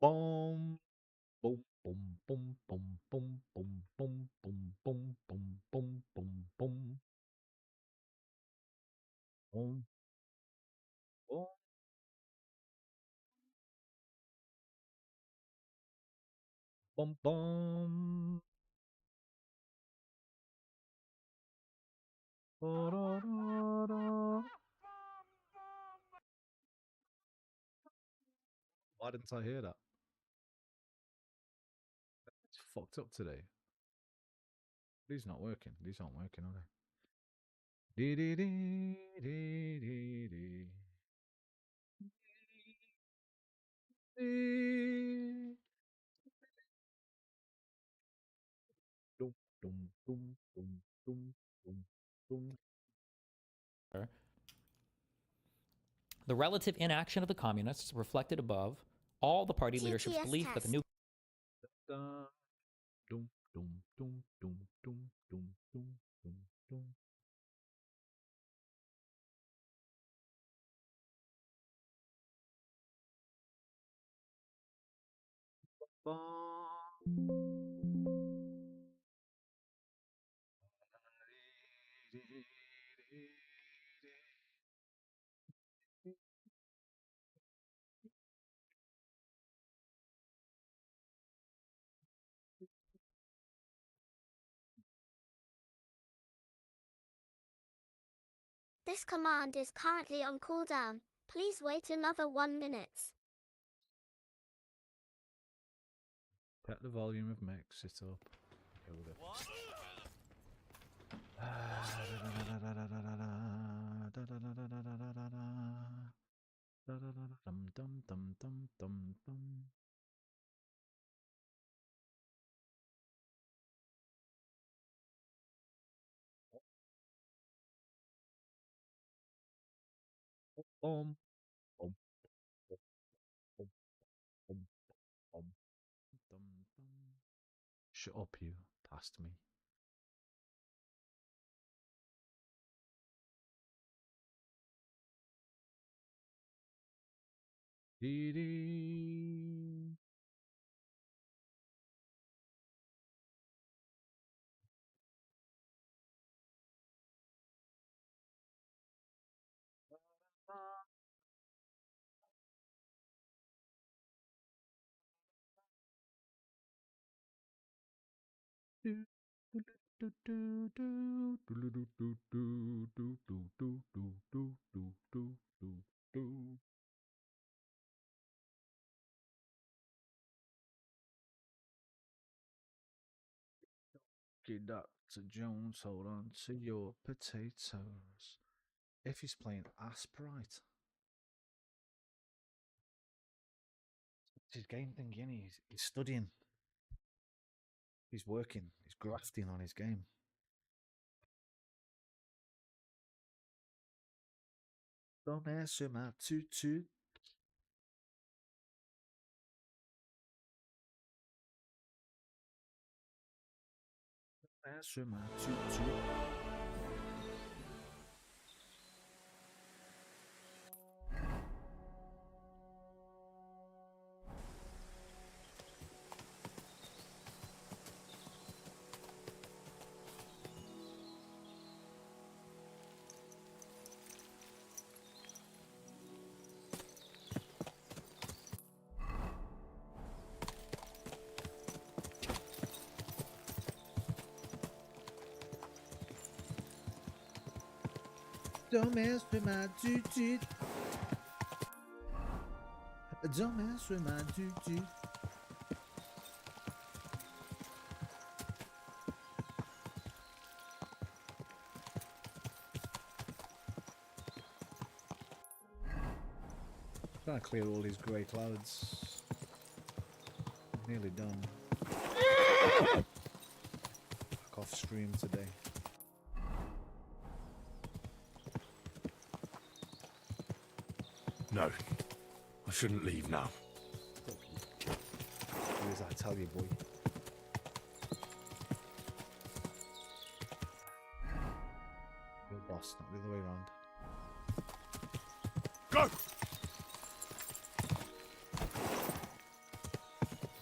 Boom, boom, boom, boom, boom, boom, boom, boom, boom, boom, boom, boom, boom, boom, boom, boom, boom, boom. Ba-da-da-da. Why didn't I hear that? It's fucked up today. These not working. These aren't working, are they? Dee dee dee dee dee dee. Dee. Dum dum dum dum dum dum dum. The relative inaction of the communists reflected above all the party leadership's belief that the new Da. Dum dum dum dum dum dum dum dum dum. Ba. This command is currently on cooldown. Please wait another 1 minute. Set the volume of mix it up. Killed it. Dum dum dum dum dum dum. Bum bum bum bum bum bum dum dum. Shut up, you past me. Dee dee. Do, do, do, do, do, do, do, do, do, do, do, do, do, do, do, do, do, do. Okay, Dr. Jones, hold on to your potatoes. If he's playing Asprite, it's his game thing, isn't he? He's studying. He's working. He's grafting on his game. Don't mess with my toot toot. Don't mess with my toot toot. Don't mess with my toot toot. Don't mess with my toot toot. Trying to clear all these grey clouds. Nearly done. Back off stream today. No, I shouldn't leave now. Fuck you. Do as I tell you, boy. You're boss, not the other way around. Go!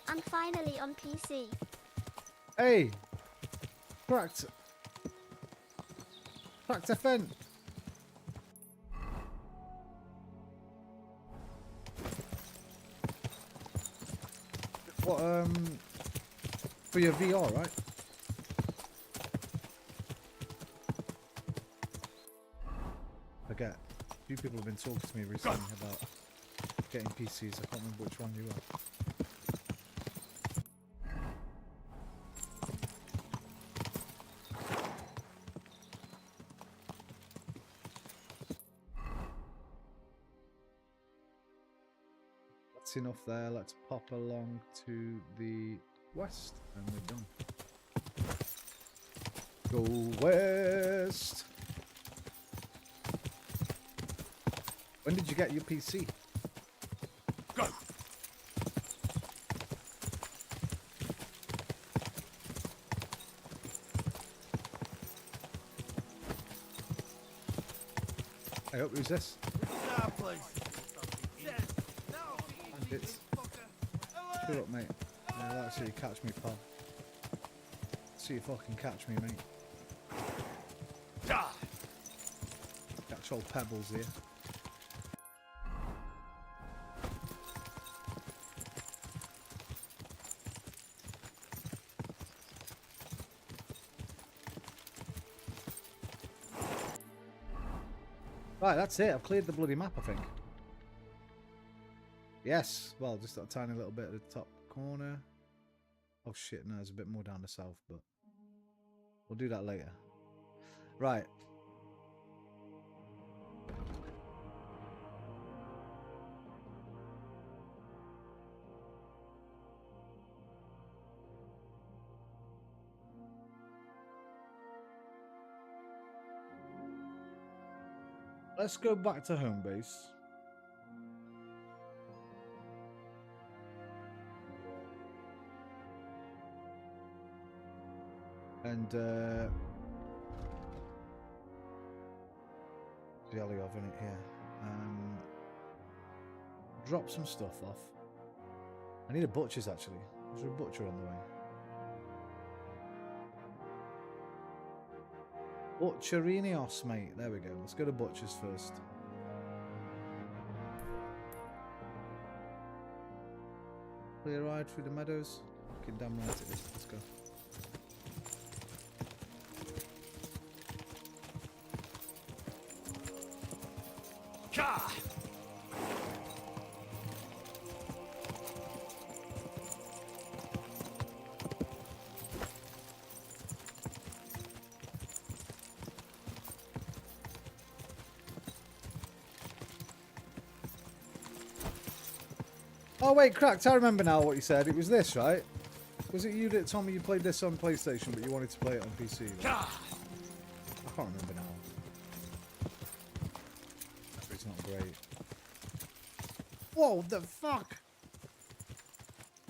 I'm finally on PC. Hey! Cracked FN! What, for your VR, right? Forget. A few people have been talking to me recently about getting PCs. I can't remember which one you are. That's enough there. Let's pop along to the west and we're done. Go west! When did you get your PC? Go! Hey up, who's this? Bandits. Shut up, mate. Yeah, let's see you catch me, pal. See you fucking catch me, mate. Catch old pebbles here. Right, that's it. I've cleared the bloody map, I think. Yes. Well, just that tiny little bit at the top corner. Oh shit, no, there's a bit more down the south, but we'll do that later. Right. Let's go back to home base. And jelly oven it here. Drop some stuff off. I need a butcher's actually. Is there a butcher on the way? Butcherinios, mate. There we go. Let's go to butcher's first. Clear ride through the meadows. Fucking damn right it is. Let's go. Oh wait, Cracked, I remember now what you said. It was this, right? Was it you that told me you played this on PlayStation but you wanted to play it on PC? Like? I can't remember now. It's not great. Whoa, the fuck?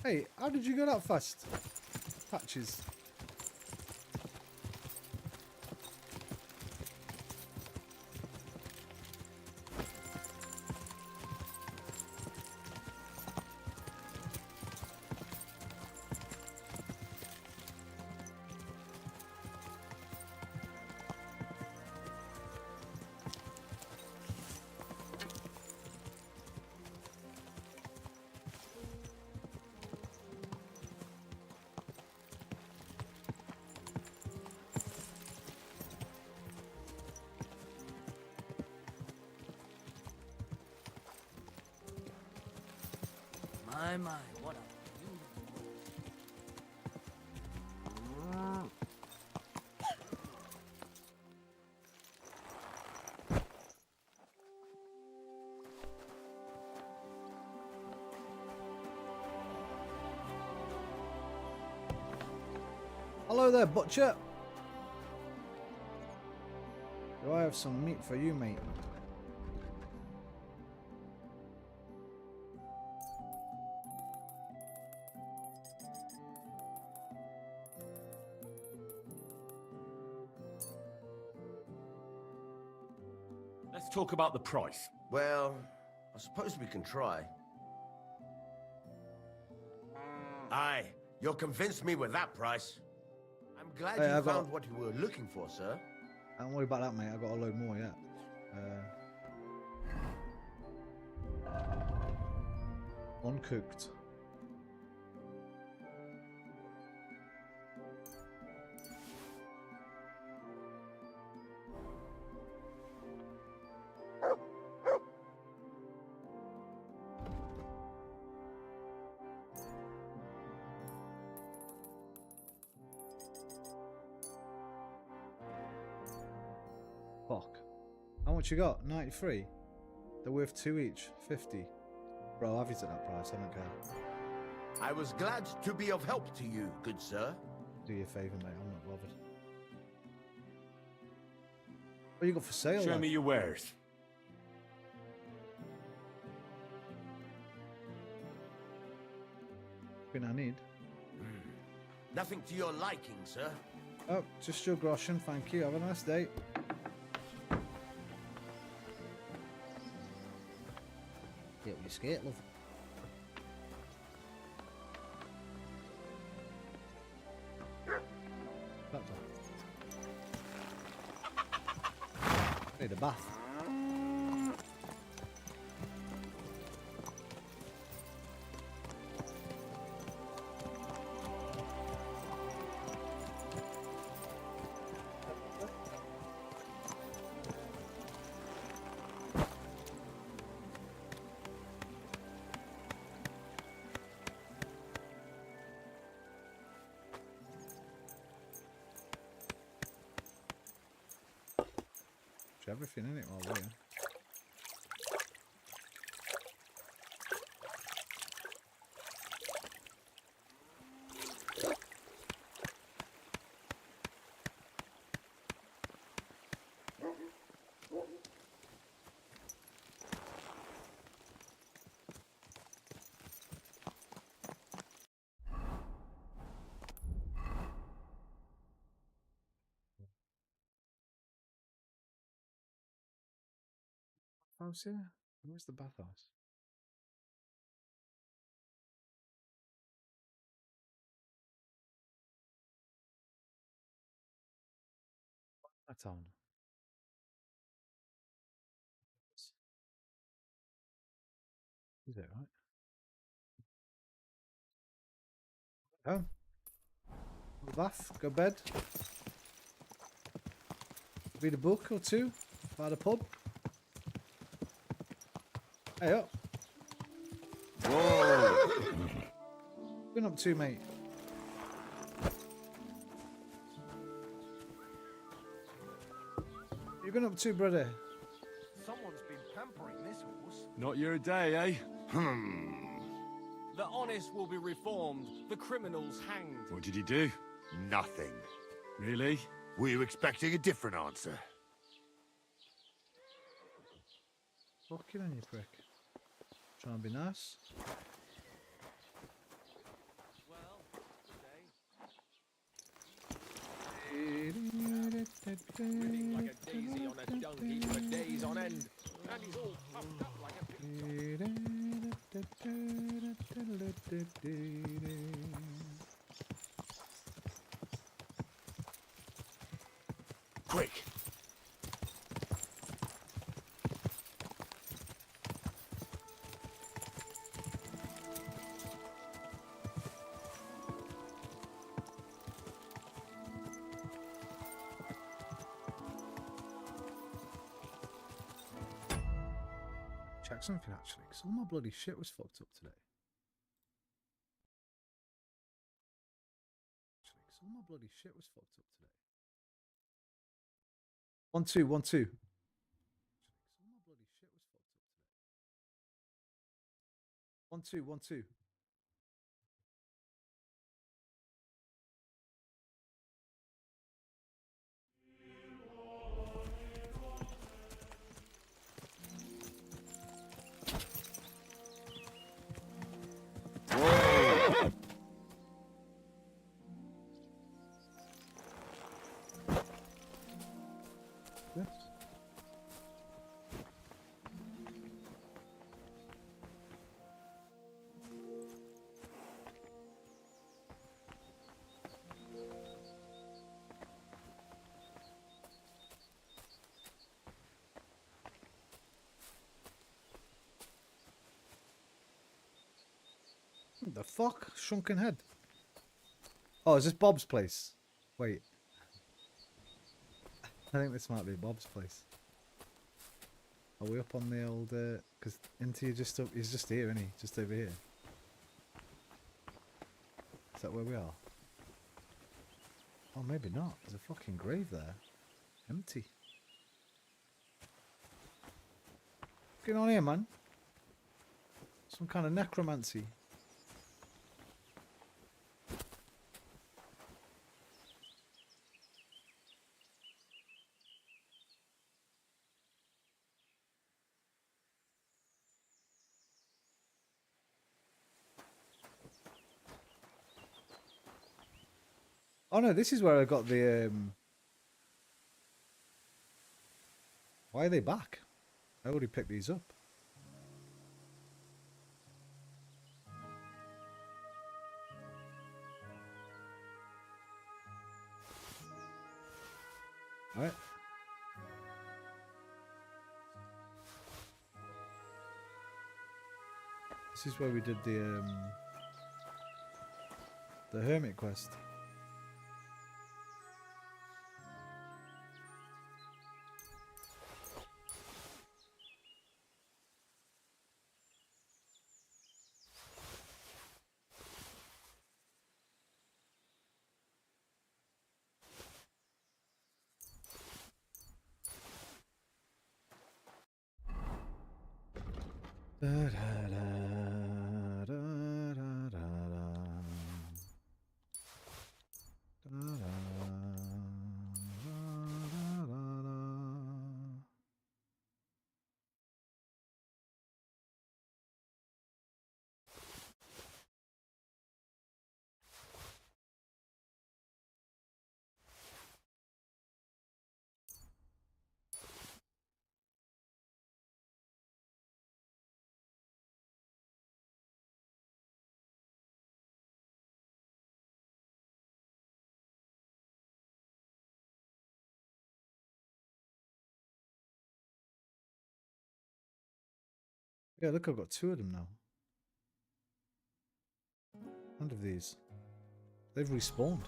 Hey, how did you go that fast? Patches. My, what a Hello there, butcher. Do I have some meat for you, mate? Let's talk about the price. Well, I suppose we can try. Aye, you'll convince me with that price. I'm glad Hey, you I've got- found what you were looking for, sir. Don't worry about that, mate. I've got a load more yet. Uncooked. Fuck. How much you got? 93? They're worth 2 each. 50. Bro, I'll have you at that price. I don't care. I was glad to be of help to you, good sir. Do you a favour, mate. I'm not bothered. What you got for sale? Show lad? me your wares. Thing I need. Nothing to your liking, sir. Oh, just your groschen. Thank you. Have a nice day. Get what you skate, love. That's all. Need a bath. Everything in it while we're here. House here? Where's the bathhouse? That town. Is it right? Oh. Go bath, go bed. Read a book or two. By the pub. Hey up. Whoa! What been up to, mate? What you been up to, brother? Someone's been pampering this horse. Not your day, eh? The honest will be reformed, the criminals hanged. What did he do? Nothing. Really? Were you expecting a different answer? Fucking on you prick. Trying to be nice. Well, Living like a daisy on a dung heap for days on end. And he's all puffed up like a Quick! Check something actually, because all my bloody shit was fucked up today. Actually, because all my bloody shit was fucked up today. 1 2 1 2. Actually, 'cause all my bloody shit was fucked up today. 1 2 1 2. Yes. What the fuck? Shrunken head. Oh, is this Bob's place? Wait. I think this might be Bob's place. Are we up on the old... Because Inti just up... He's just here, isn't he? Just over here. Is that where we are? Oh, maybe not. There's a fucking grave there. Empty. What's going on here, man? Some kind of necromancy. Oh no, this is where I got the... Why are they back? I already picked these up. Alright. This is where we did the hermit quest. Da, da, da, da, da, da, da. Da, da, da, da, da, da. Yeah, look, I've got 2 of them now. One of these. They've respawned.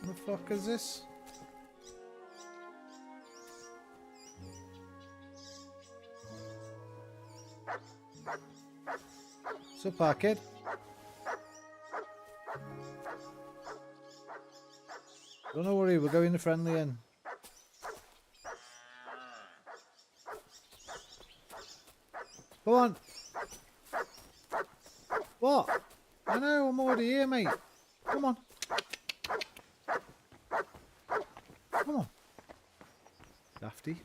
What the fuck is this? What's up, kid? Don't worry, we're going the friendly end. Come on. What? I know, I'm already here, mate. Come on. Come on. Dafty.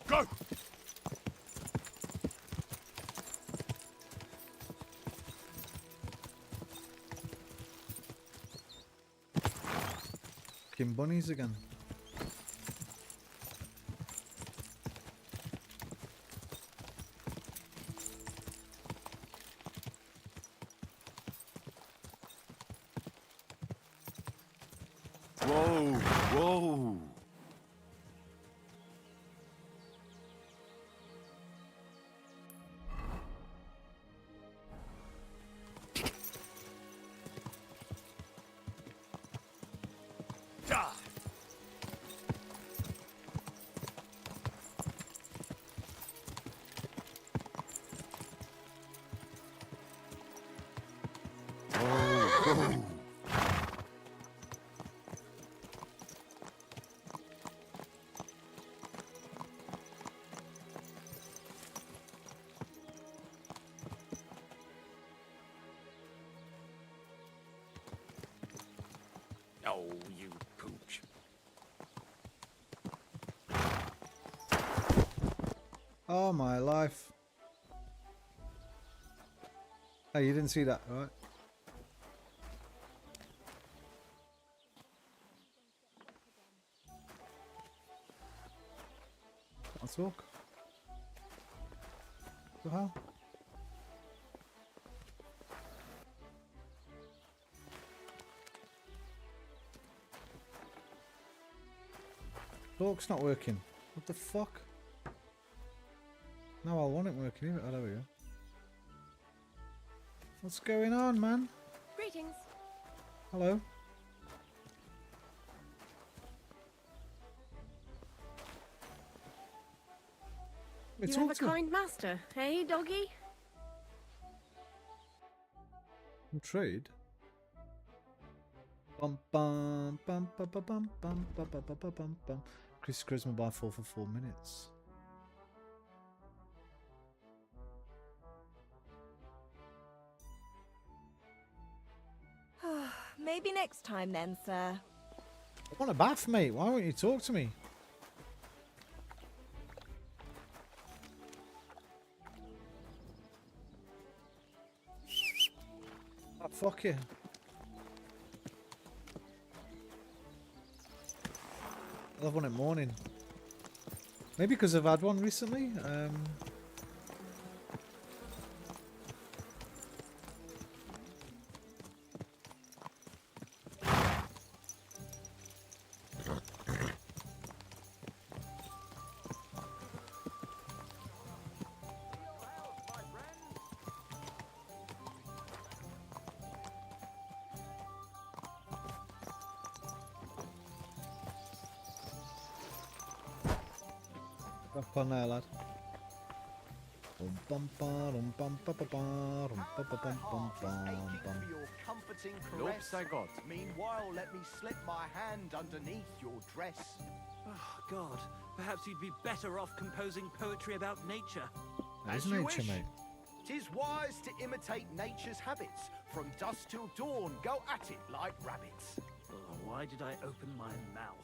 Go! Fucking bunnies again. Whoa, whoa. Whoa, whoa. Oh, you pooch. Oh my life. Hey, you didn't see that, right? I'll talk. What the hell? Talk's not working. What the fuck? No, I want it working either. Oh, there we go. What's going on, man? Greetings. Hello. You have a kind master, hey, doggy? Trade. Bum bum bum bum bum bum bum bum bum bum bum bum. Chris Charisma by 4 for 4 minutes. Maybe next time then, sir. I want a bath, mate. Why won't you talk to me? Oh, fuck you. I'll have one in the morning. Maybe because I've had one recently. Up on there, lad. Loops I got. Meanwhile, let me slip my hand underneath your dress. Oh, God. Perhaps you'd be better off composing poetry about nature. There's As you nature, wish. mate. 'Tis wise to imitate nature's habits. From dusk till dawn, go at it like rabbits. Oh, why did I open my mouth?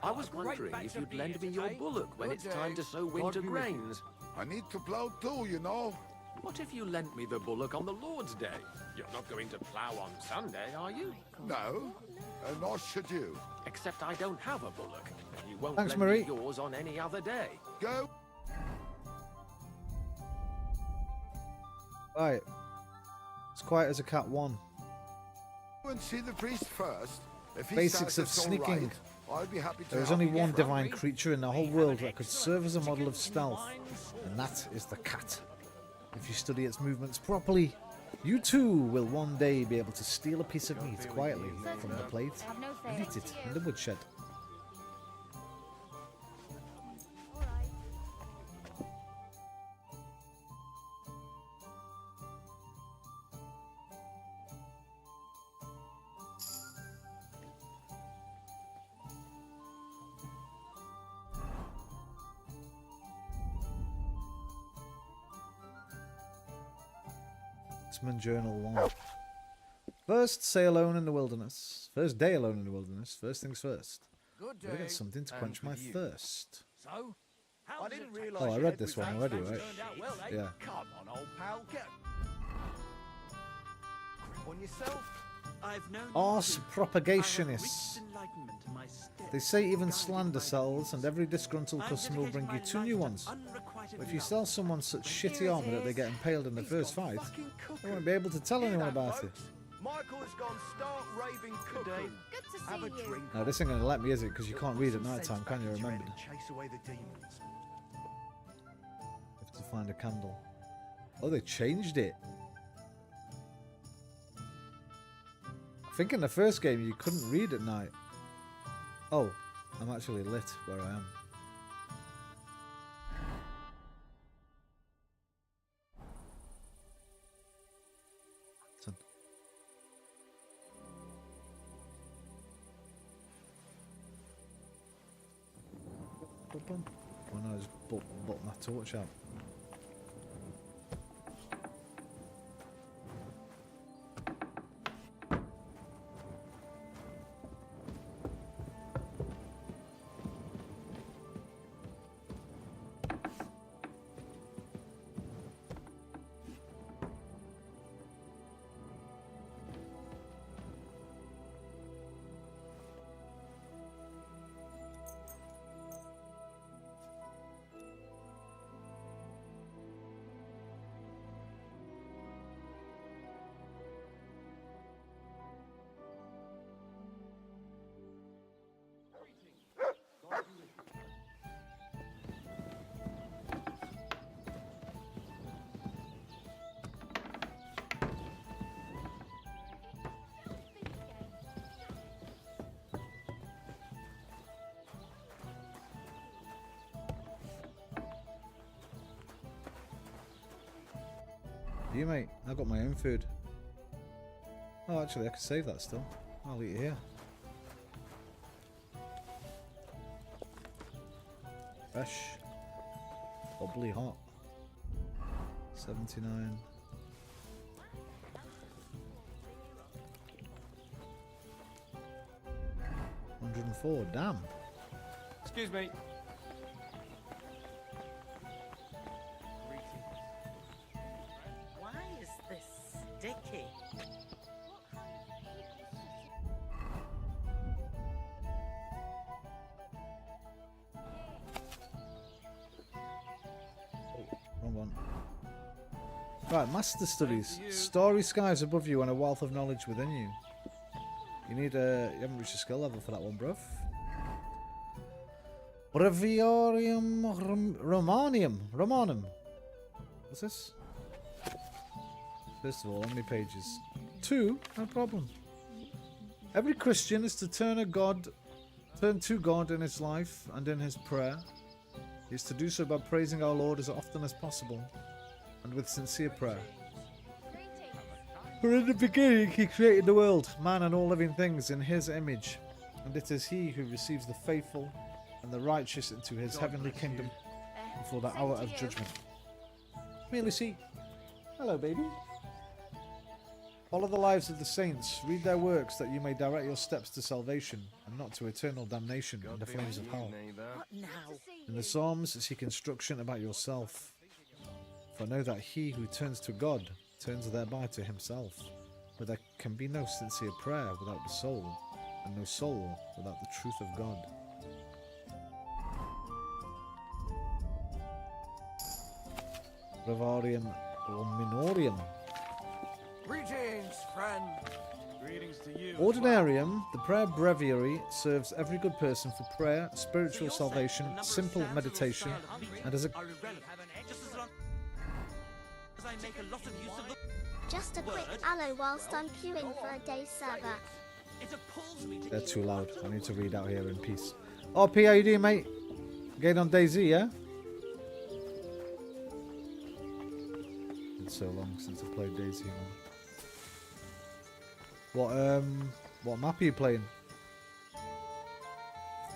I was wondering if you'd lend me your bullock when it's time to sow winter grains. I need to plow too, you know. What if you lent me the bullock on the Lord's Day? You're not going to plough on Sunday, are you? No, nor should you. Except I don't have a bullock, and you won't Thanks, lend Marie. me yours on any other day. Go. Right. It's quiet as a cat 1. And see the priest first. If he Basics says of it's all sneaking. right, I'll be happy to There is help only you one get divine from me. creature in the whole world that could serve as a model of stealth, and that is the cat. If you study its movements properly, you too will one day be able to steal a piece of meat quietly from the plate and eat it in the woodshed. Journal 1. First, say alone in the wilderness. First day alone in the wilderness. First things first. Good day. I get something to quench my thirst. So? I didn't realise. Oh, I your read head this was one that already, fast. right? Turned out well, eh? Yeah. Come on, old pal, get on yourself. I've known Arse you two. propagationists. I have reached enlightenment in my stead. They say even Guided slander by sells, and every disgruntled I'm customer will bring you dedicating 2 my new life ones. to unrequited But if you love. sell someone such shitty armour that they get impaled in the He's first gone fight, fucking cuckoo. they won't be able to tell Hear anyone that, about it. folks? Michael has gone stark raving cuckoo. Good to Have a see you. drink. No, this ain't going to let me, is it? Because you It'll can't put read at some night sense time, back can you? into your head Remember? and chase away the demons. You have to find a candle. Oh, they changed it. I think in the first game you couldn't read at night. Oh, I'm actually lit where I am. Oh no, I just bought my torch out. You, mate. I've got my own food. Oh, actually, I can save that still. I'll eat it here. Fresh. Bubbly hot. 79. $104. Damn. Excuse me. Why is this sticky? Wrong one. Right, Master Studies. Starry skies above you and a wealth of knowledge within you. You need a... You haven't reached a skill level for that one, bruv. Breviarium Romanum. What's this? First of all, how many pages? 2? No problem. Every Christian is to turn to God in his life and in his prayer. He is to do so by praising our Lord as often as possible and with sincere prayer. For in the beginning he created the world, man and all living things in his image, and it is he who receives the faithful and the righteous into his heavenly kingdom before the hour of judgment. Hey, Lucy. Hello, baby. Follow the lives of the saints, read their works that you may direct your steps to salvation and not to eternal damnation in the flames of hell. What now? In the Psalms, seek instruction about yourself. For know that he who turns to God turns thereby to himself. For there can be no sincere prayer without the soul, and no soul without the truth of God. Breviarium or Minorium. Greetings, friend. Greetings to you. Ordinarium, the prayer breviary, serves every good person for prayer, spiritual salvation, simple meditation, and as a... Just a quick hello whilst I'm queuing for a day server. They're too loud. I need to read out here in peace. Oh, P, how you doing, mate? Getting on DayZ, yeah? It's so long since I played DayZ, man. What map are you playing?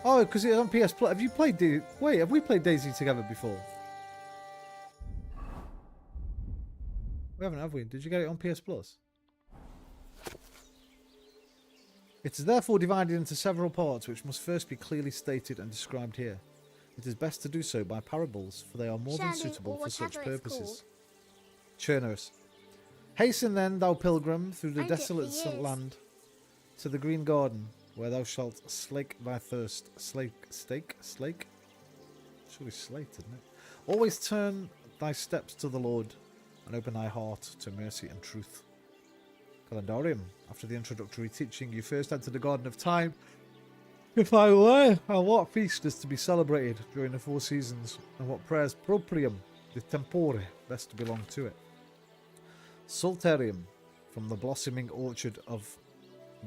Oh, because it's on PS Plus. Have you played Wait, have we played DayZ together before? We haven't, have we? Did you get it on PS Plus? It is therefore divided into several parts, which must first be clearly stated and described here. It is best to do so by parables, for they are more than suitable for such purposes. Churnos. Hasten then, thou pilgrim, through the desolate land, to the green garden, where thou shalt slake thy thirst. Slake? Surely slate, isn't it? Always turn thy steps to the Lord, and open thy heart to mercy and truth. Calendarium. After the introductory teaching, you first enter the Garden of Time. If I were, and what feast is to be celebrated during the 4 seasons, and what prayers proprium de tempore best to belong to it. Psalterium. From the blossoming orchard of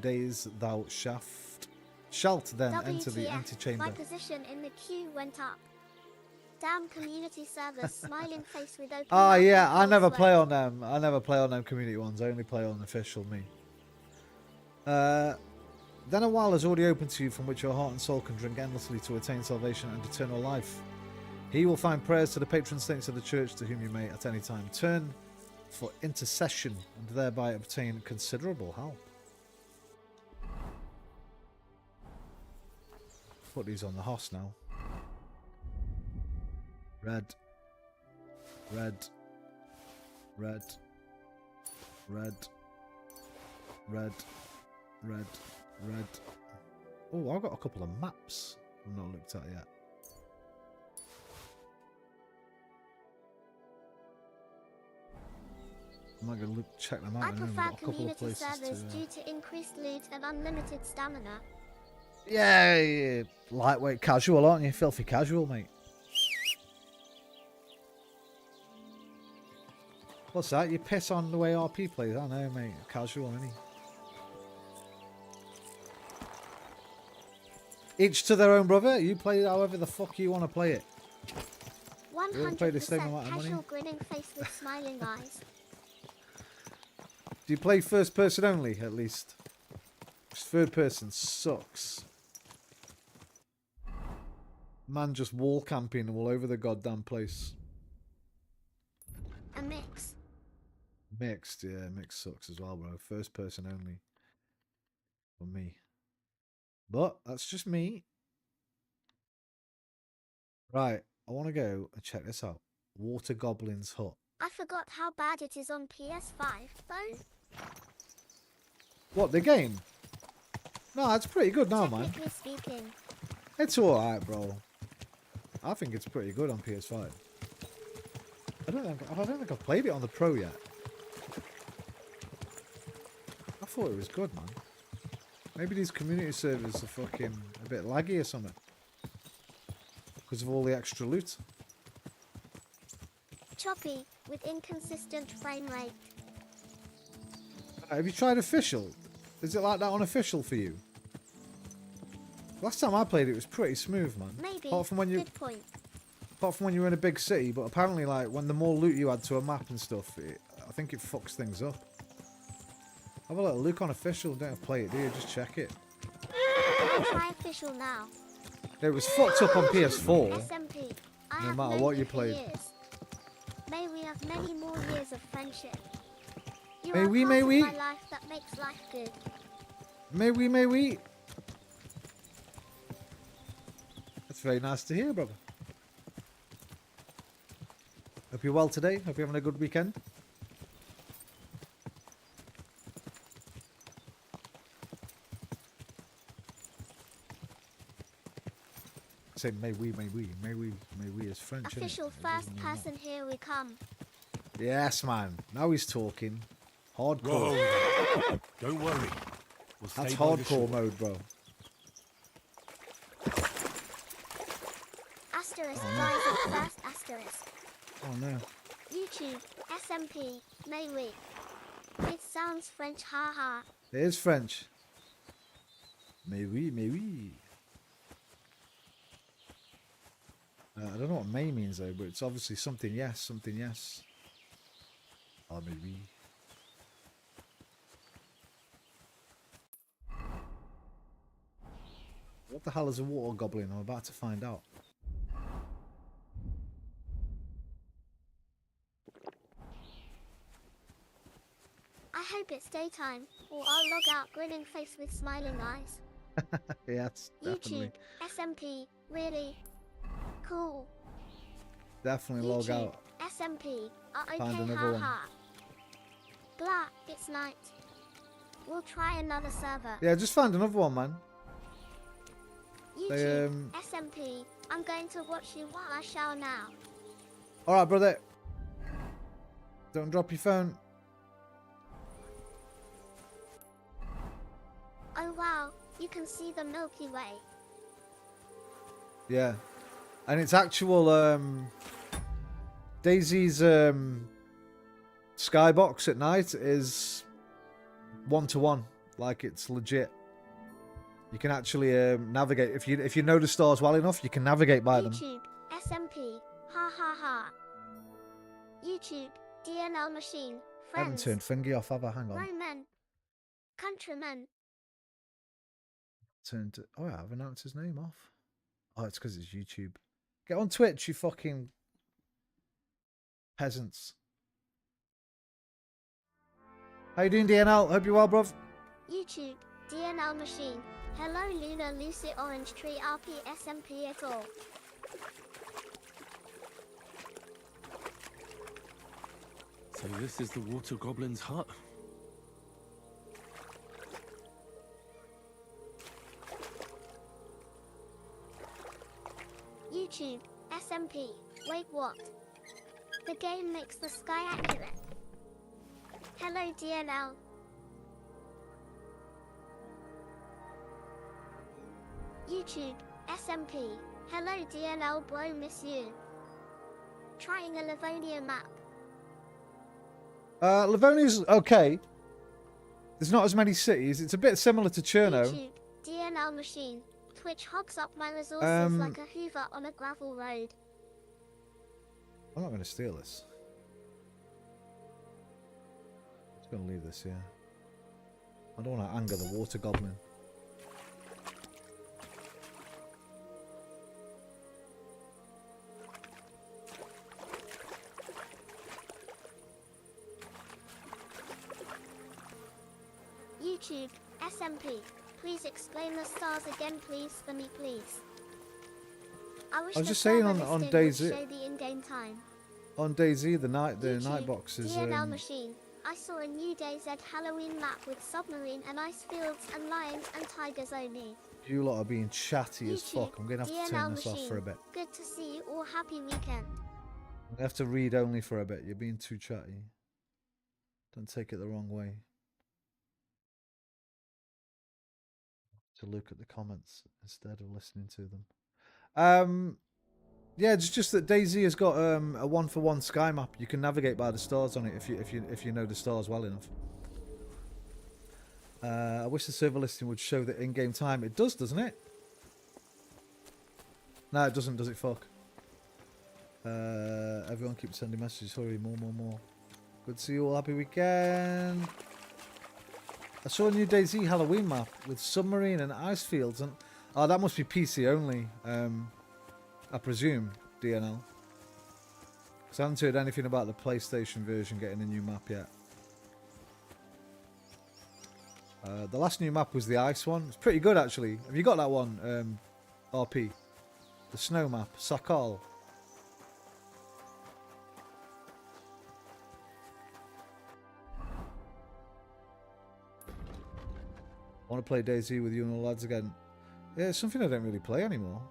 days thou shalt then enter the antechamber. My position in the queue went up. Damn community servers, smiling face with open Ah, mouth yeah, and I never cold play sweat. on them. I never play on them community ones. I only play on official me. Then a while is already open to you from which your heart and soul can drink endlessly to attain salvation and eternal life. Here you will find prayers to the patron saints of the church to whom you may at any time turn for intercession and thereby obtain considerable help. Put these on the house now. Red. Red. Red. Red. Red. Red. Red. Oh, I've got a couple of maps I've not looked at yet. I might go check them out. I and then we've prefer got a couple of community places servers to, due to increased loot and unlimited stamina. Yeah, lightweight casual, aren't you? Filthy casual, mate. What's that? You piss on the way RP plays? I know, mate. Casual, isn't he? Each to their own, brother. You play however the fuck you want to play it. 100% play the same amount of money? casual grinning face with smiling eyes. Do you play first person only, at least? 'Cause third person sucks. Man just wall camping all over the goddamn place. A mix. Mixed, yeah, mixed sucks as well, bro. First person only. For me. But, that's just me. Right, I want to go and check this out. Water Goblin's Hut. I forgot how bad it is on PS5, though. What, the game? No, it's pretty good now, man. Technically speaking. It's alright, bro. I think it's pretty good on PS5. I don't think I've played it on the Pro yet. I thought it was good, man. Maybe these community servers are fucking a bit laggy or something. Because of all the extra loot. Choppy, with inconsistent frame rate. Have you tried official? Is it like that on official for you? Last time I played it was pretty smooth, man. Maybe. Apart from when you Good point. apart from when you're in a big city, but apparently like when the more loot you add to a map and stuff, I think it fucks things up. Have a little look on official, don't have to play it, do you? Just check it. I'll try official now. It was fucked up on PS4. SMP. I No have matter known what you for played. years. May we have many more years of friendship. You May are we, part may of we? my life that makes life good. May we, may we? That's very nice to hear, brother. Hope you're well today. Hope you're having a good weekend. Say may we is French. Innit? Official It first doesn't mean person, here we come. that. Yes, man. Now he's talking. Hardcore. Whoa. Don't worry. We'll That's stay by the hardcore shore. mode, bro. Asterisk rising first asterisk. Oh no. YouTube, SMP, may we. It sounds French, haha. It is French. May we, may we. I don't know what may means though, but it's obviously something yes, something yes. Oh, maybe. What the hell is a water goblin? I'm about to find out. I hope it's daytime, or I'll log out grinning face with smiling eyes. Yes, definitely. YouTube, SMP, really? Cool. Definitely log YouTube, out. SMP, okay, Find another one. haha. Blah, it's night. We'll try another server. Yeah, just find another one, man. YouTube, SMP, I'm going to watch you while I shower now. Alright, brother. Don't drop your phone. Oh wow, you can see the Milky Way. Yeah. And it's actual Daisy's skybox at night is 1-to-1. Like it's legit. You can actually navigate if you know the stars well enough, you can navigate by them. YouTube, SMP, ha ha ha. YouTube, DNL machine, I haven't friends, turned Fingy off, have I? Hang on. Roman, countrymen. Turned to, oh, I have announced his name off. Oh, it's because it's YouTube. Get on Twitch, you fucking peasants. How you doing, DNL? Hope you're well, bruv. YouTube, DNL machine. Hello Luna Lucy Orange Tree RP SMP at all. So this is the water goblin's hut. YouTube, SMP. Wait, what? The game makes the sky accurate. Hello DNL. YouTube, SMP. Hello DNL bro, miss you. Trying a Livonia map. Livonia's okay. There's not as many cities. It's a bit similar to Cherno. YouTube, DNL machine. Twitch hogs up my resources like a Hoover on a gravel road. I'm not going to steal this. gonna leave this here. I don't want to anger the water goblin. YouTube, SMP. Please explain the stars again, please, for me, please. I wish I was the just saying server on listing DayZ. would show the in-game time. On DayZ, the night YouTube, box is. DNL machine. I saw a new DayZ Halloween map with submarine and ice fields and lions and tigers only. You lot are being chatty as YouTube, fuck. I'm gonna have to DNL turn this off machine. for a bit. Good to see you all. Happy weekend. I'm gonna have to read only for a bit. You're being too chatty. Don't take it the wrong way. To look at the comments instead of listening to them. Yeah, it's just that DayZ has got a 1-for-1 sky map. You can navigate by the stars on it if you know the stars well enough. I wish the server listing would show the in-game time. It does, doesn't it? No, it doesn't. Does it? Fuck. Everyone keeps sending messages. Hurry, more. Good to see you all. Happy weekend. I saw a new DayZ Halloween map with submarine and ice fields, and oh, that must be PC only. I presume DNL. Because I haven't heard anything about the PlayStation version getting a new map yet. The last new map was the ice one. It's pretty good actually. Have you got that one, RP? The snow map, Sakal. I want to play DayZ with you and the lads again. Yeah, it's something I don't really play anymore.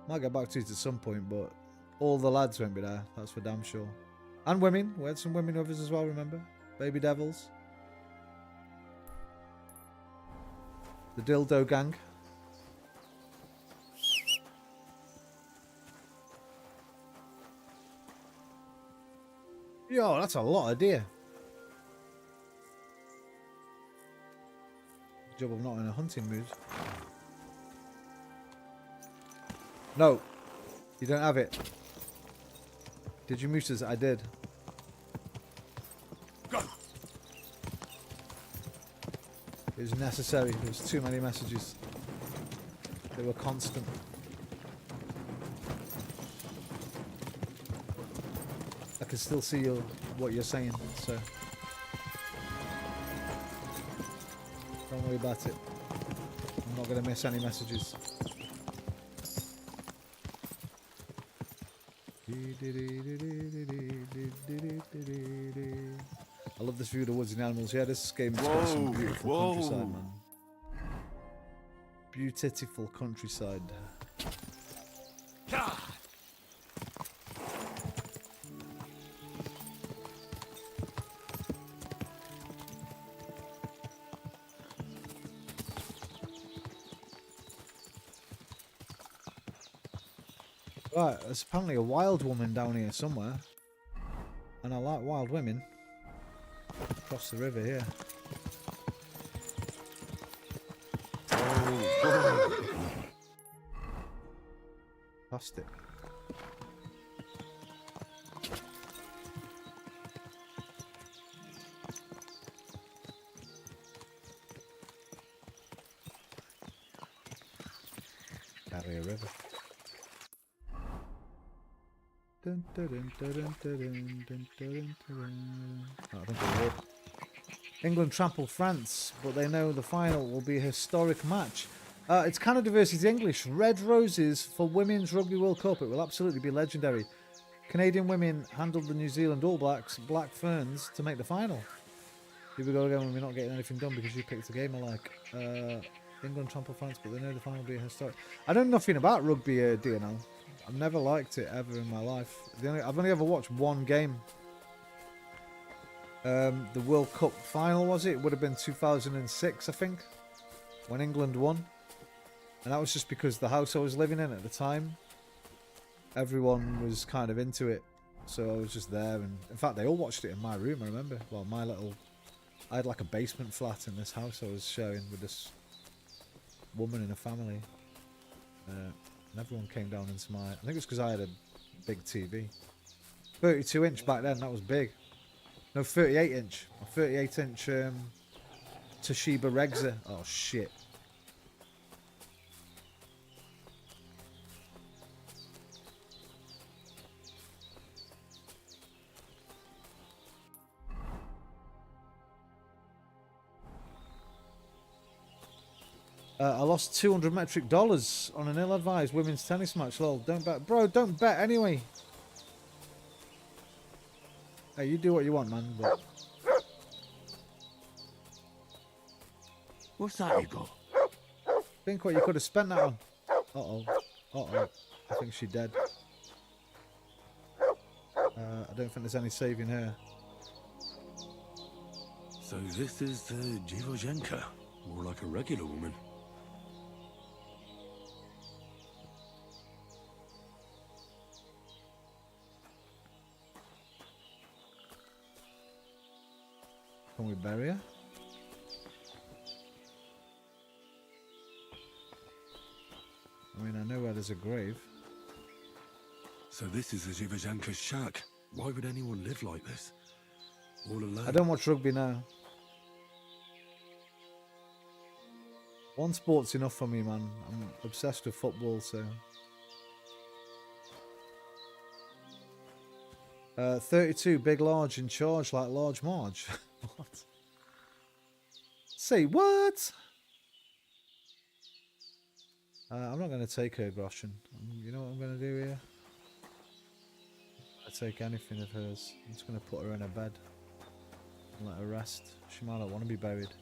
Might get back to it at some point, but all the lads won't be there, that's for damn sure. And women. We had some women with us as well, remember? Baby Devils. The Dildo Gang. Yo, that's a lot of deer. Good job I'm not in a hunting mood. No, you don't have it. Did you mute us? I did. Go. It was necessary. There was too many messages. They were constant. I can still see what you're saying, so don't worry about it. I'm not going to miss any messages. I love this view of the woods and animals. Yeah, this game's got some beautiful countryside, man. Beautiful countryside. Right, there's apparently a wild woman down here somewhere. And I like wild women. Across the river here. Oh, plastic. Carry a river. Dun, dun, dun, dun, dun, dun, dun, dun, dun. Oh, I think it would. England trample France, but they know the final will be a historic match. It's Canada versus English. Red Roses for Women's Rugby World Cup. It will absolutely be legendary. Canadian women handled the New Zealand All Blacks, Black Ferns, to make the final. Here we go again when we're not getting anything done because you picked a game I like. England trample France, but they know the final will be a historic. I know nothing about rugby, DNL. I've never liked it ever in my life. I've only ever watched one game. The World Cup final, was it? It would have been 2006, I think, when England won. And that was just because the house I was living in at the time, everyone was kind of into it. So I was just there. And in fact, they all watched it in my room, I remember. Well, I had like a basement flat in this house I was sharing with this woman in a family. And everyone came down into my... I think it's because I had a big TV. 32-inch back then, that was big. No, 38 inch. A 38 inch Toshiba Regza. Oh shit. I lost $200 metric on an ill-advised women's tennis match. Lol, don't bet. Bro, don't bet anyway. Hey, you do what you want, man. But... What's that you got? Think what you could have spent that on. Uh-oh. Uh-oh. I think she's dead. I don't think there's any saving her. So this is the Dziwojenka. More like a regular woman. Can we bury her? I mean, I know where there's a grave. So this is the Dziwojenka's shack. Why would anyone live like this? All alone. I don't watch rugby now. One sport's enough for me, man. I'm obsessed with football, so... 32, big, large, in charge like Large Marge. What? Say what? I'm not going to take her, Groshen. You know what I'm going to do here? I'll take anything of hers. I'm just going to put her in her bed and let her rest. She might not want to be buried.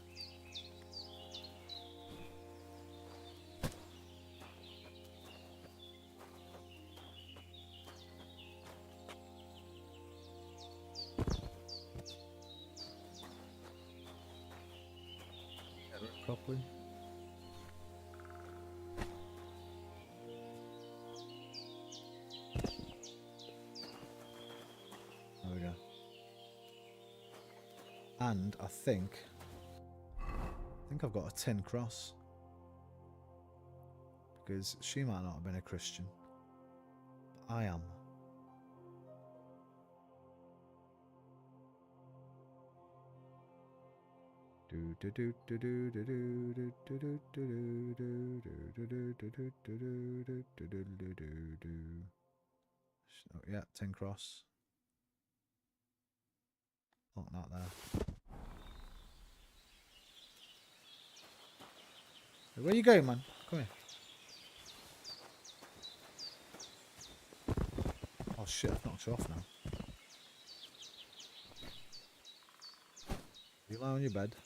Properly. There we go. And I think I've got a tin cross because she might not have been a Christian, but I am. Oh, yeah, tin cross. Oh, not there. Where you going, man? Come here. Oh shit, I've knocked you off now. You lie on your bed.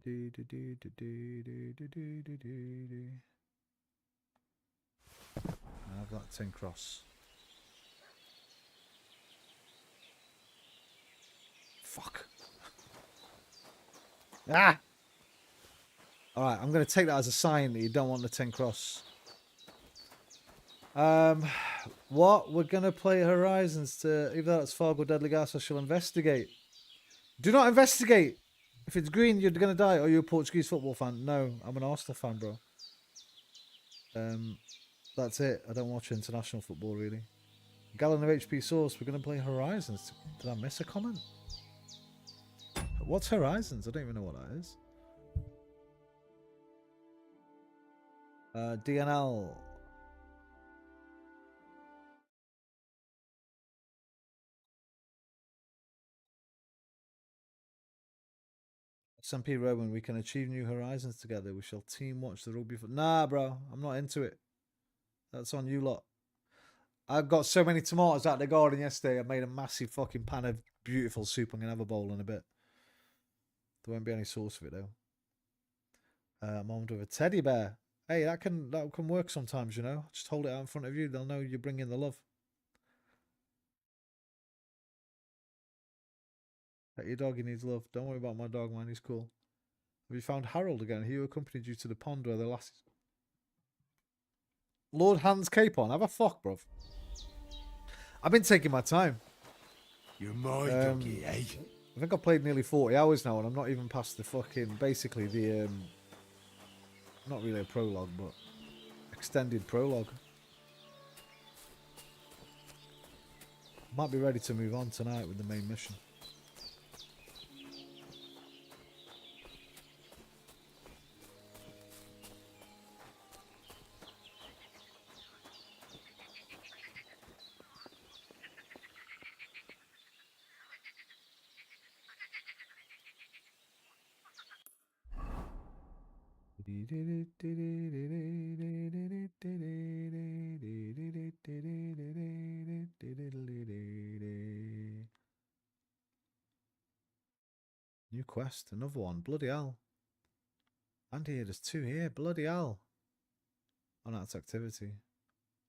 And I've got tin cross. Fuck. Ah! Alright, I'm going to take that as a sign that you don't want the tin cross. What? We're going to play Horizons to... Even though it's Fargo Deadly Gas, I shall investigate. Do not investigate! If it's green, you're going to die. Are you a Portuguese football fan? No, I'm an Arsenal fan, bro. That's it. I don't watch international football, really. Gallon of HP sauce. We're going to play Horizons. Did I miss a comment? What's Horizons? I don't even know what that is. DNL. SMP Rowan, we can achieve new horizons together. We shall team watch the rugby. Nah, bro. I'm not into it. That's on you lot. I got so many tomatoes out of the garden yesterday. I made a massive fucking pan of beautiful soup. I'm going to have a bowl in a bit. There won't be any sauce with it, though. I'm armed with a teddy bear. Hey, that can work sometimes, you know. Just hold it out in front of you. They'll know you're bringing the love. Pet your dog, he needs love. Don't worry about my dog, man. He's cool. Have you found Harold again? He who accompanied you to the pond where the last... Lord Hans Capon. Have a fuck, bruv. I've been taking my time. You're my doggy, eh? I think I've played nearly 40 hours now, and I'm not even past the fucking... Basically, the... not really a prologue, but... A extended prologue. Might be ready to move on tonight with the main mission. New quest, another one. Bloody hell. And here, there's 2 here. Bloody hell. Oh, no, that's activity.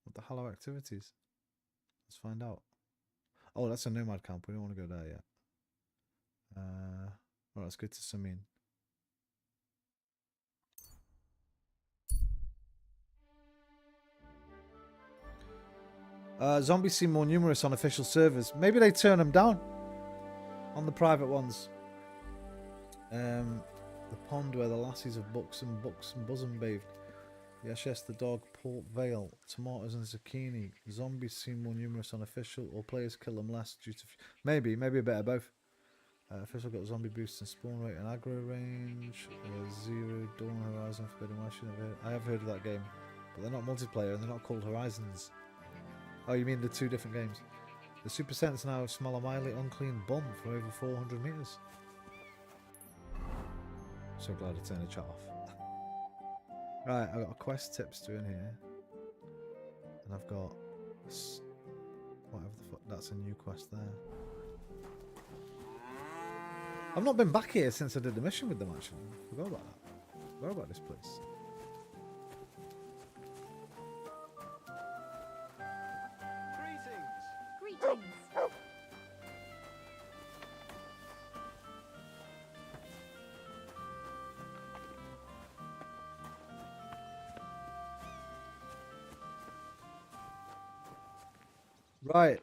What the hell are activities? Let's find out. Oh, that's a nomad camp. We don't want to go there yet. Alright, let's go to Samin. Zombies seem more numerous on official servers. Maybe they turn them down on the private ones. The pond where the lassies of bucks and bosom bathed. Yes, the dog, Port Vale, tomatoes and zucchini. Zombies seem more numerous on official, or players kill them less due to... Maybe a bit of both. Official got zombie boost and spawn rate and aggro range. Zero, Dawn Horizon, Forbidden West. I have heard of that game. But they're not multiplayer and they're not called Horizons. Oh, you mean the 2 different games? The Super Sense now smell a mildly unclean bum for over 400 meters. So glad I turned the chat off. Right, I've got quest tips to in here. And I've got this, whatever the fuck, that's a new quest there. I've not been back here since I did the mission with them actually. I forgot about that. Forgot about this place. Greetings. Right.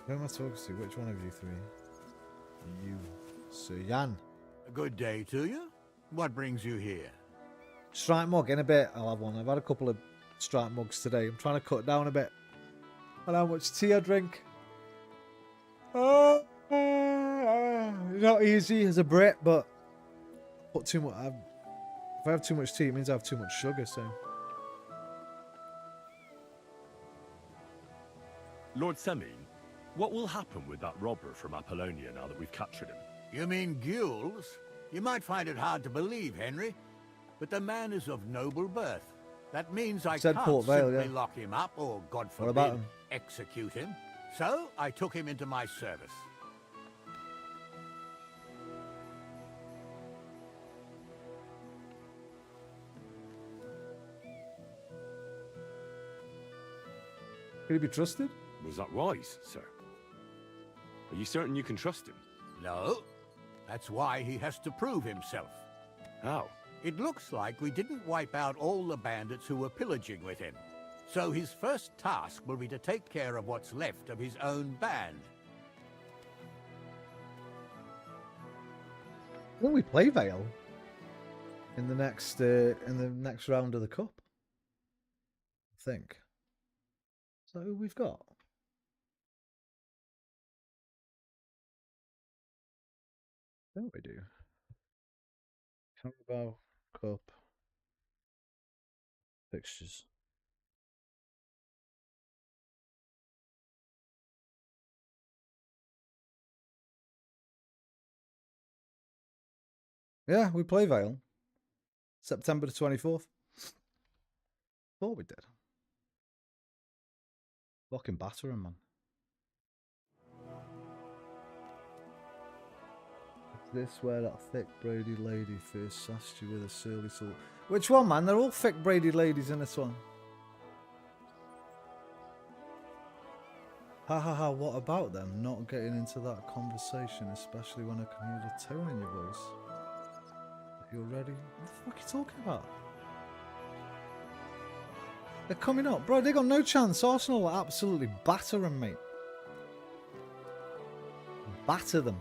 Who am I talking to? Which one of you 3? You, Sir Jan. A good day to you. What brings you here? Strike mug in a bit. I'll have one. I've had a couple of strike mugs today. I'm trying to cut down a bit on how much tea I drink. Not easy as a Brit, but put too much. If I have too much tea, it means I have too much sugar. So. Lord Semin, what will happen with that robber from Apollonia now that we've captured him? You mean Gules? You might find it hard to believe, Henry, but the man is of noble birth. That means I can't Port Vale, simply yeah. lock him up or, God What about forbid, him? execute him. So I took him into my service. Can he be trusted? Was that wise, sir? Are you certain you can trust him? No. That's why he has to prove himself. How? It looks like we didn't wipe out all the bandits who were pillaging with him. So his first task will be to take care of what's left of his own band. Will we play Vale in the next round of the cup? I think. So who we've got? Don't we do? Carabao Cup fixtures. Yeah, we play Vale. September the 24th. Thought we did. Fucking batter him, man. Is this where that thick braided lady first sassed you with a surly soul? Which one, man? They're all thick braided ladies in this one. Ha ha ha, what about them not getting into that conversation, especially when I can hear the tone in your voice? You're ready? What the fuck are you talking about? They're coming up. Bro, they got no chance. Arsenal will absolutely batter them, mate. Batter them.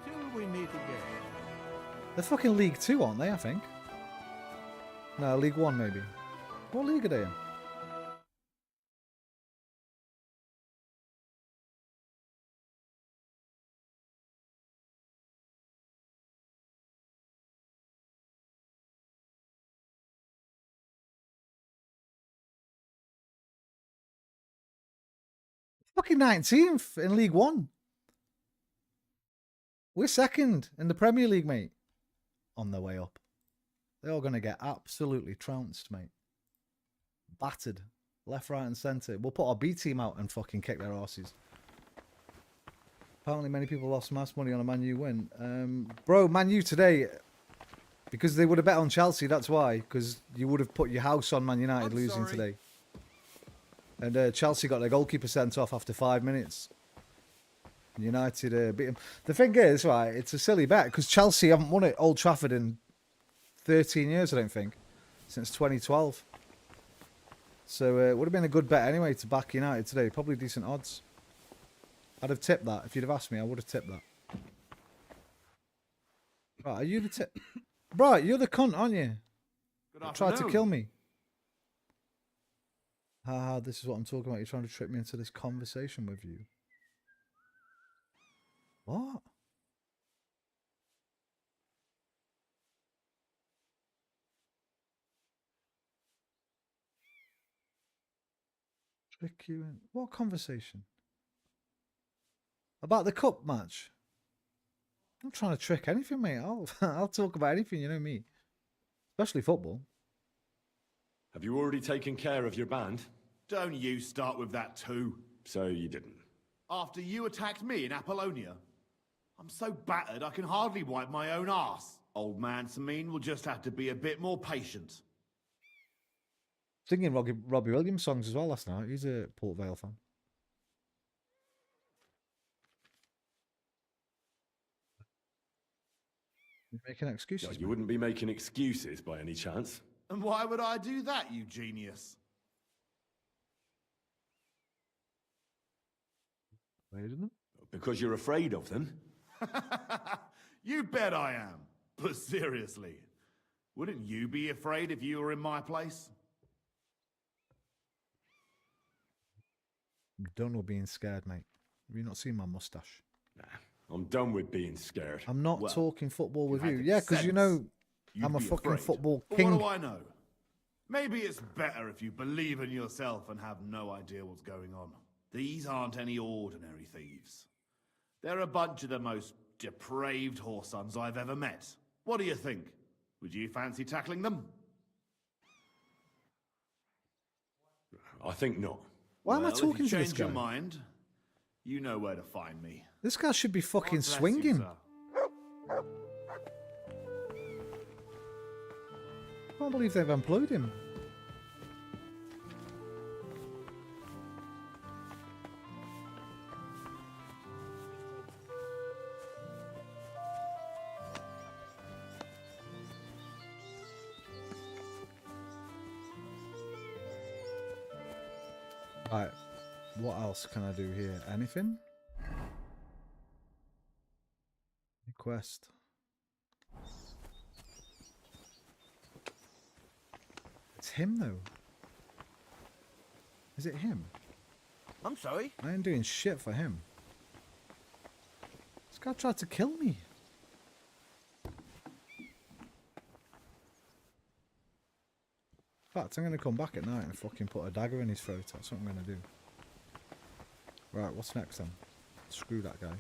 Till we meet again. They're fucking League 2, aren't they, I think? No, League 1 maybe. What league are they in? Fucking 19th in League 1. We're second in the Premier League, mate. On their way up. They're all going to get absolutely trounced, mate. Battered. Left, right and centre. We'll put our B team out and fucking kick their asses. Apparently many people lost mass money on a Man U win. Bro, Man U today, because they would have bet on Chelsea, that's why. Because you would have put your house on Man United losing today. And Chelsea got their goalkeeper sent off after 5 minutes. United beat them. The thing is, right, it's a silly bet because Chelsea haven't won at Old Trafford in 13 years, I don't think, since 2012. So it would have been a good bet anyway to back United today. Probably decent odds. I'd have tipped that. If you'd have asked me, I would have tipped that. Right, are you the tip? Right, you're the cunt, aren't you? Tried to kill me. Haha, this is what I'm talking about. You're trying to trick me into this conversation with you. What? Trick you in? What conversation? About the cup match? I'm not trying to trick anything, mate. I'll talk about anything, you know me. Especially football. Have you already taken care of your band? Don't you start with that too. So you didn't. After you attacked me in Apollonia? I'm so battered I can hardly wipe my own arse. Old man Samin will just have to be a bit more patient. Singing Robbie Williams songs as well last night. He's a Port Vale fan. You're making excuses. You wouldn't be making excuses by any chance. And why would I do that, you genius? Afraid of them? Because you're afraid of them? You bet I am. But seriously, wouldn't you be afraid if you were in my place? I'm done with being scared, mate. Have you not seen my moustache? Nah, I'm done with being scared. I'm not talking football with you. Yeah, because you know I'm a fucking football king. What do I know? Maybe it's better if you believe in yourself and have no idea what's going on. These aren't any ordinary thieves. They're a bunch of the most depraved horse sons I've ever met. What do you think? Would you fancy tackling them? I think not. Why am I talking to this guy? If you change your mind, you know where to find me. This guy should be fucking swinging. I can't believe they've employed him. Right, what else can I do here? Anything? Quest. It's him though. Is it him? I'm sorry? I ain't doing shit for him. This guy tried to kill me. In fact, I'm going to come back at night and fucking put a dagger in his throat. That's what I'm going to do. Right, what's next then? Screw that guy.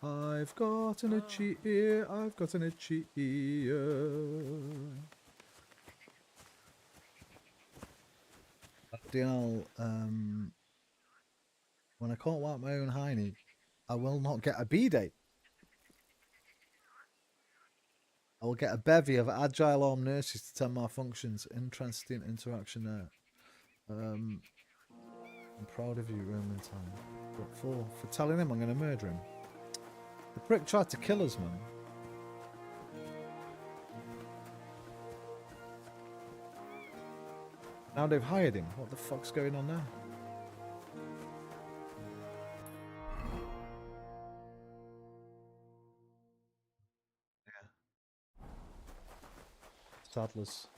I've got an itchy ear, I've got an itchy ear. DL, when I can't wipe my own hiney, I will not get a B-Day. I will get a bevy of agile arm nurses to tend my functions. Interesting interaction there. I'm proud of you, Roman time. But for telling him I'm going to murder him. The prick tried to kill us, man. Now they've hired him. What the fuck's going on there? Yeah. Saddlers.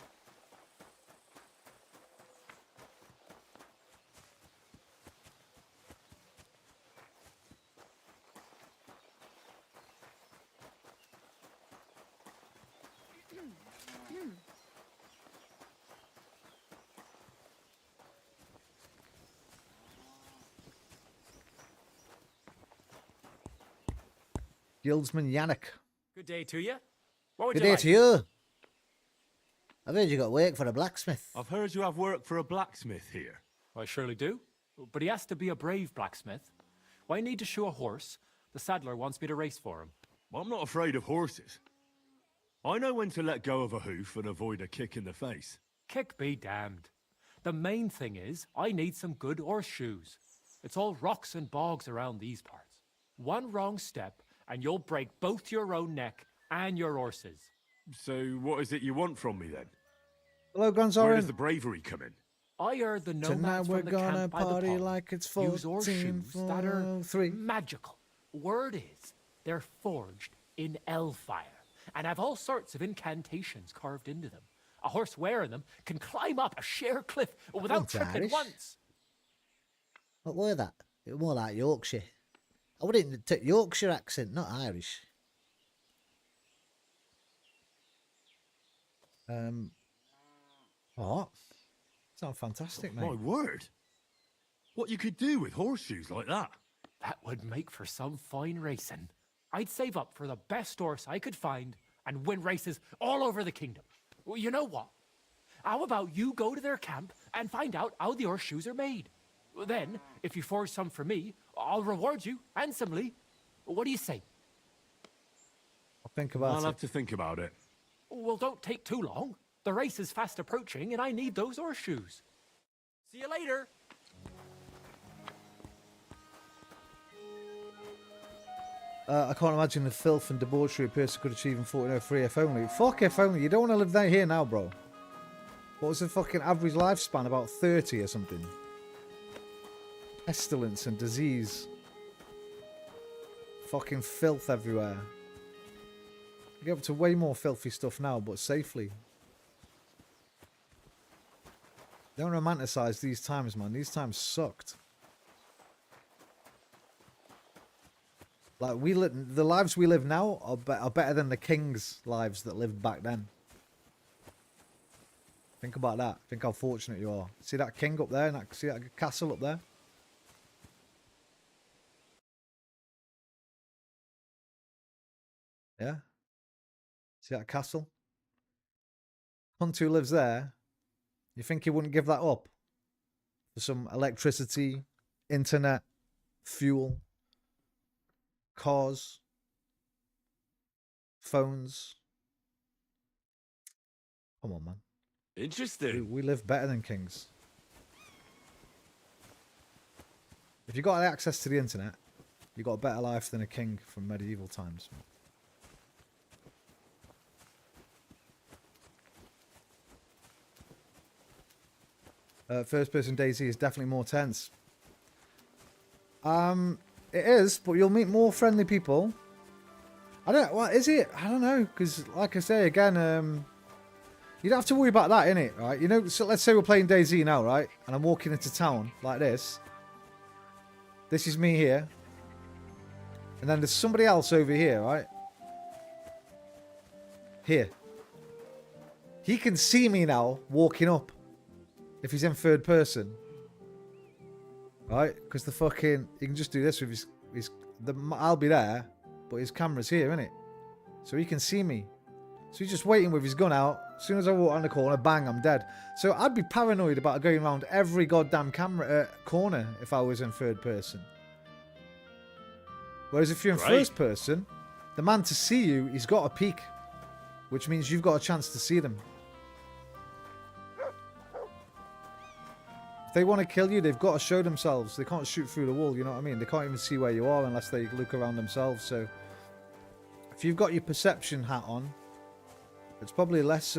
Guildsman Yannick. Good day to you. What would Good you day like? to you. I've heard you got work for a blacksmith. I've heard you have work for a blacksmith here. I surely do. But he has to be a brave blacksmith. I need to shoe a horse. The saddler wants me to race for him. Well, I'm not afraid of horses. I know when to let go of a hoof and avoid a kick in the face. Kick be damned. The main thing is, I need some good horseshoes. It's all rocks and bogs around these parts. One wrong step, and you'll break both your own neck and your horse's. So what is it you want from me then? Hello, Where Gonzorin. does the bravery come in? I heard the Tonight nomads we're from the gonna camp by the party pond like it's use horseshoes that are 14:03. magical. Word is, they're forged in Elfire and have all sorts of incantations carved into them. A horse wearing them can climb up a sheer cliff without Sounds tripping Irish. once. What were that? It was more like Yorkshire. I wouldn't take Yorkshire accent, not Irish. What? Sound fantastic, mate. My word. What you could do with horseshoes like that. That would make for some fine racing. I'd save up for the best horse I could find and win races all over the kingdom. Well, you know what? How about you go to their camp and find out how the horseshoes are made? Then, if you forge some for me, I'll reward you handsomely. What do you say? I'll think about I'll it. have to think about it. Well, don't take too long. The race is fast approaching and I need those horseshoes. See you later. I can't imagine the filth and debauchery a person could achieve in 1403 if only. Fuck if only. You don't want to live there here now, bro. What was the fucking average lifespan? About 30 or something. Pestilence and disease. Fucking filth everywhere. You get up to way more filthy stuff now, but safely. Don't romanticize these times, man. These times sucked. Like the lives we live now are better than the kings' lives that lived back then. Think about that. Think how fortunate you are. See that king up there? And see that castle up there? Yeah? See that castle? Hunt who lives there. You think he wouldn't give that up? For some electricity, internet, fuel, cars, phones. Come on, man. Interesting. We live better than kings. If you got access to the internet, you got a better life than a king from medieval times. First person DayZ is definitely more tense. It is, but you'll meet more friendly people. I don't. What is it? I don't know, because like I say again, you don't have to worry about that, innit? Right? You know, so let's say we're playing DayZ now, right? And I'm walking into town like this. This is me here, and then there's somebody else over here, right? Here. He can see me now walking up. If he's in third person, right? Because the fucking he can just do this with his I'll be there, but his camera's here, innit? So he can see me. So he's just waiting with his gun out. As soon as I walk around the corner, bang, I'm dead. So I'd be paranoid about going around every goddamn camera corner if I was in third person. Whereas if you're in first person, the man to see you, he's got a peek, which means you've got a chance to see them. If they want to kill you, they've got to show themselves. They can't shoot through the wall, you know what I mean? They can't even see where you are unless they look around themselves. So if you've got your perception hat on, it's probably less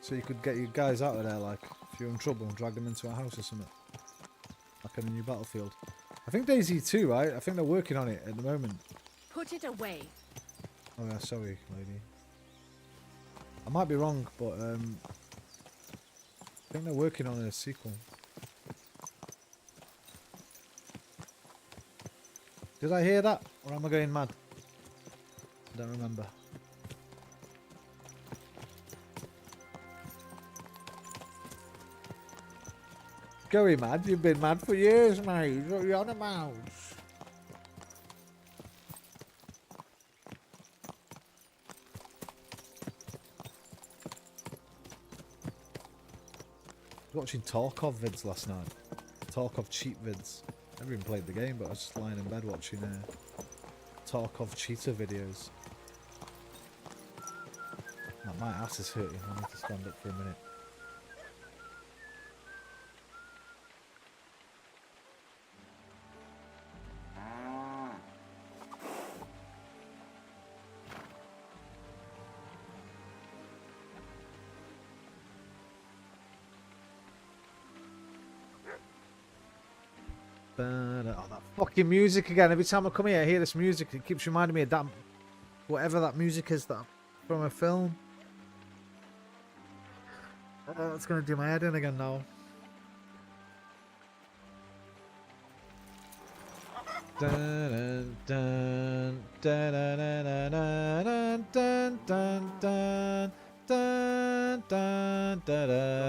So you could get your guys out of there, like, if you're in trouble, and drag them into a house or something. Like in a new battlefield. I think DayZ 2, right? I think they're working on it at the moment. Put it away. Oh yeah, sorry, lady. I might be wrong, but I think they're working on a sequel. Did I hear that? Or am I going mad? I don't remember. Going mad? You've been mad for years, mate. What are you on about? I was watching Tarkov vids last night. Tarkov cheat vids. Never even played the game, but I was just lying in bed watching Tarkov cheater videos. My ass is hurting. I need to stand up for a minute. Oh, that fucking music again. Every time I come here, I hear this music. It keeps reminding me of that, whatever that music is that from a film. Oh, it's going to do my head in again now. Dun, dun, dun, dun, dun, dun, dun, dun, dun, dun, dun,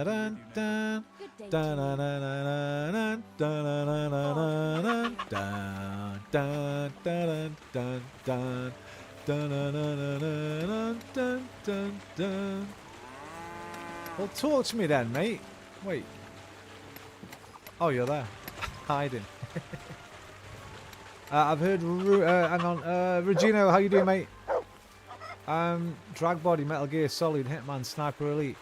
dun, dun. Well, talk to me then, mate. Wait. Oh, you're there. Hiding. I've heard... hang on. Regino, how you doing, mate? Drag Body, Metal Gear Solid, Hitman, Sniper Elite.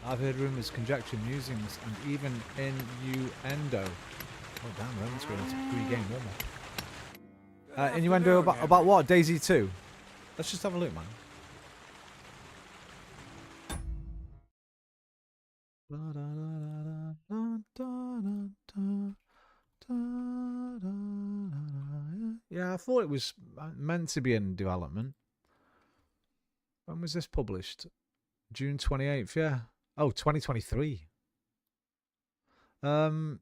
I've heard rumours, conjecture, musings, and even innuendo. Oh damn, Roman's going into pre-game warmer. Innuendo about what? DayZ 2? Let's just have a look, man. Yeah, I thought it was meant to be in development. When was this published? June 28th, yeah. Oh, 2023. An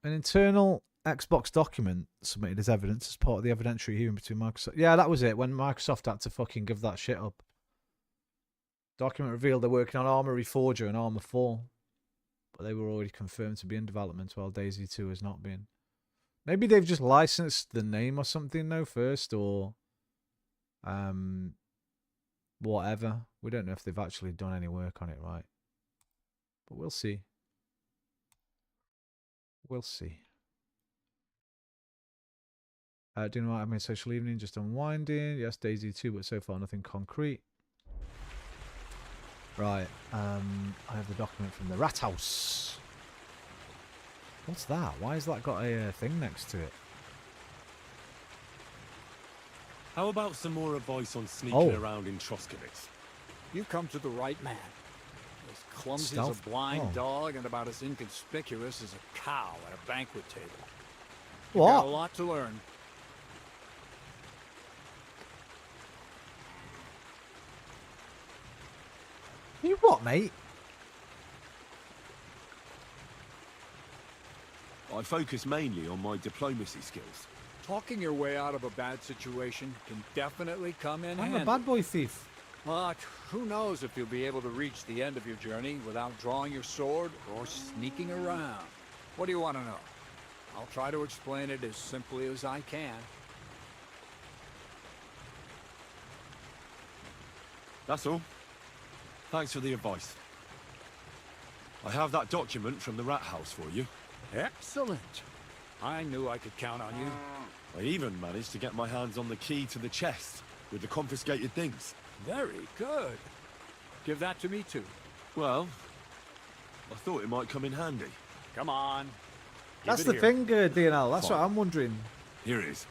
internal Xbox document submitted as evidence as part of the evidentiary hearing between Microsoft. Yeah, that was it, when Microsoft had to fucking give that shit up. Document revealed they're working on Arma Reforger and Arma 4. But they were already confirmed to be in development while DayZ 2 has not been. Maybe they've just licensed the name or something though first, or whatever. We don't know if they've actually done any work on it, right? But we'll see. We'll see. Doing what I mean, social evening, just unwinding. Yes, DayZ 2, but so far nothing concrete. Right. I have the document from the Rat House. What's that? Why has that got a thing next to it? How about some more advice on sneaking around in Troskowitz? You've come to the right man. As clumsy as a blind dog and about as inconspicuous as a cow at a banquet table. You've got a lot to learn. You what, mate? I focus mainly on my diplomacy skills. Talking your way out of a bad situation can definitely come in I'm handy. a bad boy thief. But who knows if you'll be able to reach the end of your journey without drawing your sword or sneaking around. What do you want to know? I'll try to explain it as simply as I can. That's all. Thanks for the advice. I have that document from the Rat House for you. Excellent. I knew I could count on you. I even managed to get my hands on the key to the chest with the confiscated things. Very good. Give that to me too. Well, I thought it might come in handy. Come on. That's the thing, DNL. That's what I'm wondering. Here it is.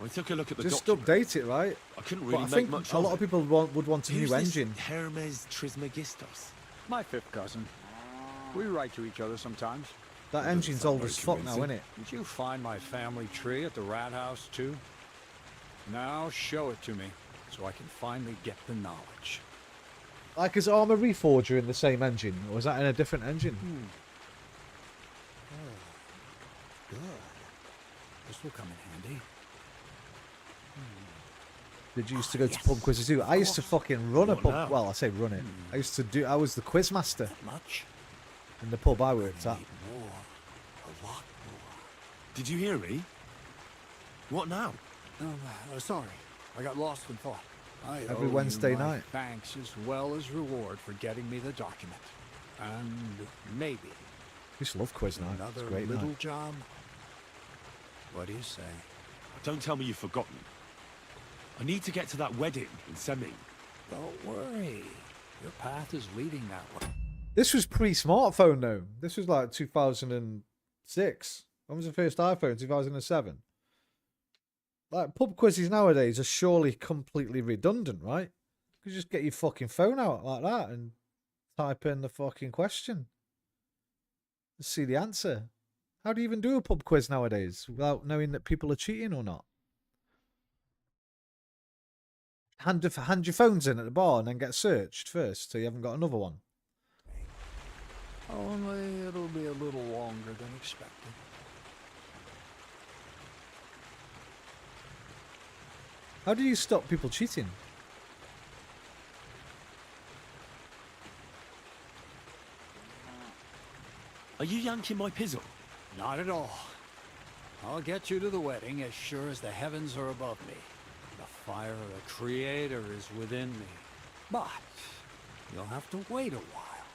I took a look at the Just document. update it, right? I couldn't But really I make think much a of lot it. of people would want a Who's new this engine. Hermes Trismegistos? My fifth cousin. We write to each other sometimes. That engine's old as fuck now, isn't it? Did you find my family tree at the rat house too? Now show it to me, so I can finally get the knowledge. Like, is Armour Reforger in the same engine, or is that in a different engine? Oh, good. This will come in handy. Did you used to go to pub quizzes too? I used to fucking run a What pub. now? Well, I say run it. I used to do. I was the quiz master Much? in the pub I worked at. More. A lot more. Did you hear me? What now? Sorry. I got lost in thought. I Every owe you Wednesday my night. Thanks as well as reward for getting me the document. And maybe I used to love quiz night. It's another a great little night. job. What do you say? Don't tell me you've forgotten. I need to get to that wedding in Semi. Don't worry. Your path is leading that way. This was pre-smartphone though. This was like 2006. When was the first iPhone? 2007. Like, pub quizzes nowadays are surely completely redundant, right? You just get your fucking phone out like that and type in the fucking question. See the answer. How do you even do a pub quiz nowadays without knowing that people are cheating or not? Hand your phones in at the bar and then get searched first so you haven't got another one. Only it'll be a little longer than expected. How do you stop people cheating? Are you yanking my pizzle? Not at all. I'll get you to the wedding as sure as the heavens are above me. The fire of the Creator is within me. But you'll have to wait a while.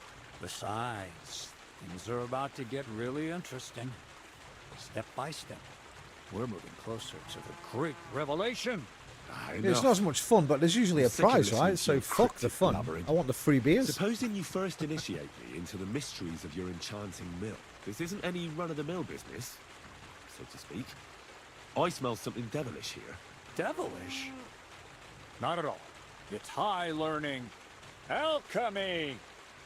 Besides, things are about to get really interesting. Step by step, we're moving closer to the great revelation. It's not as much fun, but there's usually a prize, right? So fuck the fun. blabbering. I want the free beers. Supposing you first initiate me into the mysteries of your enchanting mill. This isn't any run-of-the-mill business, so to speak. I smell something devilish here. Devilish? Not at all. It's high learning. Alchemy!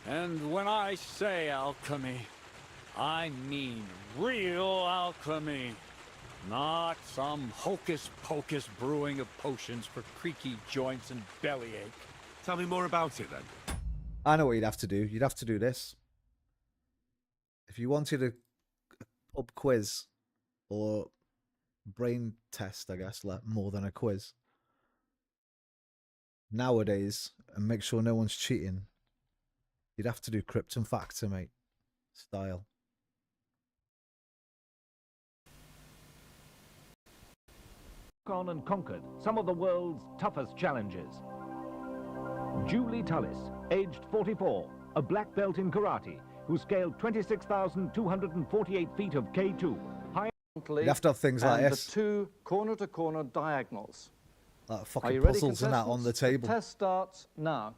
And when I say alchemy, I mean real alchemy. Not some hocus-pocus brewing of potions for creaky joints and bellyache. Tell me more about it, then. I know what you'd have to do. You'd have to do this. If you wanted a pub quiz or brain test, I guess, like more than a quiz, nowadays, and make sure no one's cheating, you'd have to do Crypt and Factor, mate. Style. On and conquered some of the world's toughest challenges. Julie Tullis, aged 44, a black belt in karate, who scaled 26,248 feet of K2. You'd have to have things like this. The two corner-to-corner diagonals. Like Are fucking you ready, puzzles and that on the contestants? table. The test starts now.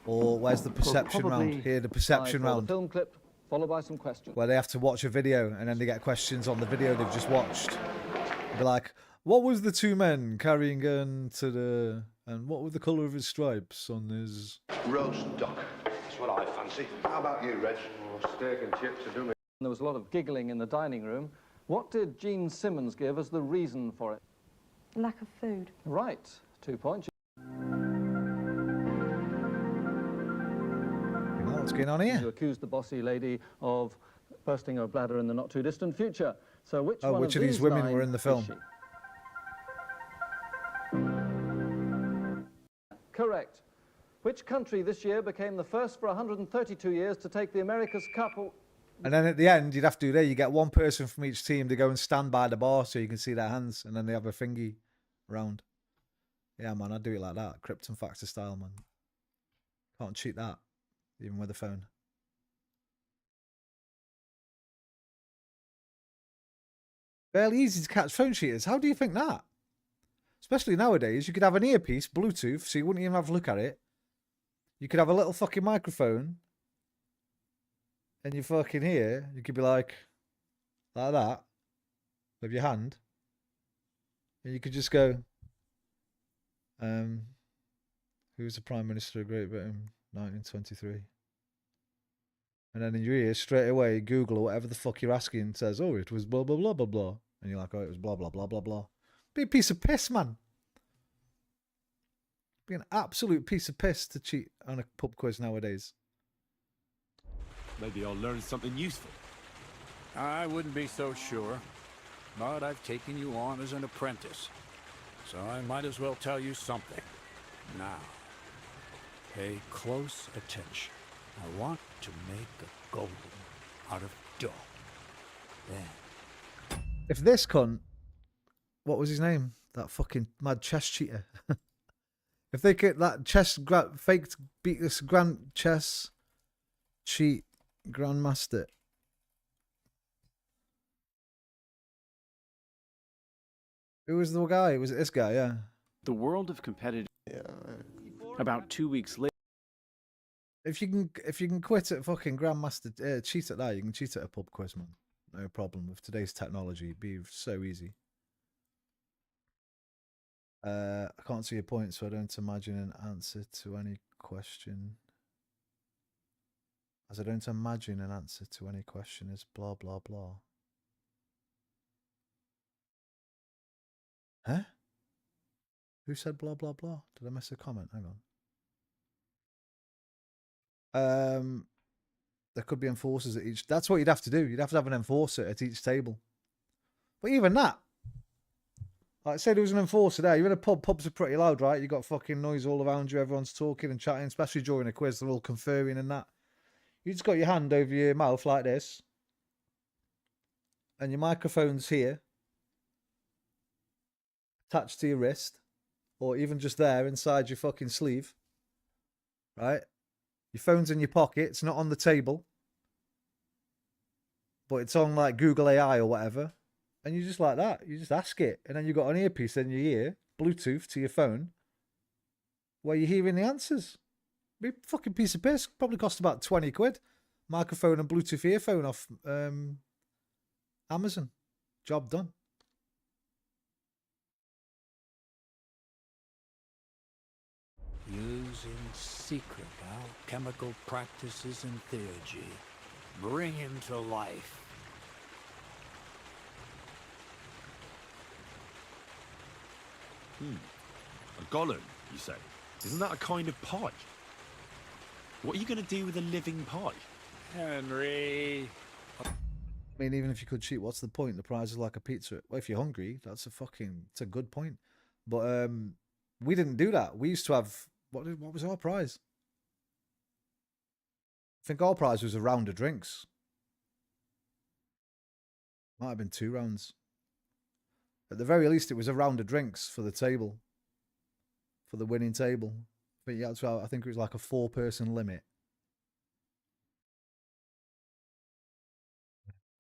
Or where's the perception round? Here, the perception round. Film clip followed by some questions. Where they have to watch a video and then they get questions on the video they've just watched. They'll be like, what was the two men carrying gun to the... And what was the colour of his stripes on his... Roast duck. That's what I fancy. How about you, Reg? Oh, steak and chips to do me. There was a lot of giggling in the dining room. What did Gene Simmons give as the reason for it? Lack of food. Right. 2 points. What's going on here? You accused the bossy lady of bursting her bladder in the not-too-distant future. So which one which of these women were in the film? Correct. Which country this year became the first for 132 years to take the America's Cup? And then at the end, you'd have to do there. You get one person from each team to go and stand by the bar so you can see their hands, and then they have a thingy round. Yeah, man, I'd do it like that. Crypt and Factor style, man. Can't cheat that, even with a phone. Fairly easy to catch phone cheaters. How do you think that? Especially nowadays, you could have an earpiece, Bluetooth, so you wouldn't even have to look at it. You could have a little fucking microphone. And you fucking hear, you could be like that. of your hand, and you could just go, who's the Prime Minister of Great Britain, 1923? And then in your ear, straight away, Google or whatever the fuck you're asking says, oh, it was blah, blah, blah, blah, blah. And you're like, oh, it was blah, blah, blah, blah, blah. Be a piece of piss, man. Be an absolute piece of piss to cheat on a pub quiz nowadays. Maybe I'll learn something useful. I wouldn't be so sure, but I've taken you on as an apprentice, so I might as well tell you something. Now, pay close attention. I want to make a golem out of dough. Then, if this cunt, what was his name? That fucking mad chess cheater. If they get that faked beat this chess cheat grandmaster. Who was the guy? Was it this guy? Yeah. The world of competitive. Yeah. About 2 weeks later. If you can quit at fucking grandmaster, cheat at that, you can cheat at a pub quiz, man. No problem. With today's technology, it'd be so easy. I can't see your point, so I don't imagine an answer to any question. As I don't imagine an answer to any question is blah, blah, blah. Huh? Who said blah, blah, blah? Did I miss a comment? Hang on. There could be enforcers at each... That's what you'd have to do. You'd have to have an enforcer at each table. But even that... Like, say there was an enforcer there. You're in a pub. Pubs are pretty loud, right? You got fucking noise all around you. Everyone's talking and chatting, especially during a quiz. They're all conferring and that. You just got your hand over your mouth like this. And your microphone's here. Attached to your wrist. Or even just there inside your fucking sleeve. Right? Your phone's in your pocket. It's not on the table. But it's on like Google AI or whatever. And you just like that. You just ask it. And then you've got an earpiece in your ear. Bluetooth to your phone. Where you're hearing the answers. Be a fucking piece of piss. Probably cost about 20 quid. Microphone and Bluetooth earphone off Amazon. Job done. using secret alchemical practices and theurgy, bring him to life. A golem, you say? Isn't that a kind of pie? What are you going to do with a living pie? Henry. I mean, even if you could cheat, what's the point? The prize is like a pizza. Well, if you're hungry, it's a good point. But we didn't do that. We used to have, what was our prize? I think our prize was a round of drinks. Might have been 2 rounds. At the very least, it was a round of drinks for the table. For the winning table. But yeah, I think it was like a 4-person limit.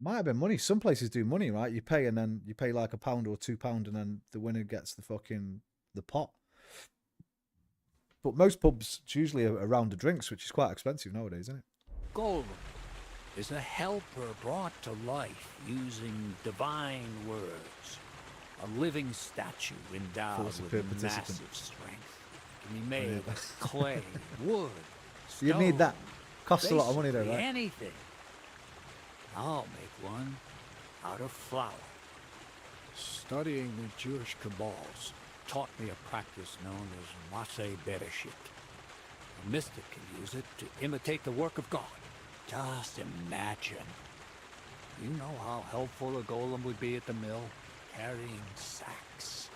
Might have been money. Some places do money, right? You pay and then you pay like £1 or £2 and then the winner gets the pot. But most pubs, it's usually a round of drinks, which is quite expensive nowadays, isn't it? Golem is a helper brought to life using divine words. A living statue endowed with massive strength. It can be made of clay, wood, stone. You need that. Costs a lot of money though, right? Anything. I'll make one out of flour. Studying the Jewish Kabbals taught me a practice known as Maseh Bereshit. A mystic can use it to imitate the work of God. Just imagine. You know how helpful a golem would be at the mill? Carrying sacks,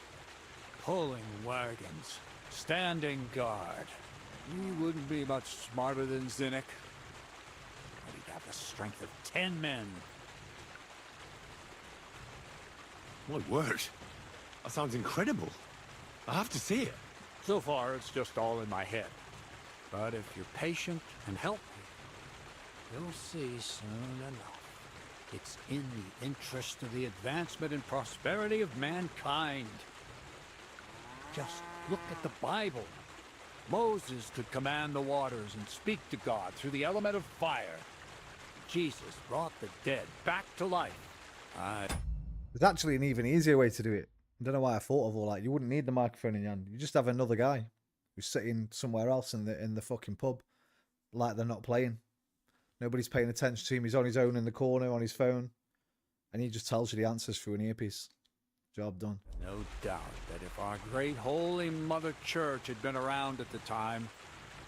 pulling wagons, standing guard. He wouldn't be much smarter than Zinnik. But he'd have the strength of 10 men. My word. That sounds incredible. I have to see it. So far, it's just all in my head. But if you're patient and help me, you'll see soon enough. It's in the interest of the advancement and prosperity of mankind. Just look at the Bible. Moses could command the waters and speak to God through the element of fire. Jesus brought the dead back to life. There's actually an even easier way to do it. I don't know why I thought of all that. You wouldn't need the microphone in your hand. You just have another guy who's sitting somewhere else in the fucking pub, like they're not playing. Nobody's paying attention to him. He's on his own in the corner on his phone, and he just tells you the answers through an earpiece. Job done. No doubt that if our great Holy Mother Church had been around at the time,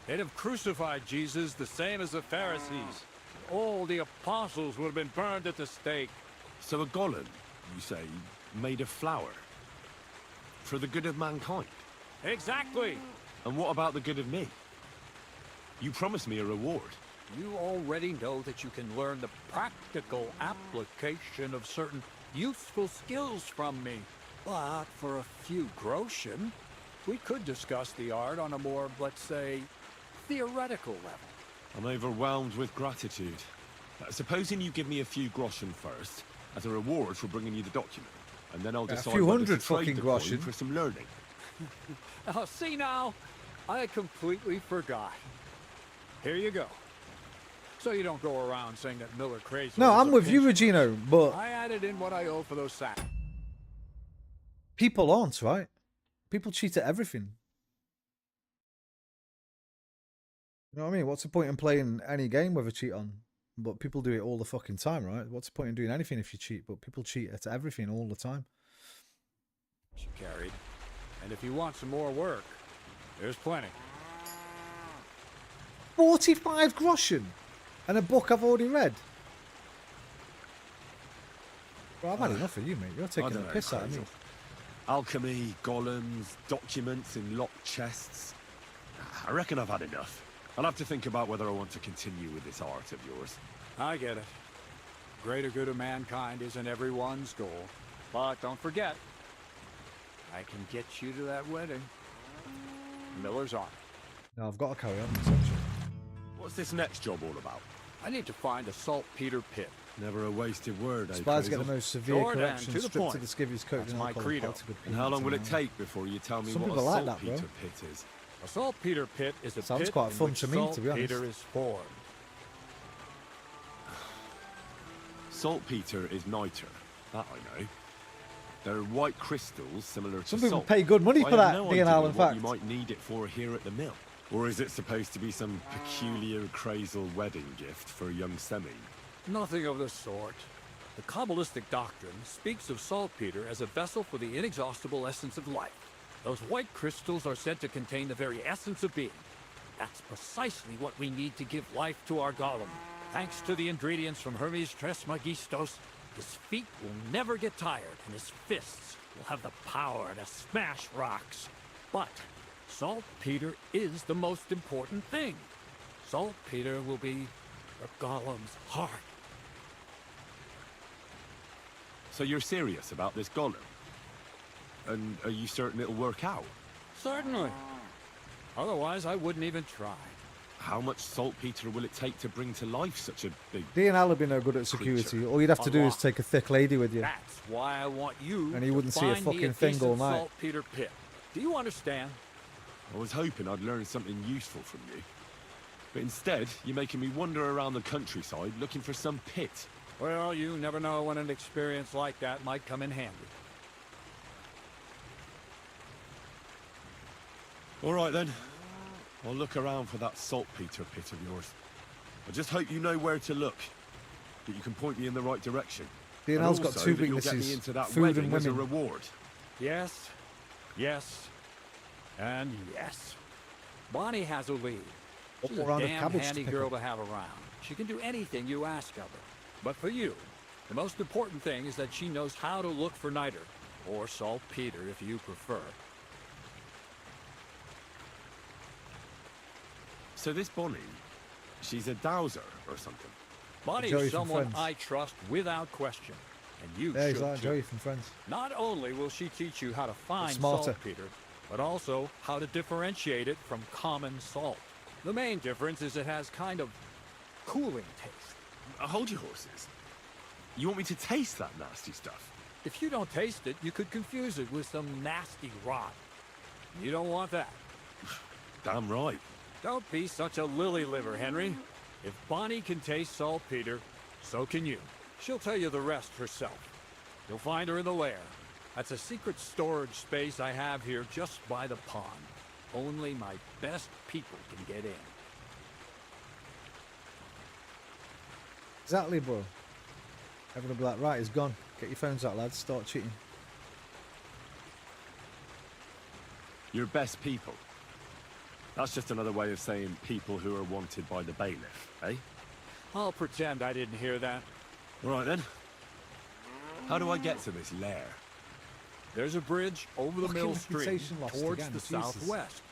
they'd have crucified Jesus the same as the Pharisees. All the apostles would have been burned at the stake. So a golem, you say, made of flour? For the good of mankind? Exactly! And what about the good of me? You promised me a reward. You already know that you can learn the practical application of certain useful skills from me. But for a few groschen, we could discuss the art on a more, let's say, theoretical level. I'm overwhelmed with gratitude. Supposing you give me a few groschen first, as a reward for bringing you the document, and then I'll decide a few whether hundred to trade fucking the coin groschen for some learning. Oh, see now? I completely forgot. Here you go. So you don't go around saying that Miller crazy. No, I'm with you, Regino, but I added in what I owe for those sacks. people aren't, right? People cheat at everything. You know what I mean? What's the point in playing any game with a cheat on? But people do it all the fucking time, right? What's the point in doing anything if you cheat? But people cheat at everything all the time. She carried. And if you want some more work, there's plenty. 45 groschen! And a book I've already read. Well, I've had enough of you, mate. You're taking the piss out of me. Alchemy, golems, documents in locked chests. I reckon I've had enough. I'll have to think about whether I want to continue with this art of yours. I get it. Greater good of mankind isn't everyone's goal. But don't forget, I can get you to that wedding. Miller's on. No, I've got to carry on, essentially. What's this next job all about? I need to find a saltpeter pit. Never a wasted word, Spies get the most severe Jordan, correction to the stripped to point. the skivvy's coat. That's my credo. And how long will it take before you tell me Some what a people like that, saltpeter bro. pit is? A saltpeter pit is a Sounds pit quite in fun which to me, to be honest. saltpeter is formed. Saltpeter is niter. That I know. They're white crystals similar to Some people salt. pay good money I for have that, no DNL, idea in what fact. you might need it for here at the mill. Or is it supposed to be some peculiar crazal wedding gift for a young semi? Nothing of the sort. The Kabbalistic doctrine speaks of saltpeter as a vessel for the inexhaustible essence of life. Those white crystals are said to contain the very essence of being. That's precisely what we need to give life to our golem. Thanks to the ingredients from Hermes Trismegistos, his feet will never get tired, and his fists will have the power to smash rocks. But saltpeter is the most important thing. Saltpeter will be the golem's heart. So you're serious about this golem? And are you certain it'll work out? Certainly. Otherwise, I wouldn't even try. How much saltpeter will it take to bring to life such a big... DNL would be no good at security. creature? All you'd have to do is Unlock. take a thick lady with you. That's why I want you And he wouldn't to see a find me fucking thing all decent night. saltpeter pit. Do you understand? I was hoping I'd learn something useful from you. But instead, you're making me wander around the countryside looking for some pit. Well, you never know when an experience like that might come in handy. All right then. I'll look around for that saltpeter pit of yours. I just hope you know where to look. That you can point me in the right direction. DNL's And got also two that you'll get me weaknesses, into that food and wedding as a women. reward. Yes, yes, and yes. Bonnie has a lead. She's a All-rounded damn cabbage handy pickle. girl to have around. She can do anything you ask of her. But for you, the most important thing is that she knows how to look for niter, or saltpeter if you prefer. So this Bonnie, she's a dowser or something? Bonnie's Joey from someone Friends. I trust without question, and you Yeah, he's should like too. Joey from Friends. Not only will she teach you how to find smarter. saltpeter, but also how to differentiate it from common salt. The main difference is it has kind of cooling taste. Hold your horses. You want me to taste that nasty stuff? If you don't taste it, you could confuse it with some nasty rot. You don't want that. Damn right. Don't be such a lily liver, Henry. If Bonnie can taste saltpeter, so can you. She'll tell you the rest herself. You'll find her in the lair. That's a secret storage space I have here just by the pond. Only my best people can get in. Exactly, bro. Everyone will be like, right, he's gone. Get your phones out, lads. Start cheating. Your best people. That's just another way of saying people who are wanted by the bailiff, eh? I'll pretend I didn't hear that. All right, then. How do I get to this lair? There's a bridge over the Fucking mill stream reputation lost towards again, the Jesus. southwest.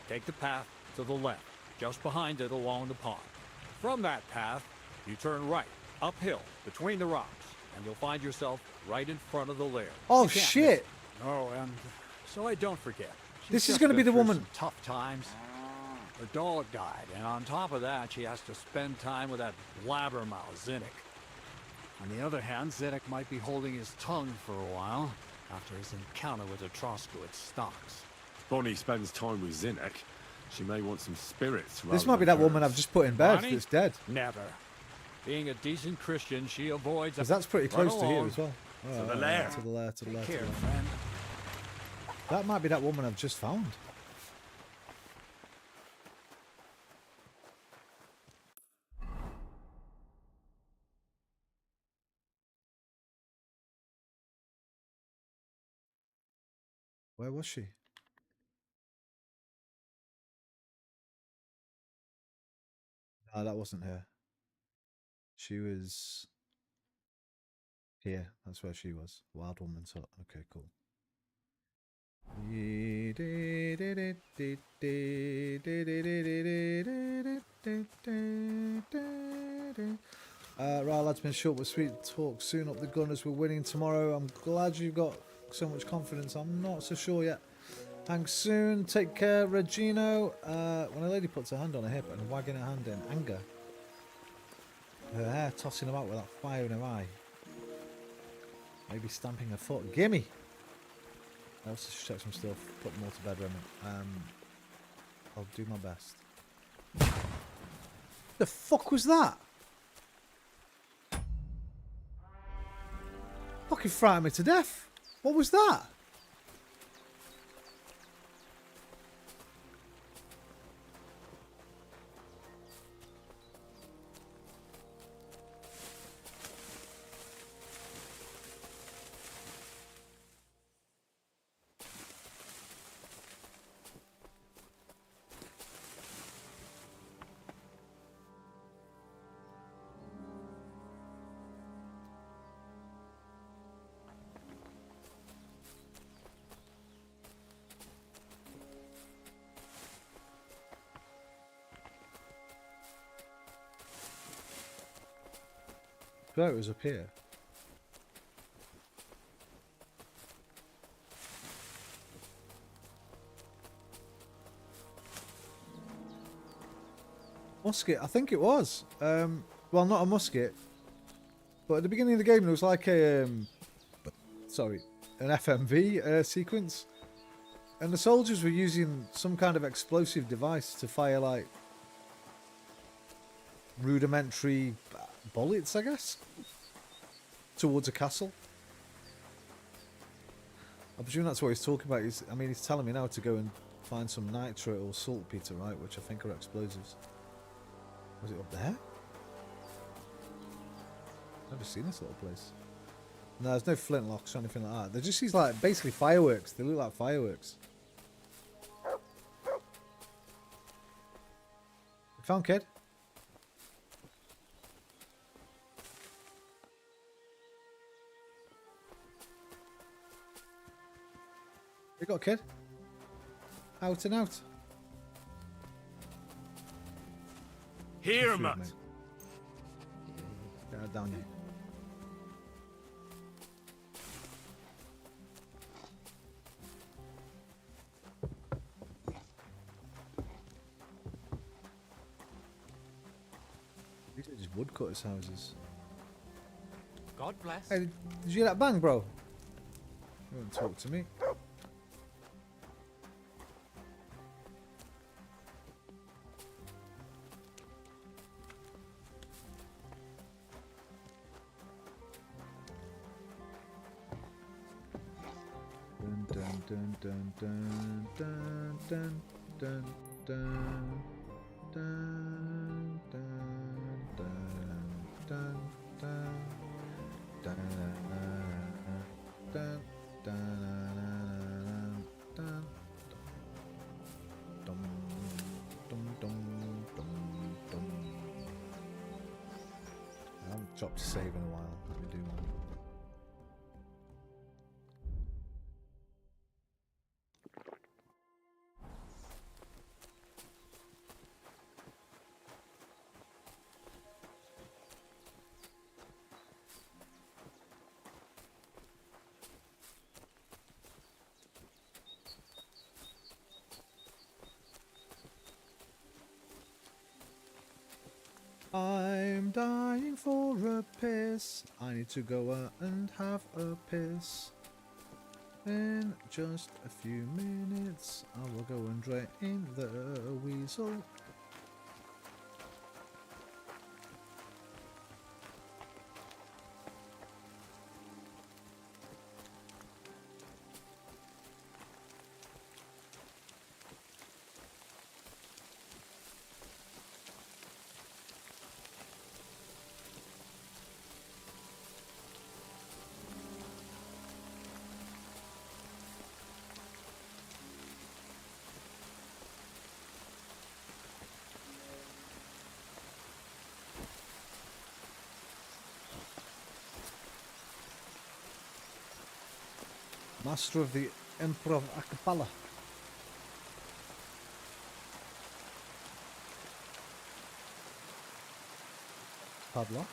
Take the path to the left, just behind it along the pond. From that path, you turn right, uphill, between the rocks, and you'll find yourself right in front of the lair. Oh, You can't shit. miss it. Oh, and so I don't forget. she's This is just gonna be been the through woman. some tough times. Her dog died, and on top of that, she has to spend time with that blabbermouth Zinnik. On the other hand, Zinnik might be holding his tongue for a while after his encounter with the Troskowitz stocks. If Bonnie spends time with Zinnik, she may want some spirits. This might be that woman I've just put in bed Bonnie? that's dead. Never. Being a decent Christian, she avoids. Because that's pretty Run close to here along. as well. To the Oh, lair. To the lair, to the lair, to Take the care, lair. friend. That might be that woman I've just found. Where was she? No, that wasn't her. She was here. That's where she was. Wild Woman's Hut. Okay, cool. Right, lads, been short but sweet. Talk soon. Up the Gunners. We're winning tomorrow. I'm glad you've got so much confidence. I'm not so sure yet. Thanks soon. Take care, Regino. When a lady puts her hand on her hip and wagging her hand in anger, her hair tossing about with that fire in her eye, maybe stamping her foot. Gimme! I also should check some stuff. Put them all to bed, Remy. I'll do my best. The fuck was that? Fucking frightened me to death. What was that? I thought it was up here. Musket, I think it was. Well, not a musket, but at the beginning of the game there was like a, sorry, an FMV sequence, and the soldiers were using some kind of explosive device to fire like rudimentary bullets, I guess, towards a castle. I presume that's what he's talking about. He's telling me now to go and find some nitrate or saltpeter, right, which I think are explosives. Was it up there? Never seen this little place. No, there's no flintlocks or anything like that. They're just these, like, basically fireworks. They look like fireworks. Found kid. You got a kid? Out and out. Here, Shoot, Matt. mate. Get her down here. These are just woodcutters' houses. God bless. Hey, did you hear that bang, bro? You won't talk to me. Dun dun dun dun dun dun dun dun dun dun dun dun dun dun dun dun dum dum dum dum dum. I haven't dropped a save in a while. Let me do one. I'm dying for a piss. I need to go out and have a piss. In just a few minutes, I will go and drain the weasel. Master of the Improv Acapella. Padlock.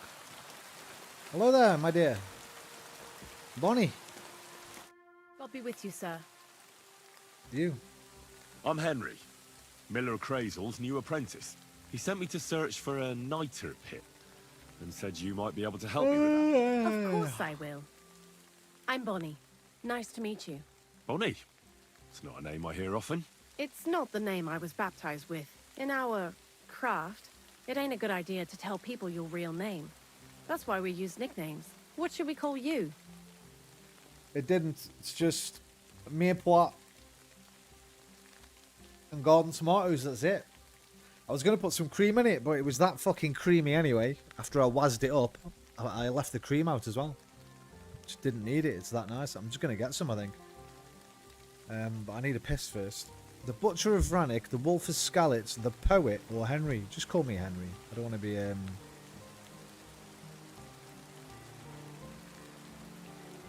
Hello there, my dear. Bonnie. God be with you, sir. You. I'm Henry, Miller Crazel's new apprentice. He sent me to search for a niter pit and said you might be able to help me with that. Of course I will. I'm Bonnie. Nice to meet you. Bonnie? It's not a name I hear often. It's not the name I was baptized with. In our craft, it ain't a good idea to tell people your real name. That's why we use nicknames. What should we call you? It didn't. It's just mirepoix and garden tomatoes. That's it. I was going to put some cream in it, but it was that fucking creamy anyway. After I wazzed it up, I left the cream out as well. Just didn't need it. It's that nice. I'm just going to get some, I think. But I need a piss first. The Butcher of Rannick, the Wolf of Skalitz, the Poet, or Henry. Just call me Henry. I don't want to be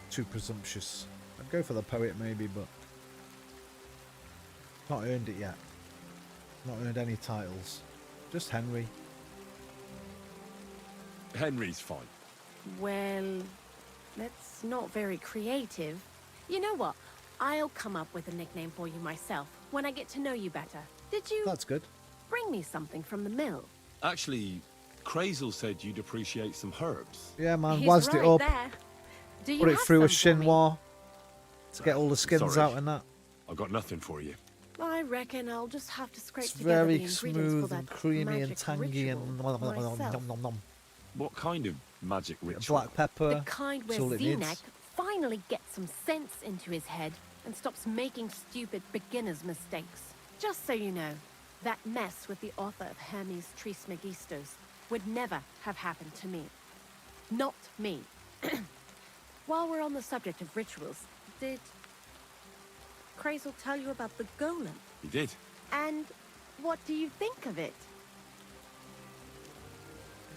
too presumptuous. I'd go for the Poet maybe, but not earned it yet. Not earned any titles. Just Henry. Henry's fine. Well, that's not very creative. You know what? I'll come up with a nickname for you myself when I get to know you better. Did you... That's good. Bring me something from the mill? Actually, Crazel said you'd appreciate some herbs. Yeah, man. He's Wazzed right it up. there. Do you Put it have through a some for me? chinois to get all the skins Sorry. out and that. I've got nothing for you. I reckon I'll just have to scrape It's together very the ingredients smooth for and that creamy and magic tangy and ritual myself. nom nom. What kind of magic ritual? Black pepper. The kind where That's all it needs. Zenek finally gets some sense into his head and stops making stupid beginner's mistakes. Just so you know, that mess with the author of Hermes Trismegistos would never have happened to me. Not me. While we're on the subject of rituals, did Crazel tell you about the golem? He did. And what do you think of it?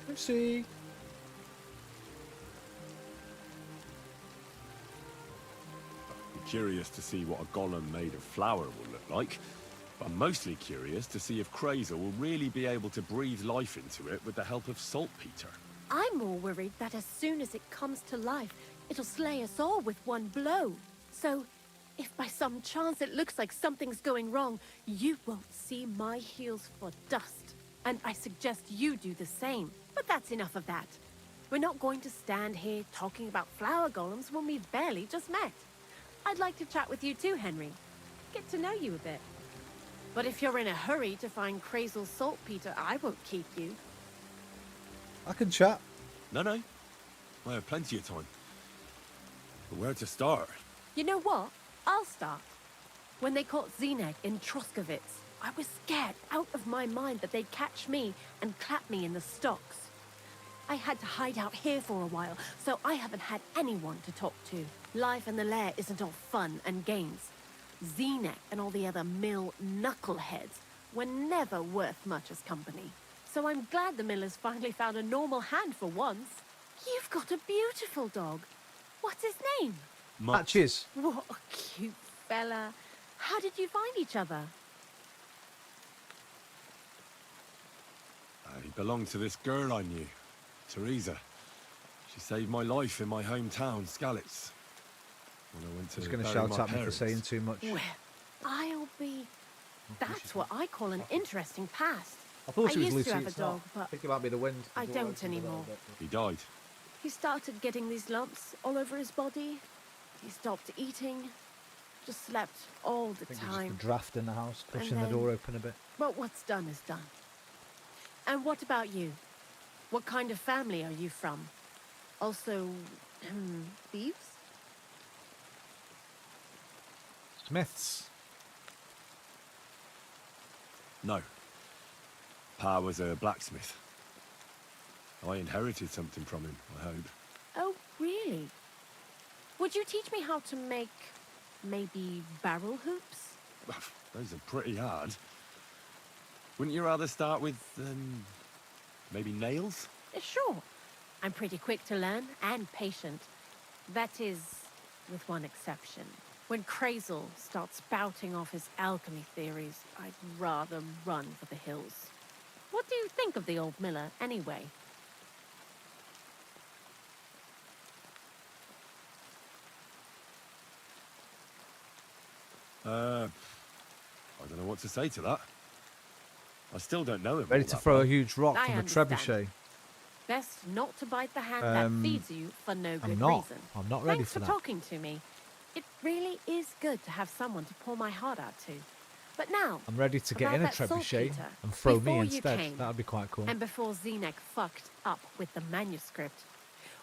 Let's see. I'm curious to see what a golem made of flour will look like. But I'm mostly curious to see if Crazel will really be able to breathe life into it with the help of saltpeter. I'm more worried that as soon as it comes to life, it'll slay us all with one blow. So, if by some chance it looks like something's going wrong, you won't see my heels for dust. And I suggest you do the same. But that's enough of that. We're not going to stand here talking about flower golems when we've barely just met. I'd like to chat with you too, Henry. Get to know you a bit. But if you're in a hurry to find Crazel's saltpeter, I won't keep you. I can chat. No. I have plenty of time. But where to start? You know what? I'll start. When they caught Zenek in Troskowitz, I was scared out of my mind that they'd catch me and clap me in the stocks. I had to hide out here for a while, so I haven't had anyone to talk to. Life in the lair isn't all fun and games. Zenek and all the other mill knuckleheads were never worth much as company. So I'm glad the miller's finally found a normal hand for once. You've got a beautiful dog. What's his name? Matches. What a cute fella. How did you find each other? He belonged to this girl I knew, Teresa. She saved my life in my hometown, Skalitz. When I went to He's going to bury shout my at me for parents. saying too much. Well, I'll be... That's what I call an interesting past. I thought it was used Lucy. to have a It's not. dog, I but think it might be the wind. I don't anymore. He died. He started getting these lumps all over his body. He stopped eating. Just slept all the I think it's just time. the draft in the house, And pushing the then- door open a bit. But what's done is done. And what about you? What kind of family are you from? Also, thieves? Smiths. No. Pa was a blacksmith. I inherited something from him, I hope. Oh, really? Would you teach me how to make, maybe, barrel hoops? Those are pretty hard. Wouldn't you rather start with, maybe nails? Sure. I'm pretty quick to learn and patient. That is, with one exception. When Krazel starts spouting off his alchemy theories, I'd rather run for the hills. What do you think of the old miller, anyway? I don't know what to say to that. I still don't know him. Ready all to that throw well. a huge rock I from a understand. trebuchet. Best not to bite the hand Um, that feeds you for no good I'm not. reason. I'm not ready Thanks for for that. talking to me. It really is good to have someone to pour my heart out to. But now, I'm ready to get about in a that trebuchet saltpeter. and throw me Before you instead. came, That would be quite cool. And before Zenek fucked up with the manuscript,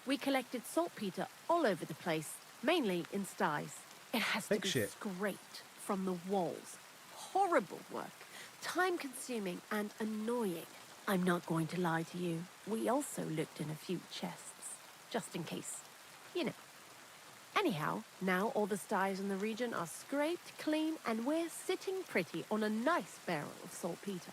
we collected saltpeter all over the place, mainly in sties. It has to Big be shit. scraped from the walls. Horrible work, time-consuming and annoying. I'm not going to lie to you. We also looked in a few chests, just in case. You know. Anyhow, now all the sties in the region are scraped clean and we're sitting pretty on a nice barrel of saltpeter.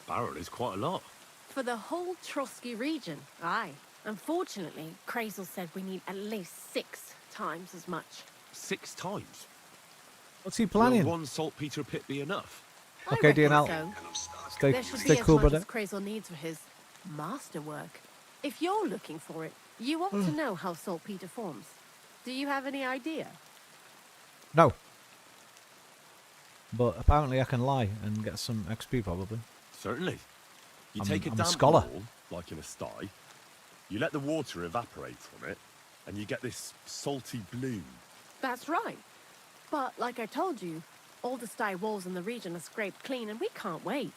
Barrel is quite a lot. For the whole Trotsky region, aye. Unfortunately, Krazel said we need at least 6 times as much. 6 times? What's he planning? Will one saltpeter pit be enough? Okay, DNL. So. Stay, There should stay be cool, as much brother. as Krazel needs for his masterwork. If you're looking for it, you ought to know how saltpeter forms. Do you have any idea? No. But apparently I can lie and get some XP probably. Certainly. You I'm- take a I'm a damp scholar. wall, like in a sty, you let the water evaporate from it, and you get this salty bloom. That's right. But like I told you, all the sty walls in the region are scraped clean and we can't wait.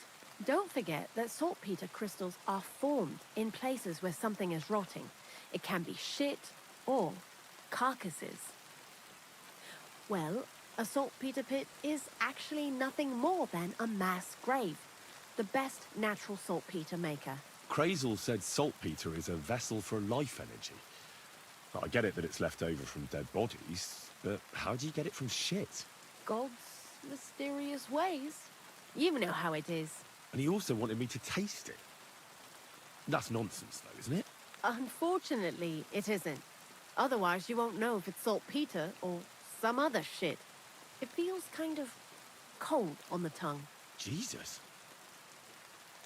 Don't forget that saltpeter crystals are formed in places where something is rotting. It can be shit or carcasses. Well, a saltpeter pit is actually nothing more than a mass grave. The best natural saltpeter maker. Krazel said saltpeter is a vessel for life energy. Well, I get it that it's left over from dead bodies, but how do you get it from shit? God's mysterious ways. You know how it is. And he also wanted me to taste it. That's nonsense, though, isn't it? Unfortunately, it isn't. Otherwise, you won't know if it's saltpeter or some other shit. It feels kind of cold on the tongue. Jesus.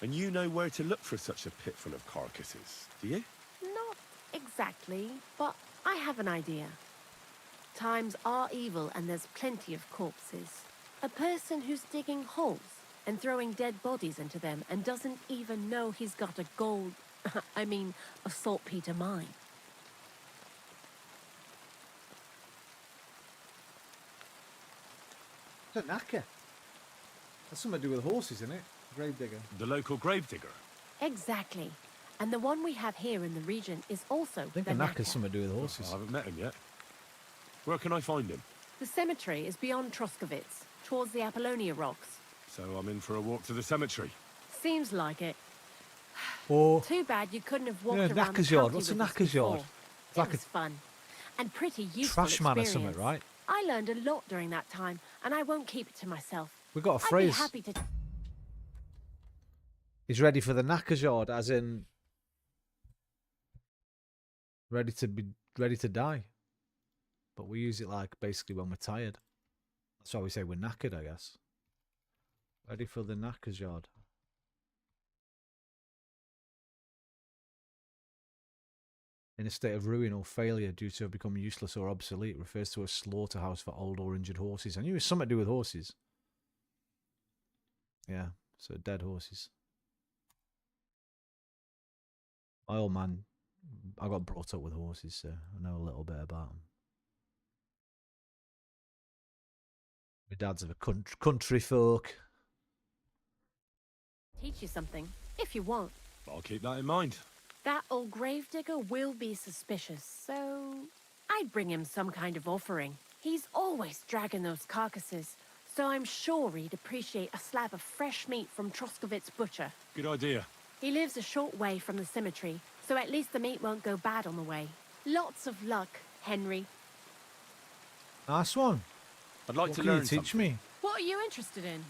And you know where to look for such a pit full of carcasses, do you? Not exactly, but I have an idea. Times are evil and there's plenty of corpses. A person who's digging holes and throwing dead bodies into them and doesn't even know he's got a a saltpeter mine. It's a knacker. That's something to do with horses, isn't it? Grave digger. The local grave digger. Exactly. And the one we have here in the region is also I think the a knack has Knacker. something to do with horses. I haven't met him yet. Where can I find him? The cemetery is beyond Troskovitz, towards the Apollonia Rocks. So I'm in for a walk to the cemetery. Seems like it. Or Too bad you couldn't have walked yeah, around the Knacker's Yard. county What's a with us Knacker's Yard? before. It's like It was a fun. And pretty useful trash man or experience. something, right? I learned a lot during that time, and I won't keep it to myself. We got a I'd be phrase. happy to... He's ready for the Knacker's Yard, as in ready to die. But we use it like basically when we're tired. That's why we say we're knackered, I guess. Ready for the Knacker's Yard. In a state of ruin or failure due to have become useless or obsolete, refers to a slaughterhouse for old or injured horses. I knew it was something to do with horses. Yeah, so dead horses. My old man, I got brought up with horses, so I know a little bit about them. My dad's of a country folk. teach you something, if you want. I'll keep that in mind. That old gravedigger will be suspicious, so I'd bring him some kind of offering. He's always dragging those carcasses, so I'm sure he'd appreciate a slab of fresh meat from Troskovitz butcher. Good idea. He lives a short way from the cemetery, so at least the meat won't go bad on the way. Lots of luck, Henry. Nice one. I'd like What to can you learn teach something. me? What are you interested in?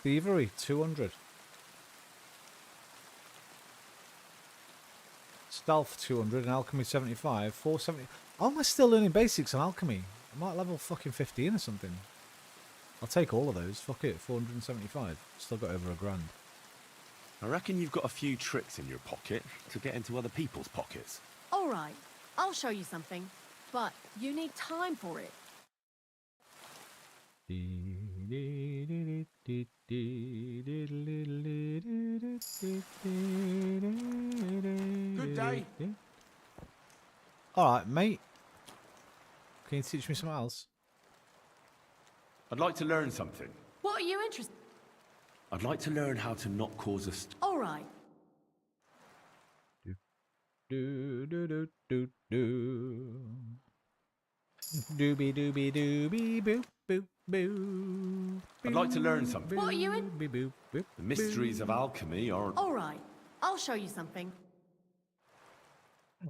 Thievery, 200. Stealth, 200. And alchemy, 75. 470. How am I still learning basics on alchemy? I'm at level fucking 15 or something. I'll take all of those. Fuck it, 475. Still got over $1,000. I reckon you've got a few tricks in your pocket to get into other people's pockets. All right, I'll show you something, but you need time for it. Good day. Alright, mate. Can you teach me something else? I'd like to learn something. What are you interested I'd like to learn how to not cause us. All right. Do do do do do. Doobie doobie doobie boop boop boo. I'd like to learn something. What are you in? Boop, boop, boop, The mysteries of alchemy are. All right, I'll show you something.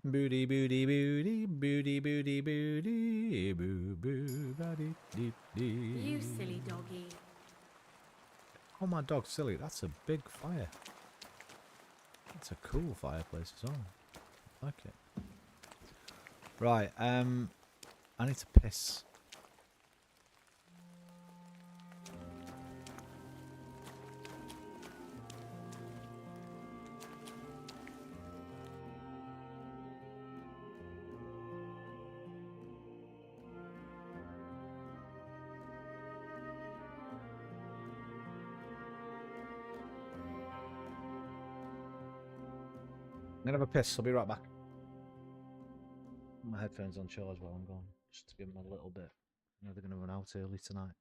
Booty booty booty booty booty booty boo boo body dee dee. You silly doggy. Oh, my dog's silly. That's a big fire. That's a cool fireplace as well. I like it. Right, I need to piss. I'm gonna have a piss. I'll be right back. My headphones on charge while I'm gone, just to give them a little bit. I know they're gonna run out early tonight.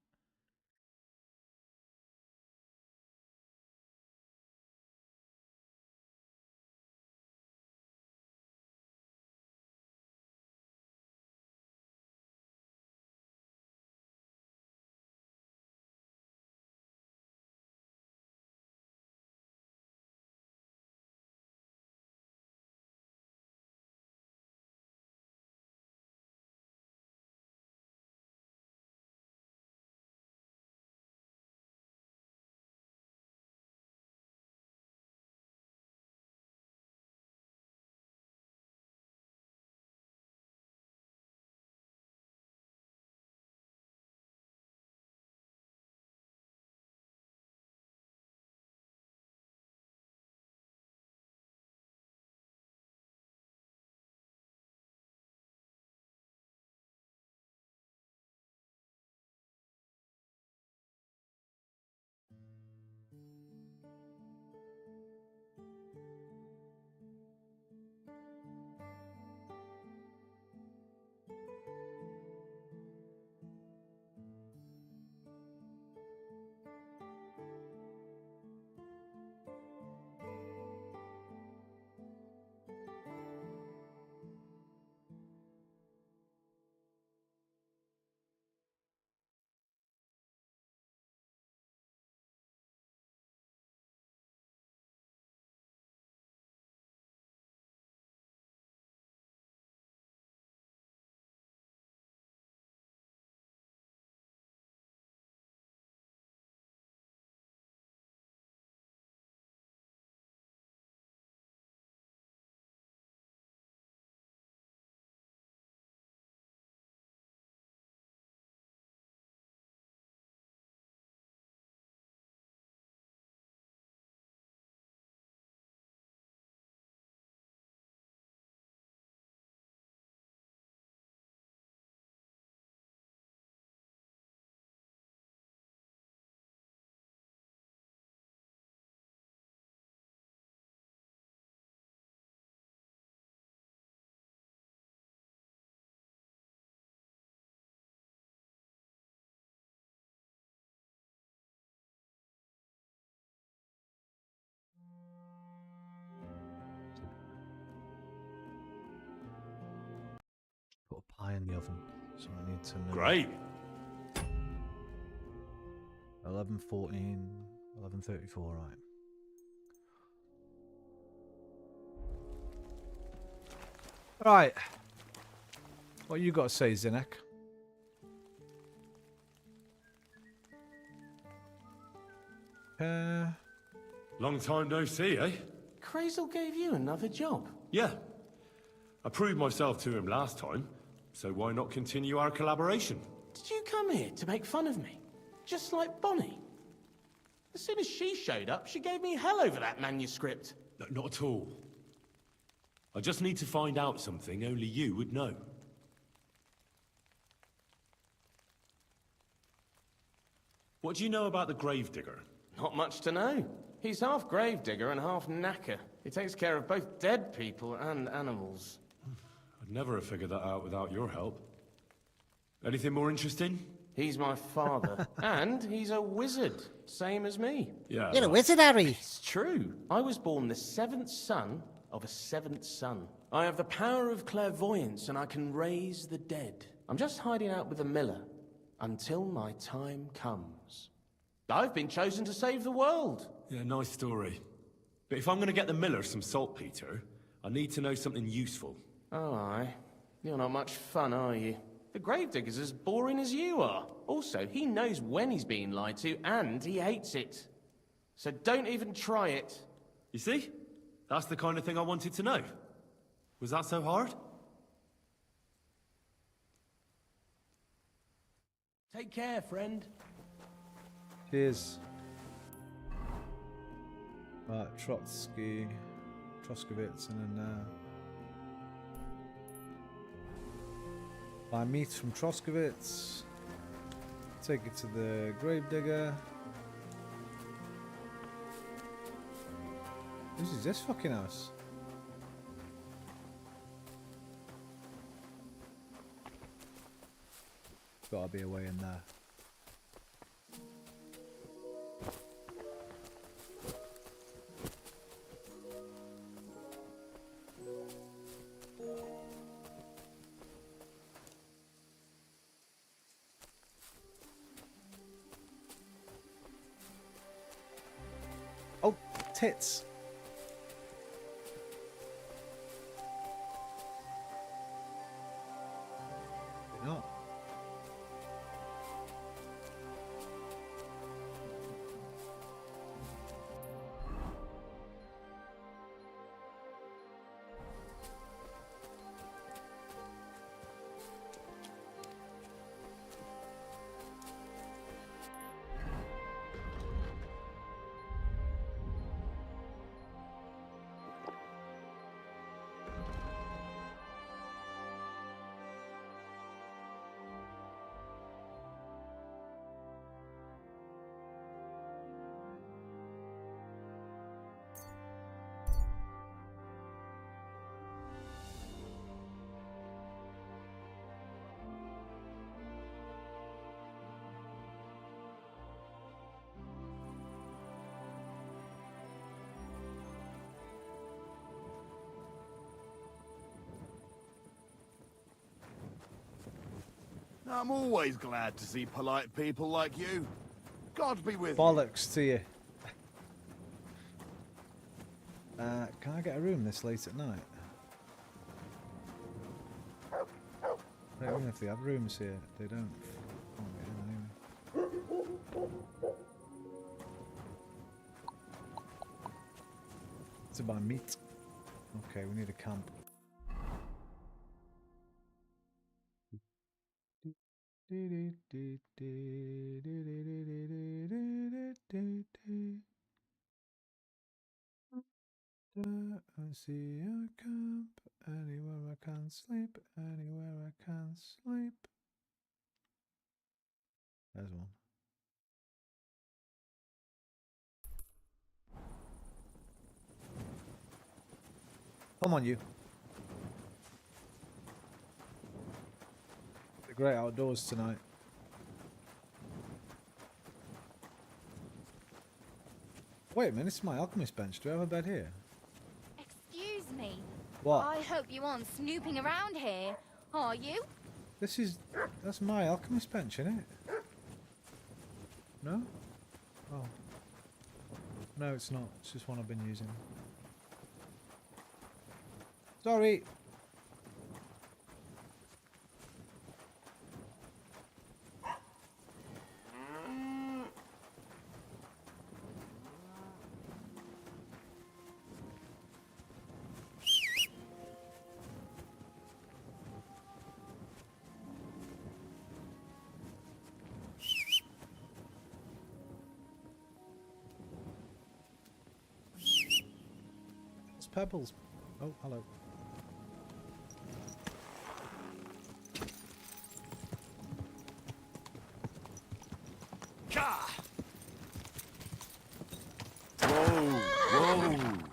iron the oven. So I need to know. Great. 11:14, 11:34, right. Right. What you got to say, Zinek? Long time no see, eh? Crazel gave you another job? Yeah. I proved myself to him last time, so why not continue our collaboration? Did you come here to make fun of me? Just like Bonnie? As soon as she showed up, she gave me hell over that manuscript. No, not at all. I just need to find out something only you would know. What do you know about the Gravedigger? Not much to know. He's half gravedigger and half knacker. He takes care of both dead people and animals. I'd never have figured that out without your help. Anything more interesting? He's my father. And he's a wizard, same as me. Yeah. You're a wizard, Harry. It's true. I was born the 7th son of a 7th son. I have the power of clairvoyance and I can raise the dead. I'm just hiding out with the miller until my time comes. I've been chosen to save the world. Yeah, nice story. But if I'm going to get the miller some saltpeter, I need to know something useful. Oh, aye. You're not much fun, are you? The gravedigger's as boring as you are. Also, he knows when he's being lied to, and he hates it. So don't even try it. You see? That's the kind of thing I wanted to know. Was that so hard? Take care, friend. Cheers. Right, Troskowitz, and then buy meat from Troskowitz. Take it to the Gravedigger. Whose is this fucking house? Gotta be a way in there. Oh, tits. No. I'm always glad to see polite people like you. God be with Bollocks to you. Can I get a room this late at night? Right, even if they have rooms here, they don't. Can't get in anyway. To buy meat. Okay, we need a camp. I see a camp anywhere I can sleep, anywhere I can sleep. There's one. Come on, you. The great outdoors tonight. Wait a minute, this is my alchemist bench. Do I have a bed here? Excuse me. What? I hope you aren't snooping around here, are you? That's my alchemist bench, isn't it? No? Oh. No, it's not. It's just one I've been using. Sorry. Pebbles. Oh, hello. Whoa! Whoa!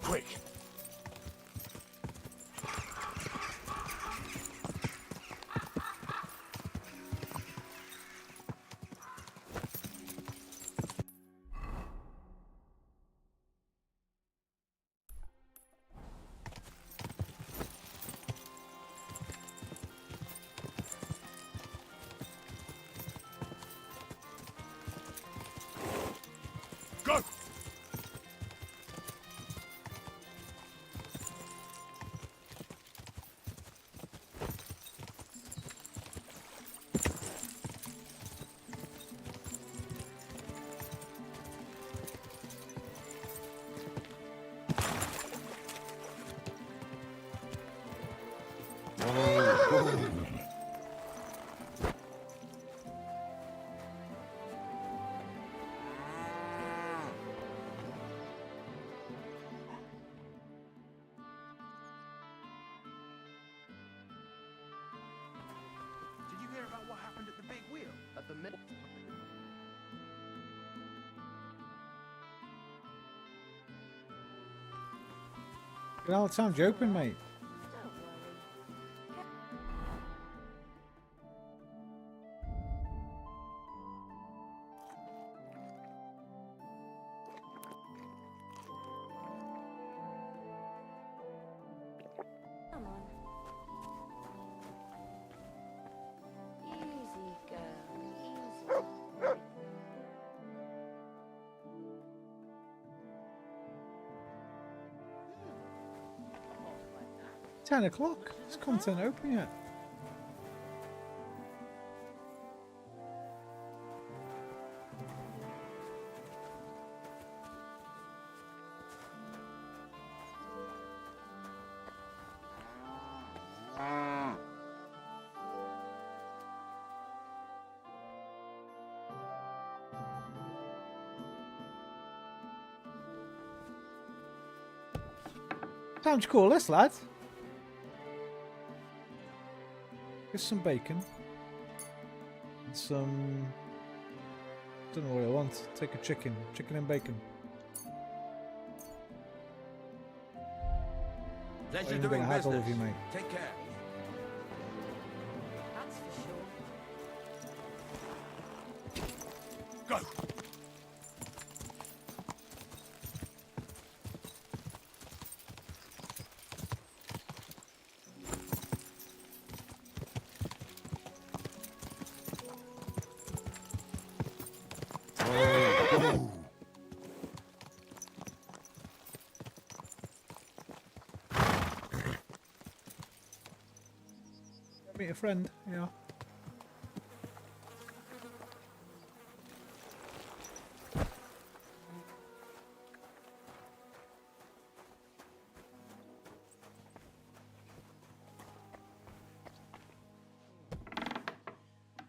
Quick! Go! Did you hear about what happened at the big wheel? At the middle? Get all the time joking, mate. Come on. Easy, girl. Easy. 10 o'clock. Is content open yet? Time to call this, lad. Get some bacon. And some... don't know what I want. Take a chicken. Chicken and bacon. Pleasure I'm doing gonna haggle business. with you, mate. Take care. That's for sure. Go! Meet a friend, yeah.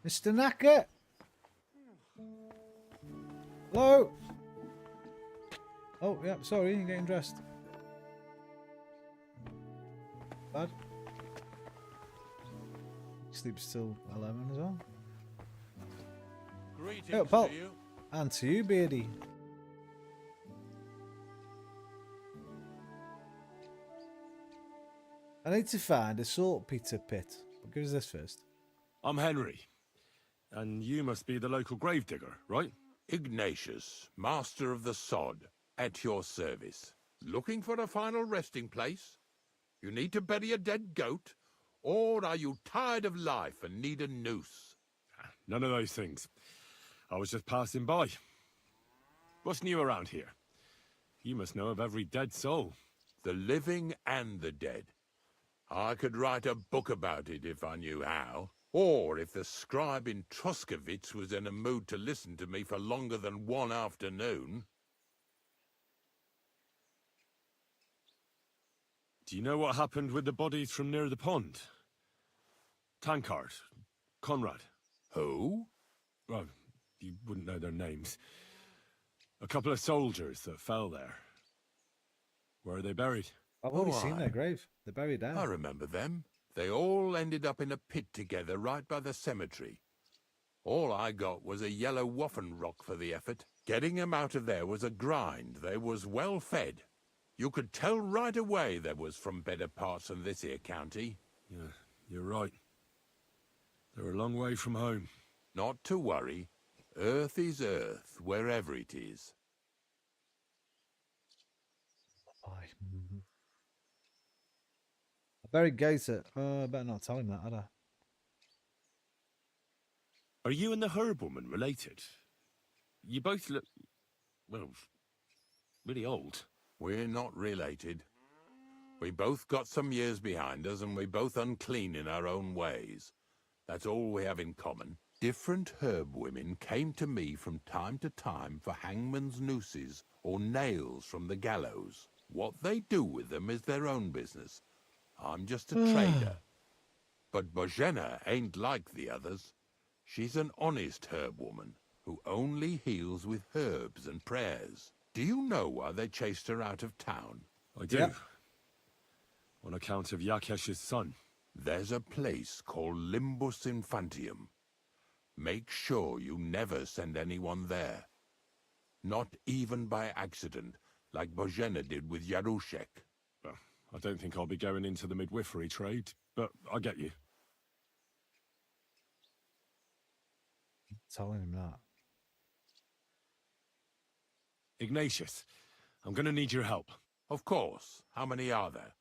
Mr. Knacker! Hello? Oh, yeah, sorry, you're getting dressed. bad. Sleeps till 11 as well. Greetings Hey, pal. to you. And to you, Beardy. I need to find a saltpeter pit. But give us this first. I'm Henry. And you must be the local gravedigger, right? Ignatius, master of the sod, at your service. Looking for a final resting place? You need to bury a dead goat? Or are you tired of life and need a noose? None of those things. I was just passing by. What's new around here? You must know of every dead soul. The living and the dead. I could write a book about it if I knew how. Or if the scribe in Troskovitz was in a mood to listen to me for longer than one afternoon. Do you know what happened with the bodies from near the pond? Tankard, Conrad. Who? Well, you wouldn't know their names. A couple of soldiers that fell there. Where are they buried? I've already seen their grave. They're buried down. I remember them. They all ended up in a pit together right by the cemetery. All I got was a yellow waffen rock for the effort. Getting them out of there was a grind. They was well fed. You could tell right away they was from better parts than this here county. Yeah, you're right. They're a long way from home. Not to worry. Earth is earth, wherever it is. I buried Gator. Oh, I better not tell him that, had I? Are you and the herb woman related? You both look, well, really old. We're not related. We both got some years behind us, and we both unclean in our own ways. That's all we have in common. Different herb women came to me from time to time for hangman's nooses or nails from the gallows. What they do with them is their own business. I'm just a trader. But Bozhena ain't like the others. She's an honest herb woman who only heals with herbs and prayers. Do you know why they chased her out of town? I do. Yeah. On account of Yakesh's son. There's a place called Limbus Infantium. Make sure you never send anyone there. Not even by accident, like Bozhena did with Yarushek. Well, I don't think I'll be going into the midwifery trade, but I get you. Telling him that. Ignatius, I'm going to need your help. Of course. How many are there?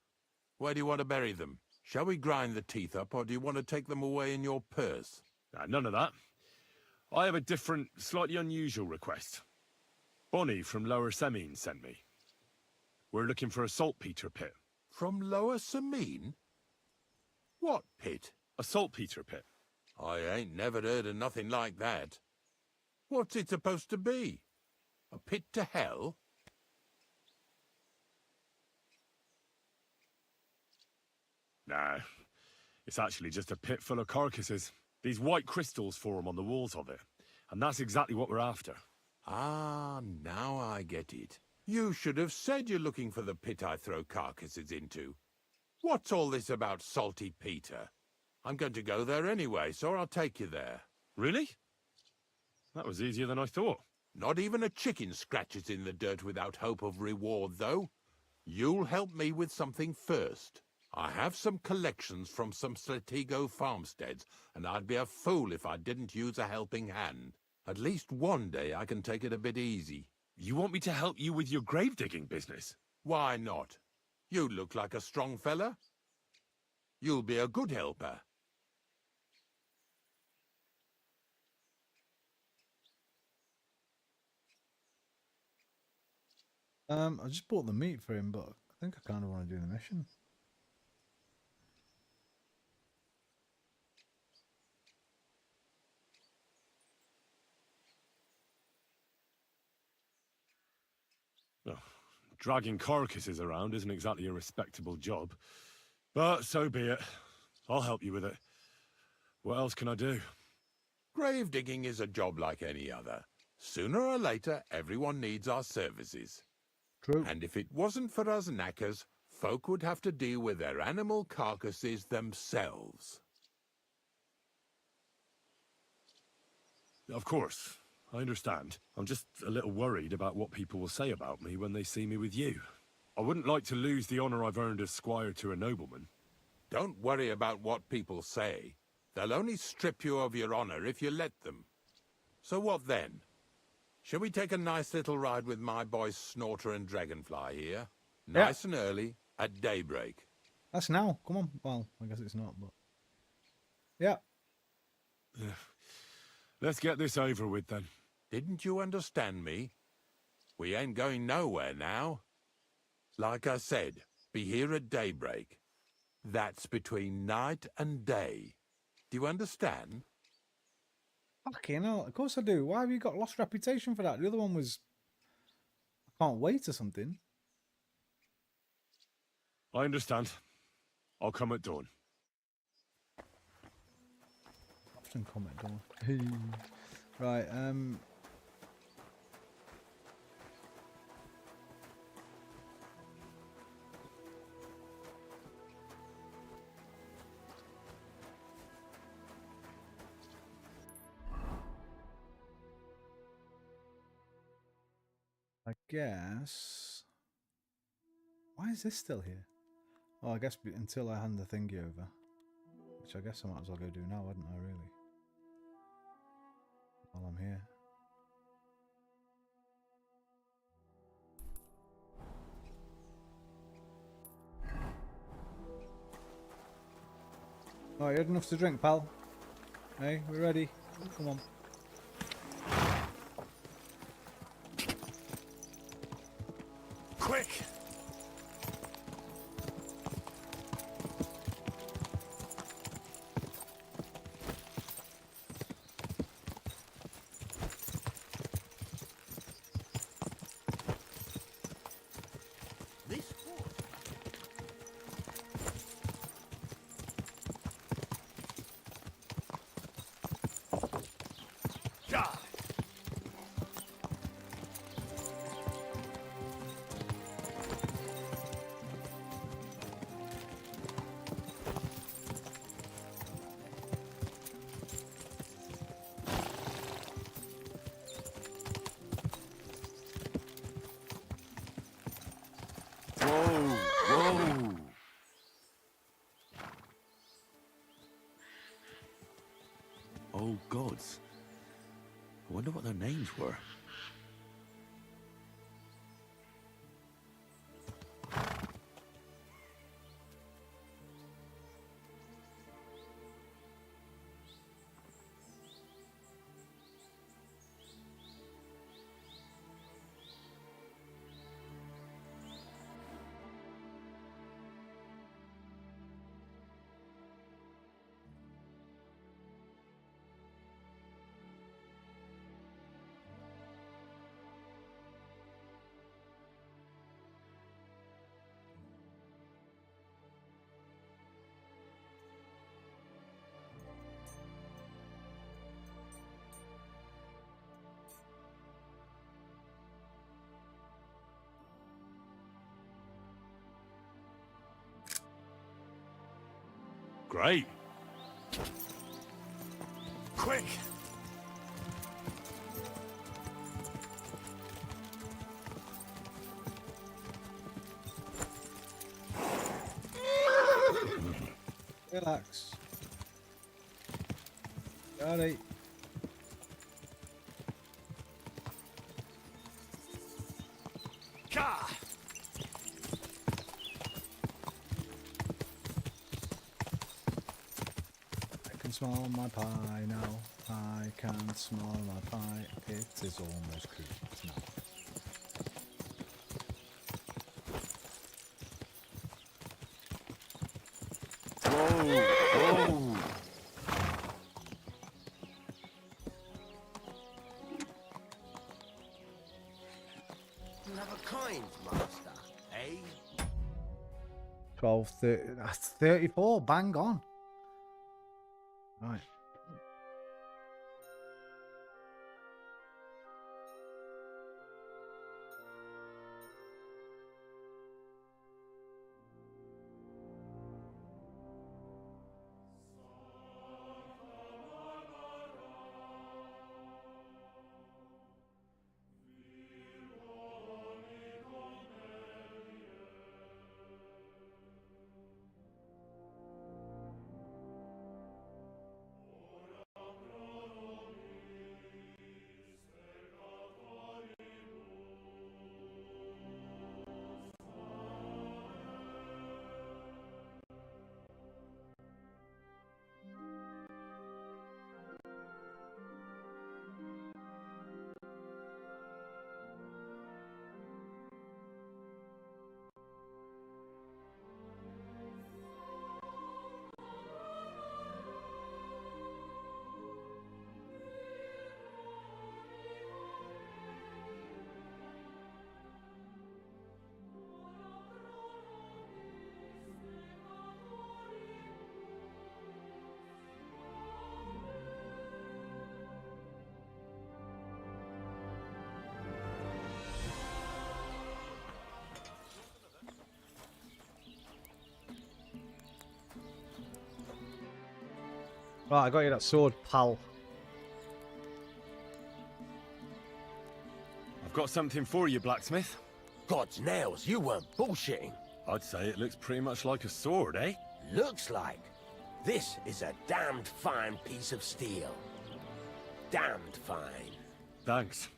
Where do you want to bury them? Shall we grind the teeth up, or do you want to take them away in your purse? None of that. I have a different, slightly unusual request. Bonnie from Lower Semine sent me. We're looking for a saltpeter pit. From Lower Semine? What pit? A saltpeter pit. I ain't never heard of nothing like that. What's it supposed to be? A pit to hell? Nah, it's actually just a pit full of carcasses. These white crystals form on the walls of it, and that's exactly what we're after. Ah, now I get it. You should have said you're looking for the pit I throw carcasses into. What's all this about Salty Peter? I'm going to go there anyway, so I'll take you there. Really? That was easier than I thought. Not even a chicken scratches in the dirt without hope of reward, though. You'll help me with something first. I have some collections from some Sletigo farmsteads, and I'd be a fool if I didn't use a helping hand. At least one day I can take it a bit easy. You want me to help you with your grave-digging business? Why not? You look like a strong fella. You'll be a good helper. I just bought the meat for him, but I think I kind of want to do the mission. Well, dragging carcasses around isn't exactly a respectable job. But so be it. I'll help you with it. What else can I do? Grave digging is a job like any other. Sooner or later, everyone needs our services. True. And if it wasn't for us knackers, folk would have to deal with their animal carcasses themselves. Of course, I understand. I'm just a little worried about what people will say about me when they see me with you. I wouldn't like to lose the honor I've earned as squire to a nobleman. Don't worry about what people say. They'll only strip you of your honor if you let them. So what then? Shall we take a nice little ride with my boys Snorter and Dragonfly here? Nice and early, at daybreak. That's now. Come on. Well, I guess it's not, but... Yeah. Let's get this over with, then. Didn't you understand me? We ain't going nowhere now. Like I said, be here at daybreak. That's between night and day. Do you understand? Fucking hell. Of course I do. Why have you got lost reputation for that? The other one was... I can't wait or something. I understand. I'll come at dawn. Often come at dawn. Right, I guess... Why is this still here? Oh, I guess until I hand the thingy over. Which I guess I might as well go do now, hadn't I, really? While I'm here. Oh, you had enough to drink, pal? Hey, we're ready. Come on. Quick! This horse. Whoa! Whoa! Oh, gods. I wonder what their names were. Great. Quick! Relax. Got it. I can smell my pie now. I can smell my pie. It is almost cooked now. Whoa! Never kind, master, eh? 12, 30, that's 34, bang on. Right. Right, I got you that sword, pal. I've got something for you, blacksmith. God's nails, you weren't bullshitting. I'd say it looks pretty much like a sword, eh? Looks like. This is a damned fine piece of steel. Damned fine. Thanks.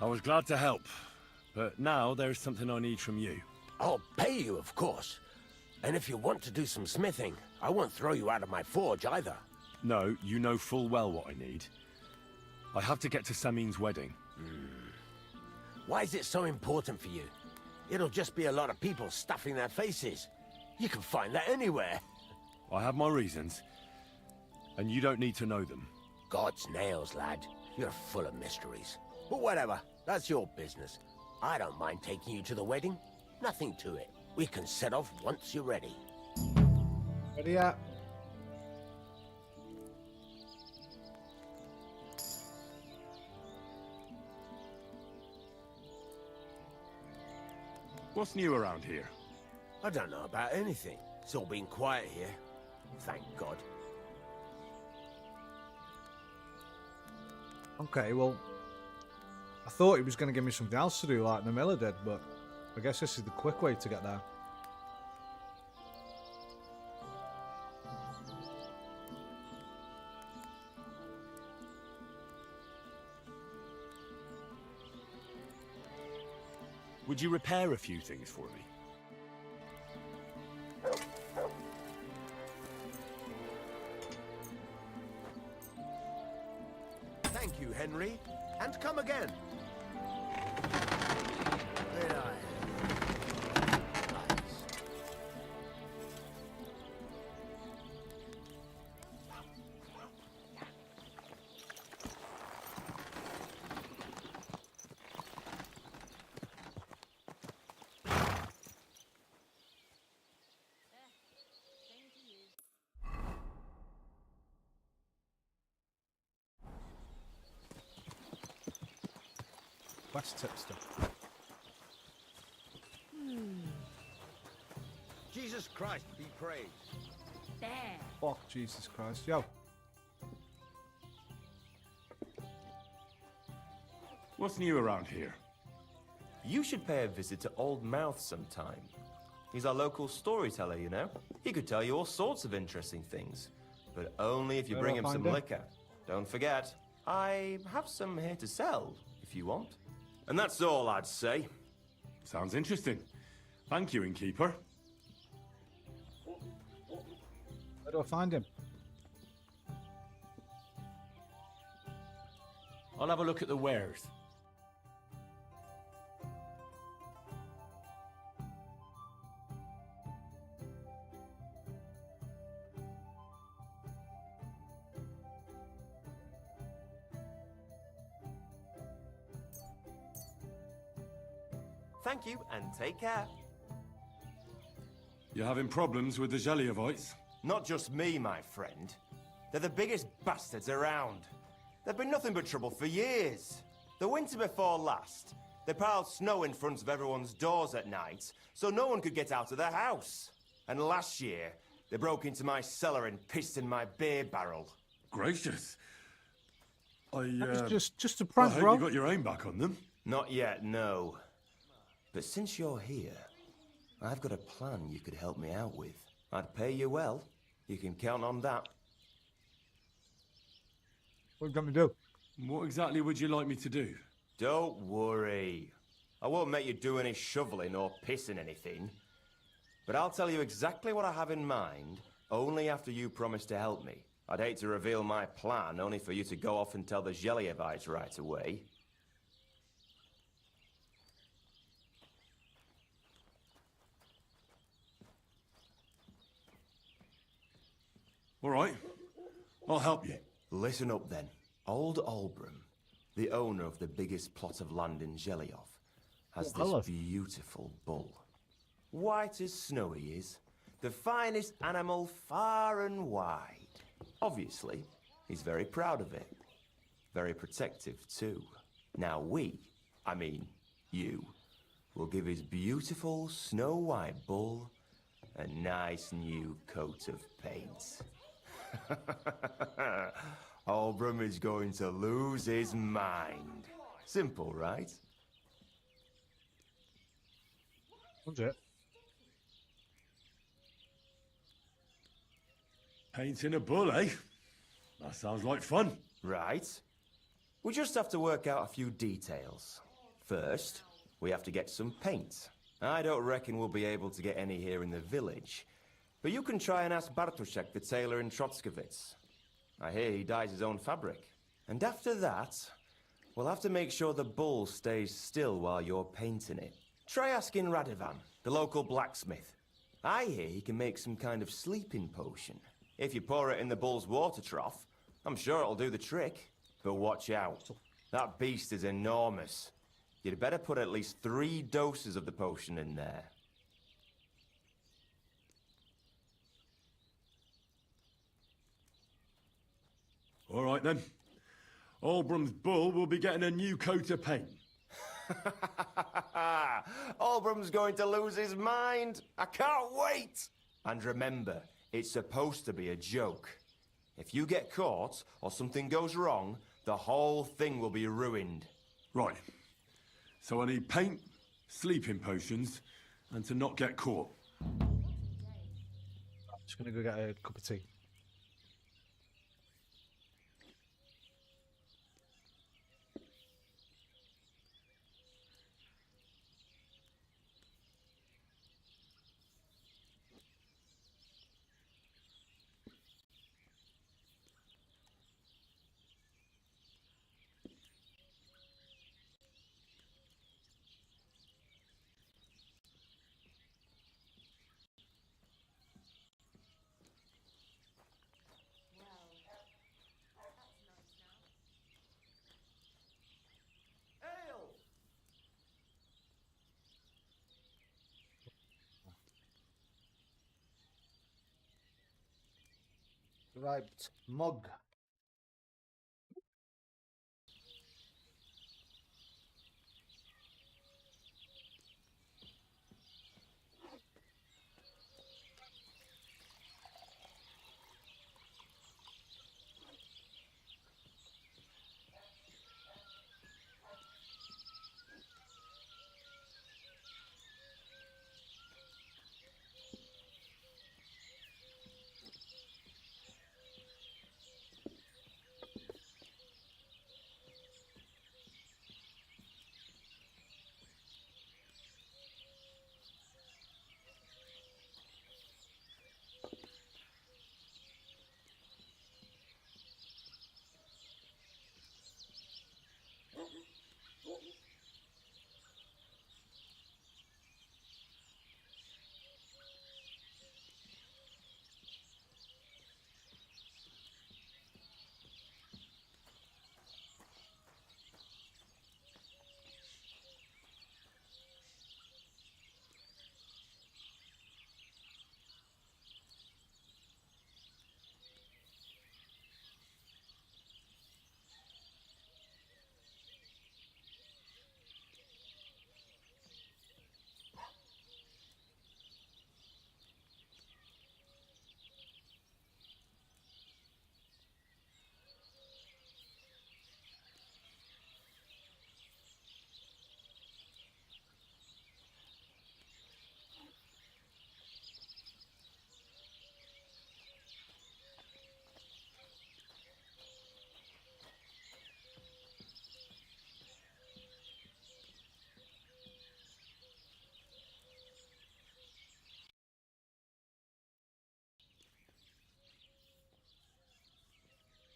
I was glad to help, but now there's something I need from you. I'll pay you, of course. And if you want to do some smithing, I won't throw you out of my forge either. No, you know full well what I need. I have to get to Samin's wedding. Why is it so important for you? It'll just be a lot of people stuffing their faces. You can find that anywhere. I have my reasons, and you don't need to know them. God's nails, lad. You're full of mysteries. But whatever, that's your business. I don't mind taking you to the wedding. Nothing to it. We can set off once you're ready. Ready up. What's new around here? I don't know about anything. It's all been quiet here. Thank God. Okay, well, I thought he was going to give me something else to do like the miller did, but I guess this is the quick way to get there. Would you repair a few things for me? Thank you, Henry. And come again. There I am. West Tipster. Jesus Christ be praised. There. Fuck Jesus Christ. Yo. What's new around here? You should pay a visit to Old Mouth sometime. He's our local storyteller, you know? He could tell you all sorts of interesting things. But only if you Where bring do I him some find him? liquor. Don't forget, I have some here to sell, if you want. And that's all I'd say. Sounds interesting. Thank you, innkeeper. Where do I find him? I'll have a look at the wares. Thank you, and take care. You're having problems with the Jeliovites? Not just me, my friend. They're the biggest bastards around. They've been nothing but trouble for years. The winter before last, they piled snow in front of everyone's doors at night, so no one could get out of their house. And last year, they broke into my cellar and pissed in my beer barrel. Gracious. That was just a prank, I hope bro. you got your aim back on them. Not yet, no. But since you're here, I've got a plan you could help me out with. I'd pay you well. You can count on that. What are you going to do? What exactly would you like me to do? Don't worry. I won't make you do any shoveling or pissing anything. But I'll tell you exactly what I have in mind, only after you promise to help me. I'd hate to reveal my plan, only for you to go off and tell the Jeliovites right away. All right. I'll help you. Listen up then. Old Albram, the owner of the biggest plot of land in Zhelyov, has this beautiful bull. White as snow he is. The finest animal far and wide. Obviously, he's very proud of it. Very protective too. Now I mean you, will give his beautiful snow-white bull a nice new coat of paint. Albrum is going to lose his mind. Simple, right? Was it? Painting a bull, eh? That sounds like fun. Right. We just have to work out a few details. First, we have to get some paint. I don't reckon we'll be able to get any here in the village. But you can try and ask Bartoszek, the tailor in Trotskovitz. I hear he dyes his own fabric. And after that, we'll have to make sure the bull stays still while you're painting it. Try asking Radovan, the local blacksmith. I hear he can make some kind of sleeping potion. If you pour it in the bull's water trough, I'm sure it'll do the trick. But watch out. That beast is enormous. You'd better put at least 3 doses of the potion in there. All right, then. Albrum's bull will be getting a new coat of paint. Albrum's going to lose his mind. I can't wait. And remember, it's supposed to be a joke. If you get caught or something goes wrong, the whole thing will be ruined. Right. So I need paint, sleeping potions, and to not get caught. I'm just going to go get a cup of tea. Right, mug.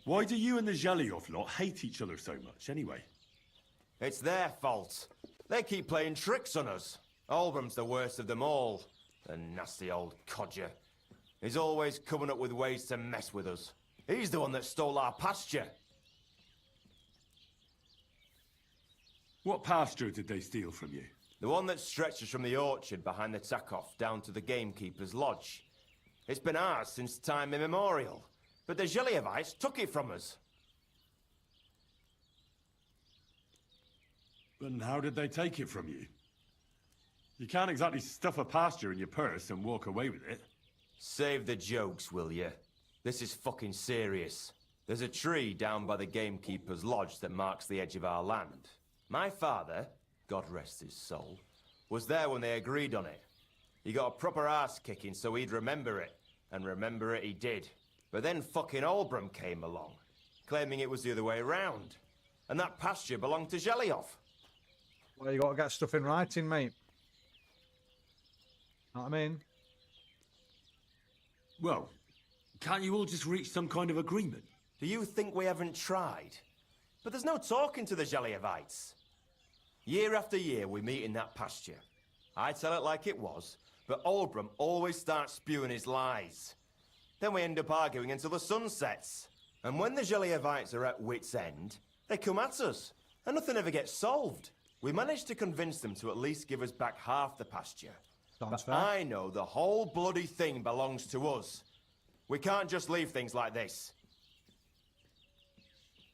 Why do you and the Zhelyov lot hate each other so much, anyway? It's their fault. They keep playing tricks on us. Albrum's the worst of them all. The nasty old codger. He's always coming up with ways to mess with us. He's the one that stole our pasture. What pasture did they steal from you? The one that stretches from the orchard behind the Takov down to the gamekeeper's lodge. It's been ours since time immemorial. But the Zhelyevites took it from us. And how did they take it from you? You can't exactly stuff a pasture in your purse and walk away with it. Save the jokes, will you? This is fucking serious. There's a tree down by the gamekeeper's lodge that marks the edge of our land. My father, God rest his soul, was there when they agreed on it. He got a proper ass kicking so he'd remember it. And remember it he did. But then fucking Olbram came along, claiming it was the other way around. And that pasture belonged to Zhelioff. Well, you got to get stuff in writing, mate. Know what I mean? Well, can't you all just reach some kind of agreement? Do you think we haven't tried? But there's no talking to the Zheliovites. Year after year we meet in that pasture. I tell it like it was, but Olbram always starts spewing his lies. Then we end up arguing until the sun sets. And when the Zheliovites are at wit's end, they come at us, and nothing ever gets solved. We managed to convince them to at least give us back half the pasture. But I know the whole bloody thing belongs to us. We can't just leave things like this.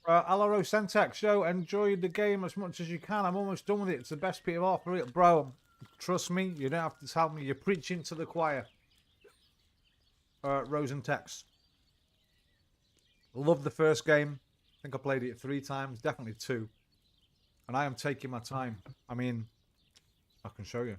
Alaro Sentex, yo, enjoy the game as much as you can. I'm almost done with it. It's the best bit of offer it, bro. Trust me, you don't have to tell me. You're preaching to the choir. Rose and Tex. Loved the first game. I think I played it 3 times, definitely 2. And I am taking my time. I mean, I can show you.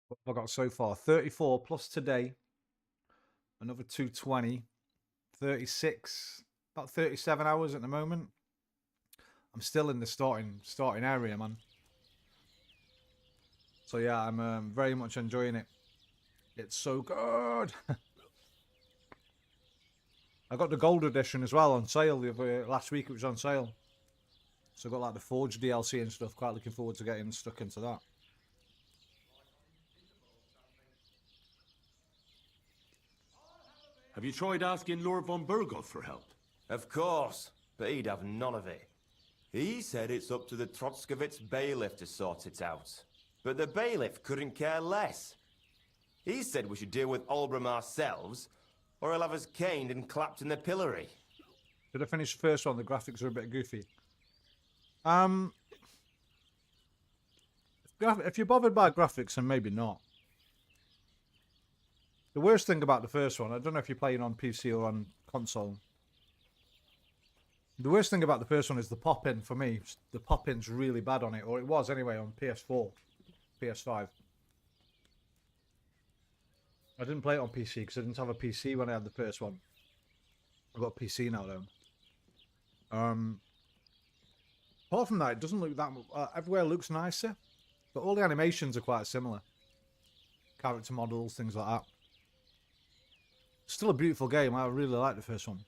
What have I got so far? 34 plus today. Another 220. 36. About 37 hours at the moment. I'm still in the starting area, man. So yeah, I'm very much enjoying it. It's so good. I got the gold edition as well on sale. Last week it was on sale. So I got like the Forge DLC and stuff. Quite looking forward to getting stuck into that. Have you tried asking Lord von Burgoth for help? Of course, but he'd have none of it. He said it's up to the Trotskovitz bailiff to sort it out. But the bailiff couldn't care less. He said we should deal with Olbram ourselves, or he'll have us caned and clapped in the pillory. Did I finish the first one? The graphics are a bit goofy. If you're bothered by graphics, then maybe not. The worst thing about the first one, I don't know if you're playing on PC or on console. The worst thing about the first one is the pop-in for me. The pop-in's really bad on it, or it was anyway on PS4, PS5. I didn't play it on PC because I didn't have a PC when I had the first one. I've got a PC now though. Apart from that, it doesn't look that everywhere looks nicer, but all the animations are quite similar. Character models, things like that. Still a beautiful game. I really like the first one.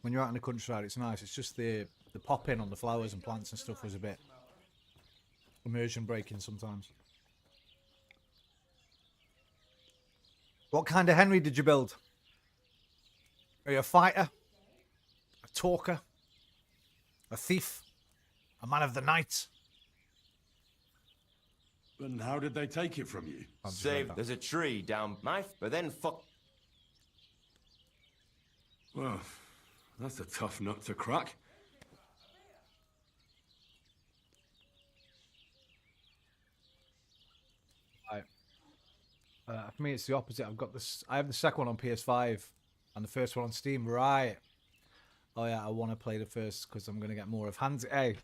When you're out in the countryside, it's nice. It's just the pop-in on the flowers and plants and stuff was a bit immersion breaking sometimes. What kind of Henry did you build? Are you a fighter? A talker? A thief? A man of the night? And how did they take it from you? Save, there's a tree down my... But then fuck... Well, that's a tough nut to crack. Right. For me, it's the opposite. I've got this. I have the second one on PS5 and the first one on Steam. Right. Oh yeah, I want to play the first because I'm going to get more of Hans. Hey.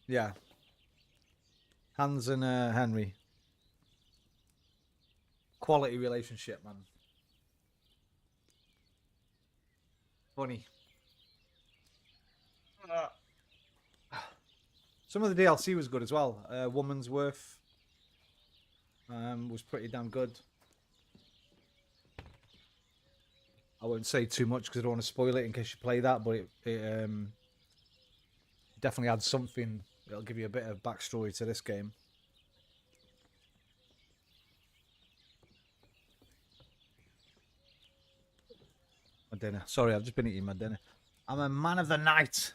Yeah. Hans and Henry. Quality relationship, man. Funny. Some of the DLC was good as well. Woman's Worth was pretty damn good. I won't say too much because I don't want to spoil it in case you play that, but it definitely adds something. It'll give you a bit of backstory to this game. My dinner. Sorry, I've just been eating my dinner. I'm a man of the night.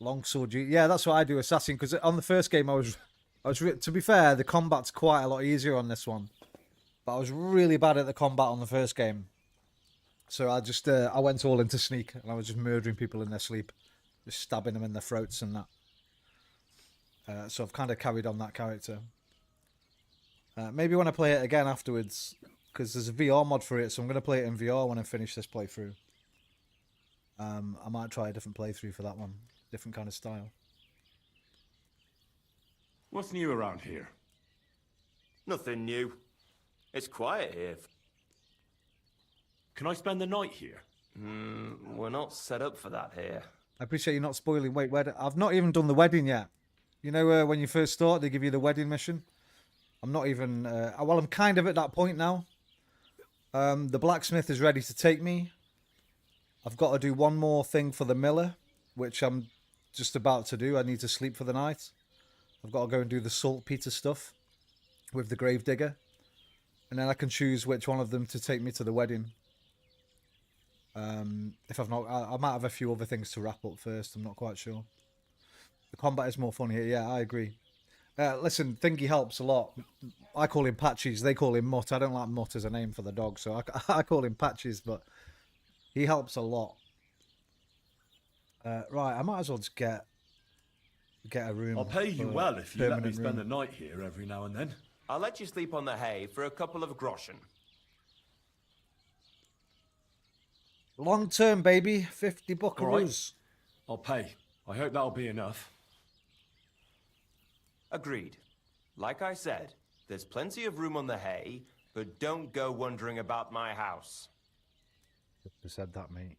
Longsword. Yeah, that's what I do, assassin. Because on the first game, I was. To be fair, the combat's quite a lot easier on this one, but I was really bad at the combat on the first game. So I just I went all into sneak, and I was just murdering people in their sleep, just stabbing them in their throats and that. So I've kind of carried on that character. Maybe when I play it again afterwards, because there's a VR mod for it, so I'm going to play it in VR when I finish this playthrough. I might try a different playthrough for that one. Different kind of style. What's new around here? Nothing new. It's quiet here. Can I spend the night here? We're not set up for that here. I appreciate you not spoiling. Wait, I've not even done the wedding yet. You know, when you first start, they give you the wedding mission. I'm not even... well, I'm kind of at that point now. The blacksmith is ready to take me. I've got to do one more thing for the miller, which I'm just about to do. I need to sleep for the night. I've got to go and do the saltpeter stuff with the gravedigger. And then I can choose which one of them to take me to the wedding. If I've not... I might have a few other things to wrap up first. I'm not quite sure. The combat is more fun here. Yeah, I agree. Listen, Thingy helps a lot. I call him Patches. They call him Mutt. I don't like Mutt as a name for the dog, so I call him Patches, but he helps a lot. Right, I might as well just get a room. I'll pay you well if you let me spend room. the night here every now and then. I'll let you sleep on the hay for a couple of groschen. Long term, baby. 50 buckaroos. All right. I'll pay. I hope that'll be enough. Agreed. Like I said, there's plenty of room on the hay, but don't go wandering about my house. You said that, mate.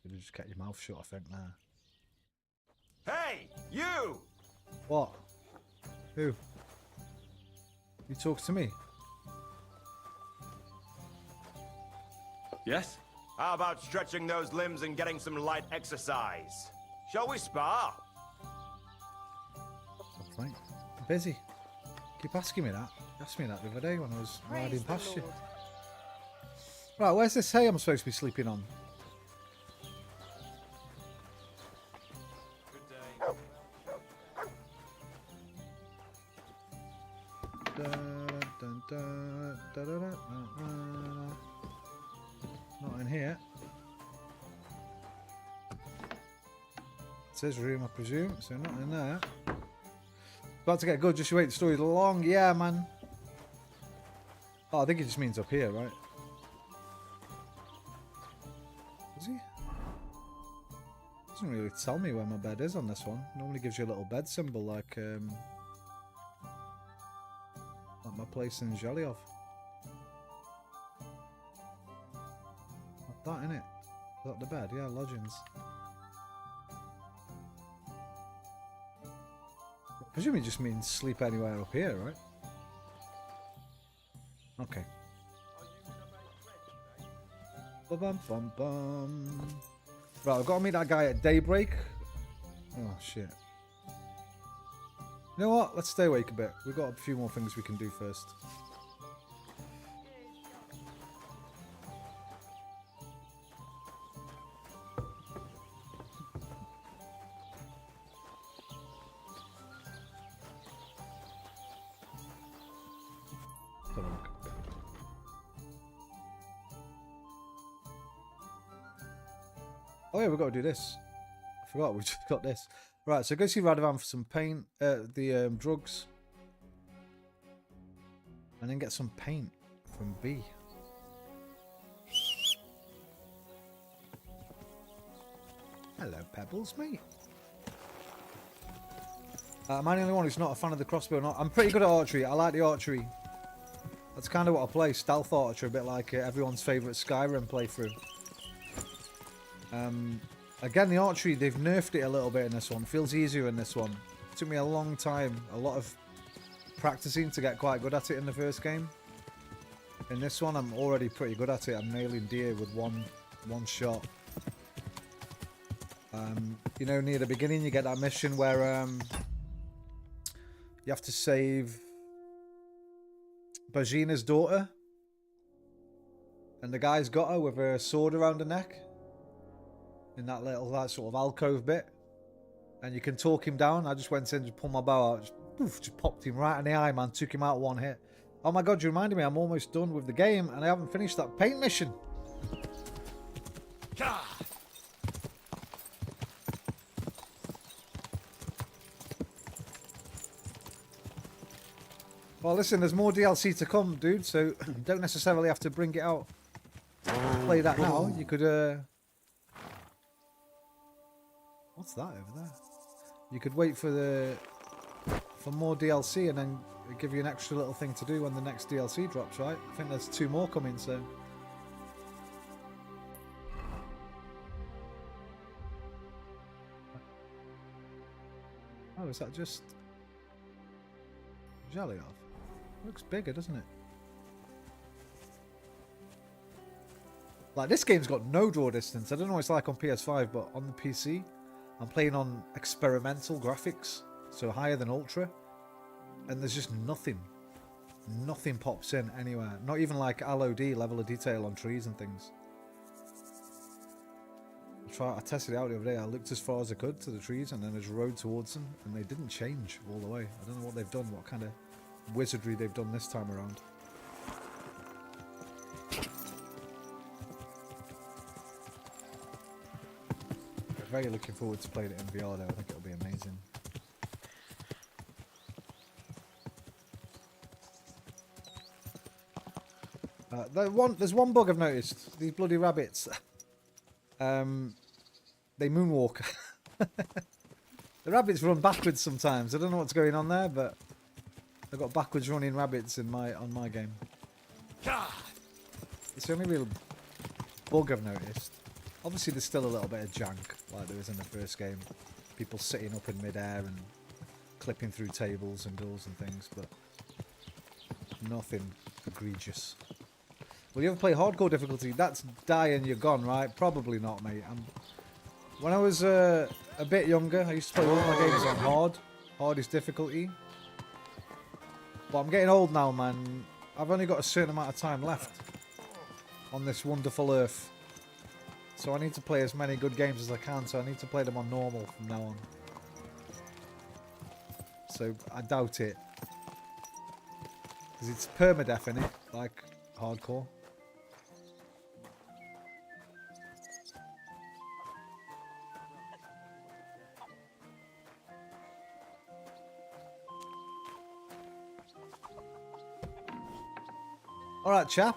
You just get your mouth shut, I think, there. Hey, you! What? Who? You talk to me? Yes? How about stretching those limbs and getting some light exercise? Shall we spar? I'm busy. Keep asking me that. You asked me that the other day when I was riding past you. Right, where's this hay I'm supposed to be sleeping on? Not in here. It says room, I presume, so not in there. About to get good, just you wait, the story's long. Yeah, man. Oh, I think it just means up here, right? Does he? Doesn't really tell me where my bed is on this one. Normally gives you a little bed symbol like my place in Zhelyov. Not that, innit? Is that the bed? Yeah, lodgings. I presume it just means sleep anywhere up here, right? Okay. Ba-bum-bum-bum. Right, I've got to meet that guy at daybreak. Oh, shit. You know what? Let's stay awake a bit. We've got a few more things we can do first. Oh yeah, we've got to do this. I forgot, we just got this. Right, so go see Radovan for some paint, the drugs. And then get some paint from B. Hello, Pebbles, mate. Am I the only one who's not a fan of the crossbow? Not. I'm pretty good at archery. I like the archery. That's kind of what I play. Stealth archer, a bit like everyone's favourite Skyrim playthrough. Again, the archery, they've nerfed it a little bit in this one. It feels easier in this one. It took me a long time, a lot of practicing to get quite good at it in the first game. In this one, I'm already pretty good at it. I'm nailing deer with one shot. You know, near the beginning, you get that mission where you have to save Bajina's daughter. And the guy's got her with her sword around her neck. In that little sort of alcove bit. And you can talk him down. I just went in, just pulled my bow out, just popped him right in the eye, man. Took him out one hit. Oh my god, you reminded me, I'm almost done with the game and I haven't finished that paint mission. Well, listen, there's more DLC to come, dude, so don't necessarily have to bring it out. Play that now. You could, what's that over there? You could wait for more DLC and then give you an extra little thing to do when the next DLC drops, right? I think there's 2 more coming, so... Oh, is that just... Jelly off? Looks bigger, doesn't it? Like, this game's got no draw distance. I don't know what it's like on PS5, but on the PC, I'm playing on experimental graphics, so higher than Ultra, and there's just nothing. Nothing pops in anywhere. Not even like LOD, level of detail on trees and things. I tested it out the other day. I looked as far as I could to the trees and then I just rode towards them, and they didn't change all the way. I don't know what they've done, what kind of wizardry they've done this time around. I'm very looking forward to playing it in VR though. I think it'll be amazing. There's one bug I've noticed. These bloody rabbits. They moonwalk. The rabbits run backwards sometimes. I don't know what's going on there, but I've got backwards running rabbits on my game. It's the only real bug I've noticed. Obviously, there's still a little bit of jank, like there was in the first game. People sitting up in midair and clipping through tables and doors and things, but nothing egregious. Will you ever play hardcore difficulty? That's die and you're gone, right? Probably not, mate. When I was a bit younger, I used to play all my games on hardest difficulty. But I'm getting old now, man. I've only got a certain amount of time left on this wonderful earth. So I need to play as many good games as I can, so I need to play them on normal from now on. So I doubt it. Because it's permadeath in it, like hardcore. Alright, chap.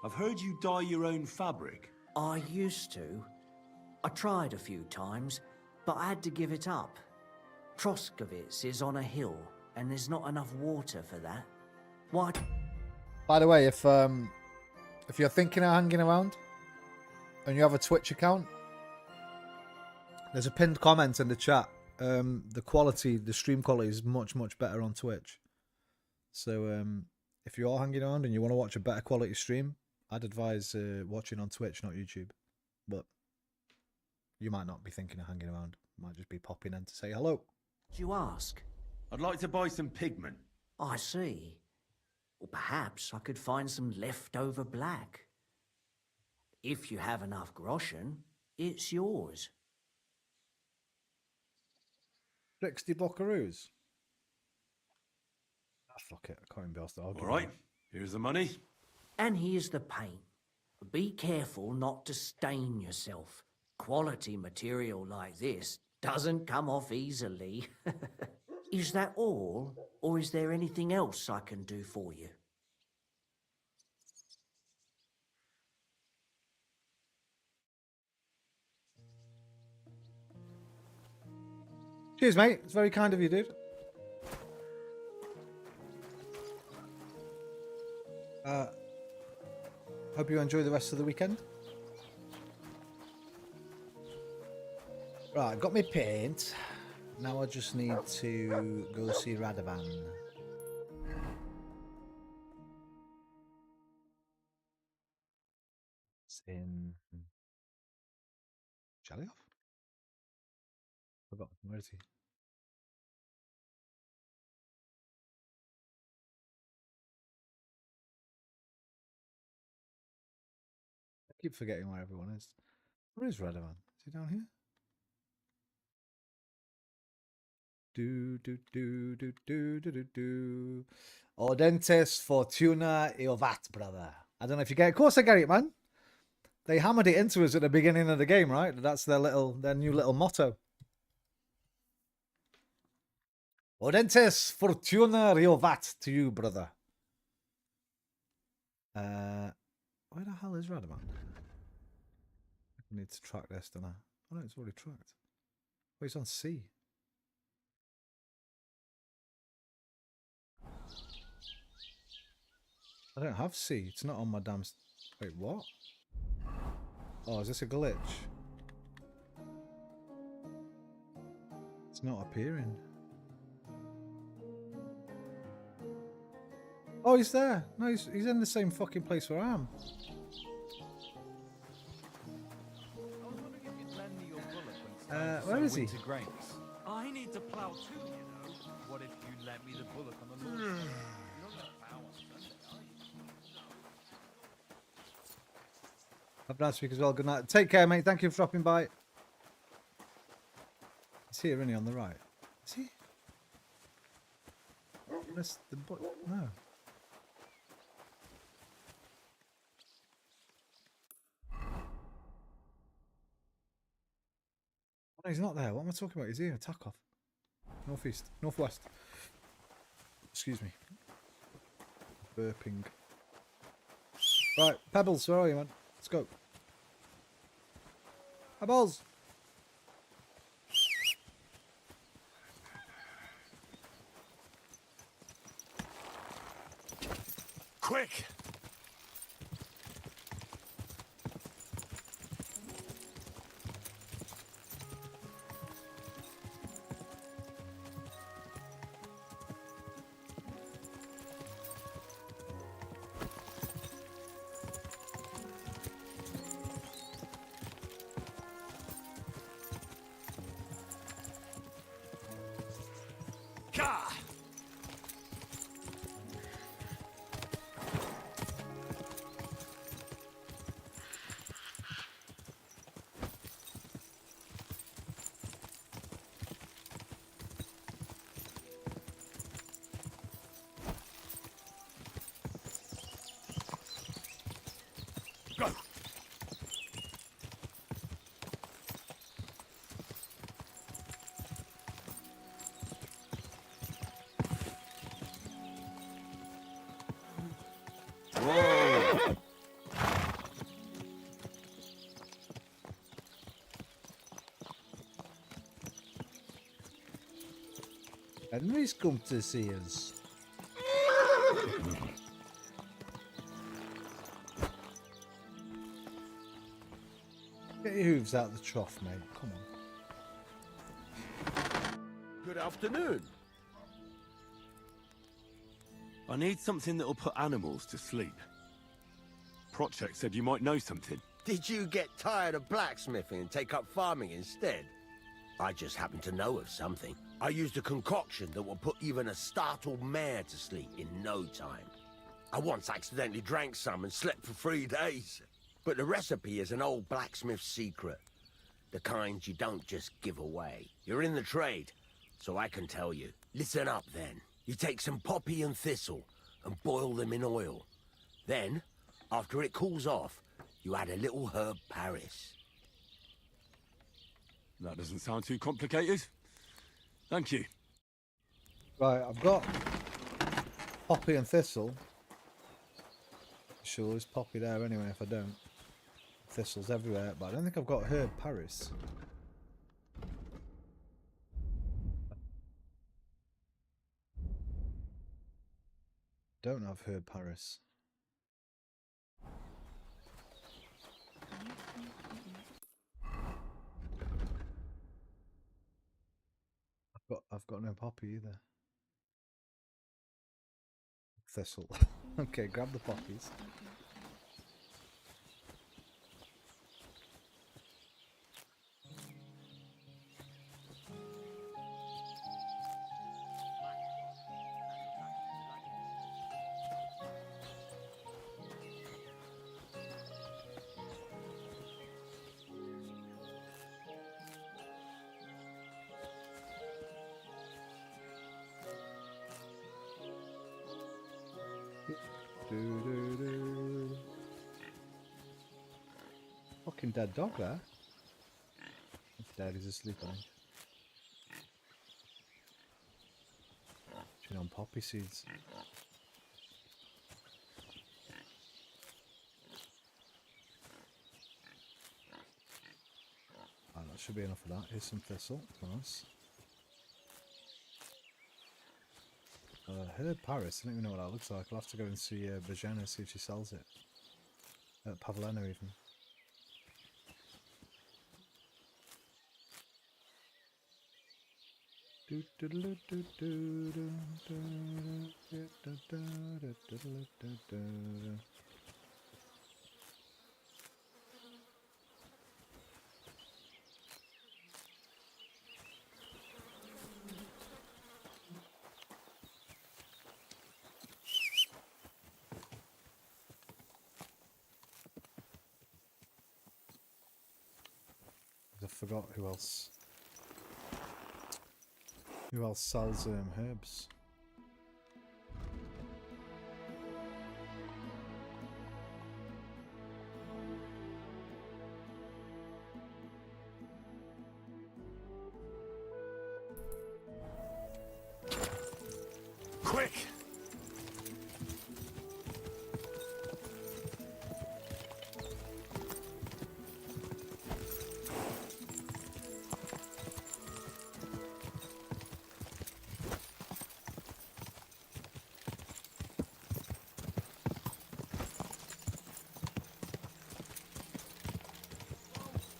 I've heard you dye your own fabric. I used to. I tried a few times, but I had to give it up. Troskovitz is on a hill, and there's not enough water for that. What? By the way, if you're thinking of hanging around and you have a Twitch account, there's a pinned comment in the chat. The stream quality is much, much better on Twitch. So if you are hanging around and you want to watch a better quality stream, I'd advise watching on Twitch, not YouTube. But you might not be thinking of hanging around. Might just be popping in to say hello. Did you ask? I'd like to buy some pigment. I see. Well, perhaps I could find some leftover black. If you have enough groschen, it's yours. 60 buckaroos. Ah, fuck it. I can't even be asked to argue. All right, here's the money. And here's the paint. Be careful not to stain yourself. Quality material like this doesn't come off easily. Is that all, or is there anything else I can do for you? Cheers, mate. It's very kind of you, dude. Hope you enjoy the rest of the weekend. Right, got my paint. Now I just need to go see Radovan. It's in Jelly off? Forgot. Where is he? I keep forgetting where everyone is. Where is Radovan? Is he down here? Audentes Fortuna Eovat, brother. I don't know if you get it. Of course I get it, man. They hammered it into us at the beginning of the game, right? That's their new little motto. Audentes fortuna riovat to you, brother. Where the hell is Radaman? I need to track this, don't I? Oh no, it's already tracked. Oh, he's on C. I don't have C. It's not on my damn... Wait, what? Oh, is this a glitch? It's not appearing. Oh, he's there. No, he's in the same fucking place where I am. Where is he? I need to plow too, you know. What if you lent me the bullock on the lawn? Have a nice week as well. Good night. Take care, mate. Thank you for dropping by. He's here, isn't he, on the right? Is he? That's the no. No, he's not there. What am I talking about? He's here. Attack off. Northeast. Northwest. Excuse me. Burping. Right, Pebbles, where are you, man? Let's go. Pebbles! Quick! Whoa! Henry's come to see us. Get your hooves out of the trough, mate. Come on. Good afternoon. I need something that'll put animals to sleep. Project said you might know something. Did you get tired of blacksmithing and take up farming instead? I just happen to know of something. I used a concoction that will put even a startled mare to sleep in no time. I once accidentally drank some and slept for 3 days. But the recipe is an old blacksmith's secret. The kind you don't just give away. You're in the trade, so I can tell you. Listen up then. You take some poppy and thistle and boil them in oil. Then, after it cools off, you add a little herb Paris. That doesn't sound too complicated. Thank you. Right, I've got poppy and thistle. Sure, there's poppy there anyway if I don't. Thistles everywhere, but I don't think I've got herb Paris. Don't have herb Paris. I've got no poppy either. Thistle. Okay, grab the poppies. fucking dead dog there. He's dead, he's asleep, I think. Chewing on poppy seeds. Oh, that should be enough of that. Here's some thistle. Nice. Herb Paris. I don't even know what that looks like. I'll have to go and see Bajana, see if she sells it. Pavlena even. I forgot who else. Who else sells herbs? Quick!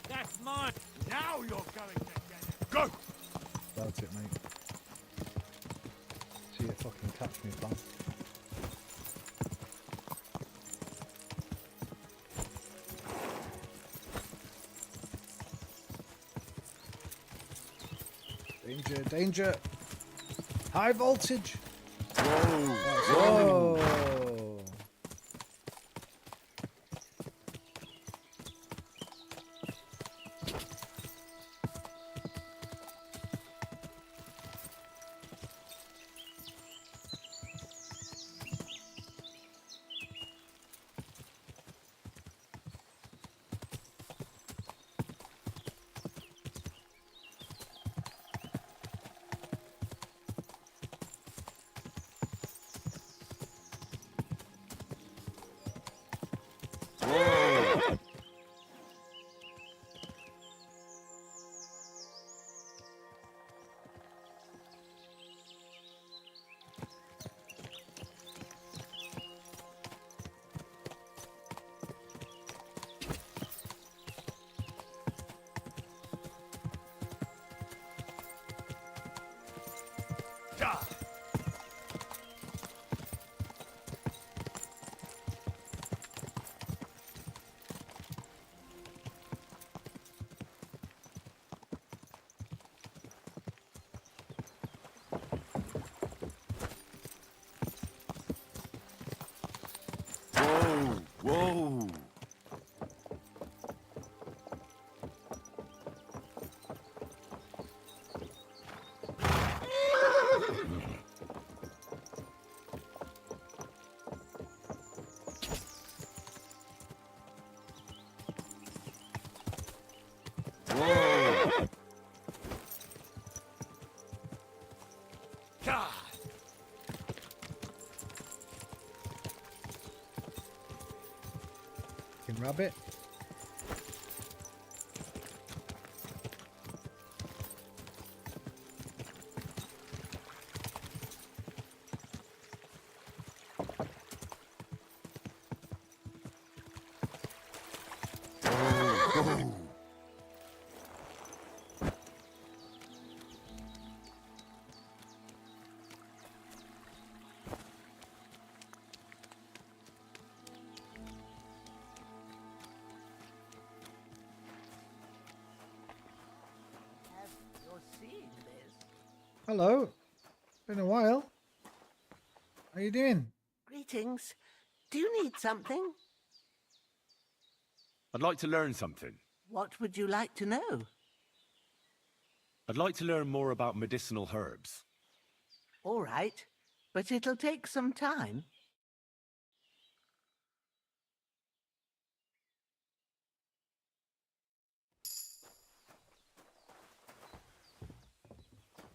That's mine. Now you're going to get it. Go! That's it, mate. See you fucking catch me, pal. Danger, danger! High voltage! Whoa! Whoa! Whoa! Whoa! God! Fucking rabbit. You're seeing this. Hello. Been a while. How you doing? Greetings. Do you need something? I'd like to learn something. What would you like to know? I'd like to learn more about medicinal herbs. All right, but it'll take some time.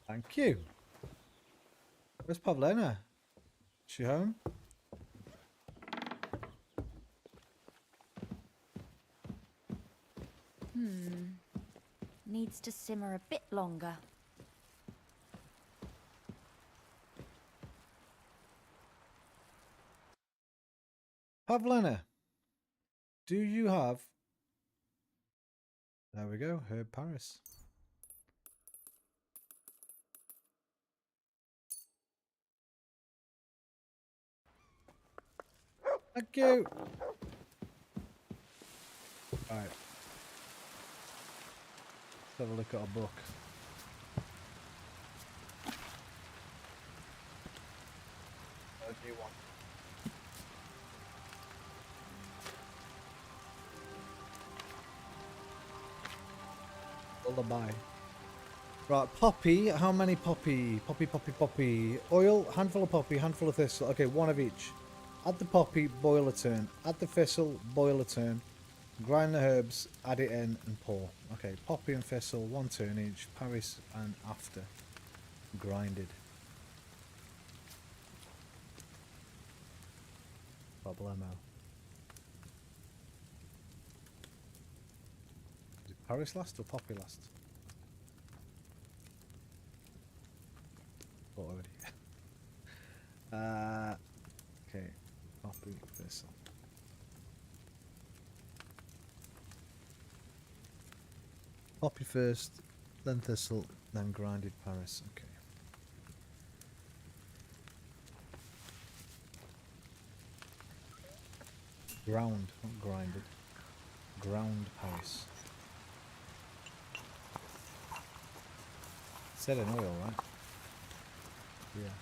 Thank you. Where's Pavlena? Is she home? Needs to simmer a bit longer. Pavlena, do you have... There we go, Herb Paris. Thank you. Alright. Let's have a look at our book. A new one. Lullaby. Right, poppy. How many poppy? Poppy. Oil, handful of poppy, handful of thistle. Okay, one of each. Add the poppy, boil a turn. Add the thistle, boil a turn. Grind the herbs, add it in and pour. Okay, poppy and thistle, 1 turn each. Paris and after. Grinded. Problemo. Is it Paris last or poppy last? Already. Okay, poppy, thistle. Poppy first, then thistle, then grinded Paris. Okay. Ground, not grinded. Ground Paris. Said in oil, right? Yeah.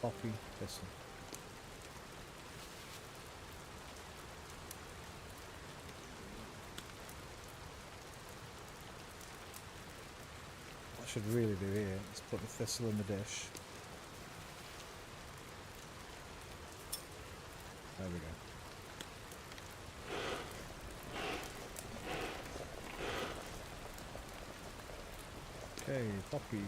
Poppy, thistle. What I should really do here is put the thistle in the dish. There we go. Okay, poppy.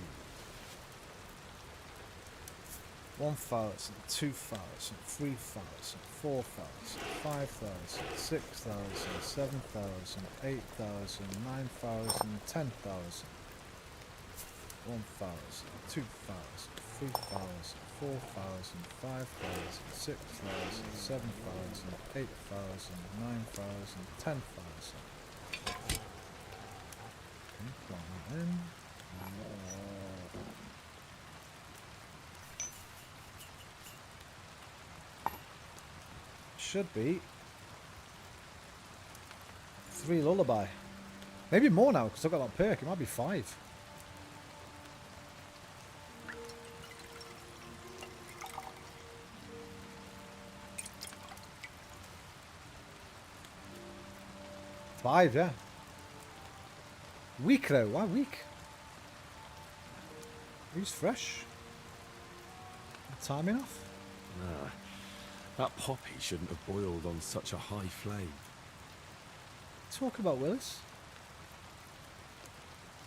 1,000, 2,000, 3,000, 4,000, 5,000, 6,000, 7,000, 8,000, 9,000, 10,000. 1,000, 2,000, 3,000, 4,000, 5,000, 6,000, 7,000, 8,000, 9,000, 10,000. Plug that in. Should be 3 lullaby. Maybe more now because I've got that perk. It might be 5. Five, yeah. Weak though. Why weak? He's fresh. Timing off. Nah. That poppy shouldn't have boiled on such a high flame. Talk about Willis.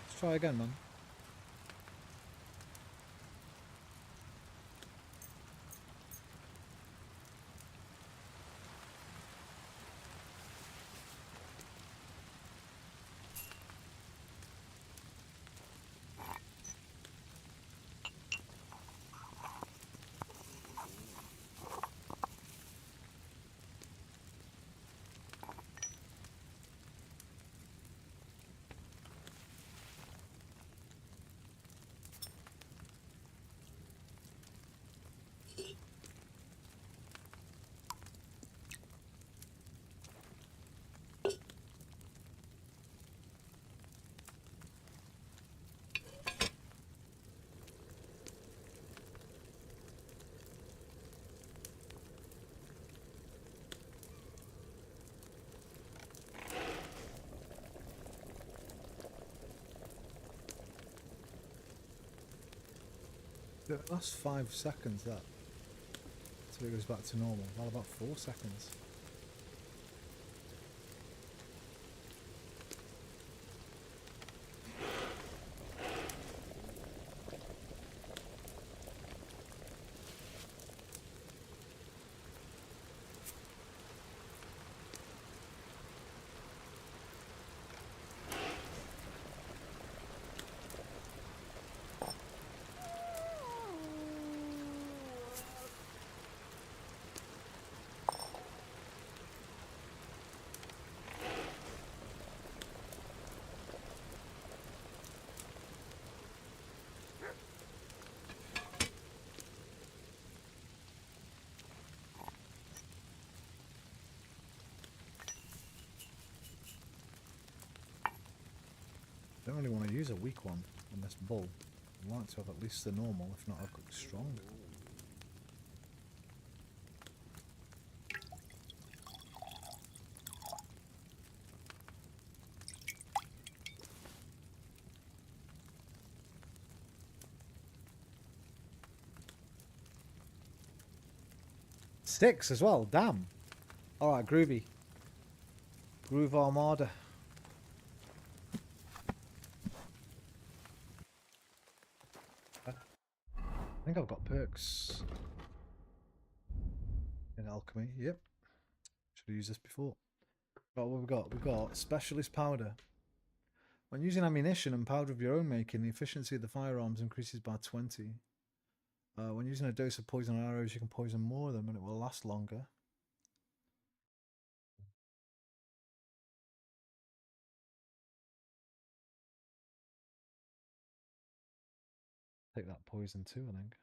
Let's try again, man. The last 5 seconds that. So it goes back to normal. Well, about 4 seconds. Don't really want to use a weak one on this bull. I'd like to have at least the normal, if not a strong. Six as well, damn. Alright, groovy. Groove Armada. I think I've got perks in alchemy. Yep. Should have used this before. Right, what we've got? We've got specialist powder. When using ammunition and powder of your own making, the efficiency of the firearms increases by 20. When using a dose of poison arrows, you can poison more of them and it will last longer. Take that poison too, I think.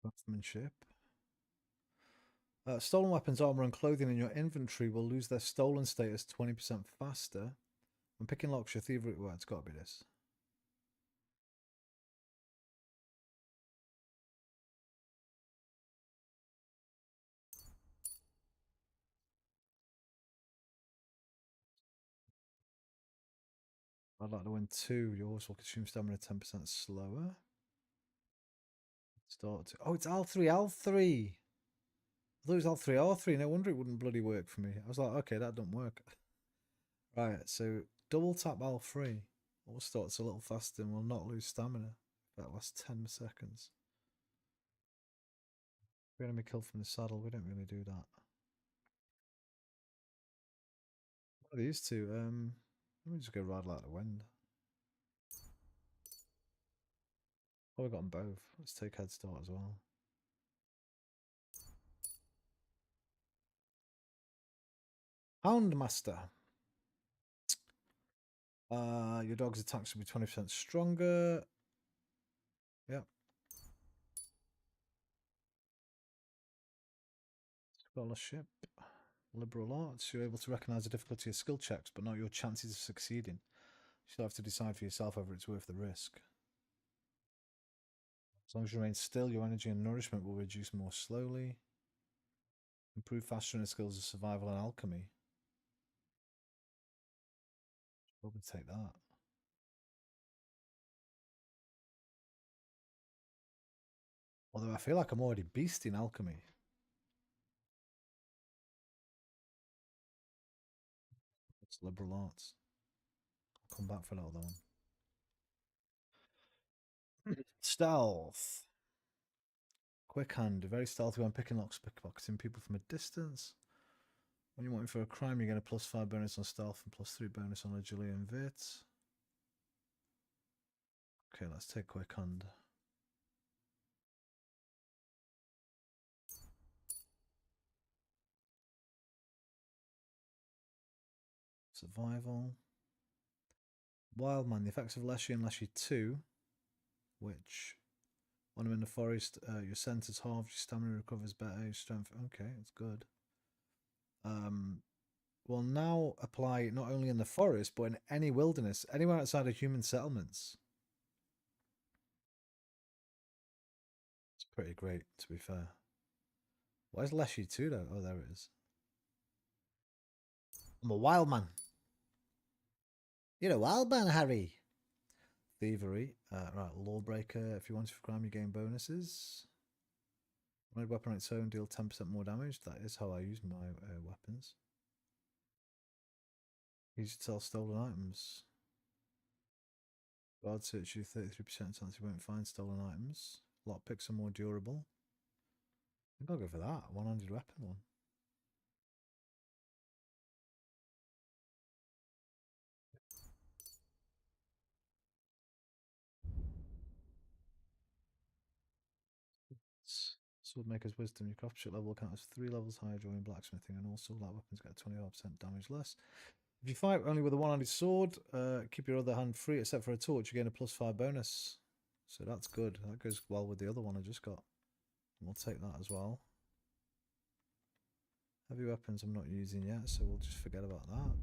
Craftsmanship. Stolen weapons, armor, and clothing in your inventory will lose their stolen status 20% faster. When picking locks, your thievery. Well, it's got to be this. I'd like to win 2. Your horse will consume stamina 10% slower. Start. Oh, it's L3, L3. I thought it was L3, R3. No wonder it wouldn't bloody work for me. I was like, okay, that don't work. Right, so double tap L3. Or starts a little faster and will not lose stamina. That lasts 10 seconds. We're going to be killed from the saddle. We don't really do that. What are these two? Let me just go ride like the wind. Oh, we got them both. Let's take head start as well. Houndmaster. Your dog's attacks will be 20% stronger. Yep. Scholarship. Liberal arts. You're able to recognise the difficulty of skill checks, but not your chances of succeeding. You still have to decide for yourself whether it's worth the risk. As long as you remain still, your energy and nourishment will reduce more slowly. Improve faster in the skills of survival and alchemy. Probably take that. Although I feel like I'm already beast in alchemy. It's liberal arts. I'll come back for that other one. Stealth. Quick hand. Very stealthy when picking locks, pickpocketing people from a distance. When you're wanting for a crime, you get a +5 bonus on stealth and +3 bonus on agility and wit. Okay, let's take quick hand. Survival. Wild man. The effects of Leshy and Leshy 2, which when I'm in the forest, your senses halved, your stamina recovers better, your strength. Okay, it's good. Will now apply not only in the forest, but in any wilderness, anywhere outside of human settlements. It's pretty great, to be fair. Where's Leshy 2 though? Oh, there it is. I'm a wild man. You're a wild man, Harry. Thievery. Right, Lawbreaker. If you want to crime, you gain bonuses. My weapon on its own deal 10% more damage. That is how I use my weapons. Easy to sell stolen items. Guard search you 33% chance you won't find stolen items. Lockpicks are more durable. I think I'll go for that. One-handed weapon one. Swordmaker's Wisdom. Your craftsmanship level counts 3 levels higher during blacksmithing, and also light weapons get 25% damage less. If you fight only with a one-handed sword, keep your other hand free except for a torch. You gain a +5 bonus. So that's good. That goes well with the other one I just got. We'll take that as well. Heavy weapons I'm not using yet, so we'll just forget about that.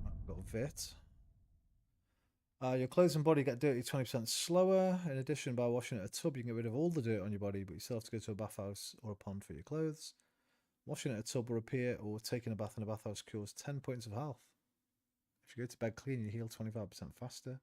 Right, got Vit. Your clothes and body get dirty 20% slower. In addition, by washing at a tub, you can get rid of all the dirt on your body, but you still have to go to a bathhouse or a pond for your clothes. Washing at a tub will repair, or taking a bath in a bathhouse cures 10 points of health. If you go to bed clean, you heal 25% faster.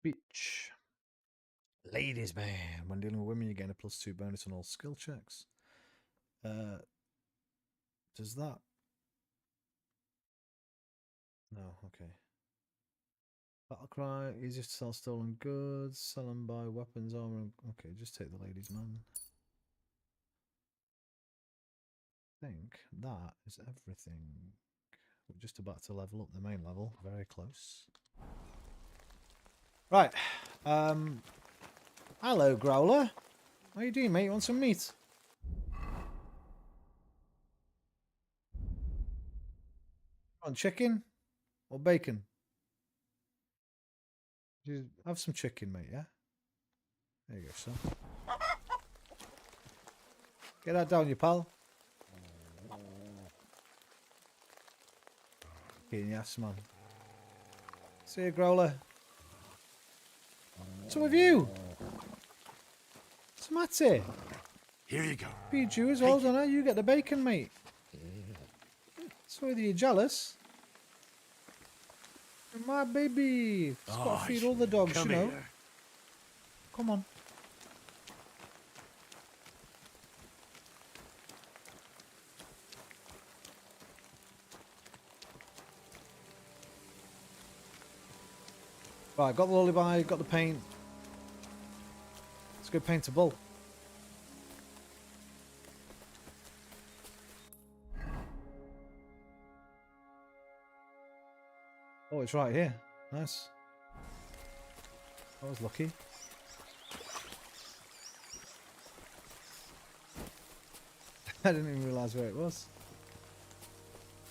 Speech. Ladies man. When dealing with women, you gain a +2 bonus on all skill checks. Does that? No, okay. Battlecry, easiest to sell stolen goods, sell and buy weapons, armor. Okay, just take the ladies man. I think that is everything. We're just about to level up the main level. Very close. Right. Hello, Growler. How you doing, mate? You want some meat? On chicken or bacon? Just have some chicken, mate, yeah? There you go, son. Get that down, you pal. Yes, man. See you, Growler. Some of you. What's the matter? Here you go. Feed you as well, don't I? You get the bacon, mate. So whether you're jealous. My baby. It's got to feed all the dogs, you know. Here. Come on. Right, got the lullaby, got the paint. Let's go paint a bull. Oh, it's right here. Nice. I was lucky. I didn't even realise where it was.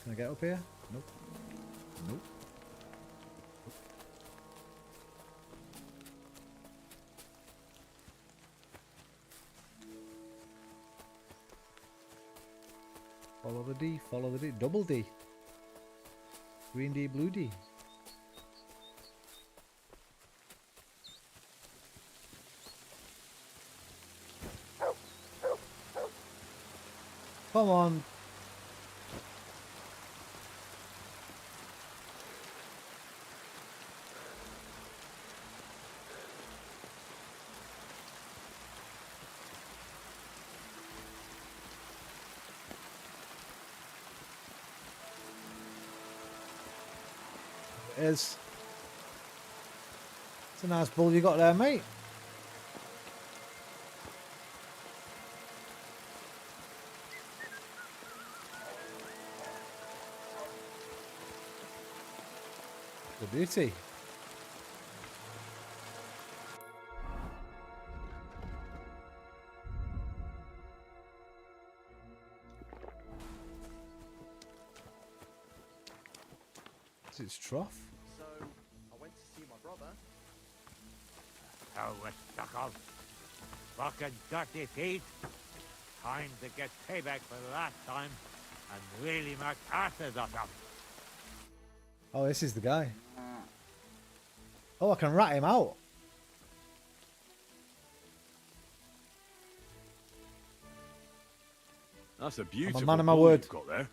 Can I get up here? Nope. Nope. Follow the D, follow the D. Double D. Green D, blue D. Come on. It is. It's a nice bull you got there, mate. The beauty. Is it trough? So, I went to see my brother. Oh, we're stuck on. Fucking dirty feet. Time to get payback for the last time and really make asses of them. Oh, this is the guy. Oh, I can rat him out. That's a beautiful man of my bull word. you've got there.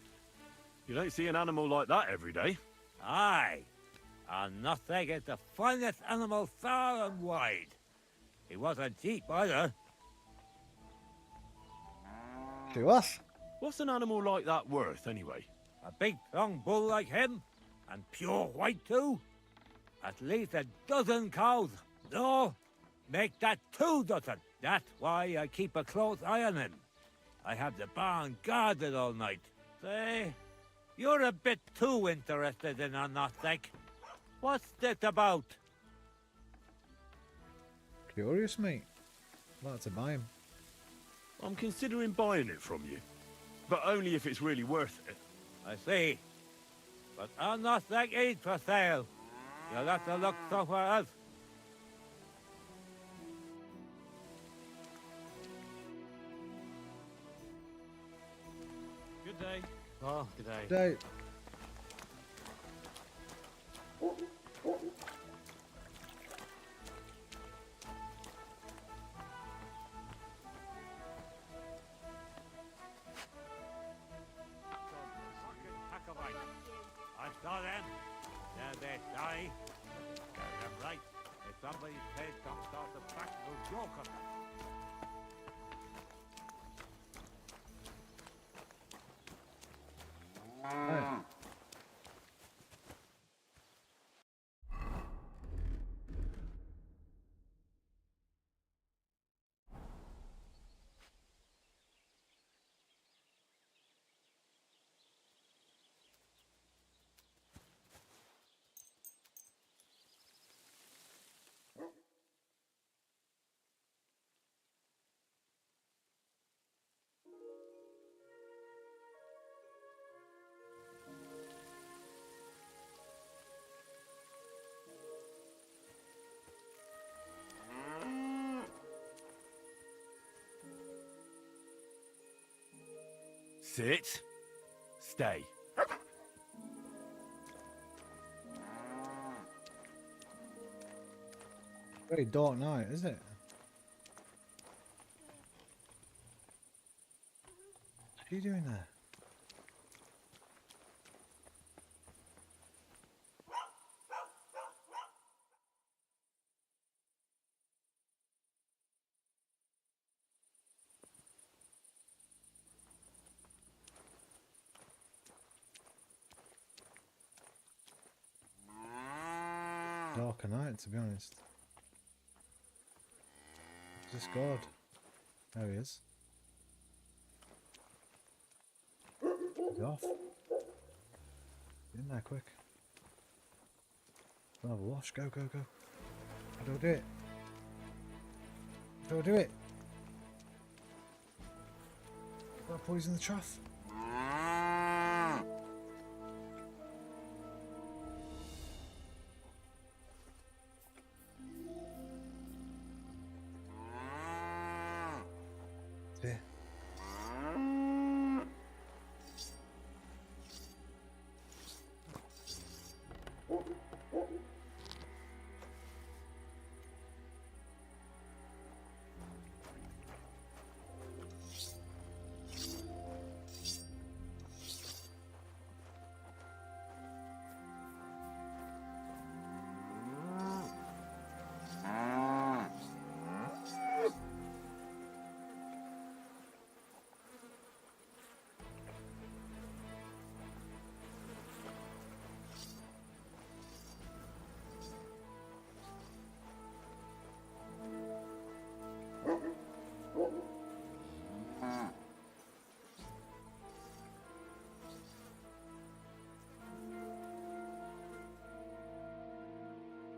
You don't see an animal like that every day. Aye. And nothing is the finest animal far and wide. He wasn't cheap either. He was. What's an animal like that worth, anyway? A big, strong bull like him, and pure white too. At least a dozen cows. No, make that 2 dozen. That's why I keep a close eye on him. I have the barn guarded all night. Say, you're a bit too interested in a nothing. What's this about? Curious, mate. I'd like to buy him. I'm considering buying it from you. But only if it's really worth it. I see. But a nothing is for sale. You'll have to look somewhere else. Good day. Oh, good day. Day. I saw them. There they die. They're right. If somebody played some sort of practical joke on them. Hey. Sit. Stay. Very dark night, is it? What are you doing there? Darker night, to be honest. Is this God? There he is. He's off. Get in there quick. Don't have a wash. Go, go, go. How do I do it? How do I do it? Got to poison the trough. There.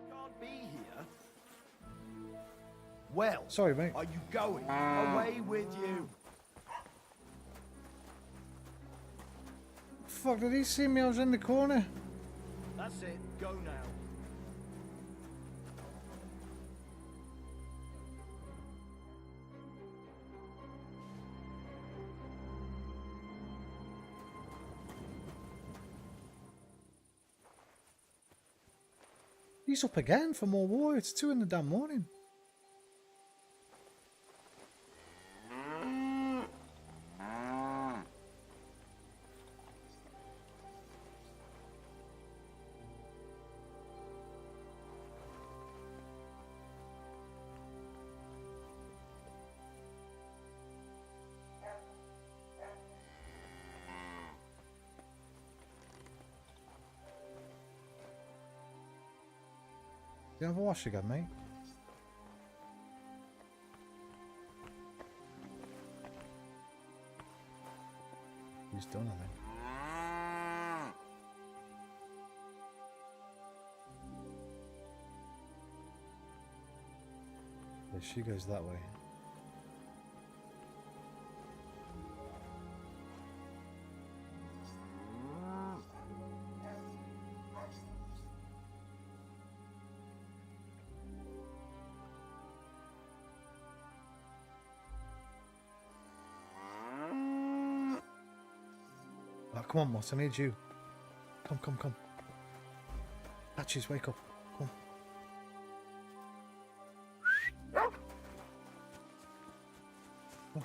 Can't be here. Well, sorry, mate. Are you going? Away with you. Fuck, did he see me? I was in the corner. Hey, That's it. Go now. He's up again for more war. It's 2 in the damn morning. You have a wash again, mate? He's done, I think. Yeah, she goes that way. Oh, come on, Moss, I need you. Come, come, come. Patches, wake up. Come. Come.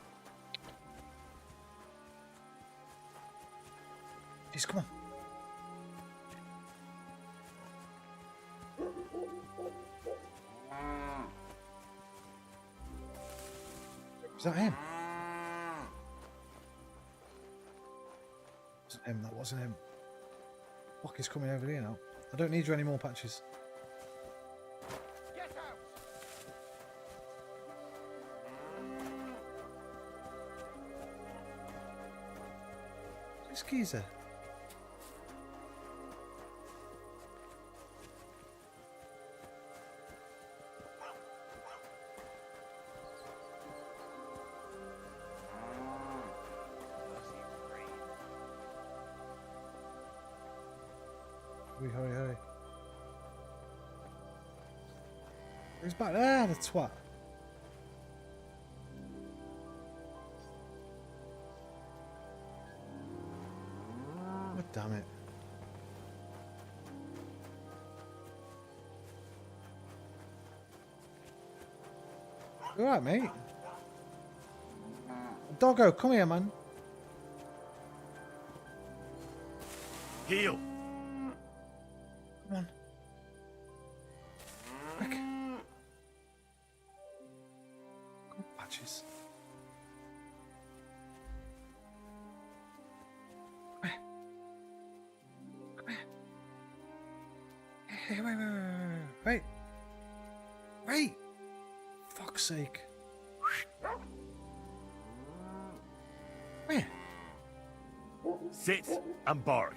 Jeez, come on. Is that him? Him, that wasn't him. Fuck, he's coming over here now. I don't need you anymore, Patches. Get out! This geezer. Hurry, hurry. He's back there, the twat. Oh, damn it. You alright, mate? Doggo, come here, man. Heal. Come on. Quick. Come on, Patches. Come here. Come here. Hey, wait. Wait. Fuck's sake. Come here. Sit and bark.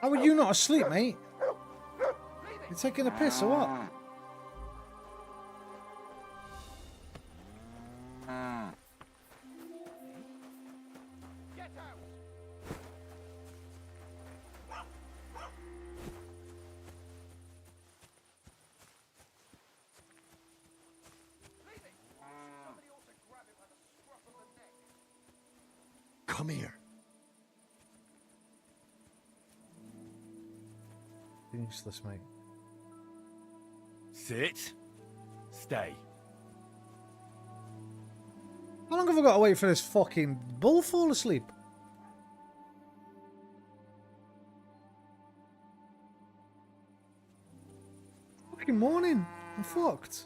How are you not asleep, mate? You taking a piss or what? Come here. Useless, mate. Sit. Stay. How long have I got to wait for this fucking bull to fall asleep? Fucking morning. I'm fucked.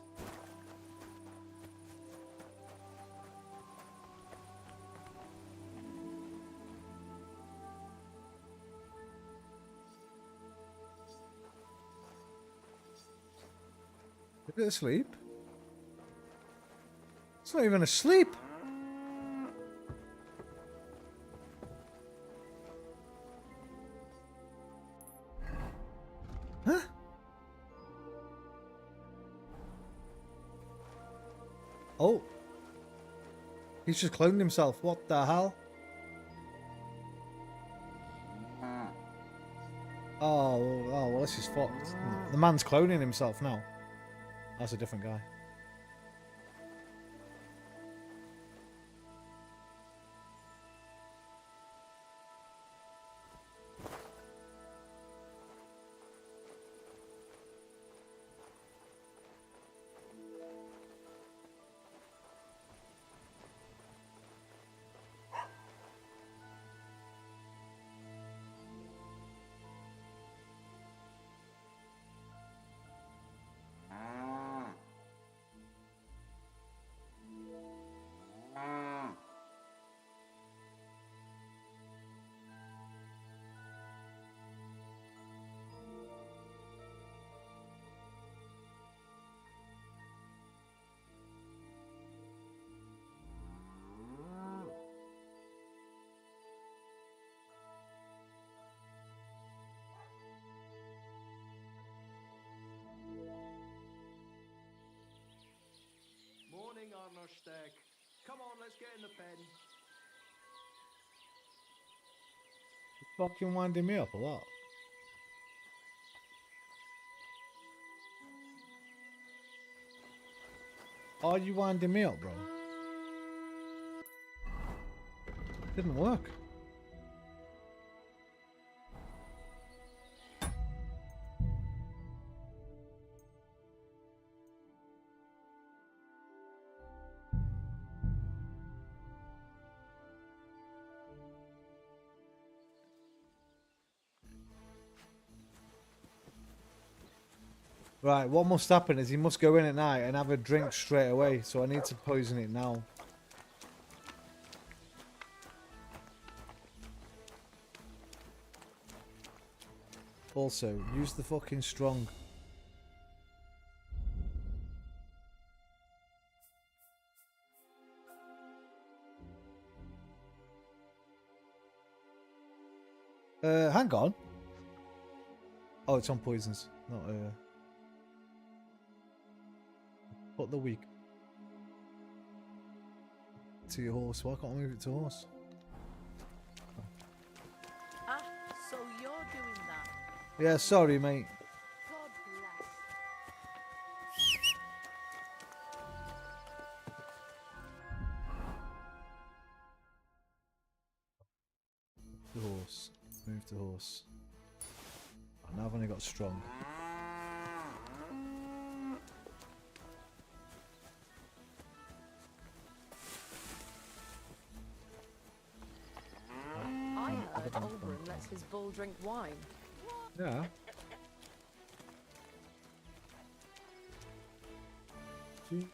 Is it asleep? It's not even asleep. Oh. He's just cloned himself. What the hell? Oh, well, this is fucked. The man's cloning himself now. That's a different guy. Morning, Arnoshtek. Come on, let's get in the pen. Fucking winding me up a lot. Are you winding me up, bro? Didn't work. Right, what must happen is he must go in at night and have a drink straight away, so I need to poison it now. Also, use the fucking strong. Hang on. Oh, it's on poisons, not put the weak to your horse. Why can't I move it to horse? Ah, so you're doing that. Yeah, sorry, mate. God bless. The horse. Move the horse. Oh, now I've only got strong. I heard Oberon lets his bull drink wine. Yeah. You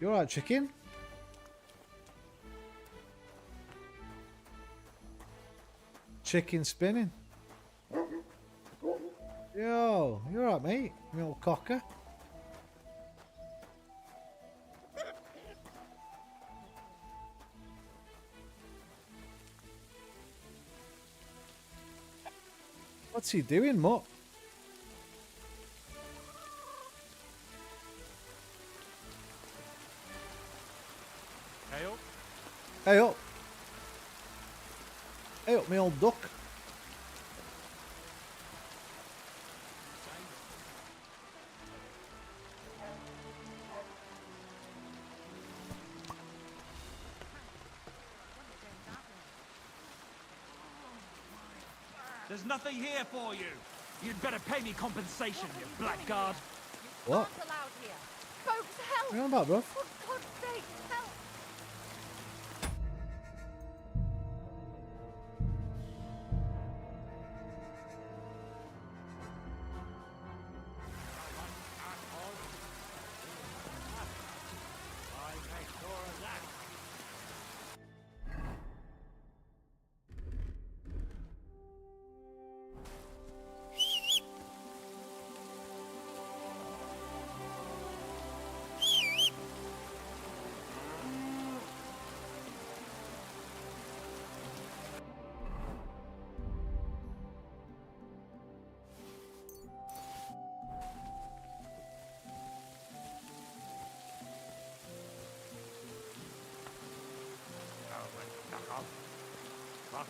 alright, chicken? Chicken spinning. Yo, you alright, mate? You little cocker. What's he doing, Mutt? Hey up. Hey up. Hey up, me old duck. There's nothing here for you. You'd better pay me compensation, you blackguard. What? Aren't allowed here. Folks, help! What are you on about, bro? For God's sake, help!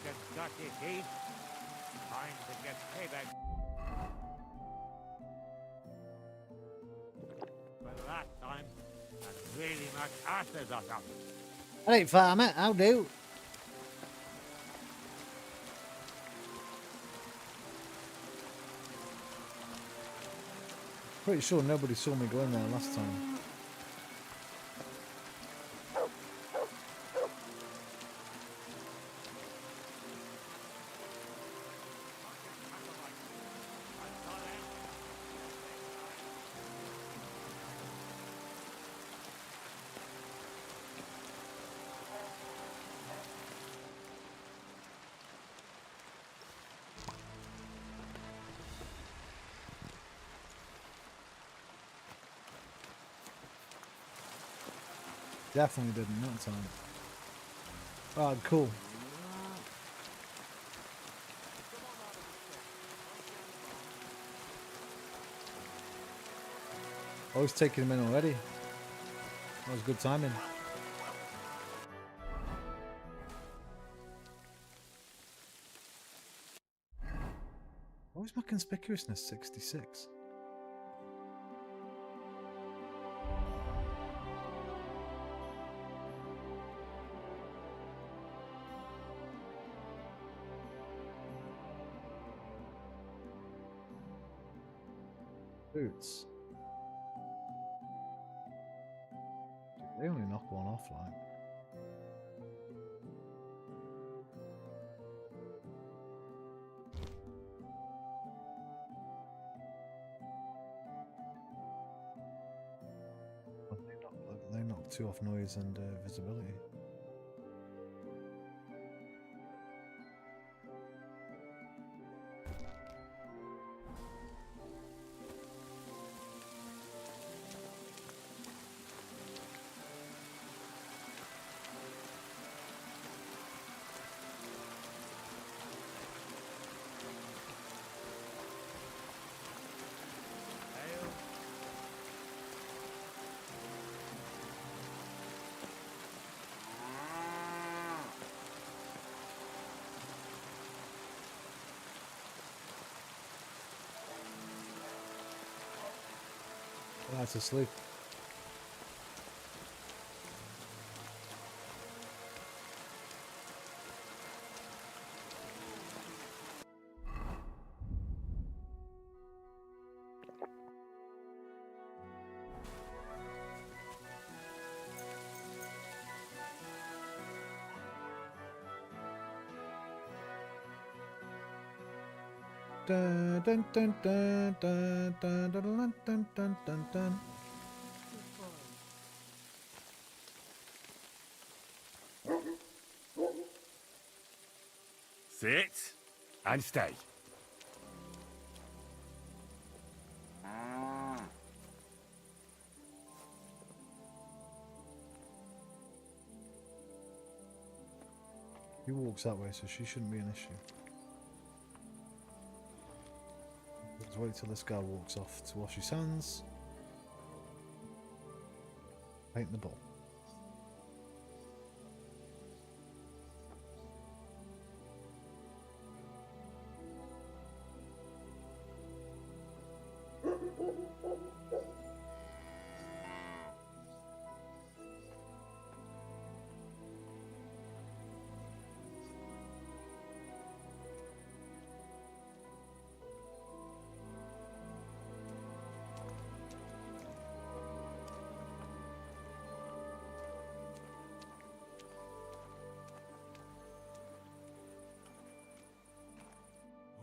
fucking dirty thief. Time to get payback. For that time, and really much asses or something. I ain't farmer, I'll do. Pretty sure nobody saw me go in there last time. Definitely didn't that time. Oh, cool. I was taking him in already. That was good timing. Why was my conspicuousness 66? Boots. They only knock one off, like. They knock two off noise and visibility. That's asleep. Dun, dun, dun, dun, dun, dun, dun, dun, dun, dun, dun. Sit and stay. He walks that way, so she shouldn't be an issue. Let's wait till this guy walks off to wash his hands. Paint the ball.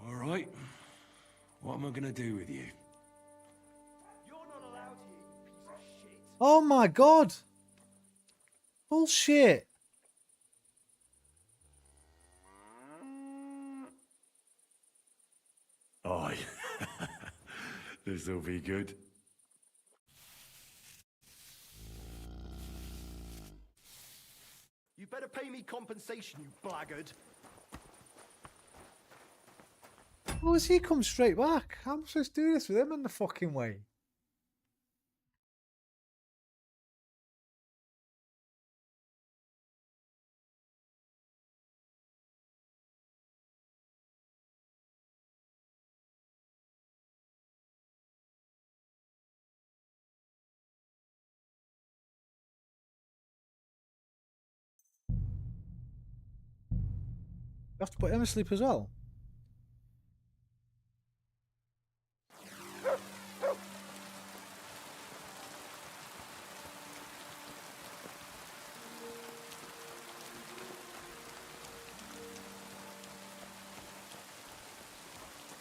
All right. What am I gonna do with you? Oh my god! Bullshit! Aye. This'll be good. You better pay me compensation, you blackguard. How has he come straight back? How am I supposed to do this with him in the fucking way? have to put him asleep as well.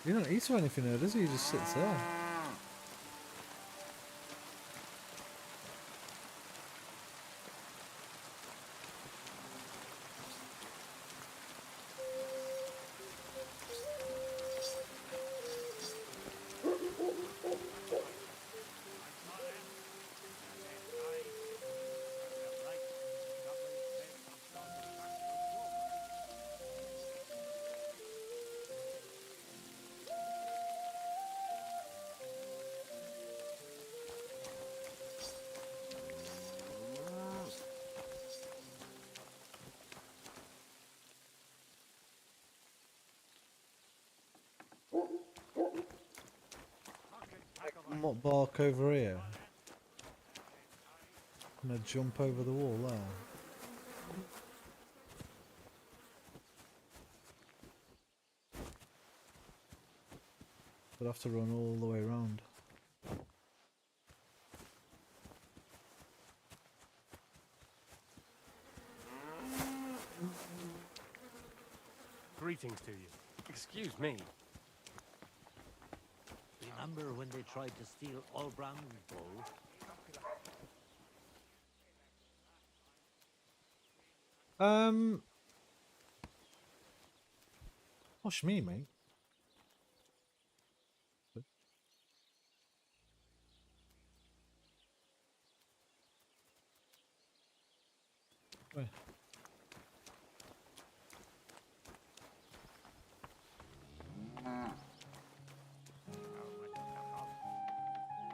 He don't eat or anything there, does he? He just sits there. What bark over here? I'm gonna jump over the wall there. But I have to run all the way around. Greetings to you. Excuse me. Remember when they tried to steal Olbrand's bull? Push me, mate. Where?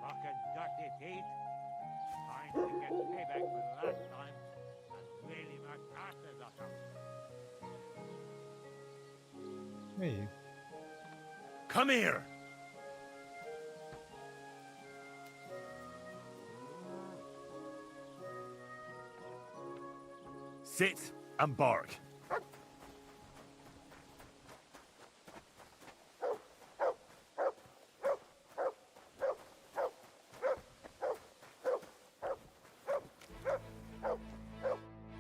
Fucking dirty teeth. Trying to get payback for the last time and really make asses of them. Where are you? Come here! Sit and bark.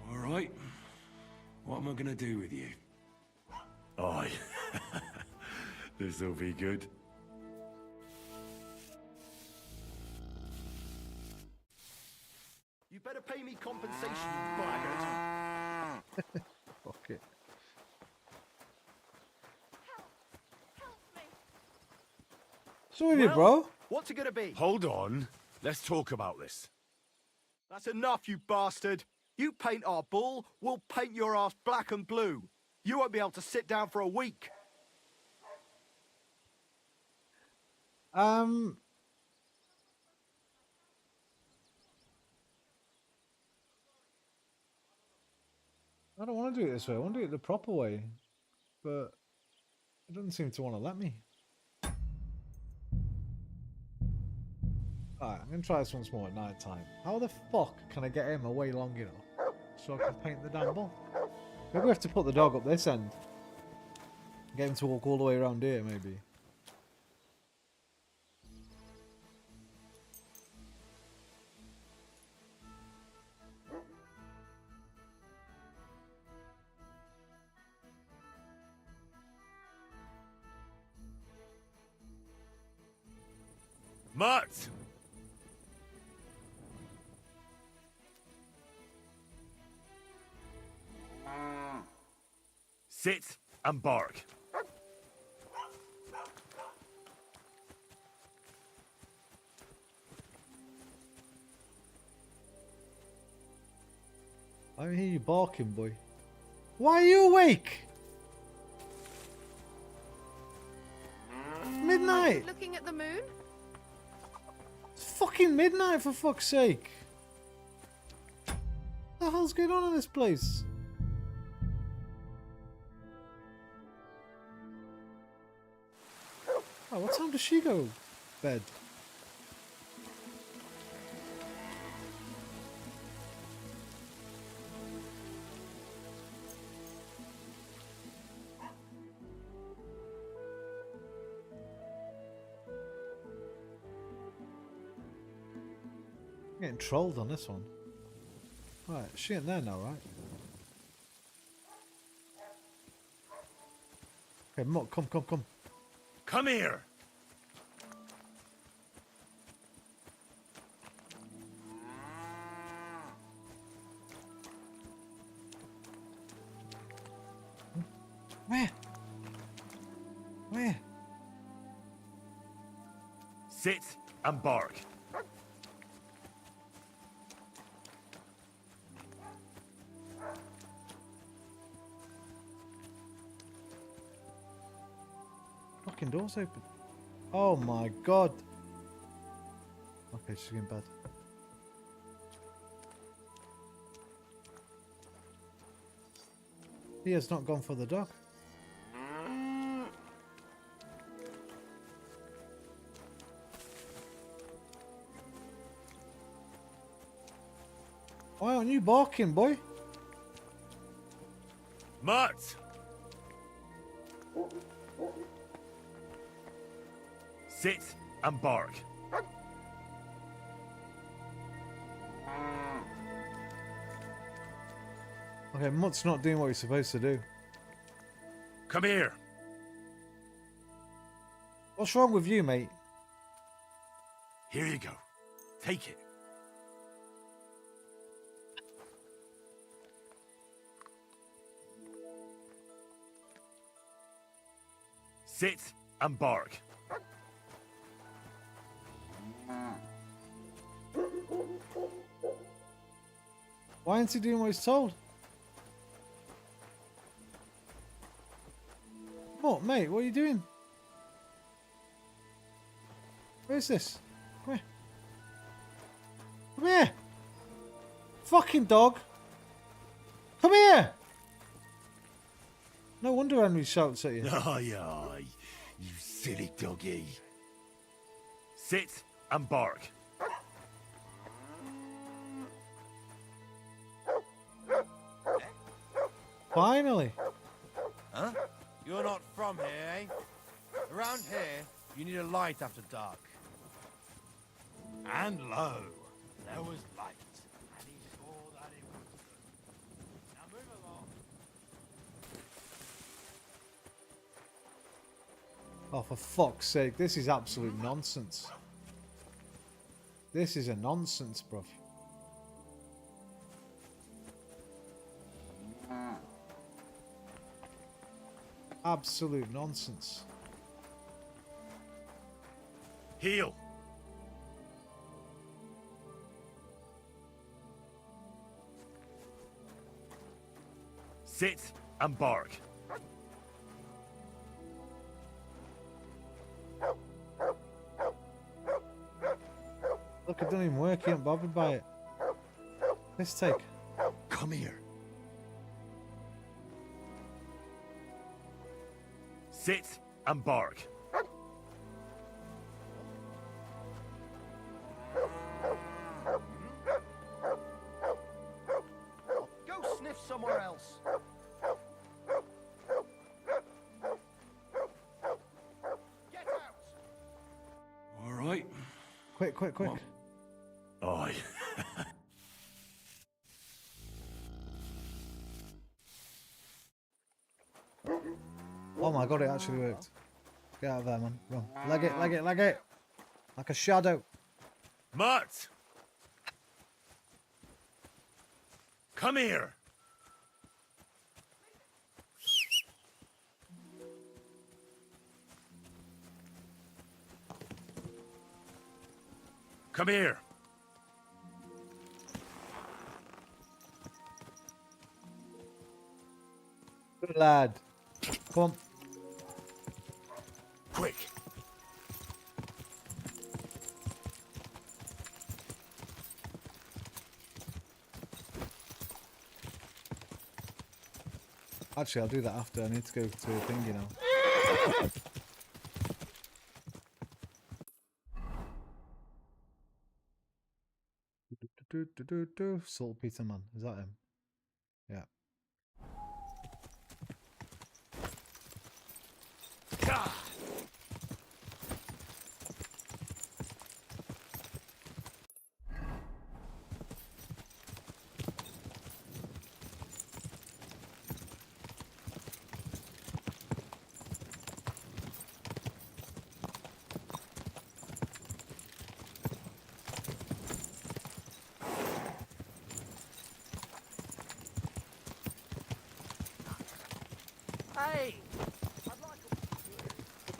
All right. What am I gonna do with you? Aye. This'll be good. You better pay me compensation, you blackguard. Fuck it. So with you, bro? What's it gonna be? Hold on. Let's talk about this. That's enough, you bastard. You paint our bull, we'll paint your ass black and blue. You won't be able to sit down for a week. I don't want to do it this way. I want to do it the proper way. But it doesn't seem to want to let me. Alright, I'm going to try this once more at night time. How the fuck can I get him away long enough so I can paint the damn bull? Maybe we have to put the dog up this end. Get him to walk all the way around here, maybe. Mutt! Sit and bark. I hear you barking, boy. Why are you awake? Midnight! Looking at the moon? It's fucking midnight, for fuck's sake. What the hell's going on in this place? Oh, what time does she go? Bed. Getting trolled on this one. Right, she ain't there now, right? Okay, Mutt, come. Come here! Where? Where? Sit and bark. Fucking door's open. Oh my god. Okay, she's in bed. He has not gone for the dog. Why aren't you barking, boy? Mutt! Sit and bark. Okay, Mutt's not doing what he's supposed to do. Come here. What's wrong with you, mate? Here you go. Take it. Sit and bark. Why isn't he doing what he's told? What, mate? What are you doing? Where's this? Come here. Come here! Fucking dog! Come here! No wonder Henry shouts at you. Aye, aye, you silly doggy. Sit and bark. Finally. Huh? You're not from here, eh? Around here, you need a light after dark. And lo, there was light. And he saw that it was good. Now move along. Oh, for fuck's sake, this is absolute nonsense. This is a nonsense, bruv. Absolute nonsense. Heel. Sit and bark. Look, it doesn't even work. He ain't bothered by it. Let's take. Come here. Sit and bark. Go sniff somewhere else. Get out! All right. Quick. Aye. Oh my god, it actually worked. Get out of there, man. Run. Leg it. Like a shadow. Mutt! Come here. Come here. Good lad. Come on. Quick. Actually, I'll do that after. I need to go to a thingy now. Saltpeter man. Is that him? Yeah.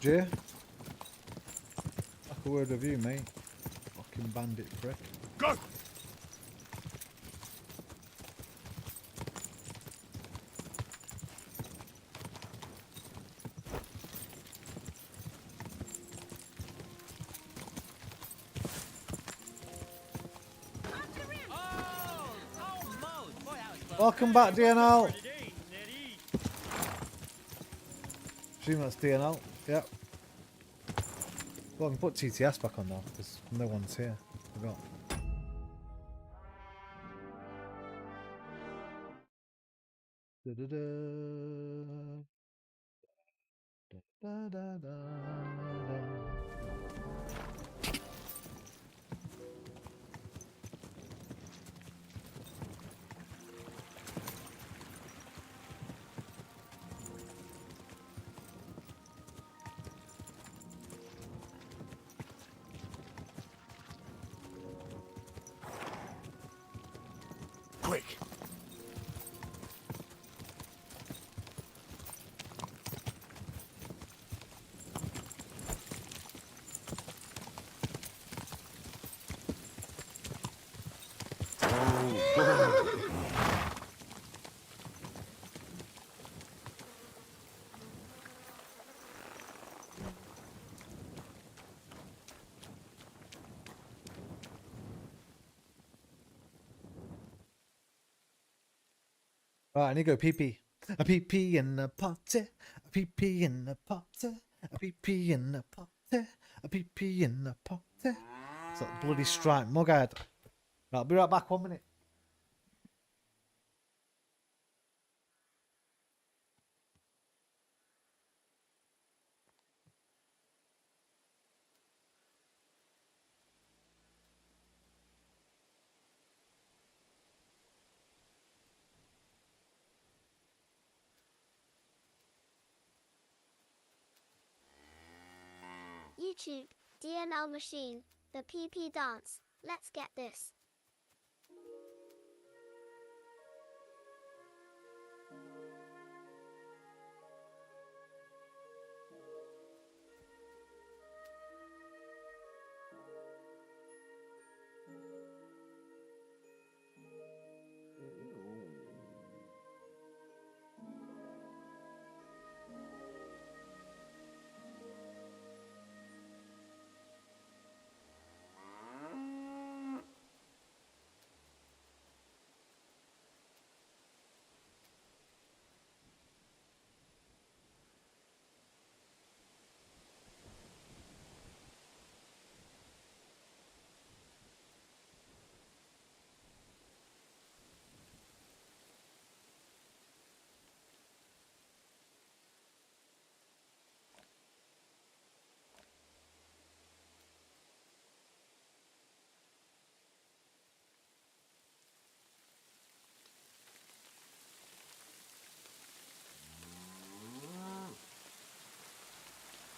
Jay. Like a word of you, mate. Fucking bandit prick. Go! Welcome back, DNL. Assume that's DNL. Yep. Well, I can put TTS back on now because no one's here. Forgot. Quick! Right, I need to go pee-pee. A pee-pee in the potty. A pee-pee in the potty. A pee-pee in the potty. A pee-pee in the potty. It's that bloody stripe mughead. Right, I'll be right back 1 minute. YouTube, DNL machine, the PP dance. Let's get this.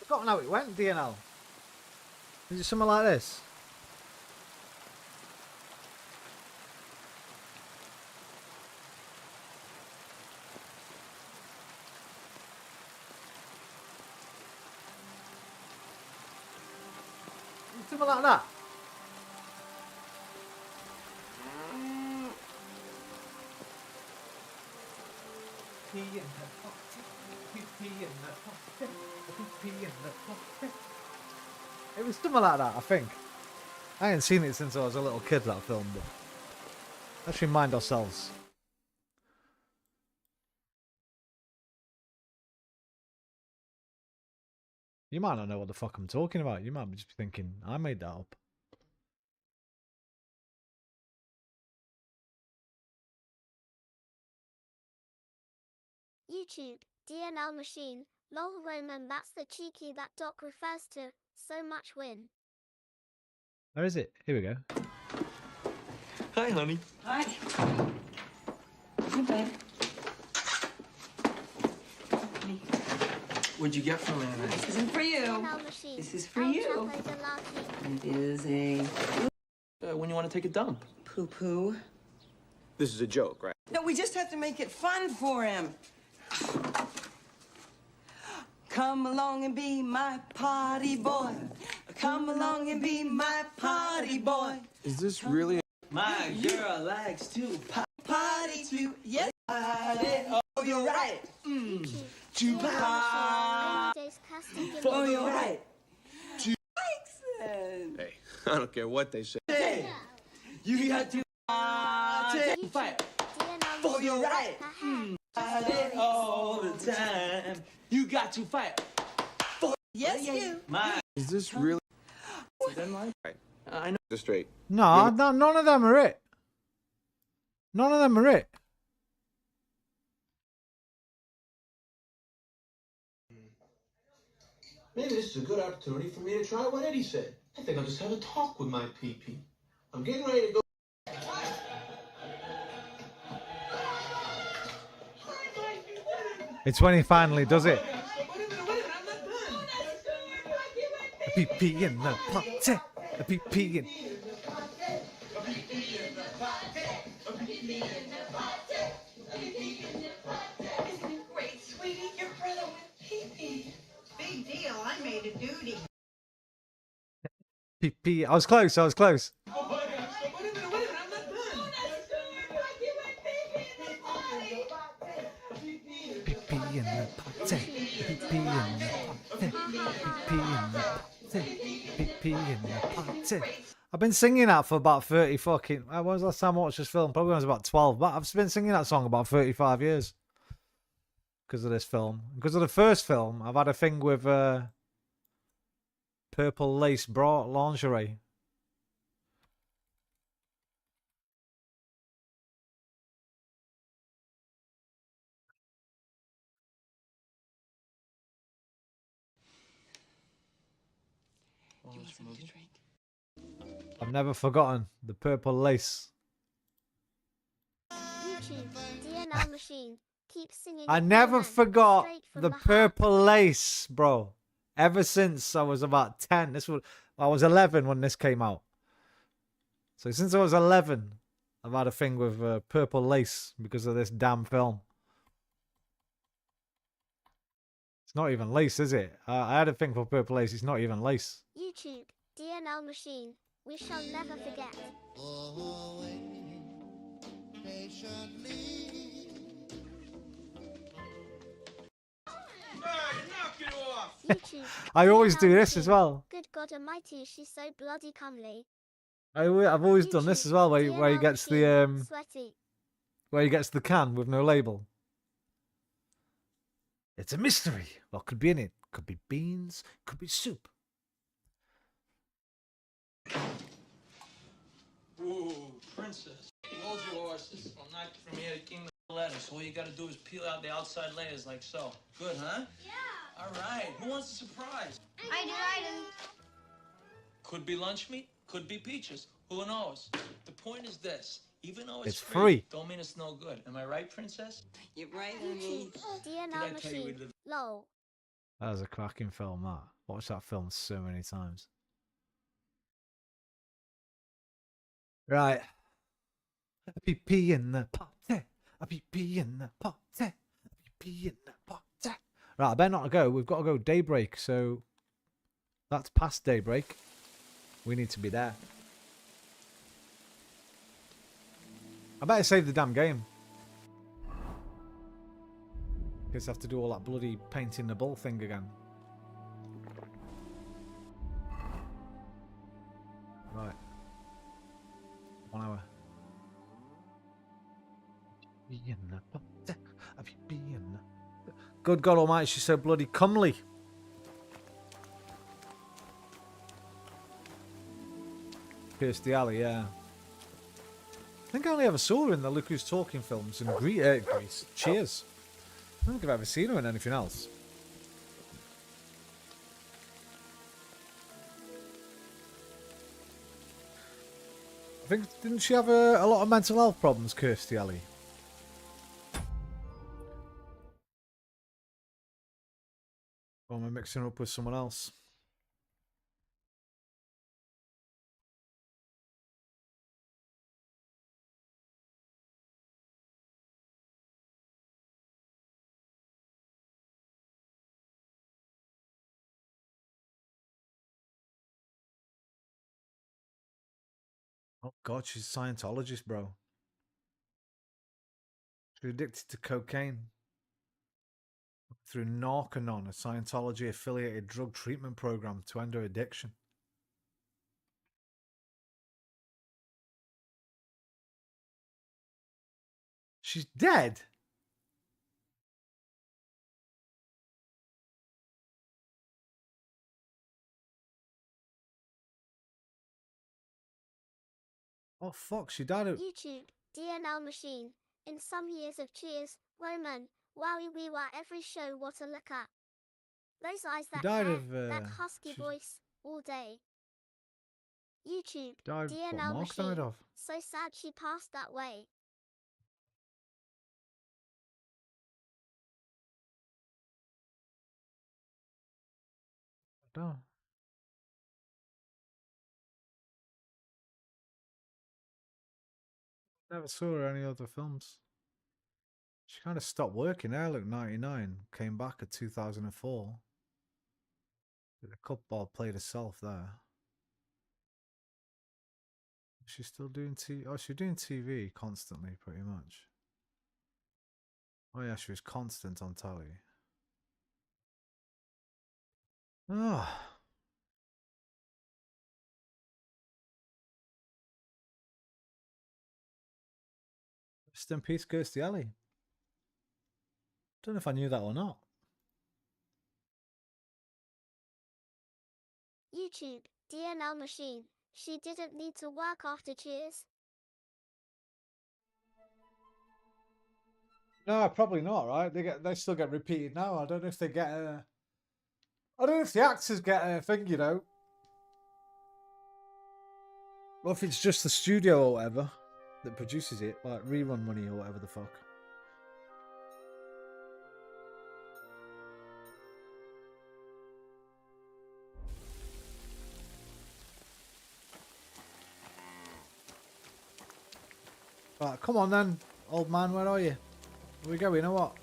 Forgotten how it went, DNL. Is it something like this? Something like that. It was something like that, I think. I ain't seen it since I was a little kid, that film, but let's remind ourselves. You might not know what the fuck I'm talking about. You might just be thinking, I made that up. YouTube, DNL machine, lol Roman, that's the cheeky that Doc refers to, so much win. Where is it? Here we go. Hi, honey. Hi. Hi, babe. What'd you get for me tonight? This isn't for you. DNL machine, This is for El you. Chapo de la Key. It is a When you want to take a dump. poo-poo. This is a joke, right? No, we just have to make it fun for him. Come along and be my party boy. Come along and be my party boy. Is this really? My girl likes to party too. Yes, party. Oh, you're right. To party. Oh, you're right. Excellent. Hey, I don't care what they say. Hey, you got to fight. For your right. Party all the time. You got to fight. For yes, you. My. Is this really? Right. I know. Just straight. No, none of them are it. None of them are it. Maybe this is a good opportunity for me to try what Eddie said. I think I'll just have a talk with my PP. I'm getting ready to go. It's when he finally does it. A PP in the party. A PP in. Great, sweetie, your brother went pee-pee. Big deal, I made a duty. PP. I was close. I was close. PP in the party. PP in the party. PP in the party. PP in the party. I've been singing that for about 30 fucking... When was the last time I watched this film? Probably when I was about 12. But I've been singing that song about 35 years. Because of this film. Because of the first film, I've had a thing with purple lace bra lingerie. I've never forgotten the purple lace. YouTube, DNR machine. Keep singing. I never forgot the purple lace, bro. Ever since I was about 10. I was 11 when this came out. So since I was 11, I've had a thing with purple lace because of this damn film. It's not even lace, is it? I had a thing for purple lace. It's not even lace. YouTube, DNL machine. We shall never forget. YouTube, I always do DNL this as machine. well. Good God Almighty, she's so bloody comely. I've always done this as well, where he DNL gets machine. the Sweaty. where he gets the can with no label. It's a mystery. What could be in it? Could be beans. Could be soup. Ooh, princess. Hold your horses. I'll knock you from here to kingdom lettuce. All you gotta do is peel out the outside layers like so. Good, huh? Yeah. All right. Who wants a surprise? I do. Could be lunch meat. Could be peaches. Who knows? The point is this. Even though It's free. don't mean it's no good. Am I right, princess? You're right, honey. DNL machine. Lol. That was a cracking film, that. Watched that film so many times. Right. A PP in the party. A PP in the party. A PP in the party. Right, I better not go. We've got to go daybreak, so that's past daybreak. We need to be there. I better save the damn game. Guess I have to do all that bloody painting the bull thing again. Right. 1 hour. Good God Almighty, she's so bloody comely. Kirstie Alley, yeah. I think I only ever saw her in the Look Who's Talking films and Grease. Cheers. I don't think I've ever seen her in anything else. I think, didn't she have a lot of mental health problems, Kirstie Alley? Or am I mixing her up with someone else? Oh God, she's a Scientologist, bro. She's addicted to cocaine through Narcanon, a Scientology-affiliated drug treatment program to end her addiction. She's dead? Oh fuck, she died of... YouTube, DNL machine. In some years of Cheers, Roman, wowie wee wah every show what a look at. Those eyes, She that died hair, of... that husky voice, all day. YouTube, Died... What DNL Mark died machine. of? So sad she passed that way. No. Never saw her in any other films. She kind of stopped working there, like 99. Came back at 2004. Did a couple, played herself there. She's still doing TV. Oh, she's doing TV constantly, pretty much. Oh yeah, she was constant on telly. Oh. Rest in peace, Kirstie Alley. Don't know if I knew that or not. YouTube, DNL machine. She didn't need to work after Cheers. No, probably not. Right? They still get repeated now. I don't know if they get a. I don't know if the actors get a thing, you know. Or if it's just the studio or whatever that produces it, like rerun money or whatever the fuck. Right, come on then, old man, where are you? Where we going or what?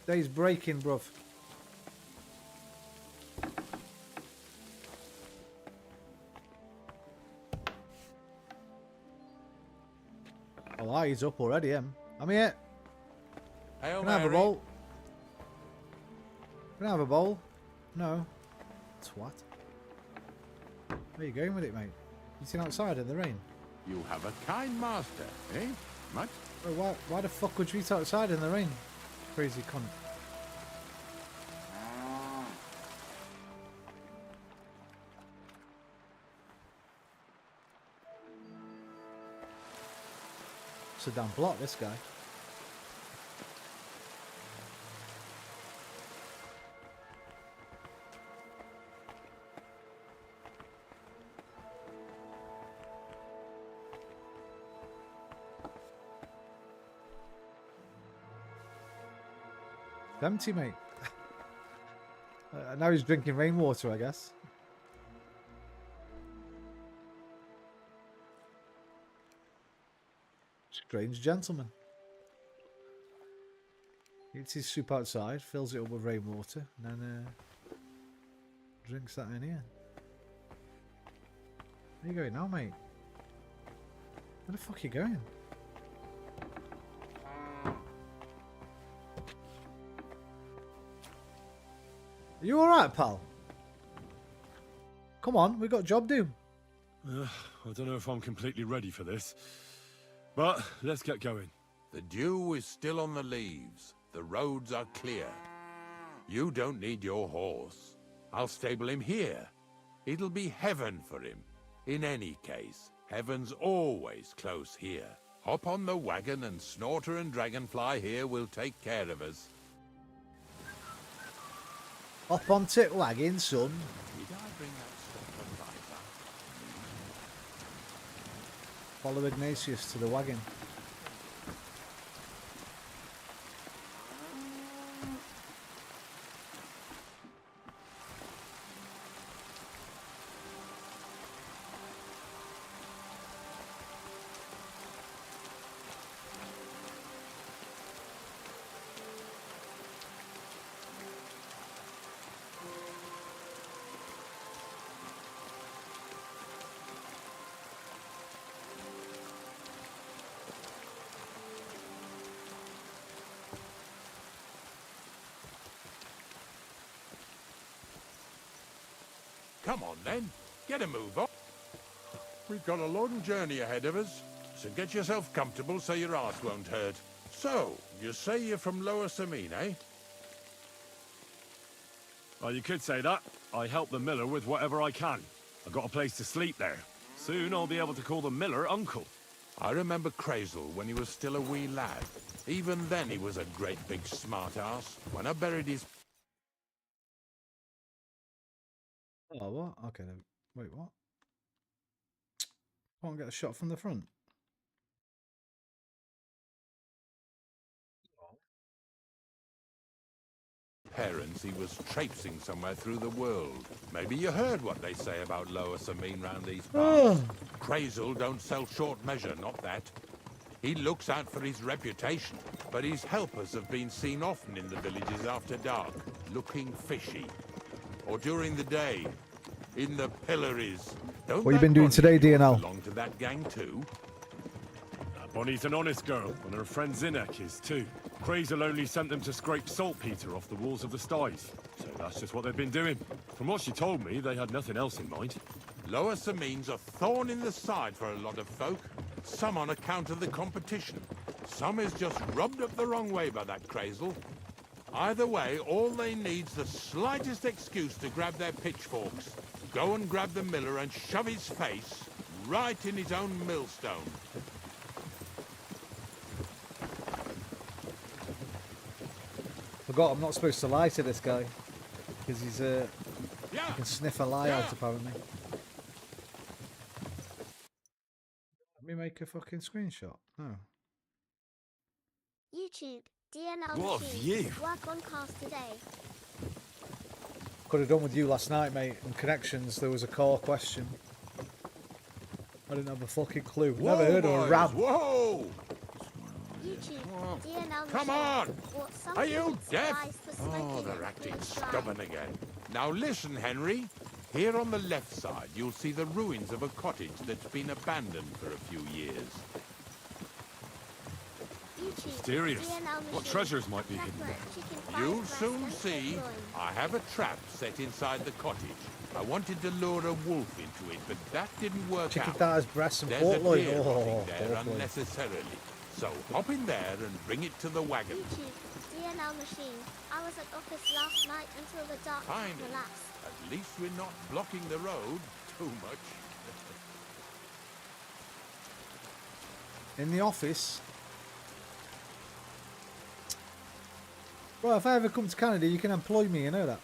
Day's breaking, bruv. Oh, he's up already, him. I'm here. Hail Can I have a Mary. bowl? Can I have a bowl? No. Twat. Where you going with it, mate? You sitting outside in the rain? You have a kind master, eh? Much? Well, why the fuck would you eat outside in the rain? Crazy cunt. It's a damn block, this guy. Empty, mate. Now he's drinking rainwater, I guess. Strange gentleman. Eats his soup outside, fills it up with rainwater, and then drinks that in here. Where you going now, mate? Where the fuck are you going? Are you alright, pal? Come on, we got job due. I don't know if I'm completely ready for this, but let's get going. The dew is still on the leaves. The roads are clear. You don't need your horse. I'll stable him here. It'll be heaven for him. In any case, heaven's always close here. Hop on the wagon and Snorter and Dragonfly here will take care of us. Hop on tit wagon, son. Did I bring that stuff from Liza? Follow Ignatius to the wagon. Come on then, get a move on. We've got a long journey ahead of us, so get yourself comfortable so your arse won't hurt. So, you say you're from Lower Samine, eh? Well, you could say that. I help the miller with whatever I can. I've got a place to sleep there. Soon I'll be able to call the miller uncle. I remember Crazel when he was still a wee lad. Even then he was a great big smart ass. When I buried his... Oh, what? Okay then. Wait, what? Can't get a shot from the front. parents, he was traipsing somewhere through the world. Maybe you heard what they say about Lower Samine round these parts. Crazel don't sell short measure, not that. He looks out for his reputation, but his helpers have been seen often in the villages after dark, looking fishy. Or during the day, in the pillories. Don't What you been doing today, DNL? belong to that gang too? Bonnie's an honest girl, and her friend Zinnek is too. Crazel only sent them to scrape saltpeter off the walls of the sties. So that's just what they've been doing. From what she told me, they had nothing else in mind. Lower Samine's a thorn in the side for a lot of folk. Some on account of the competition. Some is just rubbed up the wrong way by that Crazel. Either way, all they need's the slightest excuse to grab their pitchforks, go and grab the miller and shove his face right in his own millstone. Forgot I'm not supposed to lie to this guy. Because he's he can sniff a lie out apparently. Let me make a fucking screenshot. No. YouTube, DNL What machine. view? Work on cars today. Could have done with you last night, mate. In connections, there was a core question. I didn't have a fucking clue. Whoa, Never heard of a boys, ram. Whoa! YouTube, DNL Come machine. on! What some Are you kids deaf? buys for Oh, smoking they're and acting being dry. stubborn again. Now listen, Henry. Here on the left side, you'll see the ruins of a cottage that's been abandoned for a few years. YouTube, Mysterious. DNL What machine. treasures might be hidden there? Chicken fried You'll breast soon and see. sirloin. I have a trap set inside the cottage. I wanted to lure a wolf into it, but that didn't work Chicken out. thighs, breasts and There's a portloin. deer Oh, rotting there portloin. unnecessarily. So hop in there and bring it to the wagon. YouTube, DNL machine. I was at office last night until the dark. Fine. Relax. At least we're not blocking the road too much. In the office. Bro, if I ever come to Canada, you can employ me, you know that.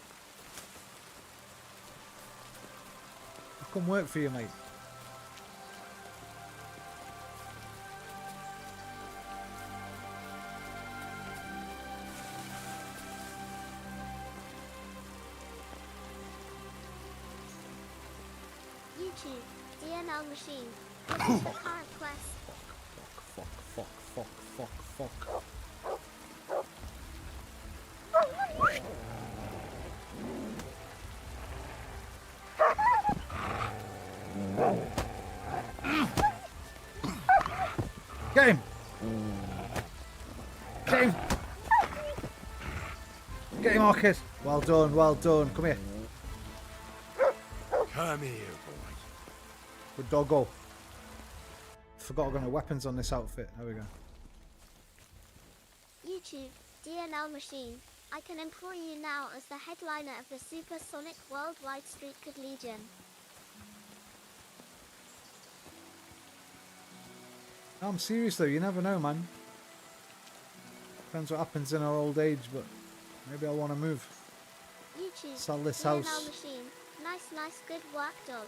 I'll come work for you, mate. YouTube, DNL machine. This is the current quest. Fuck. Get him! Get him! Get him, Orchid! Well done, well done. Come here. Come here, boy. Good doggo. Forgot I've got no weapons on this outfit. There we go. YouTube, DNL machine. I can employ you now as the headliner of the Supersonic Worldwide Street Good Legion. No, I'm serious though, you never know, man. Depends what happens in our old age, but maybe I'll want to move. YouTube, Sell this DNL house. machine. Nice, good work, dog.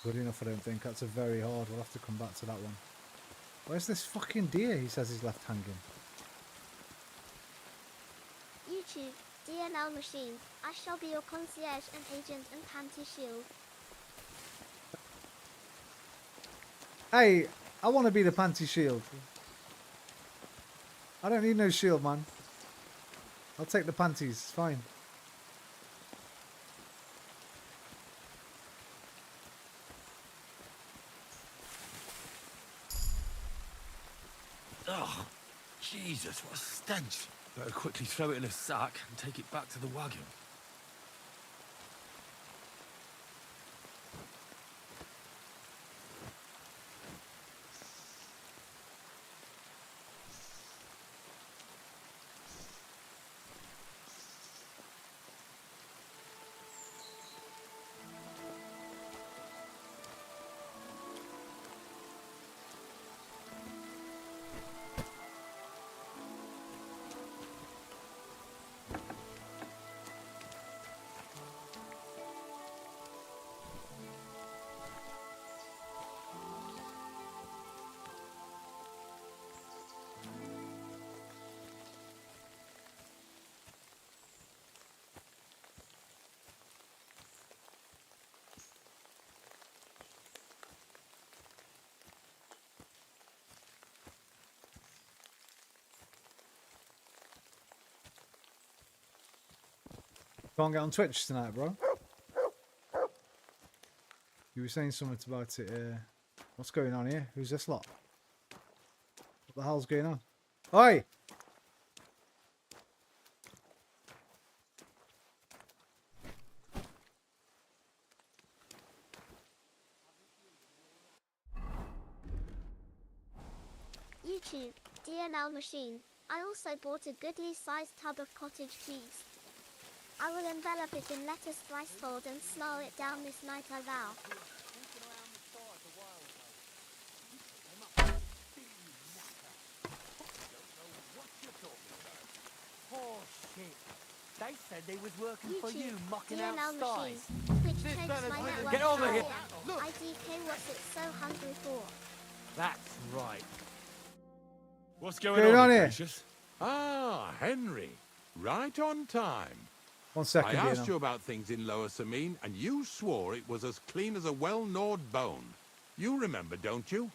Good enough, I don't think. That's a very hard. We'll have to come back to that one. Where's this fucking deer he says he's left hanging? YouTube, DNL machine. I shall be your concierge and agent and panty shield. Hey, I want to be the panty shield. I don't need no shield, man. I'll take the panties. It's fine. Oh, Jesus, what a stench. Better quickly throw it in a sack and take it back to the wagon. Can't get on Twitch tonight, bro. You were saying something about it. What's going on here? Who's this lot? What the hell's going on? Oi! YouTube, DNL machine. I also bought a goodly sized tub of cottage cheese. I will envelop it in lettuce thrice-fold and snarl it down this night, I vow. Oh shit. They said they was working for you, YouTube, mucking DNL out machine. spies. Which chokes my network. Get over here! IDK, what's it so hungry for? That's right. What's going on here? Ignatius? Ah, Henry. Right on time. 1 second, I asked Dino. you about things in Lower Samine, and you swore it was as clean as a well-gnawed bone. You remember, don't you?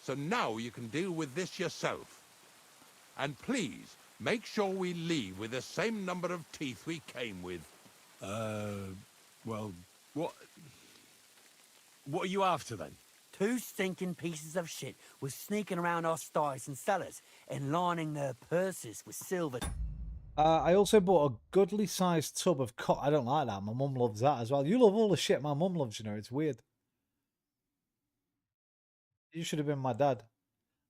So now you can deal with this yourself. And please, make sure we leave with the same number of teeth we came with. Well, what are you after then? 2 stinking pieces of shit was sneaking around our sties and cellars and lining their purses with silver. I also bought a goodly sized tub of I don't like that. My mum loves that as well. You love all the shit my mum loves, you know. It's weird. You should have been my dad.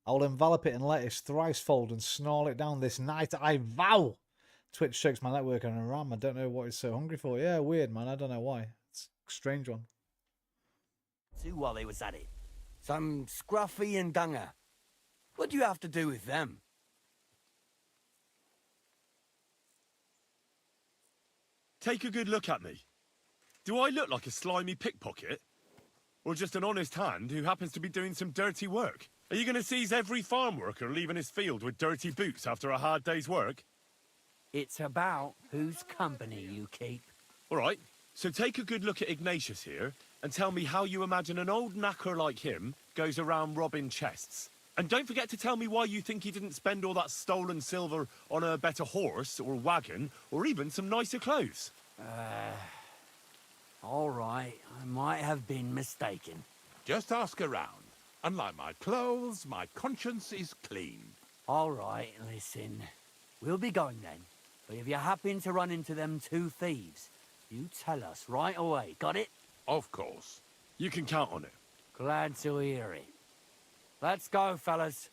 I will envelop it in lettuce, thrice fold, and snarl it down this night, I vow. Twitch checks my network and a ram. I don't know what it's so hungry for. Yeah, weird, man. I don't know why. It's a strange one. While they was at it. Some scruffy and dunger. What do you have to do with them? Take a good look at me. Do I look like a slimy pickpocket? Or just an honest hand who happens to be doing some dirty work? Are you going to seize every farm worker leaving his field with dirty boots after a hard day's work? It's about whose company you keep. All right, so take a good look at Ignatius here and tell me how you imagine an old knacker like him goes around robbing chests. And don't forget to tell me why you think he didn't spend all that stolen silver on a better horse or wagon or even some nicer clothes. All right, I might have been mistaken. Just ask around. Unlike my clothes, my conscience is clean. All right, listen. We'll be going then. But if you happen to run into them 2 thieves, you tell us right away. Got it? Of course. You can count on it. Glad to hear it. Let's go, fellas.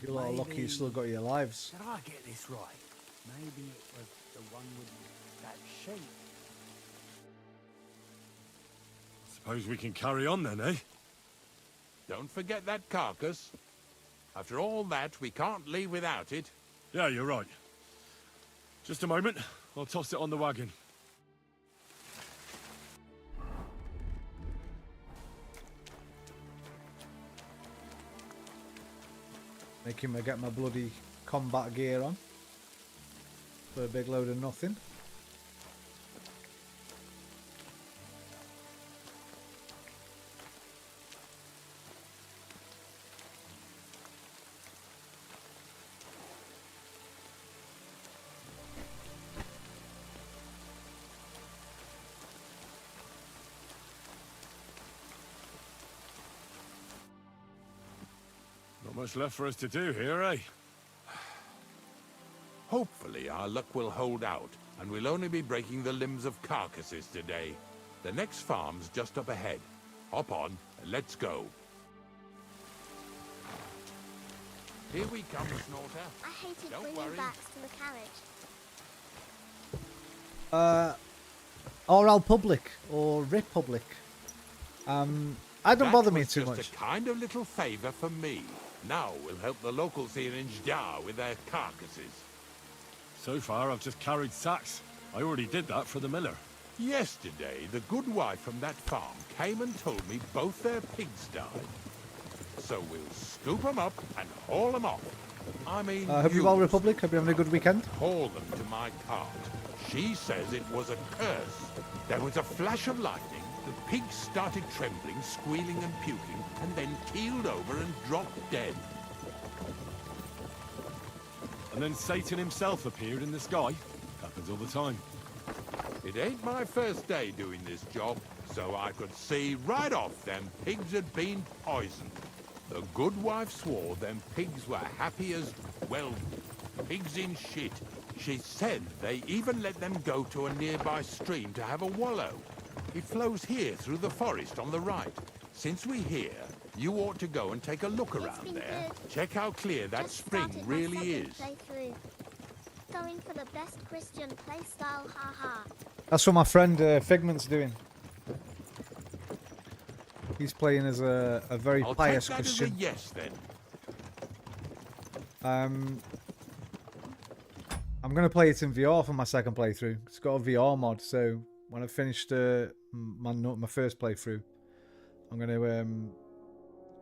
You're all lucky you still got your lives. Did I get this right? Maybe it was the one with that shape. Suppose we can carry on then, eh? Don't forget that carcass. After all that, we can't leave without it. Yeah, you're right. Just a moment. I'll toss it on the wagon. Making me get my bloody combat gear on. For a big load of nothing. much left for us to do here, eh? Hopefully our luck will hold out, and we'll only be breaking the limbs of carcasses today. The next farm's just up ahead. Hop on, and let's go. Here we come, Snorter. I hated Don't bringing worry. backs to the carriage. Oral Public or Republic. I don't bother me too Just much. a kind of little favour for me. Now we'll help the locals here in Jdar with their carcasses. So far, I've just carried sacks. I already did that for the miller. Yesterday, the good wife from that farm came and told me both their pigs died. So we'll scoop them up and haul them off. I mean, Hope you well, Republic. Hope you're having a good weekend. haul them to my cart. She says it was a curse. There was a flash of lightning, the pigs started trembling, squealing and puking, and then keeled over and dropped dead. And then Satan himself appeared in the sky. Happens all the time. It ain't my first day doing this job, so I could see right off them pigs had been poisoned. The good wife swore them pigs were happy as, well, pigs in shit. She said they even let them go to a nearby stream to have a wallow. It flows here through the forest on the right. Since we're here, you ought to go and take a look around there. Check how clear that Just spring started my really second is. playthrough. Going for the best Christian playstyle, haha. That's what my friend Figment's doing. He's playing as a very I'll pious take that Christian. as a yes then. I'm going to play it in VR for my second playthrough. It's got a VR mod, so when I finished my first playthrough, I'm going to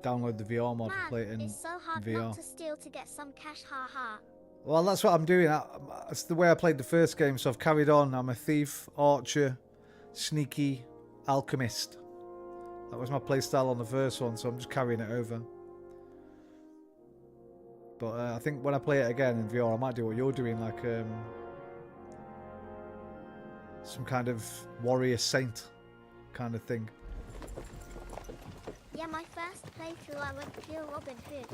download the VR mod and play it in It's so hard VR. not to steal to get some cash, haha. Well, that's what I'm doing. That's the way I played the first game, so I've carried on. I'm a thief, archer, sneaky, alchemist. That was my playstyle on the first one, so I'm just carrying it over. But I think when I play it again in VR, I might do what you're doing, like some kind of warrior saint kind of thing. Yeah, my first playthrough I went pure Robin Hood.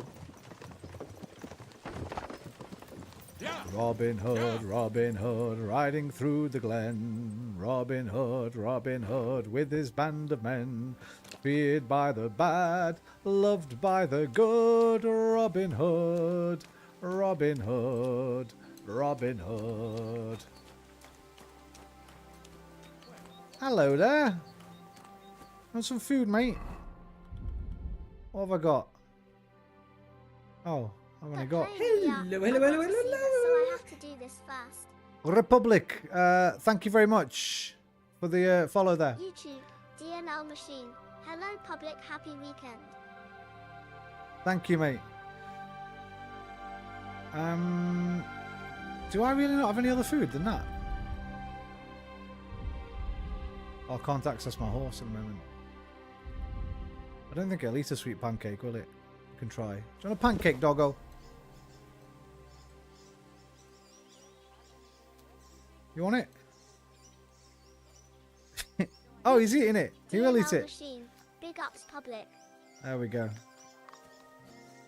Robin Hood, Robin Hood, riding through the glen. Robin Hood, with his band of men. Feared by the bad, loved by the good. Robin Hood, Robin Hood, Robin Hood. Hello there. Want some food, mate? What have I got? Oh, I've only got... Hello. So I have to do this first. Republic, thank you very much for the follow there. YouTube, DNL Machine. Hello, public. Happy weekend. Thank you, mate. Do I really not have any other food than that? Oh, I can't access my horse at the moment. I don't think it'll eat a sweet pancake, will it? You can try. Do you want a pancake, doggo? You want it? Oh, he's eating it. He will eat DNL it. Machine. Big ups, public. There we go.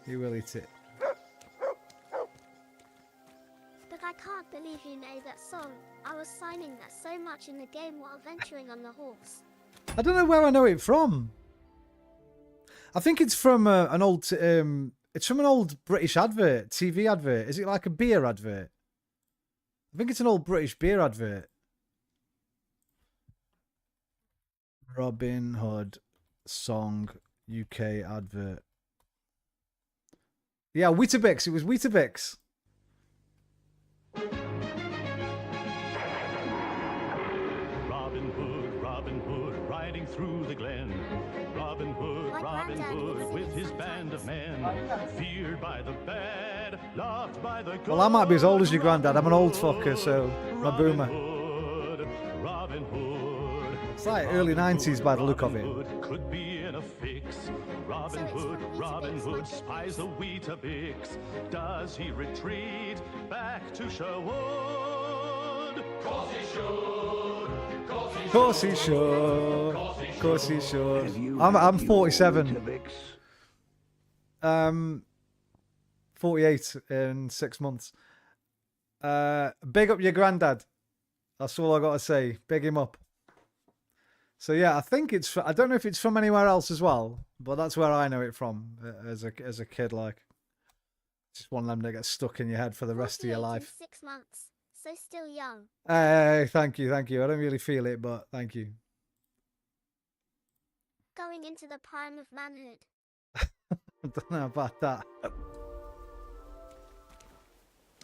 He will eat it. But I can't believe you know that song. I was signing that so much in the game while venturing on the horse. I don't know where I know it from. I think it's from an old. It's from an old British advert, TV advert. Is it like a beer advert? I think it's an old British beer advert. Robin Hood song UK advert. Yeah, Weetabix. It was Weetabix. Robin Hood, riding through the glen. Robin Hood, with his band of men. Feared by the bad, loved by the good. Well, I might be as old as your granddad. I'm an old fucker, so my boomer. Robin Hood. It's like early 90s by the look of it. Could be in a fix. Robin Hood spies the Weetabix. Does he retreat back to Sherwood? 'Cause he should. Of course he should. Of course he should. I'm 47. 48 in 6 months. Big up your granddad. That's all I got to say. Big him up. So yeah, I think it's. I don't know if it's from anywhere else as well, but that's where I know it from as a kid. Like, just one of them that gets stuck in your head for the rest of your 48 in life. 6 months, so still young. Hey, thank you. I don't really feel it, but thank you. Going into the prime of manhood. I don't know about that.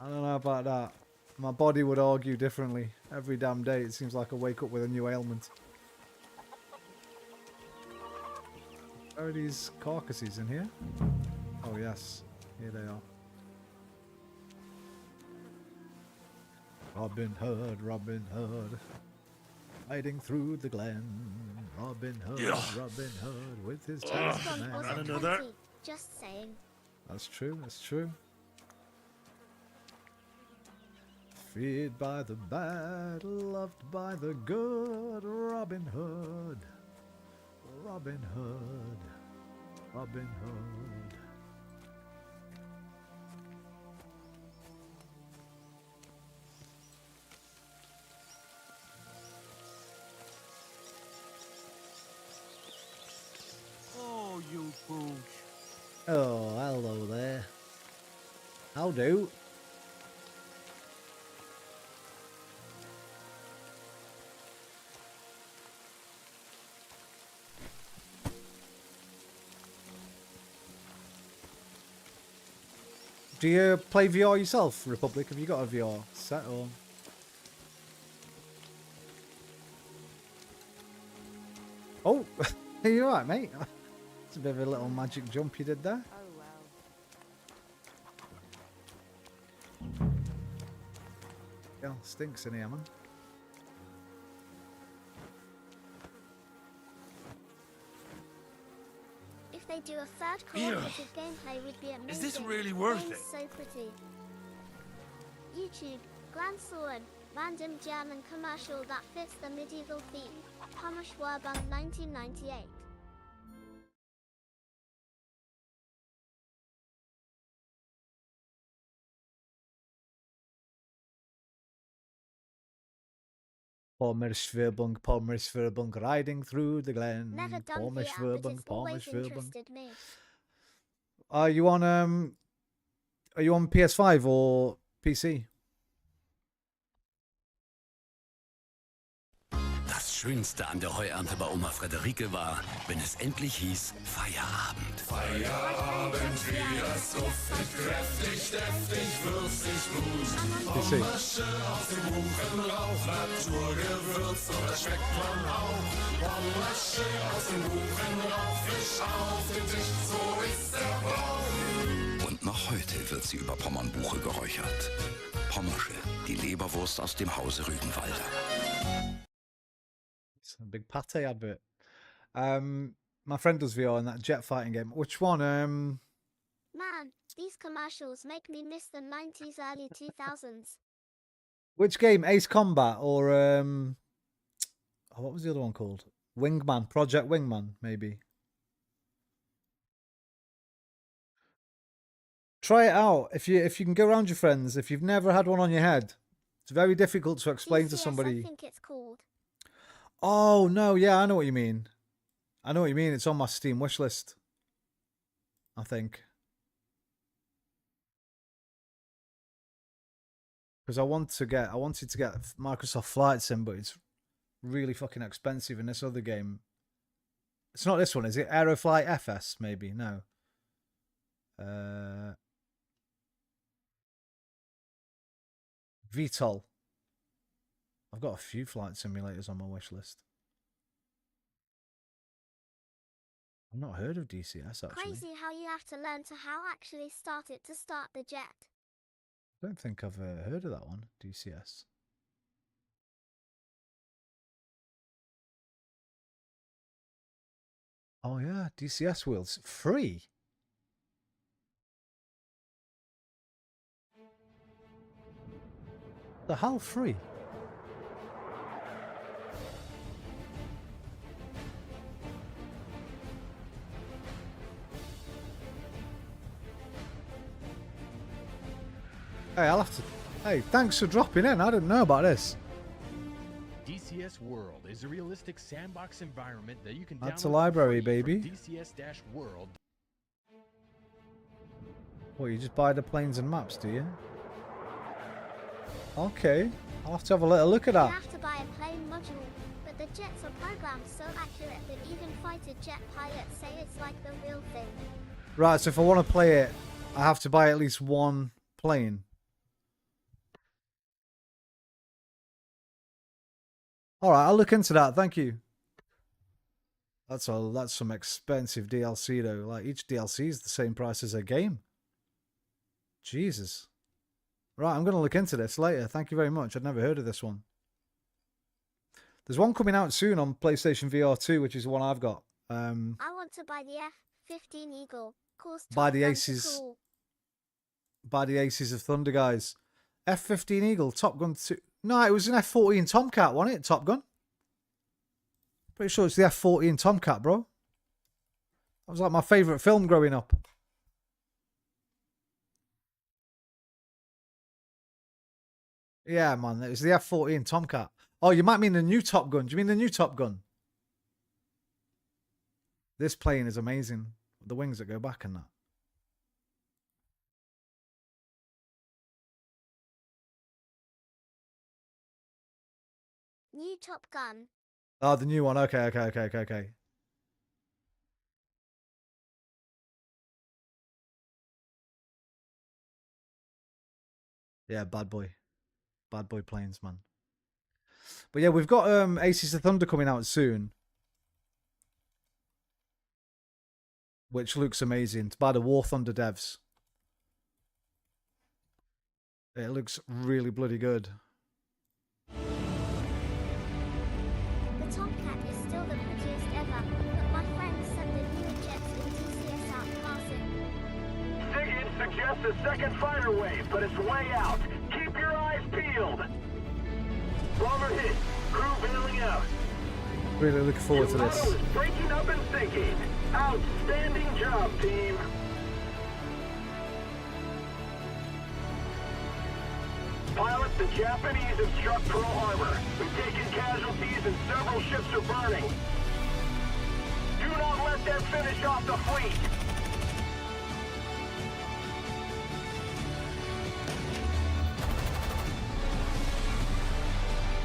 I don't know about that. My body would argue differently. Every damn day it seems like I wake up with a new ailment. Are these carcasses in here? Oh yes, here they are. Robin Hood, riding through the glen. Robin Hood, Robin Hood, with his Another. Just saying. That's true, that's true. Freed by the bad, loved by the good. Robin Hood, Robin Hood, Robin Hood. Oh, you boosh. Oh, hello there. How do? Do you play VR yourself, Republic? Have you got a VR set or? Oh, are you alright, mate? It's a bit of a little magic jump you did there. Yeah, stinks in here, man. If they do a third cooperative gameplay would be amazing. Is this really worth Game's it? so pretty. YouTube, Grand Sword, random German commercial that fits the medieval theme. Thomas Schwerbung 1998. Pommersverbung, riding through the glen. Never done VR, but it's always interested me. Are you on PS5 or PC? Das Schönste an der Heuernte bei Oma Frederike war, wenn es endlich hieß Feierabend. Feierabend, wie es duftet, kräftig, deftig, würzig, gut. Pommersche aus dem Buchenrauch, Naturgewürz, und das schmeckt man auch. Pommersche aus dem Buchenrauch, Fisch auf den Tisch, so ist der Brauch. Und noch heute wird sie über Pommernbuche geräuchert. Pommersche, die Leberwurst aus dem Hause Rügenwalder. It's a big pate advert. My friend does VR in that jet fighting game. Which one? Man, these commercials make me miss the 90s, early 2000s. Which game? Ace Combat or what was the other one called? Wingman, Project Wingman, maybe. Try it out if you can go around your friends. If you've never had one on your head, it's very difficult to explain to somebody. I think it's called. Oh no, yeah, I know what you mean. I know what you mean. It's on my Steam wishlist, I think. Because I wanted to get Microsoft Flight Sim, but it's really fucking expensive in this other game. It's not this one, is it? Aeroflight FS, maybe? No. VTOL. I've got a few flight simulators on my wish list. I've not heard of DCS actually. Crazy how you have to learn to how actually start it to start the jet. I don't think I've heard of that one, DCS. Oh yeah, DCS wheels free. The hell free? Hey, I'll have to... Hey, thanks for dropping in. I didn't know about this. DCS World is a realistic sandbox environment that you can That's download a library, for free baby. from DCS-World. What, you just buy the planes and maps, do you? Okay. I'll have to have a little look at that. You have to buy a plane module, but the jets are programmed so accurate that even fighter jet pilots say it's like the real thing. Right, so if I want to play it, I have to buy at least one plane. Alright, I'll look into that. Thank you. That's some expensive DLC though. Like each DLC is the same price as a game. Jesus. Right, I'm going to look into this later. Thank you very much. I'd never heard of this one. There's one coming out soon on PlayStation VR 2, which is the one I've got. I want to buy the F-15 Eagle. By the Aces. Cool. By the Aces of Thunder, guys. F-15 Eagle, Top Gun 2. No, it was an F-14 Tomcat, wasn't it? Top Gun. Pretty sure it's the F-14 Tomcat, bro. That was like my favourite film growing up. Yeah, man, it was the F-14 Tomcat. Oh, you might mean the new Top Gun. Do you mean the new Top Gun? This plane is amazing. The wings that go back and that. New Top Gun. Oh, the new one. Okay. Yeah, bad boy. Bad boy planes, man. But yeah, we've got Aces of Thunder coming out soon. Which looks amazing. It's by the War Thunder devs. It looks really bloody good. The Tomcat is still the prettiest ever, but my friends said the newer jets in DCS aren't passing. SIGINT suggests a second fighter wave, but it's way out. Keep your eyes peeled. Bomber hit. Crew bailing out. Really looking forward to this. Is breaking up and sinking. Outstanding job, team. Pilot, the Japanese have struck Pearl Harbor. We've taken casualties and several ships are burning. Do not let them finish off the fleet.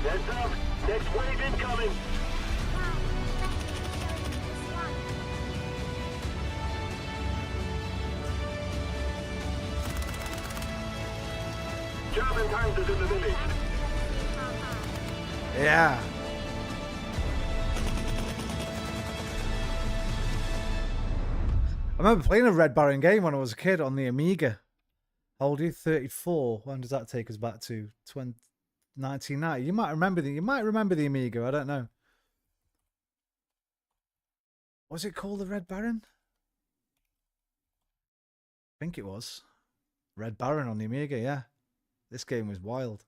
Heads up. Next wave incoming. German panzers in the village. Yeah. I remember playing a Red Baron game when I was a kid on the Amiga. How old are you? 34. When does that take us back to? 1990. You might remember the Amiga. I don't know. Was it called the Red Baron? I think it was. Red Baron on the Amiga, yeah. This game was wild.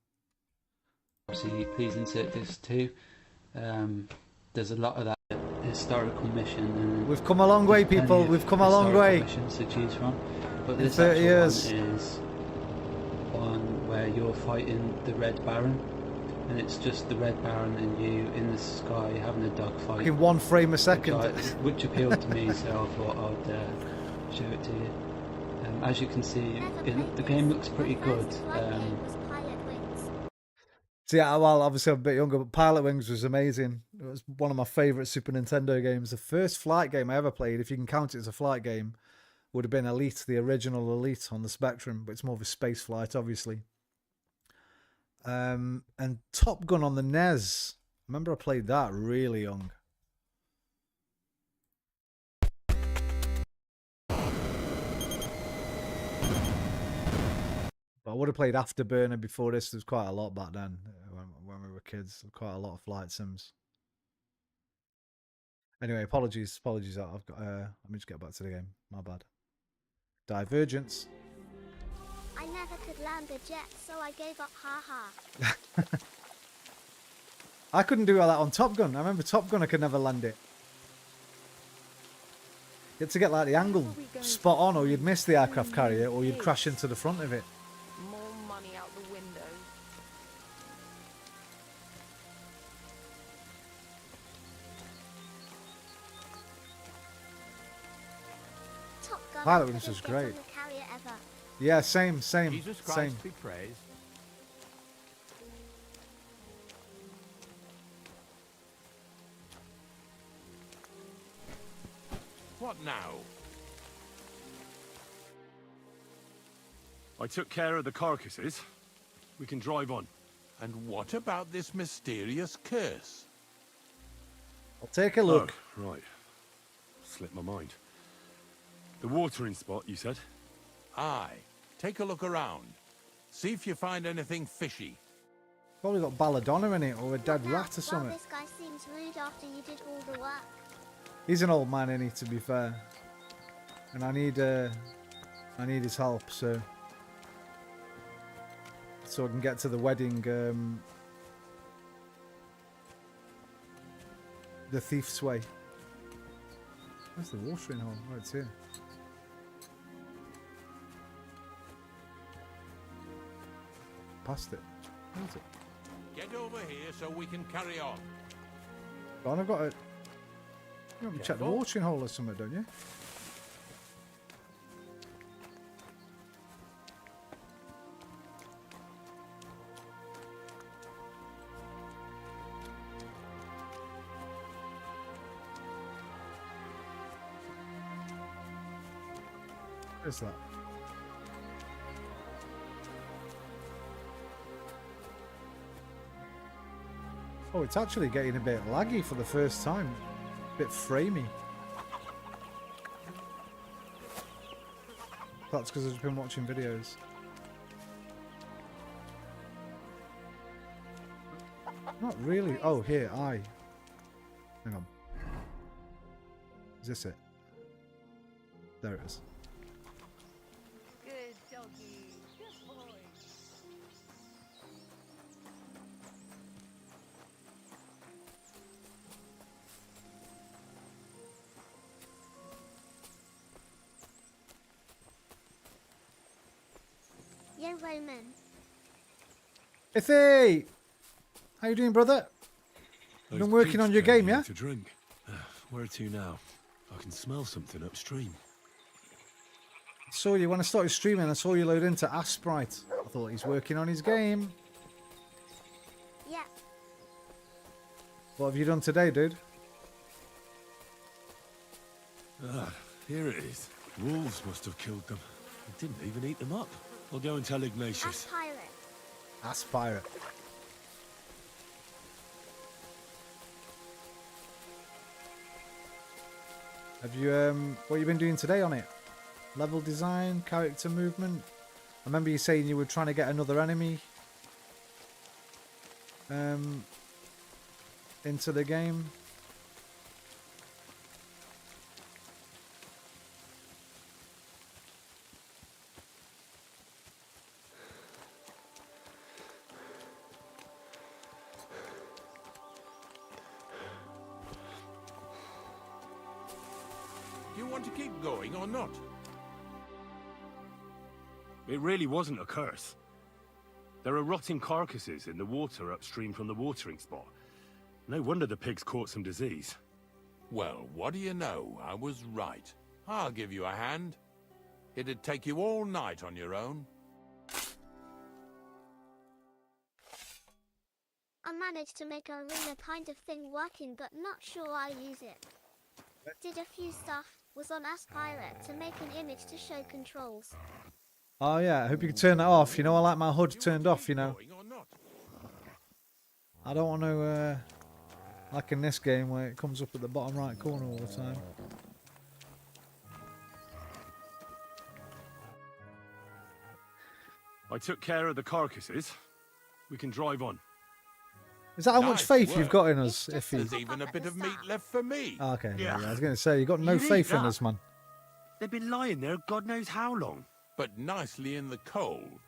Obviously, please insert this too. There's a lot of that historical mission. And we've come a long way, people. We've come a long way. Missions to choose from, but in this 30 years one is one where you're fighting the Red Baron, and it's just the Red Baron and you in the sky having a dogfight. In 1 frame a second. Which appealed to me, so I thought I'd show it to you. As you can see, the game looks pretty good. So yeah, well, obviously I'm a bit younger, but Pilot Wings was amazing. It was one of my favourite Super Nintendo games. The first flight game I ever played, if you can count it as a flight game, would have been Elite, the original Elite on the Spectrum, but it's more of a space flight, obviously. And Top Gun on the NES. I remember I played that really young. But I would have played Afterburner before this. There was quite a lot back then when we were kids. Quite a lot of flight sims. Anyway, apologies. I've got. Let me just get back to the game. My bad. Divergence. I never could land a jet, so I gave up. Ha. I couldn't do all that on Top Gun. I remember Top Gun. I could never land it. You had to get like the angle spot on, or you'd miss the aircraft carrier, or you'd crash into the front of it. Pilot Wings was great. Yeah, same. Jesus Christ Same. be praised. What now? I took care of the carcasses. We can drive on. And what about this mysterious curse? I'll take a look. Oh, right. Slipped my mind. The watering spot, you said? Aye. Take a look around. See if you find anything fishy. Probably got Belladonna in it or a dead rat or Well, something. this guy seems rude after you did all the work. He's an old man, isn't he, to be fair. And I need his help, so I can get to the wedding, the Thief's Way. Where's the watering hole? Oh, it's here. Past it. Where is it? Get over here so we can carry on. Go on, I've got to... You want me to check the watering hole or something, don't you? Where's that? Oh, it's actually getting a bit laggy for the first time. A bit framey. That's because I've been watching videos. Not really. Oh, here, I. Hang on. Is this it? There it is. Good doggy. Good boy. Yo, Roman. Ithy! How you doing, brother? You been working on your game, yeah? To drink. Where to now? I can smell something upstream. I saw you when I started streaming. I saw you load into Asprite. I thought he's working on his game. Yeah. What have you done today, dude? Ah, here it is. Wolves must have killed them. They didn't even eat them up. I'll go and tell Ignatius. Aspirate. Have you what have you been doing today on it? Level design, character movement. I remember you saying you were trying to get another enemy into the game. Do you want to keep going or not? It really wasn't a curse. There are rotting carcasses in the water upstream from the watering spot. No wonder the pigs caught some disease. Well, what do you know? I was right. I'll give you a hand. It'd take you all night on your own. I managed to make a arena kind of thing working, but not sure I'll use it. Did a few stuff, was on Aspirate to make an image to show controls. Oh yeah, I hope you can turn that off. You know, I like my HUD turned off, you know. I don't want to, like in this game where it comes up at the bottom right corner all the time. I took care of the carcasses. We can drive on. Is that how much Nice faith work. you've got in us, Iffy? There's even a bit of meat left for me. Okay, yeah, I was going to say, you've got no You'd eat faith in that? us, man. They've been lying there God knows how long. But nicely in the cold.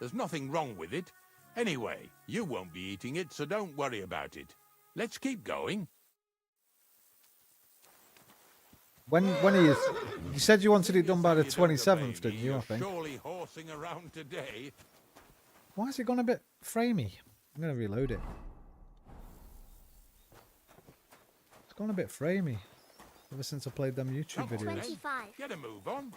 There's nothing wrong with it. Anyway, you won't be eating it, so don't worry about it. Let's keep going. When are you... You said you wanted it done by the You don't 27th, obey didn't me, you, I you're think? surely horsing around today. Why has it gone a bit framey? I'm going to reload it. It's gone a bit framey ever since I played them YouTube Come on, videos. then. Get a move on.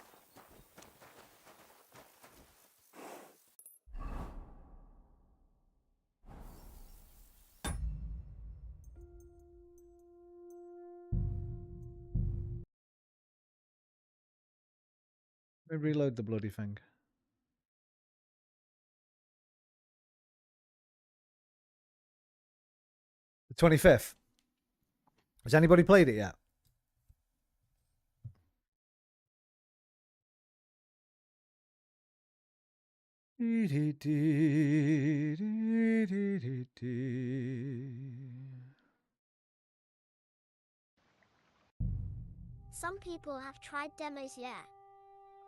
Let me reload the bloody thing. The 25th. Has anybody played it yet? Some people have tried demos, yeah.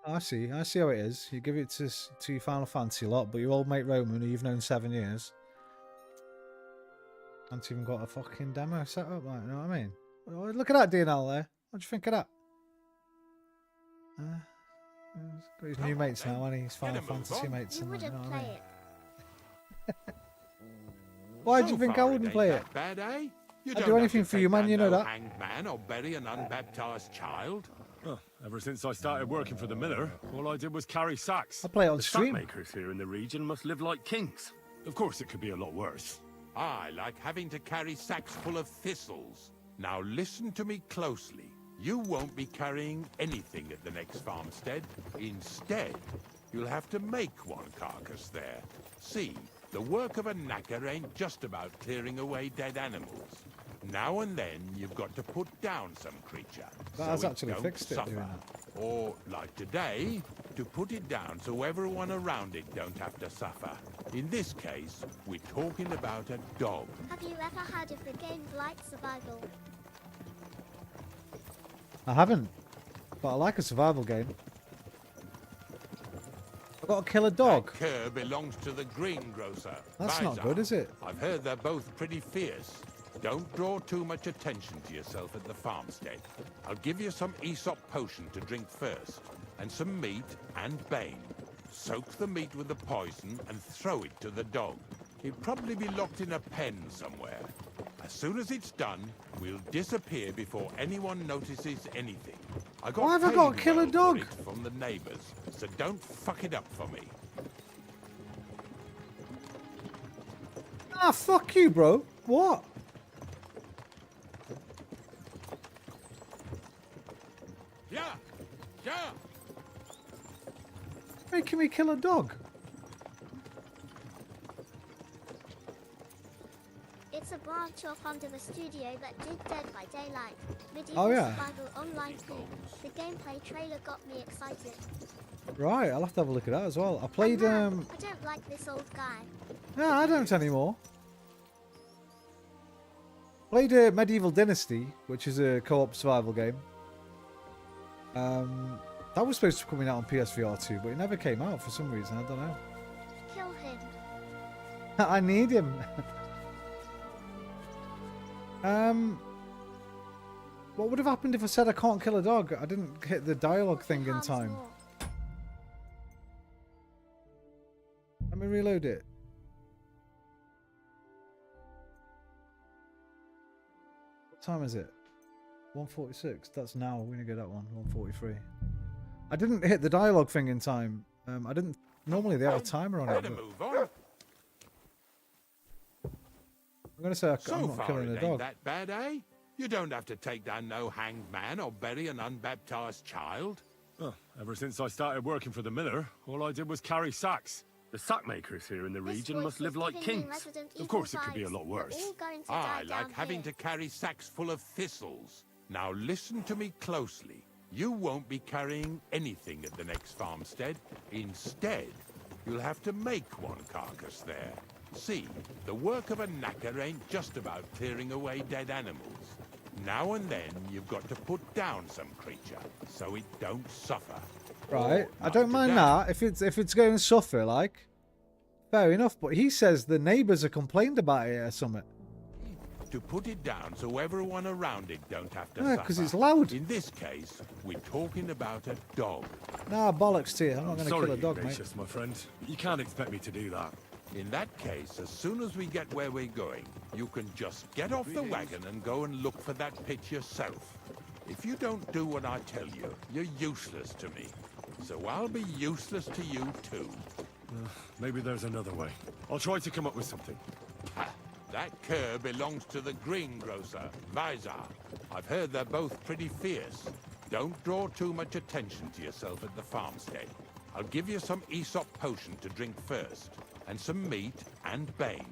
I see how it is. You give it to your Final Fantasy lot, but your old mate Roman, who you've known 7 years, hasn't even got a fucking demo set up, like, you know what I mean? Oh, look at that DNL there. What do you think of that? He's got his new mates now, and his Final Fantasy mates. You And that, you know wouldn't what I play mean? it. Why do you think I wouldn't play it? Bad, eh? You I'd don't do have anything to for take you, man. down You know no that. hanged man or bury an unbaptized child. Oh, ever since I started working for the miller, all I did was carry sacks. I play it on the stream. sack makers here in the region must live like kings. Of course, it could be a lot worse. I like having to carry sacks full of thistles. Now listen to me closely. You won't be carrying anything at the next farmstead. Instead, you'll have to make one carcass there. See, the work of a knacker ain't just about clearing away dead animals. Now and then, you've got to put down some creature. That so has it actually don't fixed it, suffer. doing that. Or, like today, to put it down so everyone around it don't have to suffer. In this case, we're talking about a dog. Have you ever heard of the game Blight Survival? I haven't, but I like a survival game. I've got to kill a dog. That cur belongs to the greengrocer. That's not Vizar. good, is it? I've heard they're both pretty fierce. Don't draw too much attention to yourself at the farmstead. I'll give you some Aesop potion to drink first, and some meat and bane. Soak the meat with the poison and throw it to the dog. He'll probably be locked in a pen somewhere. As soon as it's done, we'll disappear before anyone notices anything. Why have I got to kill a paid dog? well for it from the neighbors, so don't fuck it up for me. Ah, fuck you, bro. What? Yeah! Making me kill a dog. It's a branch off under the studio that did Dead by Daylight. Medieval Oh, yeah. Survival Online 2. The gameplay trailer got me excited. Right, I'll have to have a look at that as well. I played, I don't like this old guy. No, I don't anymore. Played Medieval Dynasty, which is a co-op survival game. That was supposed to be coming out on PSVR 2, but it never came out for some reason. I don't know. Kill him. I need him. What would have happened if I said I can't kill a dog? I didn't hit the dialogue thing in time. Let me reload it. What time is it? 1:46. That's now. We're gonna get that one. 1:43. I didn't hit the dialogue thing in time. I didn't. Normally they have a timer on it. Better but move on. I'm gonna say I'm So not far, killing it a ain't dog. that bad, eh? You don't have to take down no hanged man or bury an unbaptized child. Oh, ever since I started working for the miller, all I did was carry sacks. The sack makers here in the region must live like kings. Of course, it could be a lot worse. I like having to carry sacks full of thistles. Now listen to me closely. You won't be carrying anything at the next farmstead. Instead, you'll have to make one carcass there. See, the work of a knacker ain't just about clearing away dead animals. Now and then, you've got to put down some creature, so it don't suffer. Right, I don't mind that if it's going to suffer, like, fair enough. But he says the neighbours have complained about it or something. To put it down so everyone around it don't have to Yeah, suffer. 'cause it's loud. In this case, we're talking about a dog. Nah, bollocks to you. I'm not going to Sorry, kill a dog, mate. Ignatius, my friend. You can't expect me to do that. In that case, as soon as we get where we're going, you can just get off the wagon and go and look for that pit yourself. If you don't do what I tell you, you're useless to me. So I'll be useless to you too. Maybe there's another way. I'll try to come up with something. Ha! That cur belongs to the greengrocer, Vizar. I've heard they're both pretty fierce. Don't draw too much attention to yourself at the farmstead. I'll give you some Aesop potion to drink first, and some meat and bane.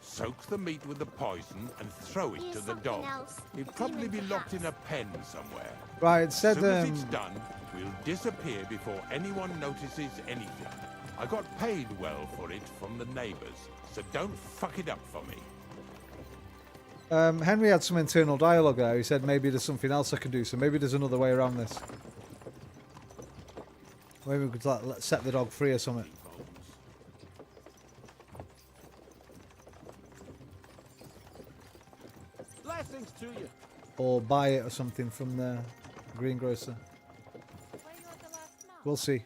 Soak the meat with the poison and throw it to the dog. He'll probably be locked in a pen somewhere. Right, it said, as soon as it's done, we'll disappear before anyone notices anything. I got paid well for it from the neighbors, so don't fuck it up for me. Henry had some internal dialogue there. He said maybe there's something else I can do, so maybe there's another way around this. Maybe we could like, set the dog free or something. Blessings to you. Or buy it or something from the greengrocer. We'll see.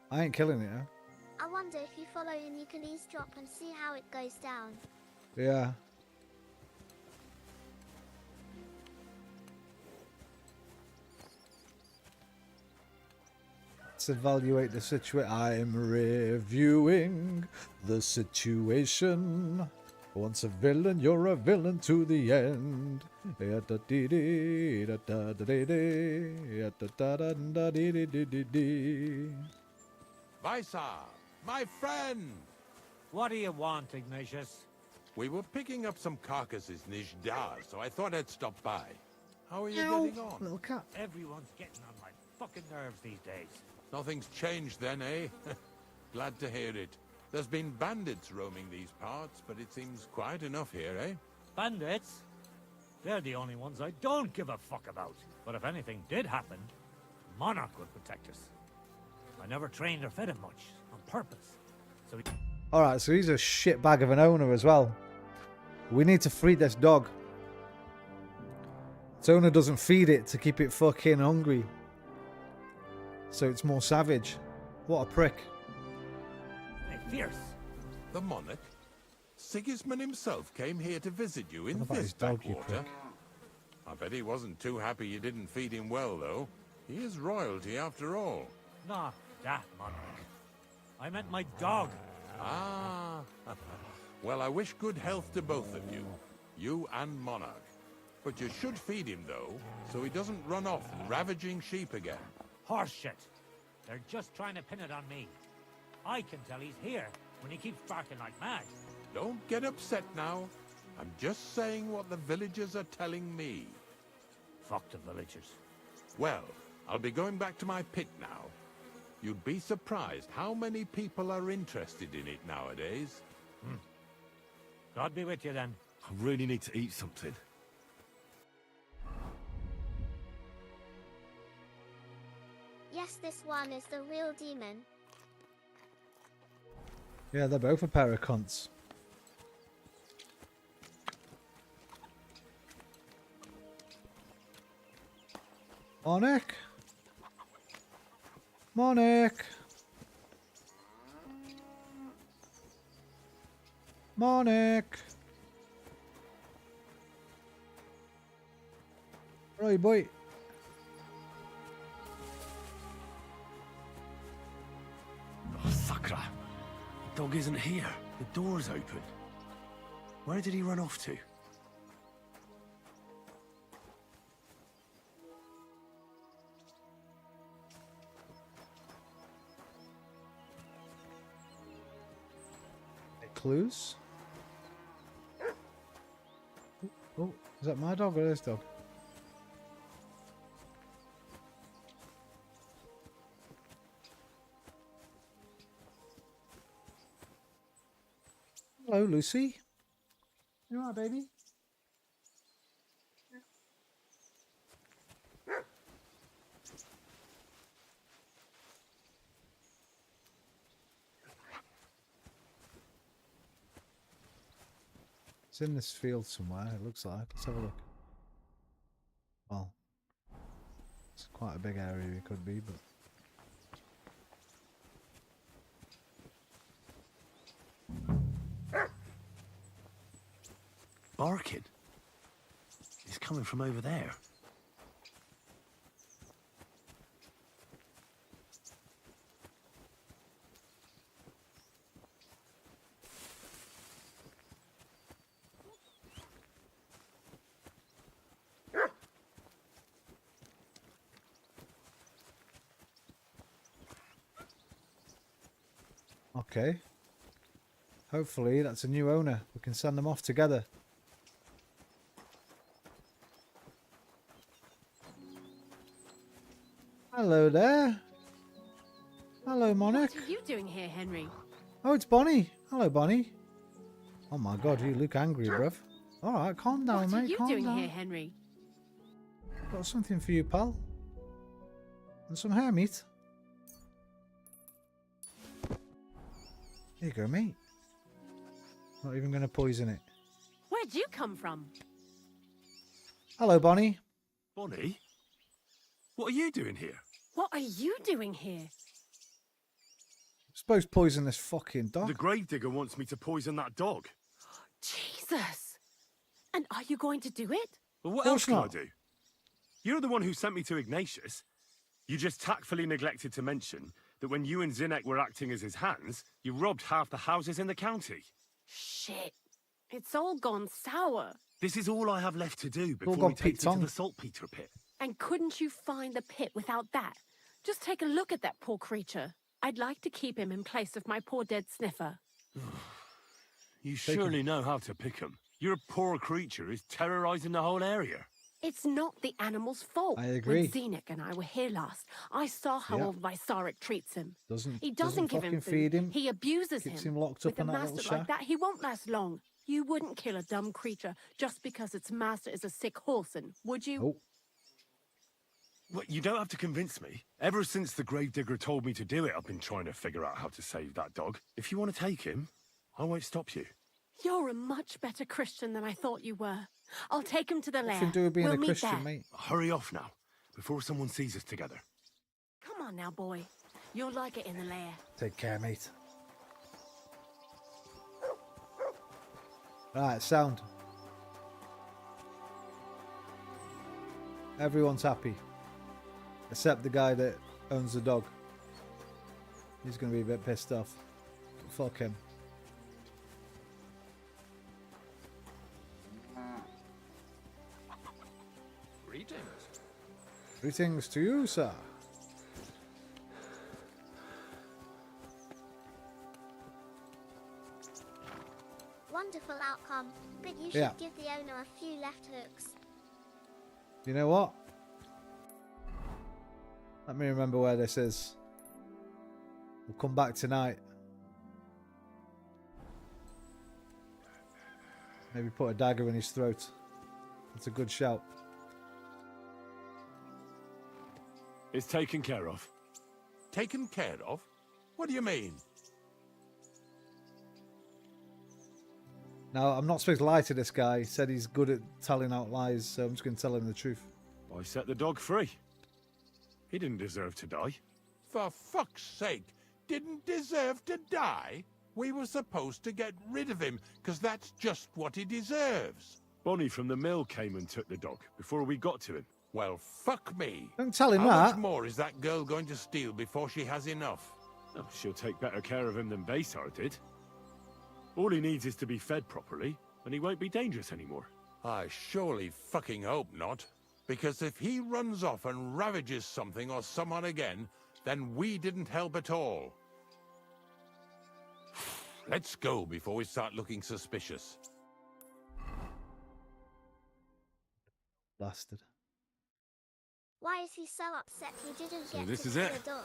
I ain't killing it, huh? I wonder if you follow him you can eavesdrop and see how it goes down. Yeah. Let's evaluate the situation. I'm reviewing the situation. Once a villain, you're a villain to the end. Vaisa, my friend! What do you want, Ignatius? We were picking up some carcasses near Jdar, so I thought I'd stop by. How are you getting on? Little cat. Everyone's getting on my fucking nerves these days. Nothing's changed then, eh? Glad to hear it. There's been bandits roaming these parts, but it seems quiet enough here, eh? Bandits? They're the only ones I don't give a fuck about. But if anything did happen, Monarch would protect us. I never trained or fed him much, on purpose. So Alright, so he's a shitbag of an owner as well. We need to free this dog. Its owner doesn't feed it to keep it fucking hungry. So it's more savage. What a prick. They're fierce. The monarch? Sigismund himself came here to visit you in What about this his dog, you backwater. prick? I bet he wasn't too happy you didn't feed him well, though. He is royalty after all. Not that Monarch. I meant my dog. Ah. Well, I wish good health to both of you. You and Monarch. But you should feed him, though, so he doesn't run off ravaging sheep again. Horse shit. They're just trying to pin it on me. I can tell he's here when he keeps barking like mad. Don't get upset now. I'm just saying what the villagers are telling me. Fuck the villagers. Well, I'll be going back to my pit now. You'd be surprised how many people are interested in it nowadays. God be with you then. I really need to eat something. Yes, this one is the real demon. Yeah, they're both a pair of cunts. Monarch? Monarch? Monarch? Right, boy. Oh, Sakra. The dog isn't here. The door's open. Where did he run off to? Clues? Oh, is that my dog or this dog? Hello, Lucy. You alright, baby? It's in this field somewhere, it looks like. Let's have a look. Well, it's quite a big area it could be, but... Barking? It's coming from over there. Okay. Hopefully that's a new owner. We can send them off together. Hello there. Hello, Monarch. What are you doing here, Henry? Oh, it's Bonnie. Hello, Bonnie. Oh my God, you look angry, bruv. All right, calm down, What are mate. you Calm doing down. here, Henry? Got something for you, pal. And some hair meat. Here you go, mate. Not even going to poison it. Where'd you come from? Hello, Bonnie. Bonnie? What are you doing here? What are you doing here? Supposed to poison this fucking dog. The gravedigger wants me to poison that dog. Jesus! And are you going to do it? Well, what Of else course can I not. do? You're the one who sent me to Ignatius. You just tactfully neglected to mention that when you and Zinnek were acting as his hands, you robbed half the houses in the county. Shit. It's all gone sour. This is all I have left to do all before gone we take you to Pete-tong. the saltpeter pit. And couldn't you find the pit without that? Just take a look at that poor creature. I'd like to keep him in place of my poor dead sniffer. You surely know how to pick 'em. You're a poor creature who's terrorizing the whole area. It's not the animal's fault. I agree. When Zinnek and I were here last, I saw how Yeah. old Vysarik treats him. Doesn't He doesn't give him fucking food. feed him. He abuses Keeps him. him locked With up in a that little master like shack. that, he won't last long. You wouldn't kill a dumb creature just because its master is a sick horseman, would you? Oh. Well, you don't have to convince me. Ever since the gravedigger told me to do it, I've been trying to figure out how to save that dog. If you want to take him, I won't stop you. You're a much better Christian than I thought you were. I'll take him to the lair. Nothing to do with being we'll a meet Christian, there. mate. Hurry off now, before someone sees us together. Come on now, boy. You'll like it in the lair. Take care, mate. Right, sound. Everyone's happy. Except the guy that owns the dog. He's going to be a bit pissed off. Fuck him. Greetings. Greetings to you, sir. Wonderful outcome, but you should Yeah. give the owner a few left hooks. You know what? Let me remember where this is. We'll come back tonight. Maybe put a dagger in his throat. That's a good shout. It's taken care of. Taken care of? What do you mean? Now, I'm not supposed to lie to this guy. He said he's good at telling out lies, so I'm just going to tell him the truth. I set the dog free. He didn't deserve to die. For fuck's sake, didn't deserve to die? We were supposed to get rid of him, because that's just what he deserves. Bonnie from the mill came and took the dog before we got to him. Well, fuck me. Don't tell him How that. much more is that girl going to steal before she has enough? Oh, she'll take better care of him than Baysar did. All he needs is to be fed properly, and he won't be dangerous anymore. I surely fucking hope not. Because if he runs off and ravages something or someone again, then we didn't help at all. Let's go before we start looking suspicious. Bastard. Why is he so upset he didn't So get this to is kill it? the dog?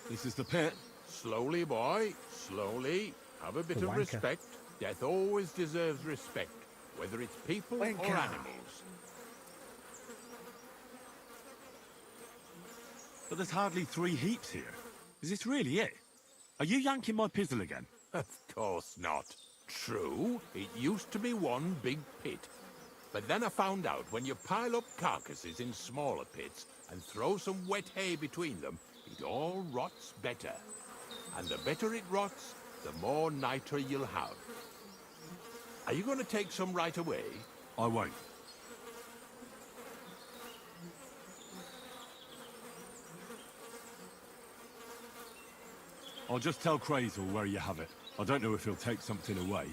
This is the pit. Slowly, boy. Slowly. Have a bit The of wanker. respect. Death always deserves respect, whether it's people or Wanker. animals. But there's hardly 3 heaps here. Is this really it? Are you yanking my pizzle again? Of course not. True, it used to be one big pit. But then I found out when you pile up carcasses in smaller pits and throw some wet hay between them, it all rots better. And the better it rots, the more niter you'll have. Are you going to take some right away? I won't. I'll just tell Crazel where you have it. I don't know if he'll take something away.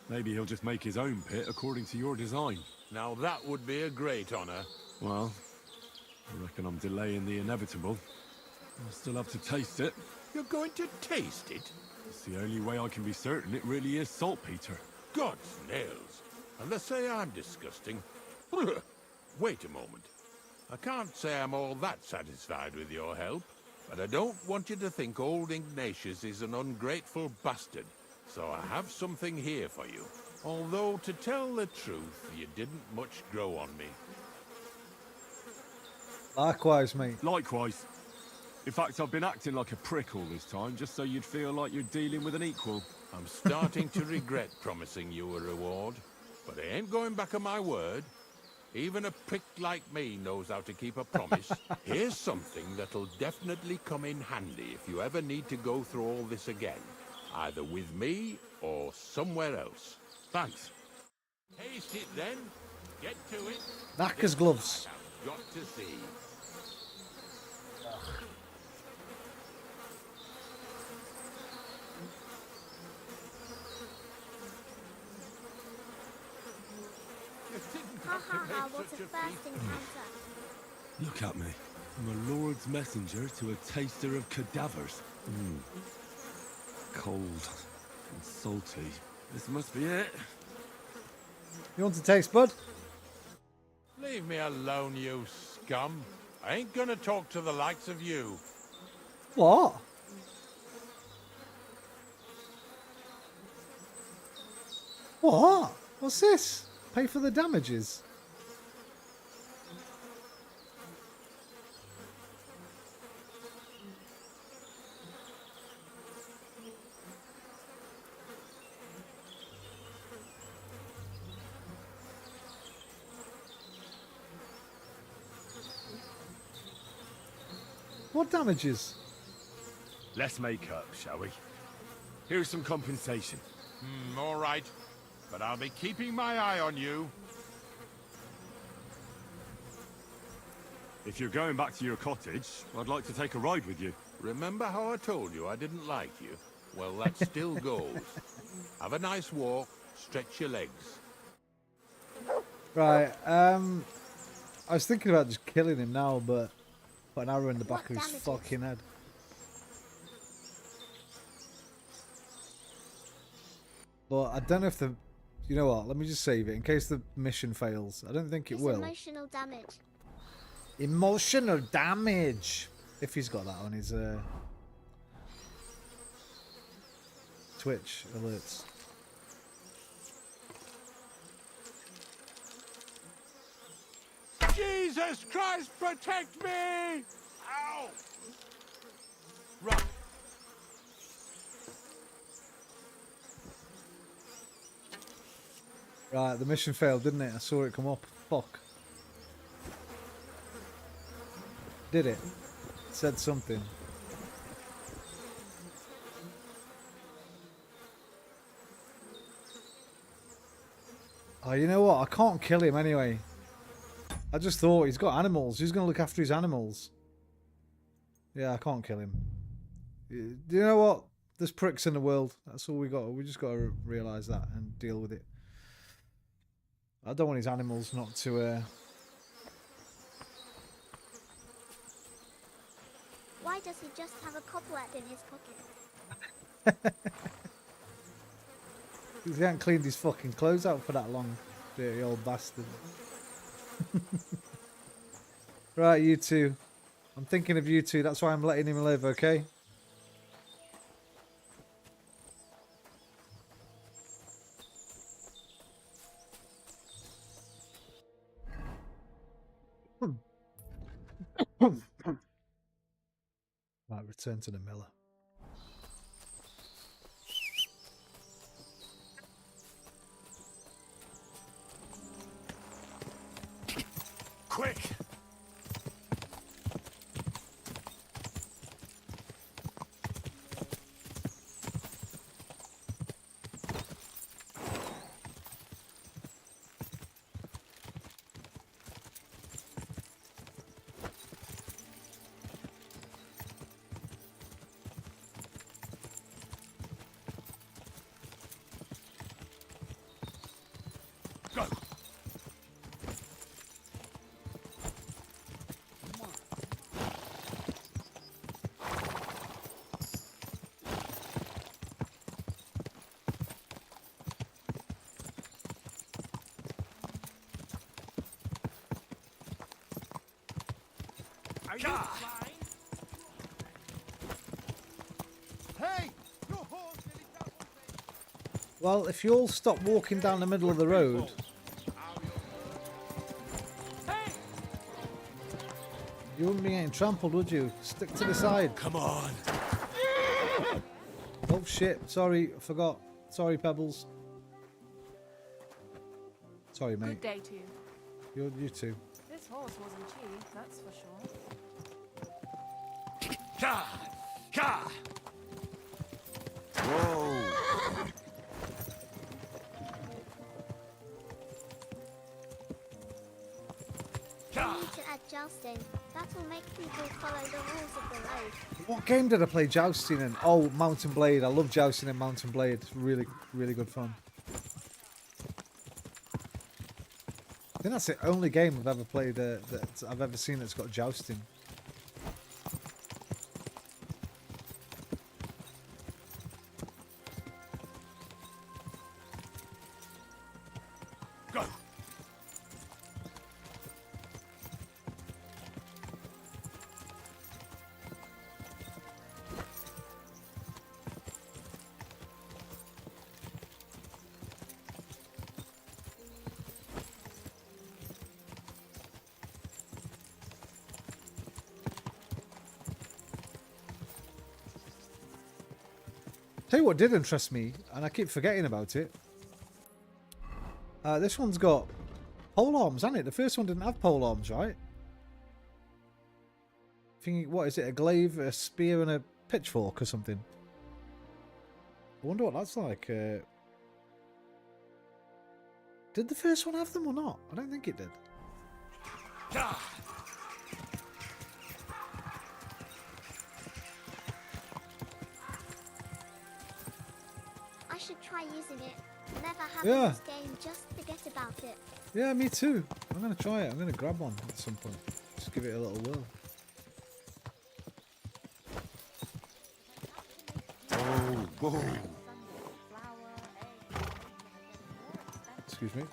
Maybe he'll just make his own pit according to your design. Now that would be a great honor. Well, I reckon I'm delaying the inevitable. I'll still have to taste it. You're going to taste it? It's the only way I can be certain it really is saltpeter. God's nails. And they say I'm disgusting. Wait a moment. I can't say I'm all that satisfied with your help, but I don't want you to think old Ignatius is an ungrateful bastard, so I have something here for you. Although, to tell the truth, you didn't much grow on me. Likewise, mate. Likewise. In fact, I've been acting like a prick all this time, just so you'd feel like you're dealing with an equal. I'm starting to regret promising you a reward, but I ain't going back on my word. Even a prick like me knows how to keep a promise. Here's something that'll definitely come in handy if you ever need to go through all this again, either with me or somewhere else. Thanks. Taste it then. Get to it. Knackers gloves. I've got to see. Ha ha ha, what a first encounter. Look at me. I'm a lord's messenger to a taster of cadavers. Cold and salty. This must be it. You want to taste, bud? Leave me alone, you scum. I ain't gonna talk to the likes of you. What? What? What's this? Pay for the damages. What damages? Let's make up, shall we? Here's some compensation. All right. But I'll be keeping my eye on you. If you're going back to your cottage, I'd like to take a ride with you. Remember how I told you I didn't like you? Well, that still goes. Have a nice walk, stretch your legs. Right, I was thinking about just killing him now, but put an arrow in the back of his fucking head. But I don't know if the... You know what, let me just save it in case the mission fails. I don't think it will. Emotional damage. Emotional damage! If he's got that on his Twitch alerts. Jesus Christ, protect me! Ow! Run. Right, the mission failed, didn't it? I saw it come up. Fuck. Did it? It said something. Oh, you know what? I can't kill him anyway. I just thought he's got animals. Who's going to look after his animals? Yeah, I can't kill him. Do you know what? There's pricks in the world. That's all we got. We just got to realise that and deal with it. I don't want his animals not to... Why does he just have a cobweb in his pocket? Because he hasn't cleaned his fucking clothes out for that long. Dirty old bastard. Right, you two. I'm thinking of you two. That's why I'm letting him live, okay? Right, return to the miller. Quick! Hey! Well, if you all stop walking down the middle of the road... You wouldn't be getting trampled, would you? Stick to the side. Come on. Oh shit, sorry, I forgot. Sorry, Pebbles. Sorry, mate. Good day to you. You too. This horse wasn't cheap, that's for sure. Whoa. I need to add jousting. That will make people follow the rules of the road. What game did I play jousting in? Oh, Mountain Blade. I love jousting in Mountain Blade. It's really, really good fun. I think that's the only game I've ever played that I've ever seen that's got jousting. Go. Tell you what did interest me, and I keep forgetting about it. This one's got pole arms, hasn't it? The first one didn't have pole arms, right? Thinking, what is it? A glaive, a spear, and a pitchfork or something? I wonder what that's like. Did the first one have them or not? I don't think it did. I should try using it. Never have Yeah. this game, just forget about it. Yeah, me too. I'm going to try it. I'm going to grab one at some point. Just give it a little whirl. Oh, whoa. Excuse me.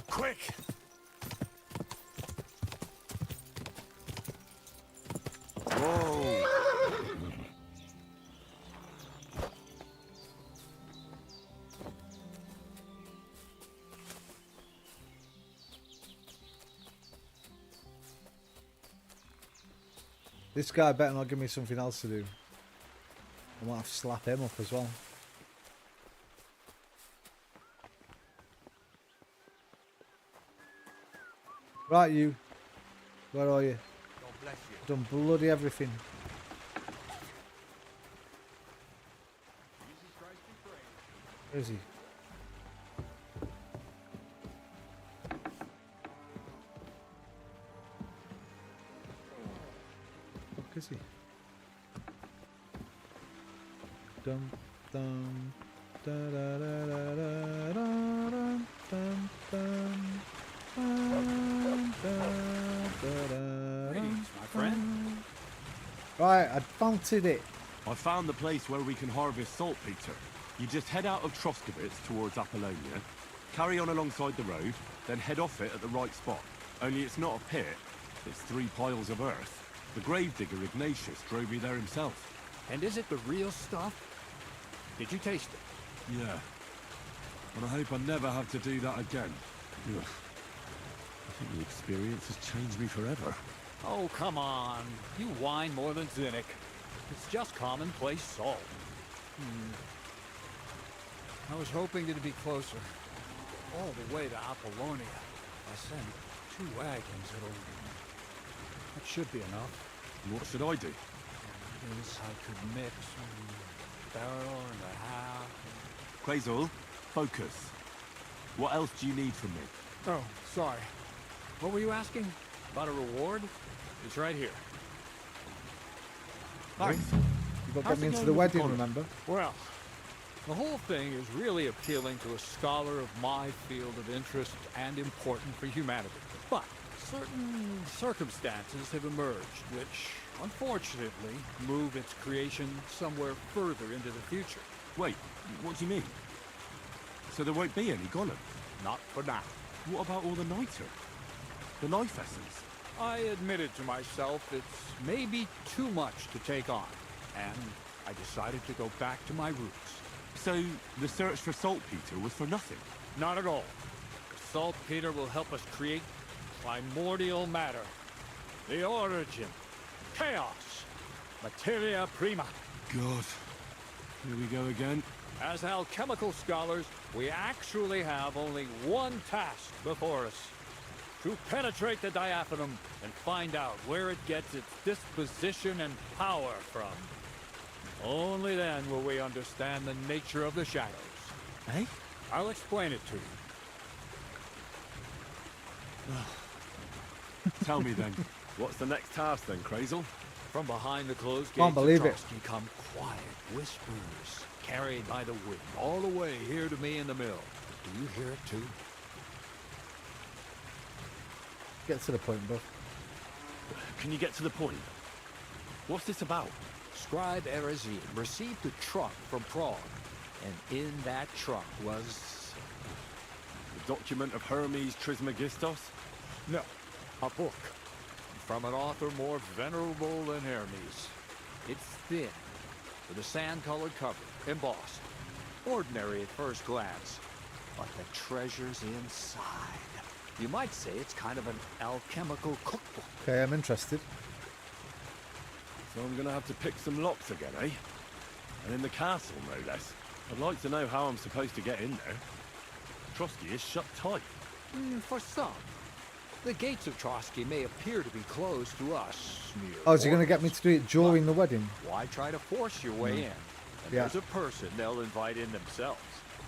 Quick! Whoa! This guy better not give me something else to do. I might have to slap him up as well. Right, you. Where are you? God bless you. Done bloody everything. Where is he? Fuck is he? Dum dum da da da da da dum dum dum. Greetings, my friend. Right, I mounted it. I found the place where we can harvest saltpeter. You just head out of Troskovitz towards Apollonia, carry on alongside the road, then head off it at the right spot. Only it's not a pit, it's 3 piles of earth. The gravedigger Ignatius drove me there himself. And is it the real stuff? Did you taste it? Yeah. And I hope I never have to do that again. Ugh. I think the experience has changed me forever. Oh, come on. You whine more than Zinnik. It's just commonplace salt. I was hoping it'd be closer. All the way to Apollonia. I sent 2 wagons. That should be enough. What should I do? This I could mix. Barrel and a half. Quasel, focus. What else do you need from me? Oh, sorry. What were you asking? About a reward? It's right here. Nice. You got to get me into the wedding, remember? Well, the whole thing is really appealing to a scholar of my field of interest and important for humanity. But certain circumstances have emerged which, unfortunately, move its creation somewhere further into the future. Wait, what do you mean? So there won't be any Gollum? Not for now. What about all the niter? The life essence? I admitted to myself it's maybe too much to take on, and I decided to go back to my roots. So the search for saltpeter was for nothing? Not at all. The saltpeter will help us create primordial matter. The origin. Chaos. Materia prima. God. Here we go again. As alchemical scholars, we actually have only one task before us. To penetrate the diaphanum and find out where it gets its disposition and power from. Only then will we understand the nature of the shadows. Eh? I'll explain it to you. Tell me then, what's the next task then, Crazel? From behind the closed gates Can't believe of it. Trotsky come quiet whispers, carried by the wind, all the way here to me in the mill. Do you hear it too? Get to the point, bro. Can you get to the point? What's this about? Scribe Erezine received a trunk from Prague, and in that trunk was... The document of Hermes Trismegistos? No, a book. From an author more venerable than Hermes. It's thin, with a sand-colored cover, embossed. Ordinary at first glance, but the treasure's inside. You might say it's kind of an alchemical cookbook. Okay, I'm interested. So I'm gonna have to pick some locks again, eh? And in the castle, no less. I'd like to know how I'm supposed to get in there. Trotsky is shut tight. For some. The gates of Trotsky may appear to be closed to us. Oh, is he going to get me to do it during the wedding? Why try to force your way in? And Yeah. there's a person they'll invite in themselves.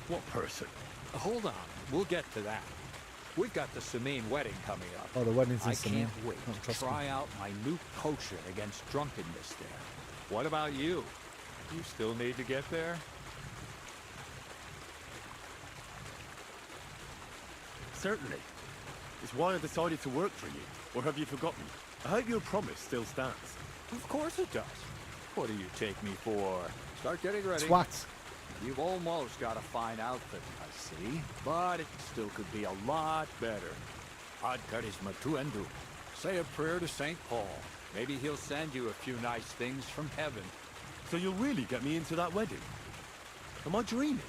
What person? Hold on, we'll get to that. We've got the Samine wedding coming up. Oh, the wedding's in I Samine. can't wait Oh, to trust me. try out my new potion against drunkenness there. What about you? You still need to get there? Certainly. It's why I decided to work for you. Or have you forgotten? I hope your promise still stands. Of course it does. What do you take me for? Start getting ready. Twat. You've almost got a fine outfit, I see. But it still could be a lot better. Ad charisma tuendu. Say a prayer to St. Paul. Maybe he'll send you a few nice things from heaven. So you'll really get me into that wedding? Am I dreaming?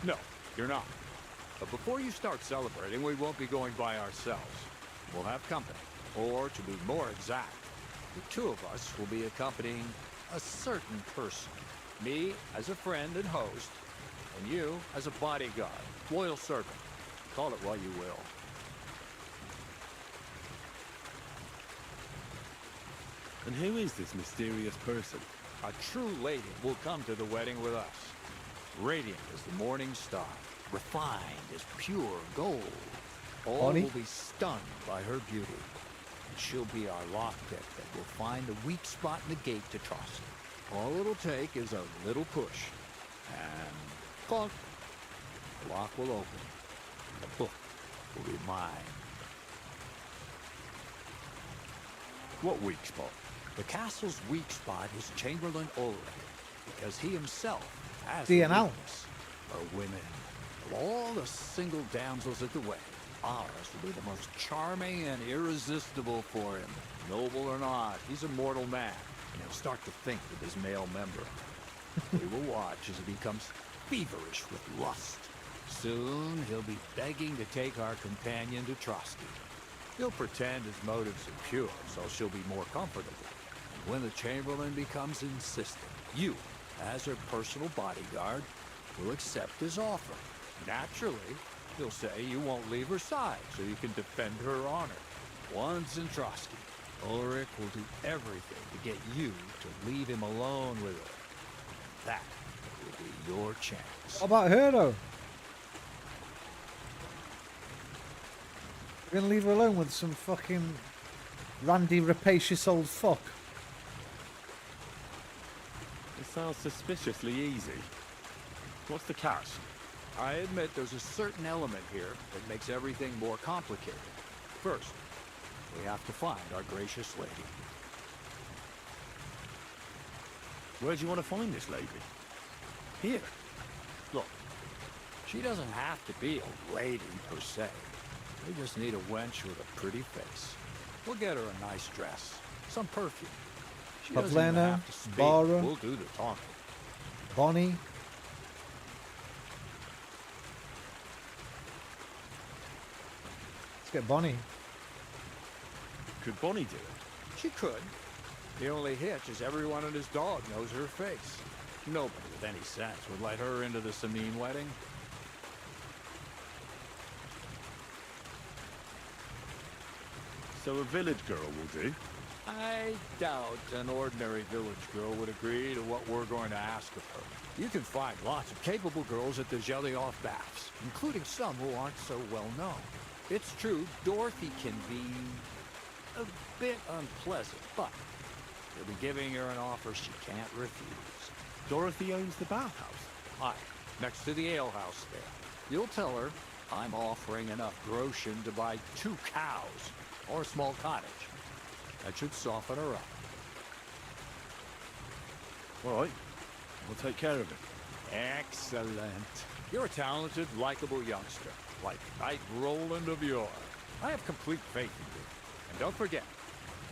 No, you're not. But before you start celebrating, we won't be going by ourselves. We'll have company. Or, to be more exact, the two of us will be accompanying a certain person. Me as a friend and host, and you as a bodyguard, loyal servant. Call it what you will. And who is this mysterious person? A true lady will come to the wedding with us. Radiant as the morning star, refined as pure gold. All Bonnie? will be stunned by her beauty. And she'll be our lockpick that will find the weak spot in the gate to Trotsky. All it'll take is a little push. And clunk. The lock will open. The book will be mine. What weak spot? The castle's weak spot is Chamberlain Ulrich, because he himself has DNA. a weakness for women. Of all the single damsels at the wedding, ours will be the most charming and irresistible for him. Noble or not, he's a mortal man, and he'll start to think with his male member. We will watch as he becomes feverish with lust. Soon he'll be begging to take our companion to Trotsky. He'll pretend his motives are pure, so she'll be more comfortable. And when the Chamberlain becomes insistent, you, as her personal bodyguard, will accept his offer. Naturally, he'll say you won't leave her side, so you can defend her honor. Once in Trotsky, Ulrich will do everything to get you to leave him alone with her. That will be your chance. What about her, though? You're gonna leave her alone with some fucking randy, rapacious old fuck. It sounds suspiciously easy. What's the catch? I admit there's a certain element here that makes everything more complicated. First, we have to find our gracious lady. Where do you want to find this lady? Here. Look, she doesn't have to be a lady per se. We just need a wench with a pretty face. We'll get her a nice dress, some perfume. She doesn't even Pavlena, have to speak. Bara, We'll do the talking. Bonnie. Let's get Bonnie. Could Bonnie do it? She could. The only hitch is everyone and his dog knows her face. Nobody with any sense would let her into the Sameen wedding. So a village girl will do? I doubt an ordinary village girl would agree to what we're going to ask of her. You can find lots of capable girls at the Gelioff Baths, including some who aren't so well known. It's true, Dorothy can be a bit unpleasant, but you'll be giving her an offer she can't refuse. Dorothy owns the bathhouse? Aye, next to the alehouse there. You'll tell her I'm offering enough groschen to buy 2 cows or a small cottage. That should soften her up. All right, we'll take care of it. Excellent. You're a talented, likable youngster, like Knight Roland of yore. I have complete faith in you. And don't forget,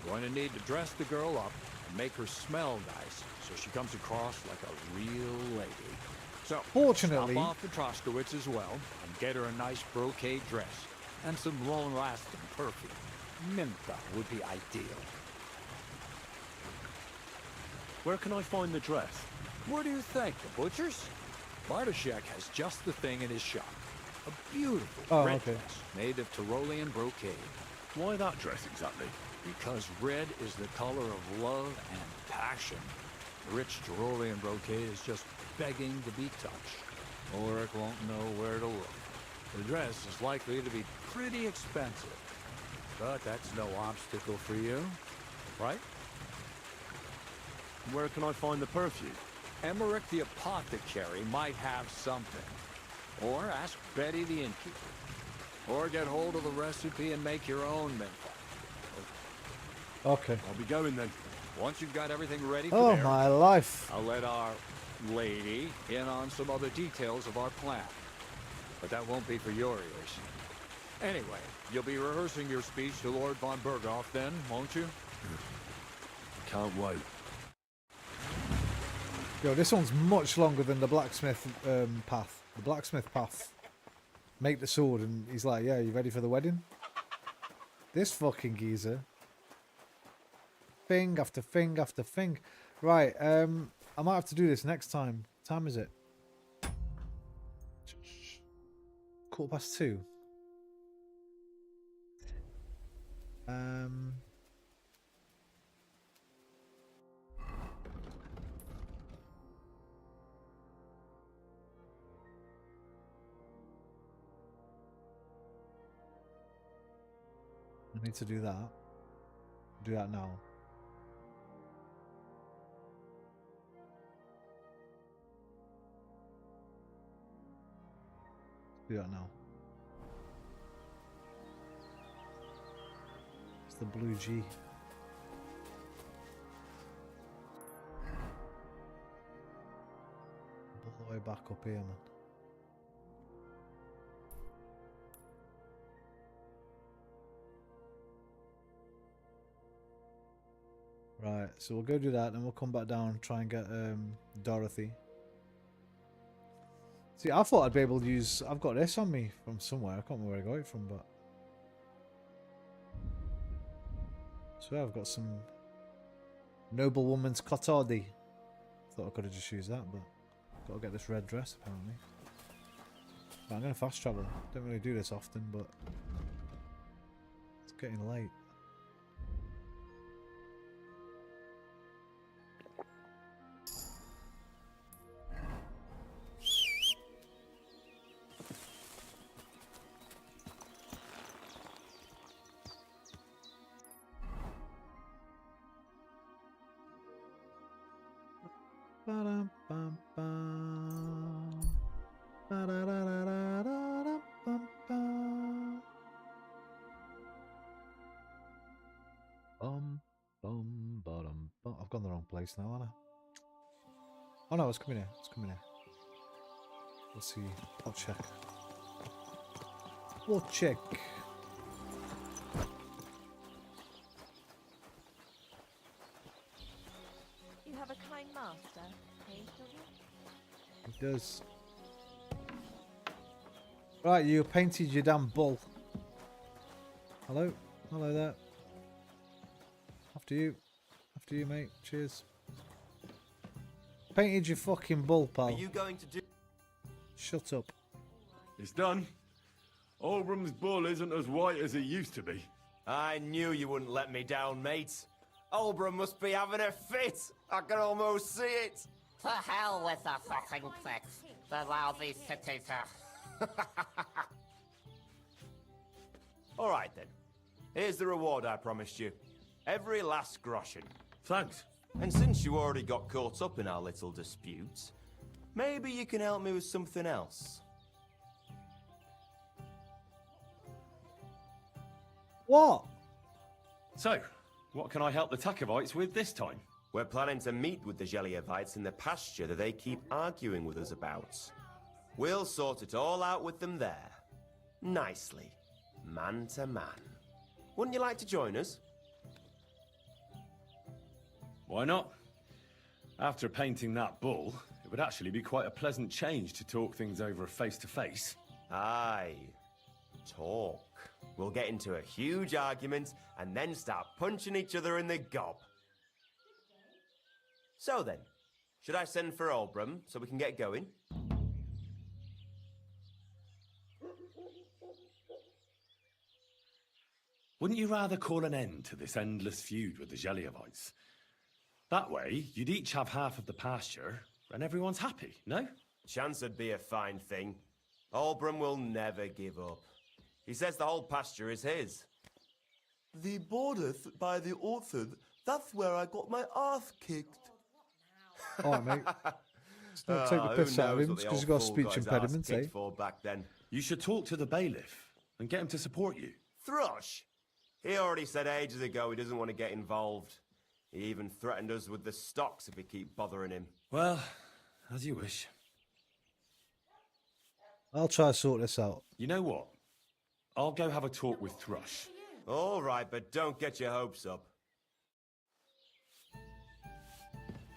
you're going to need to dress the girl up and make her smell nice so she comes across like a real lady. So, fortunately, stop off at Troskowitz as well and get her a nice brocade dress and some long-lasting perfume. Minta would be ideal. Where can I find the dress? What do you think, the butcher's? Bartoszek has just the thing in his shop. A beautiful red dress made of Tyrolean brocade. Why that dress exactly? Because red is the color of love and passion. Rich Tyrolean brocade is just begging to be touched. Ulrich won't know where to look. The dress is likely to be pretty expensive. But that's no obstacle for you, right? Where can I find the perfume? Emmerich the apothecary might have something. Or ask Betty the innkeeper. Or get hold of the recipe and make your own minta. Okay. I'll be going then. Once you've got everything ready for Oh there, my life. I'll let our lady in on some other details of our plan. But that won't be for your ears. Anyway, you'll be rehearsing your speech to Lord von Berghoff then, won't you? Can't wait. Yo, this one's much longer than the blacksmith path. The blacksmith path. Make the sword, and he's like, yeah, you ready for the wedding? This fucking geezer. Thing after thing after thing. Right, I might have to do this next time. What time is it? 2:15. I need to do that. Do that now. Do that now. It's the blue G. All the way back up here, man. Right, so we'll go do that, and we'll come back down and try and get Dorothy. See, I thought I'd be able to use... I've got this on me from somewhere. I can't remember where I got it from, but... So yeah, I've got some... Noblewoman's Cottardi. Thought I could have just used that, but... Got to get this red dress, apparently. But I'm going to fast travel. Don't really do this often, but... It's getting late. Ba-dum, bum, bum. Ba-da-da-da-da-da-dum, bum, bum. Bottom. I've gone the wrong place now, haven't I? Oh no, it's coming here. It's coming here. Let's see. I'll check. We'll check. You have a kind master, eh, children? It does. Right, you painted your damn bull. Hello? Hello there. After you. After you, mate. Cheers. Painted your fucking bull, pal. Are you going to do... Shut up. It's done. Olbram's bull isn't as white as it used to be. I knew you wouldn't let me down, mate. Olbram must be having a fit. I can almost see it. To hell with the fucking pricks. The lousy city All right, then. Here's the reward I promised you. Every last groschen. Thanks. And since you already got caught up in our little dispute, maybe you can help me with something else. What? So, what can I help the Takovites with this time? We're planning to meet with the Geliovites in the pasture that they keep arguing with us about. We'll sort it all out with them there. Nicely. Man to man. Wouldn't you like to join us? Why not? After painting that bull, it would actually be quite a pleasant change to talk things over face-to-face. Aye. Talk. We'll get into a huge argument and then start punching each other in the gob. So then, should I send for Olbram so we can get going? Wouldn't you rather call an end to this endless feud with the Geliovites? That way, you'd each have half of the pasture, and everyone's happy, no? Chance would be a fine thing. Olbram will never give up. He says the whole pasture is his. The borders by the orchard, that's where I got my ass kicked. Alright, mate. Just don't take the piss out of him because he's got a speech impediment, eh? For back then. You should talk to the bailiff and get him to support you. Thrush! He already said ages ago he doesn't want to get involved. He even threatened us with the stocks if we keep bothering him. Well, as you wish. I'll try to sort this out. You know what? I'll go have a talk with Thrush. All right, but don't get your hopes up.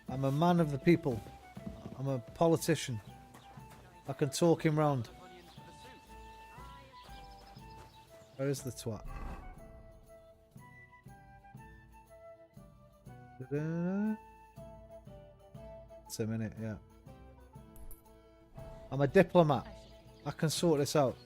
I'm a man of the people. I'm a politician. I can talk him round. Where is the twat? It's a minute, yeah. I'm a diplomat. I can sort this out.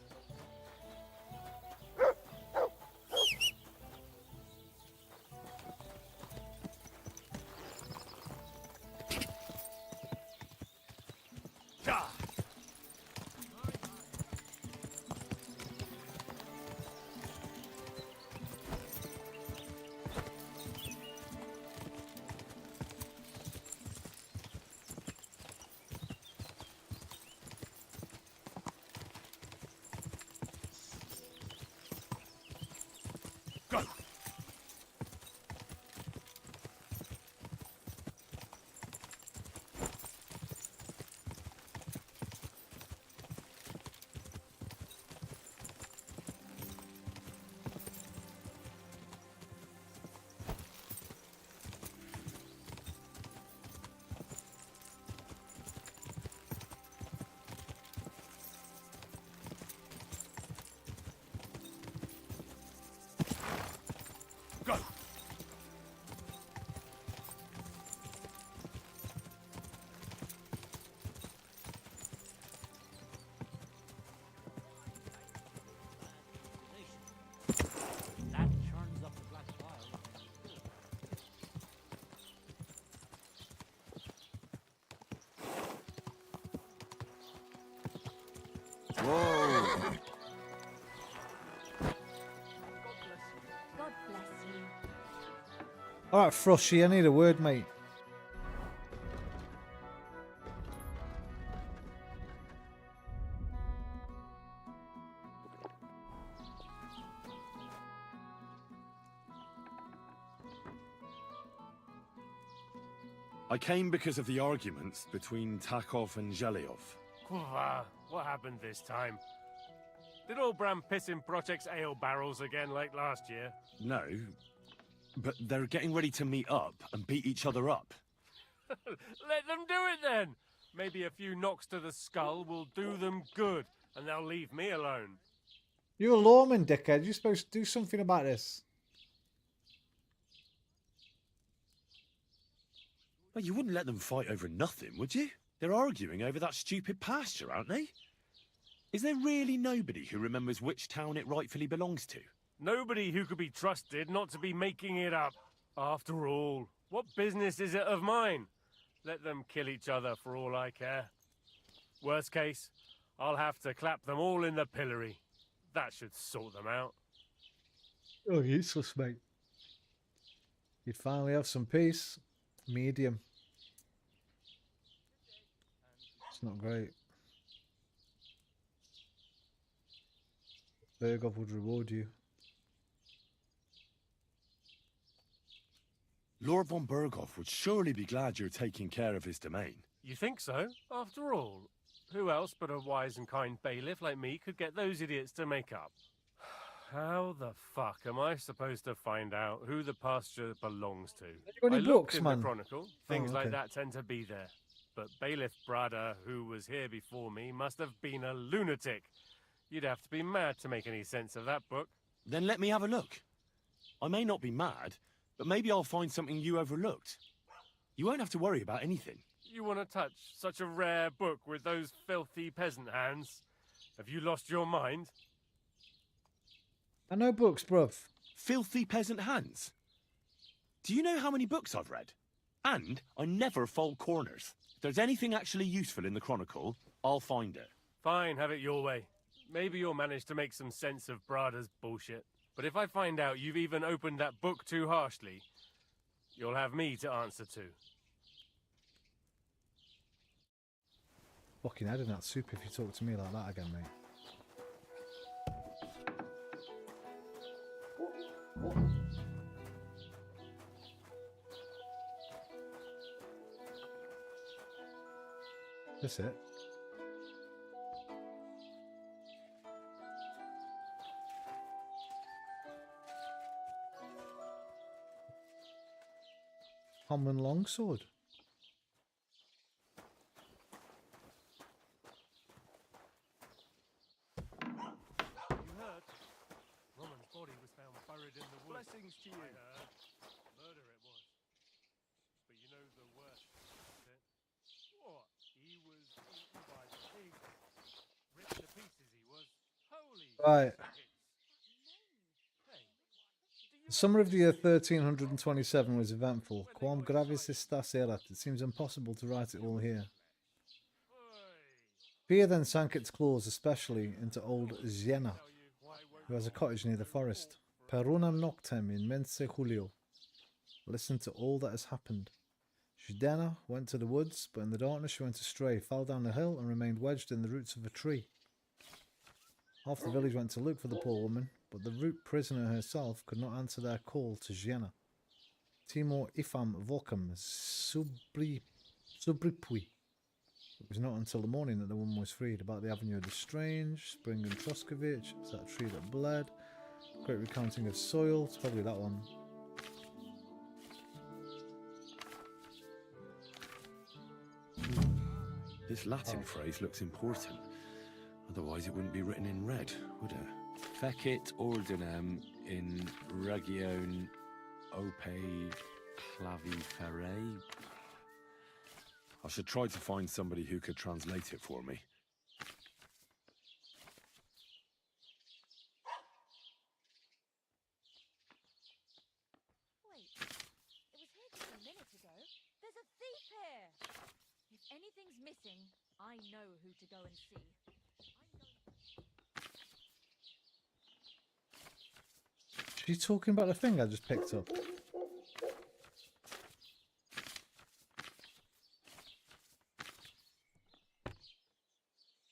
Whoa! God bless you. Alright, Froshy, I need a word, mate. I came because of the arguments between Takov and Zhelyov. What happened this time? Did old Bram piss in Project's ale barrels again like last year? No, but they're getting ready to meet up and beat each other up. Let them do it then! Maybe a few knocks to the skull will do them good, and they'll leave me alone. You're a lawman, dickhead. You're supposed to do something about this. Well, you wouldn't let them fight over nothing, would you? They're arguing over that stupid pasture, aren't they? Is there really nobody who remembers which town it rightfully belongs to? Nobody who could be trusted not to be making it up. After all, what business is it of mine? Let them kill each other for all I care. Worst case, I'll have to clap them all in the pillory. That should sort them out. Oh, useless, mate. You'd finally have some peace. Medium. It's not great. Bergov would reward you. Lord von Berghoff would surely be glad you're taking care of his domain. You think so? After all, who else but a wise and kind bailiff like me could get those idiots to make up? How the fuck am I supposed to find out who the pasture belongs to? got any I looked books, in man? the Chronicle. Things Oh, like okay. that tend to be there. But Bailiff Brada, who was here before me, must have been a lunatic. You'd have to be mad to make any sense of that book. Then let me have a look. I may not be mad, but maybe I'll find something you overlooked. You won't have to worry about anything. You want to touch such a rare book with those filthy peasant hands? Have you lost your mind? I know books, bruv. Filthy peasant hands? Do you know how many books I've read? And I never fold corners. If there's anything actually useful in the Chronicle, I'll find it. Fine, have it your way. Maybe you'll manage to make some sense of Brada's bullshit. But if I find out you've even opened that book too harshly, you'll have me to answer to. Fucking head in that soup if you talk to me like that again, mate. That's it. Common longsword. You heard? Roman's body was found buried in the woods. Blessings to you. I heard. Murder it was. But you know the worst about it? What? He was eaten by the pigs. Ripped to pieces he was. Holy Right. shit. The summer of the year 1327 was eventful. Quam gravis estas erat. It seems impossible to write it all here. Fear then sank its claws, especially into old Ziena, who has a cottage near the forest. Perunam noctem in mense Julio. Listen to all that has happened. Zhdena went to the woods, but in the darkness she went astray, fell down a hill, and remained wedged in the roots of a tree. Half the village went to look for the poor woman, but the root prisoner herself could not answer their call to Zhdena. Timor ifam vocum subripui. It was not until the morning that the woman was freed. About the Avenue of the Strange, Spring and Troskovich, it's that tree that bled. Great recounting of soil, it's probably that one. This Latin phrase looks important. Otherwise it wouldn't be written in red, would it? Fecit ordinem in region ope claviferae. I should try to find somebody who could translate it for me. Wait, it was here just a minute ago. There's a thief here! If anything's missing, I know who to go and see. She's talking about the thing I just picked up.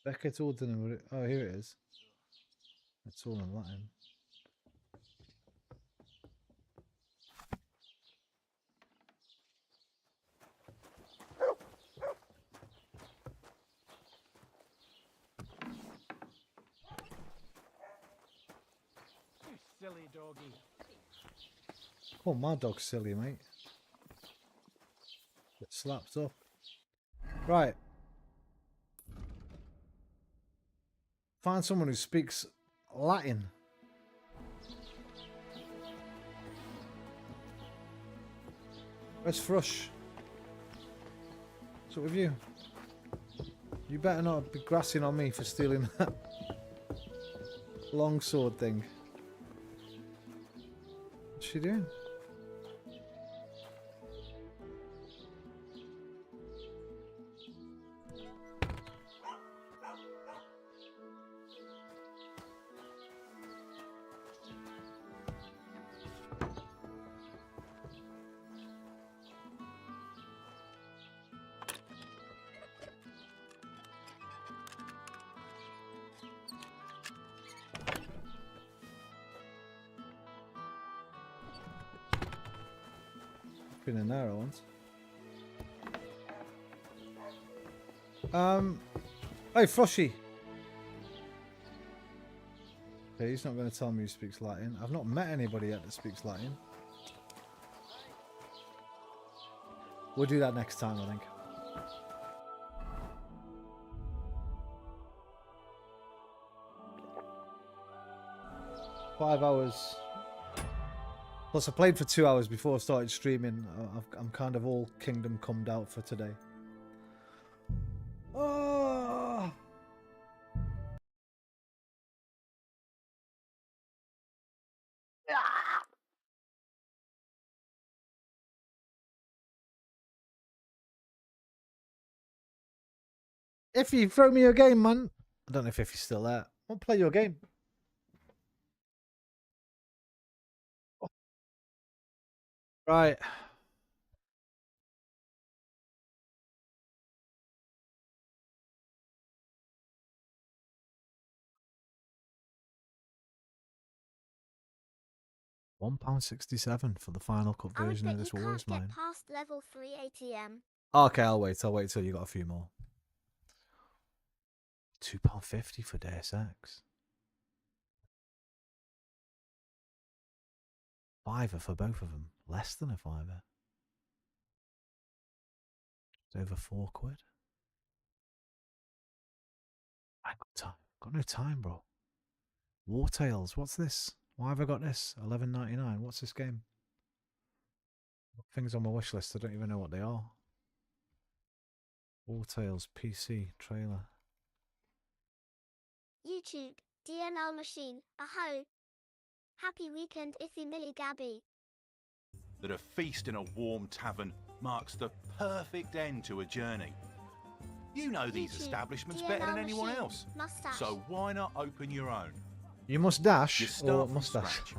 Beckett Ordinary. Oh, here it is. It's all in Latin. silly doggy. Oh, my dog's silly, mate. Get slapped up. Right. Find someone who speaks Latin. Where's Frush? What's up with you? You better not be grassing on me for stealing that longsword thing. What's she doing? Been in there once. Hey, Froshy. Okay, he's not going to tell me he speaks Latin. I've not met anybody yet that speaks Latin. We'll do that next time, I think. "5 hours. Plus, I played for 2 hours before I started streaming. I'm kind of all Kingdom Comed out for today. Oh! Iffy, throw me your game, man. I don't know if Iffy's still there. I'll play your game. Right. £1.67 for the Final Cut version of this war is mine. Past level 3 ATM. Okay, I'll wait till you got a few more. £2.50 for Deus Ex. £5 for both of them. Less than a £5. It's over £4. I ain't got time. Got no time, bro. War Tales. What's this? Why have I got this? $11.99. What's this game? Things on my wish list. I don't even know what they are. War Tales PC trailer. YouTube, DNL Machine, aho. Happy weekend, Iffy Millie Gabby. That a feast in a warm tavern marks the perfect end to a journey. You know these establishments better than anyone else. Mustache. So why not open your own? You must dash You or start from mustache. scratch,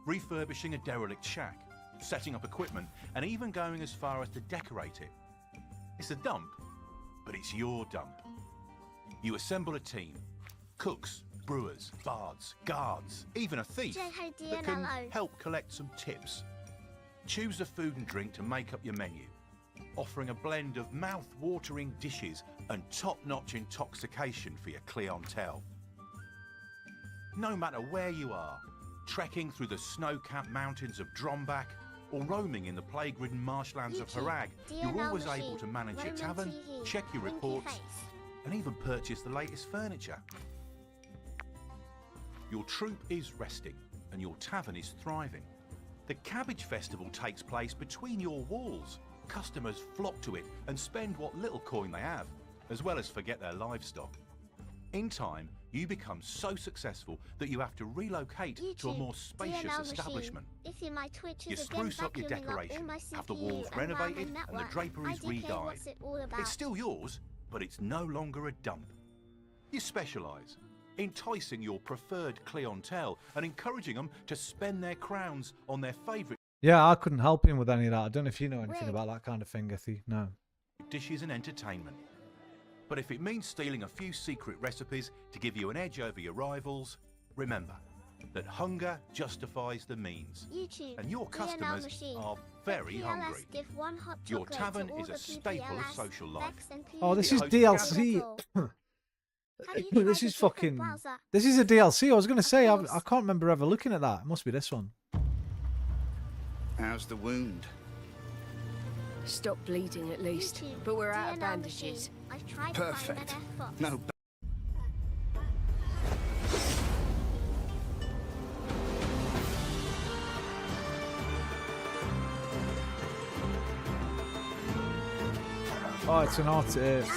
refurbishing a derelict shack, setting up equipment, and even going as far as to decorate it. It's a dump, but it's your dump. You assemble a team. Cooks, brewers, bards, guards, even a thief that can help collect some tips. Choose the food and drink to make up your menu, offering a blend of mouth-watering dishes and top-notch intoxication for your clientele. No matter where you are, trekking through the snow-capped mountains of Drombach or roaming in the plague-ridden marshlands of Harag, you're always able to manage your tavern, check your reports, and even purchase the latest furniture. Your troop is resting, and your tavern is thriving. The Cabbage Festival takes place between your walls. Customers flock to it and spend what little coin they have, as well as forget their livestock. In time, you become so successful that you have to relocate to a more spacious establishment. You spruce up your decoration, have the walls renovated and the draperies re-dyed. It's still yours, but it's no longer a dump. You specialise, enticing your preferred clientele and encouraging them to spend their crowns on their favourite Yeah, I couldn't help him with any of that. I don't know if you know anything about that kind of thing, Iffy. No. dishes and entertainment. But if it means stealing a few secret recipes to give you an edge over your rivals, remember that hunger justifies the means. YouTube, and your customers are very hungry. Your tavern is a staple of social life. Oh, this is DLC. Have you This tried is a different fucking. browser? This is a DLC. I was gonna say I course. can't remember ever looking at that. It must be this one. How's the wound? Stop bleeding at least. YouTube, But we're out of DNL bandages. machine. I've tried to find Perfect. an F-box. No. Oh, it's an art turn-based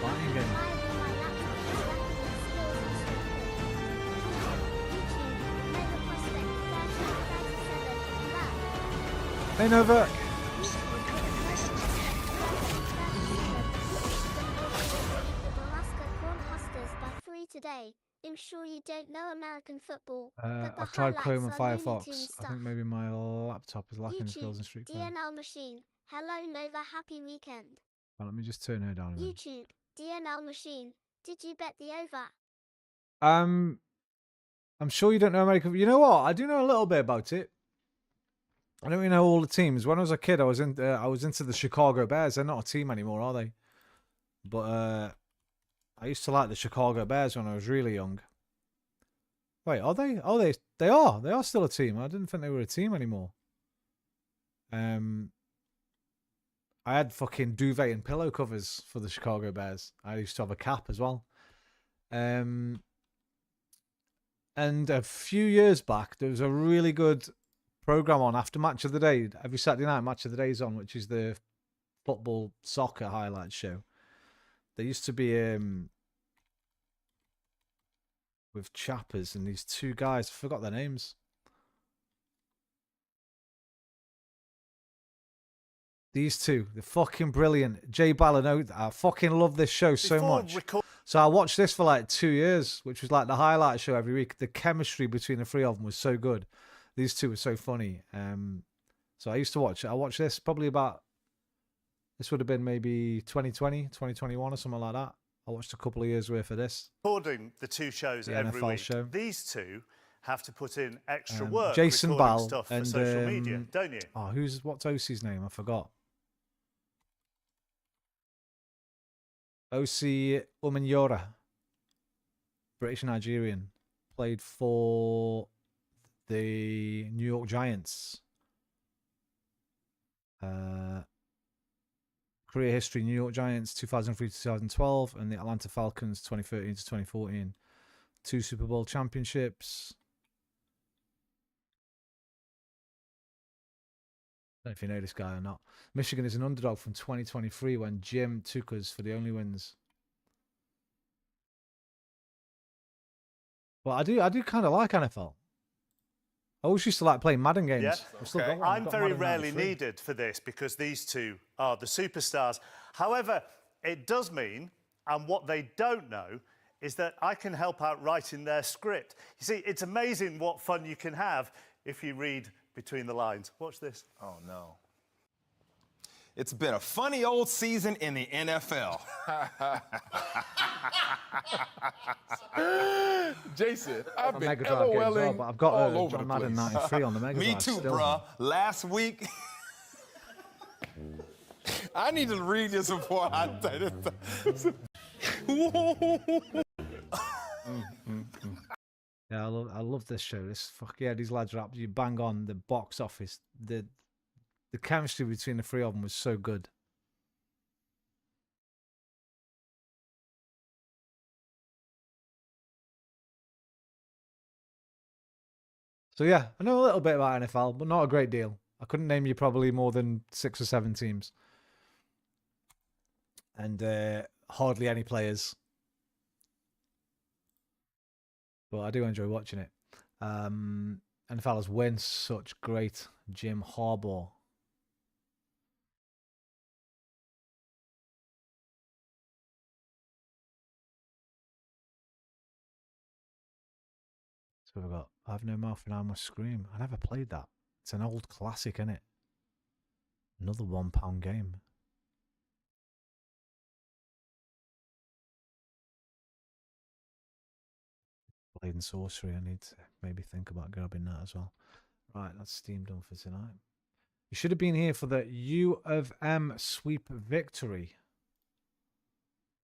fighting game. Hey Nova. Alaska Cornhuskers by 3 today. I'm sure you don't know American football. but the I've tried Chrome and highlights are Looney Firefox. Tunes I think stuff. maybe my laptop is lacking YouTube, skills in Street Fighter. DNL machine. Hello Nova, happy weekend. Well, let me just turn her down a minute. YouTube, DNL machine. Did you bet the over? I'm sure you don't know American. You know what? I do know a little bit about it. I don't really know all the teams. When I was a kid, I was into the Chicago Bears. They're not a team anymore, are they? But I used to like the Chicago Bears when I was really young. Wait, are they? Oh, they are. They are still a team. I didn't think they were a team anymore. I had fucking duvet and pillow covers for the Chicago Bears. I used to have a cap as well. And a few years back, there was a really good program on after Match of the Day. Every Saturday night, Match of the Day is on, which is the football soccer highlights show. There used to be with Chappers and these two guys. I forgot their names. These two, they're fucking brilliant. Jay Ballino, I fucking love this show so much. So I watched this for like 2 years, which was like the highlight show every week. The chemistry between the three of them was so good. These two were so funny. So I used to watch it. I watched this probably about, this would have been maybe 2020, 2021 or something like that. I watched a couple of years worth of this. Recording the two shows The every NFL week. show. These two have to put in extra work Jason recording Ball stuff and for social media, don't you? Oh, what's OC's name? I forgot. OC Umanyora, British Nigerian, played for the New York Giants. Career history: New York Giants 2003 to 2012, and the Atlanta Falcons 2013 to 2014. 2 Super Bowl championships. I don't know if you know this guy or not. Michigan is an underdog from 2023 when Jim took us for the only wins. Well, I do kind of like NFL. I always used to like playing Madden games. Yeah. I've still got one. I've I'm got very Madden rarely 93. needed for this because these two are the superstars. However, it does mean, and what they don't know, is that I can help out writing their script. You see, it's amazing what fun you can have if you read between the lines. Watch this. Oh, no. It's been a funny old season in the NFL. Jason, I've been Mega Drive games as well, LOLing but I've got all over John the Madden place. 93 on the Mega Me Drive too, still. bruh. Last week... I need to read this before I... Yeah, I love this show. This these lads are up. You bang on the box office. The chemistry between the three of them was so good. So yeah, I know a little bit about NFL, but not a great deal. I couldn't name you probably more than 6 or 7 teams. And hardly any players. But I do enjoy watching it. NFL has won such great Jim Harbaugh. So we've got I Have No Mouth and I Must Scream. I never played that. It's an old classic, isn't it? Another £1 game. Blade and Sorcery. I need to maybe think about grabbing that as well. Right, that's Steam done for tonight. You should have been here for the U of M sweep victory.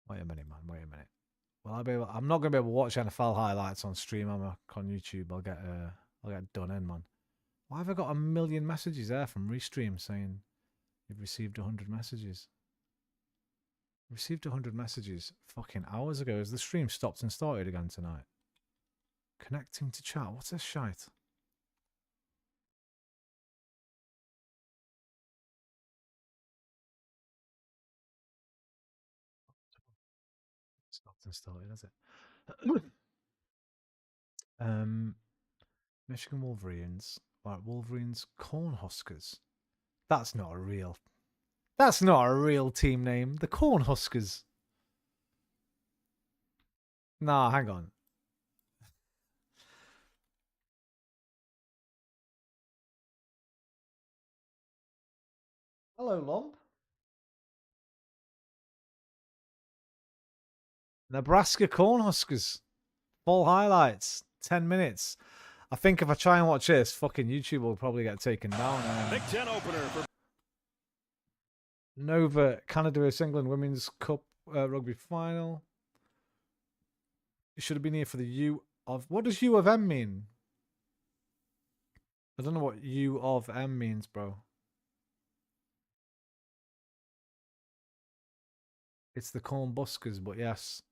Wait a minute, man. Wait a minute. Well, I'm not gonna be able to watch NFL highlights on stream. On YouTube. I'll get done in, man. Why have I got 1,000,000 messages there from Restream saying you've received 100 messages? Received 100 messages fucking hours ago. Has the stream stopped and started again tonight? Connecting to chat. What's this shite? Stopped and started, has it? Michigan Wolverines. Right, Wolverines Cornhuskers. That's not a real. That's not a real team name. The Cornhuskers. Nah, hang on. Hello, Lump. Nebraska Cornhuskers. Full highlights. 10 minutes. I think if I try and watch this, fucking YouTube will probably get taken down. Big Ten opener for Nova Canada vs England Women's Cup rugby final. You should have been here for the U of. What does U of M mean? I don't know what U of M means, bro. It's the Cornbuskers, but yes.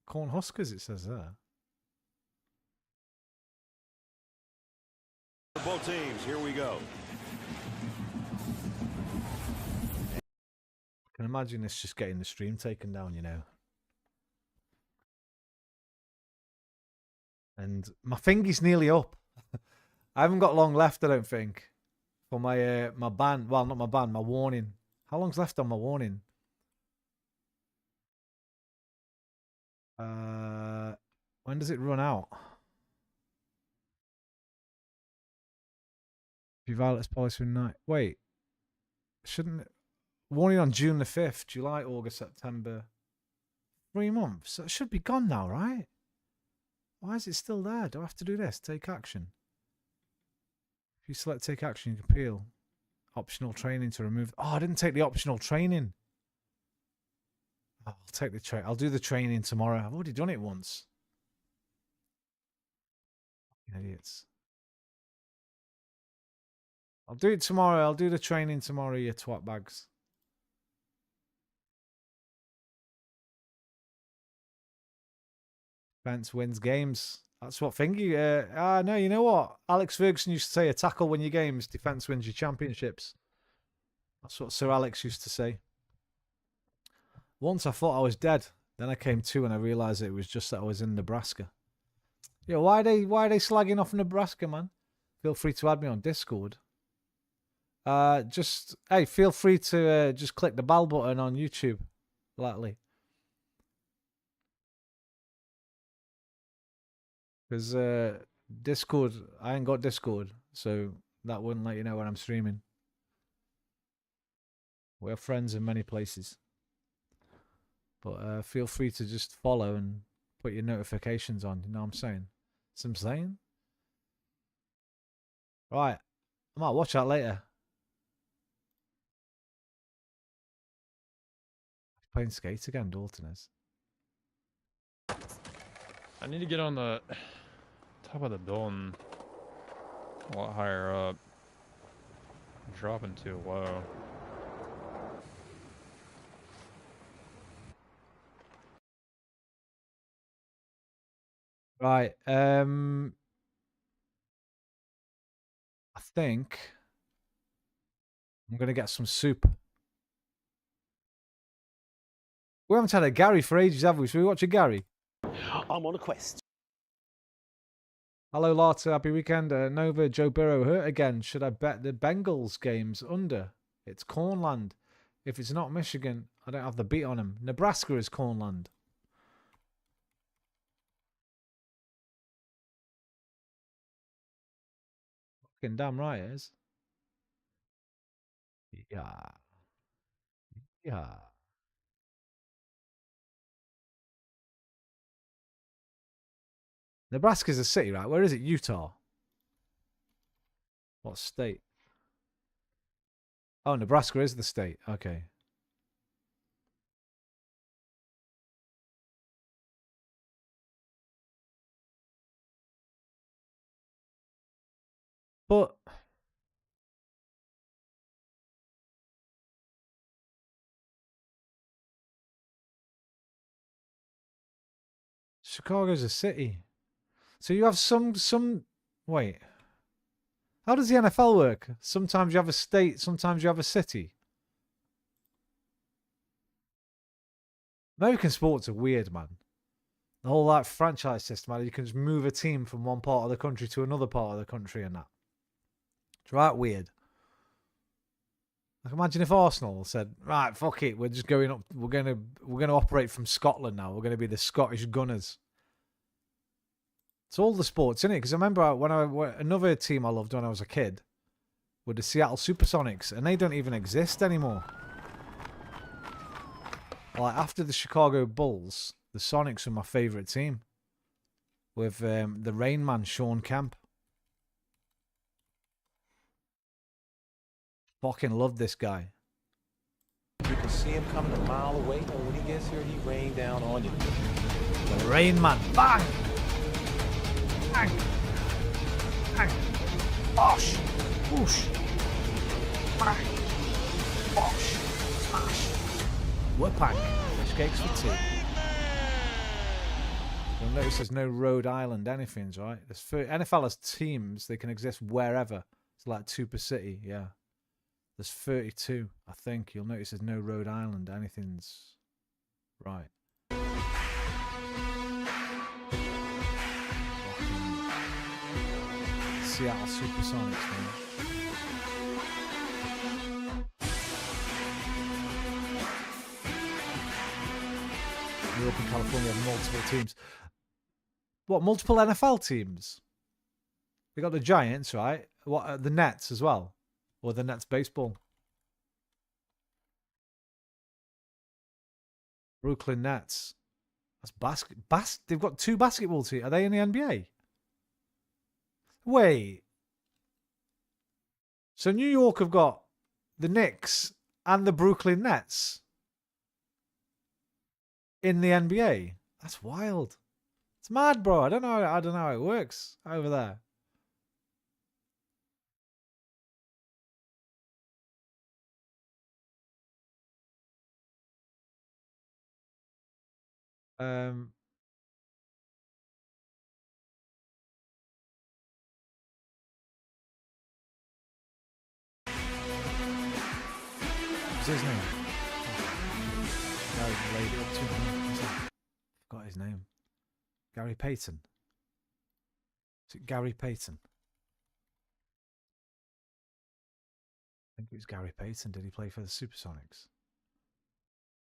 Cornhuskers, it says there. for both teams. Here we go. I can imagine this just getting the stream taken down, you know. And my finger's nearly up. I haven't got long left, I don't think, for my my ban. Well, not my ban, my warning. How long's left on my warning? When does it run out? Be violence policy night. Wait, shouldn't it? Warning on June the 5th, July, August, September. 3 months. So it should be gone now, right? Why is it still there? Do I have to do this? Take action. If you select take action, you can appeal. Optional training to remove. Oh, I didn't take the optional training. I'll take the train. I'll do the training tomorrow. I've already done it once. Idiots. I'll do it tomorrow. I'll do the training tomorrow, you twat bags. Defense wins games. That's what thingy. No, you know what? Alex Ferguson used to say, a tackle wins your games, defense wins your championships. That's what Sir Alex used to say. Once I thought I was dead. Then I came to and I realised it was just that I was in Nebraska. Yeah, why are they slagging off Nebraska, man? Feel free to add me on Discord. Hey, feel free to just click the bell button on YouTube, lightly. Because Discord, I ain't got Discord, so that wouldn't let you know when I'm streaming. We're friends in many places. But feel free to just follow and put your notifications on, you know what I'm saying? See what I'm saying? Right, I might watch that later. Playing skate again, Dalton is. I need to get on the top of the building a lot higher up. I'm dropping too low. Right, I think I'm gonna get some soup. We haven't had a Gary for ages, have we? Should we watch a Gary? I'm on a quest. Hello, Larta. Happy weekend. Nova, Joe Burrow hurt again. Should I bet the Bengals games under? It's Cornland. If it's not Michigan, I don't have the beat on him. Nebraska is Cornland. Fucking damn right it is. Yeah. Yeah. Nebraska's a city, right? Where is it? Utah. What state? Oh, Nebraska is the state. Okay. But Chicago's a city. So you have some wait. How does the NFL work? Sometimes you have a state, sometimes you have a city. American sports are weird, man. The whole like franchise system, man, you can just move a team from one part of the country to another part of the country and that. It's right weird. Like imagine if Arsenal said, right, fuck it, we're just going up, we're gonna operate from Scotland now. We're gonna be the Scottish Gunners. It's all the sports, isn't it? Because I remember when another team I loved when I was a kid were the Seattle Supersonics, and they don't even exist anymore. Like after the Chicago Bulls, the Sonics were my favourite team. With the Rain Man, Sean Kemp. Fucking loved this guy. You can see him coming a mile away, and when he gets here, he rain down on you. The Rain Man. Bang! Bang! Bang! Bosh! Whoosh! Bang! Bosh! Smash! Whip-bang. Fish cakes for two. You'll notice there's no Rhode Island anythings, right? There's NFL has teams, they can exist wherever. It's like 2 per city, yeah. There's 32, I think. You'll notice there's no Rhode Island anything's right. Seattle Supersonics, man. New York and California have multiple teams. What, multiple NFL teams? We got the Giants, right? What, the Nets as well? Or the Nets baseball? Brooklyn Nets. That's they've got 2 basketball teams. Are they in the NBA? Wait. So New York have got the Knicks and the Brooklyn Nets in the NBA. That's wild. It's mad, bro. I don't know how it works over there. What's his name? Laid it up to him. Forgot his name. Gary Payton. Is it Gary Payton? I think it was Gary Payton. Did he play for the Supersonics?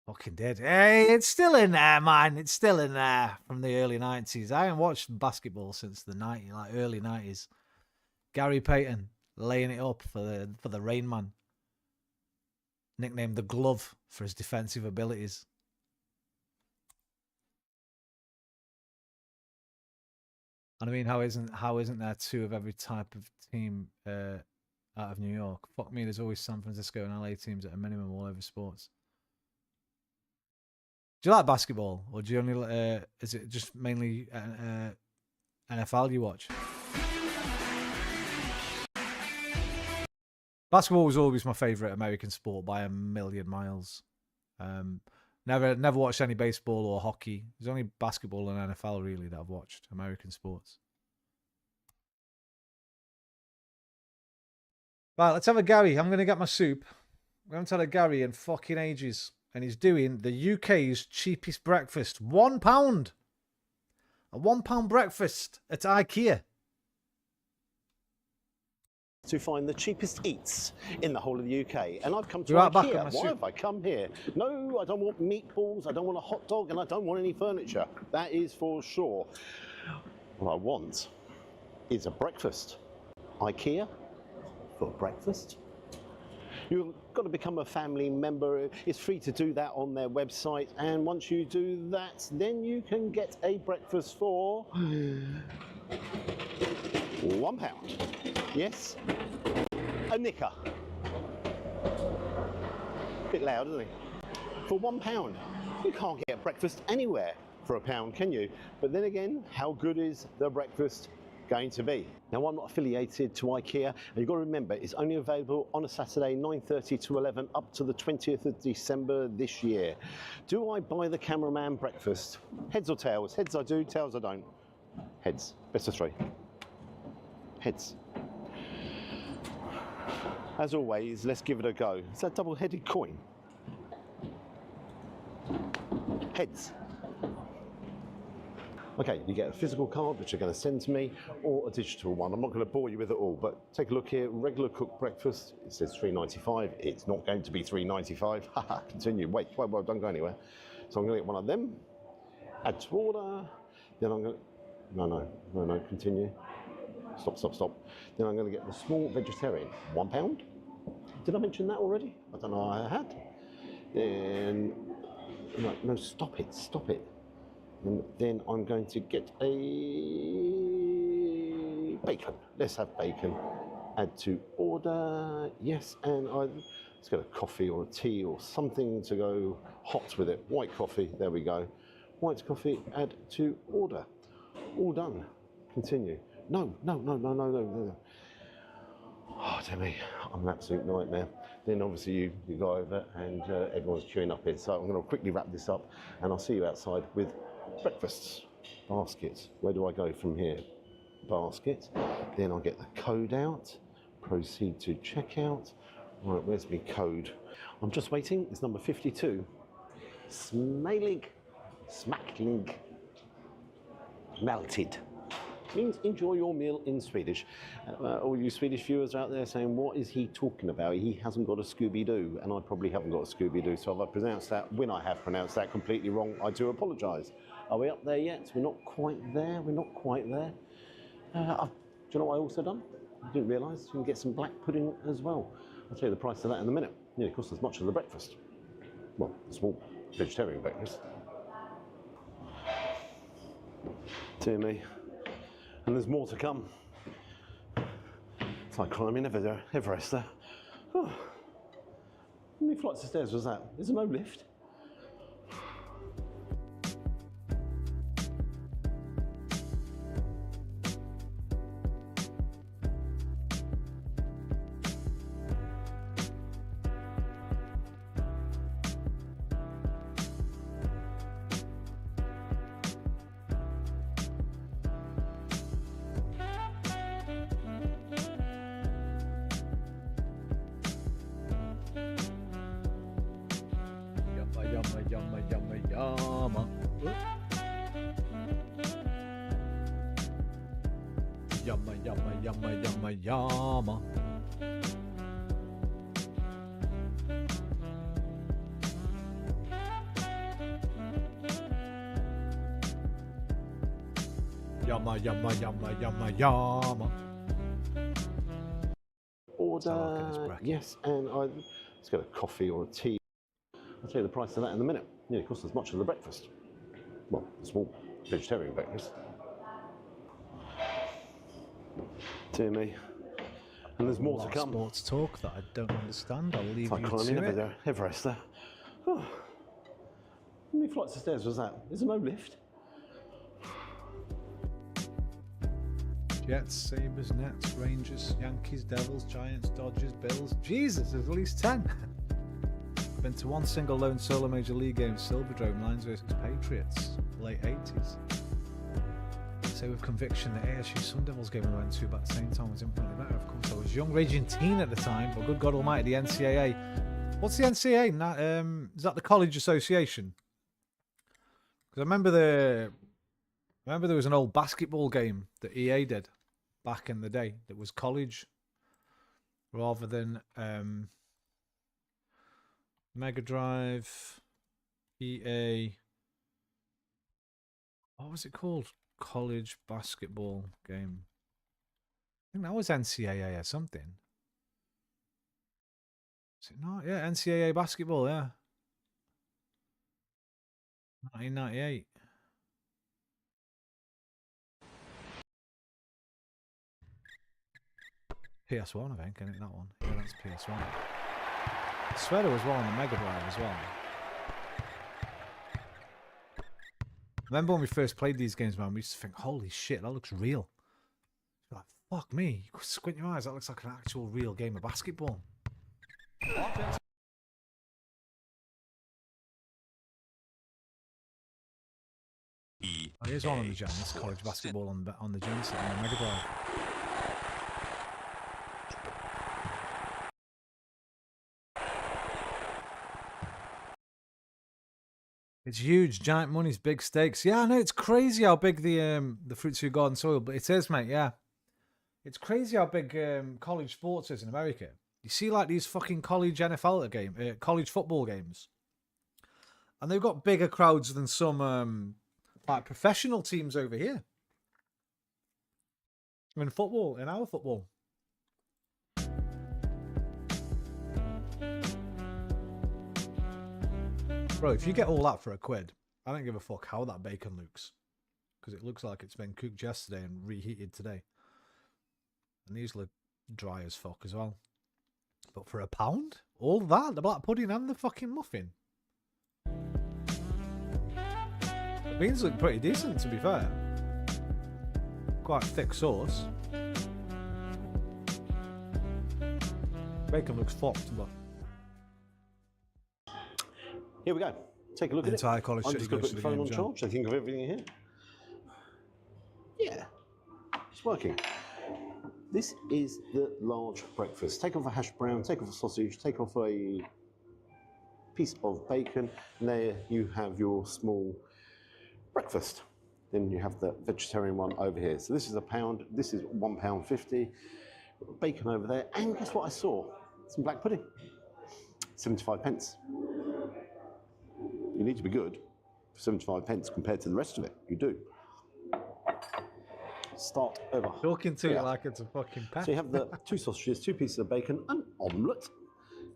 Fucking did. Hey, it's still in there, man. It's still in there from the early 90s. I haven't watched basketball since the early 90s. Gary Payton laying it up for the Rain Man. Nicknamed the Glove for his defensive abilities. And I mean, how isn't there 2 of every type of team out of New York? Fuck me, there's always San Francisco and LA teams at a minimum all over sports. Do you like basketball, or do you only is it just mainly NFL you watch? Basketball was always my favourite American sport by a million miles. Never watched any baseball or hockey. There's only basketball and NFL really that I've watched, American sports. Right, let's have a Gary. I'm going to get my soup. We haven't had a Gary in fucking ages. And he's doing the UK's cheapest breakfast. £1. A £1 breakfast at IKEA. To find the cheapest eats in the whole of the UK. And I've come to Right back IKEA. Why have I come here? No, I don't want meatballs, I don't want a hot dog, and I don't want any furniture. That is for sure. What I want is a breakfast. IKEA for breakfast. You've got to become a family member. It's free to do that on their website. And once you do that, then you can get a breakfast for £1. Yes, a knicker. Bit loud, isn't it? For £1. You can't get breakfast anywhere for £1, can you? But then again, how good is the breakfast going to be. Now, I'm not affiliated to IKEA, and you've got to remember, it's only available on a Saturday, 9:30 to 11, up to the 20th of December this year. Do I buy the cameraman breakfast? Heads or tails? Heads I do, tails I don't. Heads. Best of three. Heads. As always, let's give it a go. It's that double-headed coin. Heads. Okay, you get a physical card, which you're going to send to me, or a digital one. I'm not going to bore you with it all, but take a look here. Regular cooked breakfast, it says $3.95. It's not going to be $3.95. Haha, continue. Wait, don't go anywhere. So I'm going to get one of them, add to order, then I'm going to... No, continue. Stop. Then I'm going to get the small vegetarian, £1. Did I mention that already? I don't know, I had. Then, no, stop it. And then I'm going to get a bacon. Let's have bacon. Add to order, yes, and let's get a coffee or a tea or something to go hot with it. White coffee, there we go. White coffee, add to order. All done. Continue. No. Oh, dear me, I'm an absolute nightmare. Then obviously you go over and everyone's queuing up here. So I'm going to quickly wrap this up and I'll see you outside with breakfasts. Basket. Where do I go from here? Basket. Then I'll get the code out. Proceed to checkout. Right, where's my code? I'm just waiting. It's number 52. Smackling. Melted. Means enjoy your meal in Swedish. All you Swedish viewers out there saying, what is he talking about? He hasn't got a Scooby-Doo, and I probably haven't got a Scooby-Doo, so if I pronounced that, when I have pronounced that completely wrong, I do apologise. Are we up there yet? We're not quite there. Do you know what I also done? I didn't realise you can get some black pudding as well. I'll tell you the price of that in a minute. Nearly costs as much as the breakfast. Well, a small vegetarian breakfast. Dear me. And there's more to come. It's like climbing Everest there. Oh. How many flights of stairs was that? Is there no lift? Yama. Yama. Order, yes, and let's get a coffee or a tea. I'll tell you the price of that in a minute. Nearly costs as much as the breakfast. Well, a small vegetarian breakfast. Dear me. And there's more to come. Sports talk that I don't understand. I'll leave it's like you climbing to it. Everest there. Oh. How many flights of stairs was that? Is there no lift? Jets, Sabres, Nets, Rangers, Yankees, Devils, Giants, Dodgers, Bills. Jesus, there's at least 10. I've been to one single lone solo major league game, Silverdome, Lions versus Patriots, late 80s. Say with conviction the ASU Sun Devils game I went to, but at the same time was infinitely better. Of course, I was young, raging teen at the time, but good God Almighty, the NCAA. What's the NCAA? Is that the College Association? Because I remember there was an old basketball game that EA did back in the day that was college, rather than Mega Drive, EA. What was it called? College basketball game. I think that was NCAA or something. Is it not? Yeah, NCAA basketball, yeah. 1998. PS1, I think, isn't it, that one? Yeah, that's PS1. I swear there was one on the Mega Drive as well. Remember when we first played these games, man, we used to think, holy shit, that looks real. Fuck me. Squint your eyes. That looks like an actual real game of basketball. Oh, here's one on the Gen. This college basketball on the Gen set on the Mega Drive. It's huge, giant monies, big stakes. Yeah, I know, it's crazy how big the Fruits of Your Garden soil, but it is, mate. Yeah, it's crazy how big college sports is in America. You see, like these fucking college NFL college football games, and they've got bigger crowds than some like professional teams over here. In football, in our football. Bro, if you get all that for a quid, I don't give a fuck how that bacon looks. Because it looks like it's been cooked yesterday and reheated today. And these look dry as fuck as well. But for £1? All that? The black pudding and the fucking muffin? The beans look pretty decent, to be fair. Quite thick sauce. Bacon looks fucked, but... Here we go. Take a look at it. Entire college I'm city just going to goes put to the the phone game, on John. charge. I think of everything here. Yeah, it's working. This is the large breakfast. Take off a hash brown, take off a sausage, take off a piece of bacon, and there you have your small breakfast. Then you have the vegetarian one over here. So this is £1, this is £1.50. Bacon over there, and guess what I saw? Some black pudding. 75 pence. You need to be good for 75 pence compared to the rest of it. You do. Start over. Talking to it like it's a fucking pack. So you have the 2 sausages, 2 pieces of bacon, an omelette,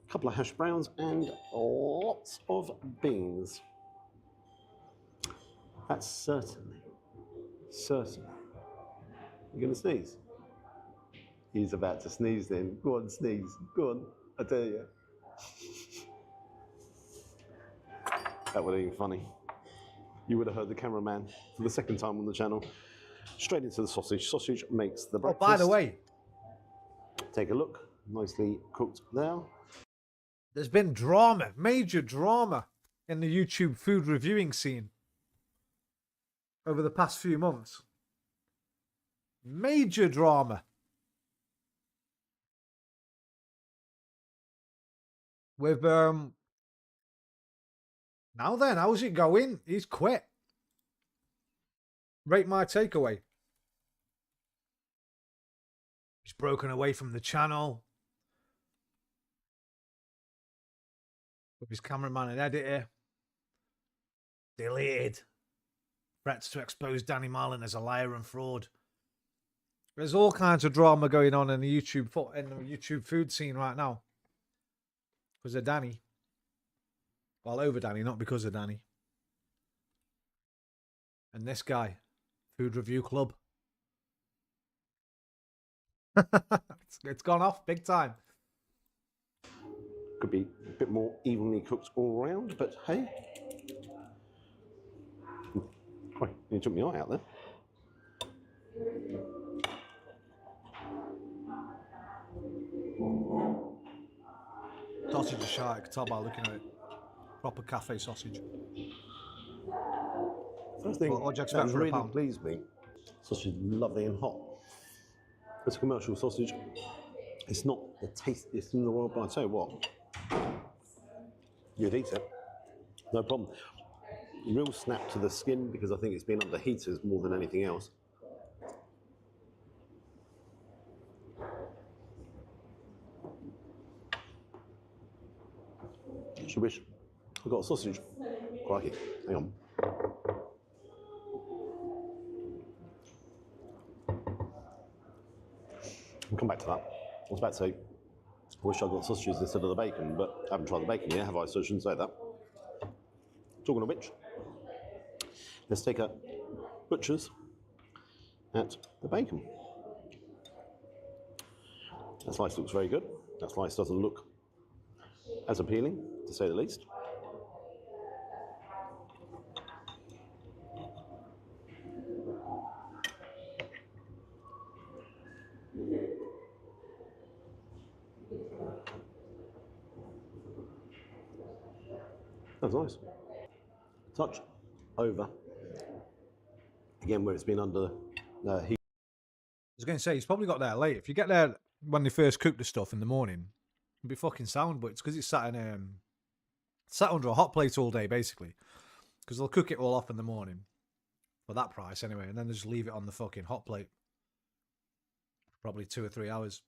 a couple of hash browns, and lots of beans. That's certainly. You're going to sneeze? He's about to sneeze then. Go on, sneeze. Go on, I tell you. That would have been funny. You would have heard the cameraman for the second time on the channel. Straight into the sausage. Sausage makes the breakfast. Oh, by the way. Take a look. Nicely cooked there. There's been drama, major drama, in the YouTube food reviewing scene over the past few months. Major drama. With, now then, how's it going? He's quit. Rate my takeaway. He's broken away from the channel. With his cameraman and editor. Deleted. Threats to expose Danny Marlin as a liar and fraud. There's all kinds of drama going on in the YouTube food scene right now. Because of Danny. Well, over Danny, not because of Danny. And this guy. Food Review Club. It's gone off big time. Could be a bit more evenly cooked all around, but hey. Wait, you took my eye out there. Sausage is sharp, I can tell by looking at it. Proper cafe sausage. First thing What do you that expect for really £1? pleased me, sausage is lovely and hot. It's a commercial sausage. It's not the tastiest in the world, but I tell you what, you'd eat it, no problem. Real snap to the skin because I think it's been under heaters more than anything else. She wish I got a sausage. Crikey, hang on. We'll come back to that. I was about to say, I wish I got sausages instead of the bacon, but I haven't tried the bacon yet, have I? So I shouldn't say that. Talking of which, let's take a butcher's at the bacon. That slice looks very good. That slice doesn't look as appealing, to say the least. That's nice. Touch over. Again, where it's been under heat. I was going to say, he's probably got there late. If you get there when they first cook the stuff in the morning, it'll be fucking sound, but it's because it's sat under a hot plate all day, basically. Because they'll cook it all off in the morning. For that price, anyway. And then they just leave it on the fucking hot plate. Probably 2 or 3 hours.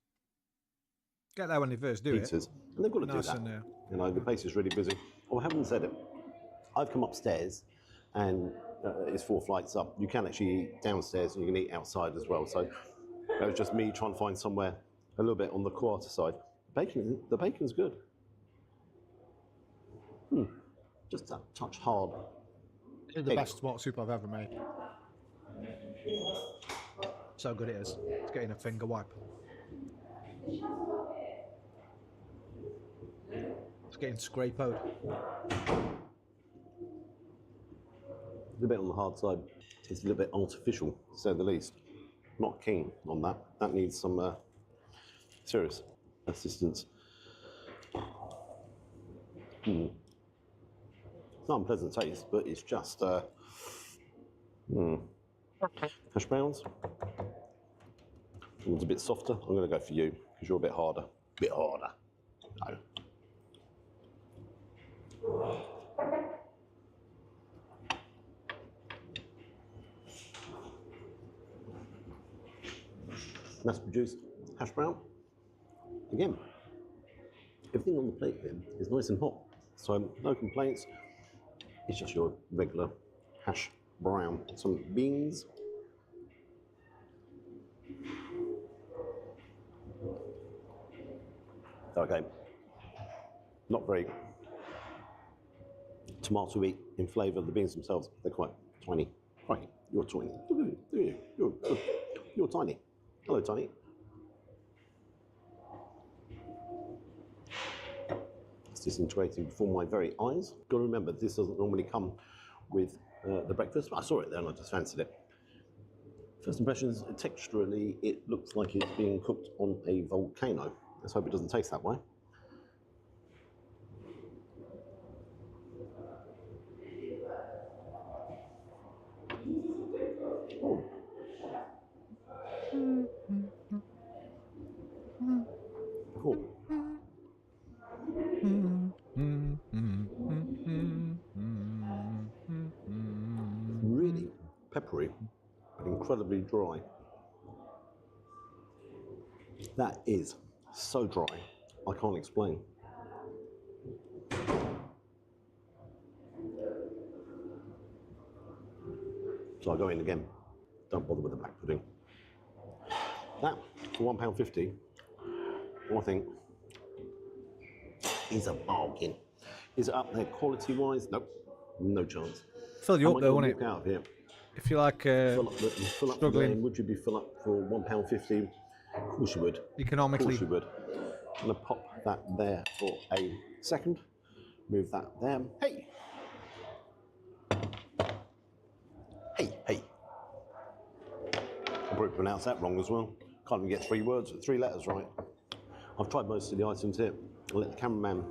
Get there when they first do it. And they've got to Nice do that. and, you know, the place is really busy. Oh, I haven't said it. I've come upstairs, and it's 4 flights up. You can actually eat downstairs, and you can eat outside as well. So it was just me trying to find somewhere a little bit on the quieter side. The bacon's good. Just that touch hard. It's the best tomato soup I've ever made. So good it is. It's getting a finger wipe. It's getting scrapoed. A bit on the hard side. It's a little bit artificial, to say the least. Not keen on that. That needs some serious assistance. It's not unpleasant taste, but it's just hash browns. One's a bit softer. I'm going to go for you because you're a bit harder. Bit harder. No. Mass produced hash brown. Again, everything on the plate here is nice and hot, so no complaints. It's just your regular hash brown. Some beans. Okay, not very tomato-y in flavour. The beans themselves, they're quite tiny. Right, you're tiny. You're tiny. Hello, Tiny. It's disintegrating before my very eyes. Got to remember, this doesn't normally come with the breakfast. I saw it there and I just fancied it. First impressions, texturally, it looks like it's being cooked on a volcano. Let's hope it doesn't taste that way. Oh. Cool. Really peppery, but incredibly dry. That is so dry, I can't explain. So I go in again. Don't bother with the black pudding. That, for £1.50, I think, is a bargain. Is it up there quality-wise? Nope, no chance. Fill you up though, won't it? Walk out of here. If you like fill up struggling. there, would you be fill up for £1.50? Of course you would. Economically. Of course you would. I'm going to pop that there for a second. Move that there. Hey! Hey, hey. I probably pronounced that wrong as well. Can't even get 3 letters right. I've tried most of the items here. I'll let the cameraman,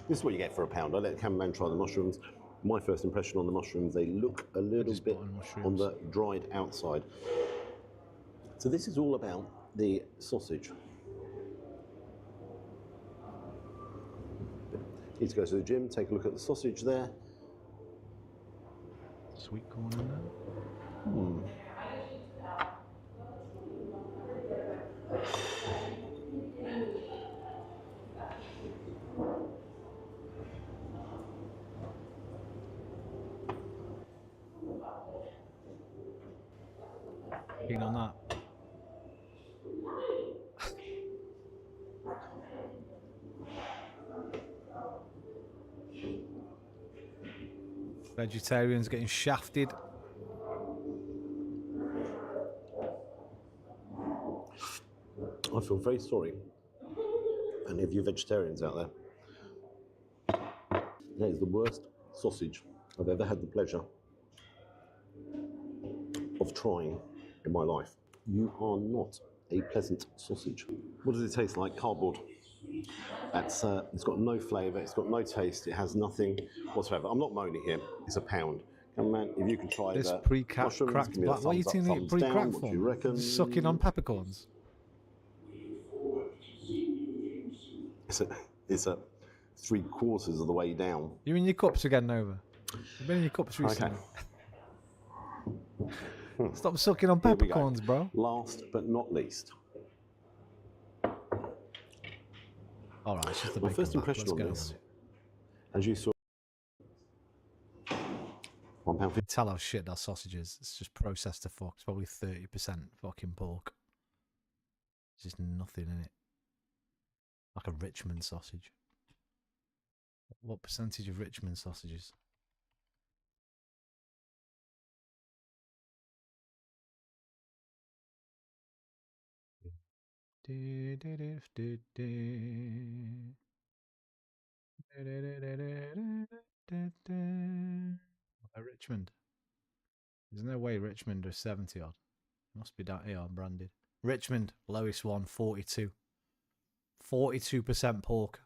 this is what you get for £1. I'll let the cameraman try the mushrooms. My first impression on the mushrooms, they look a little bit on the dried outside. So this is all about the sausage. Need to go to the gym, take a look at the sausage there. Sweet corn in there. Keen on that. Vegetarians getting shafted. I feel very sorry. Any of you vegetarians out there? That is the worst sausage I've ever had the pleasure of trying in my life. You are not a pleasant sausage. What does it taste like? Cardboard. That's it's got no flavour, it's got no taste, it has nothing whatsoever. I'm not moaning here, it's a pound. Come on, if you can try This the pre-cracked mushrooms, give me a black. What are you thumbs up, eating it thumbs down, pre-cracked what for? do you reckon? Just sucking on peppercorns. It's a 3/4 of the way down. You in your cups again, Nova? You've been in your cups recently. Okay. Stop sucking on Here we go. peppercorns, bro. Last but not least. Alright, it's just a My big first comeback. impression Let's on go this, with it. as you saw, You can tell how shit that sausage is. It's just processed to fuck. It's probably 30% fucking pork. There's just nothing in it. Like a Richmond sausage. What percentage of Richmond sausages? Richmond. There's no way Richmond are 70 odd. Must be down here on branded. Richmond, lowest one, 42. 42% pork.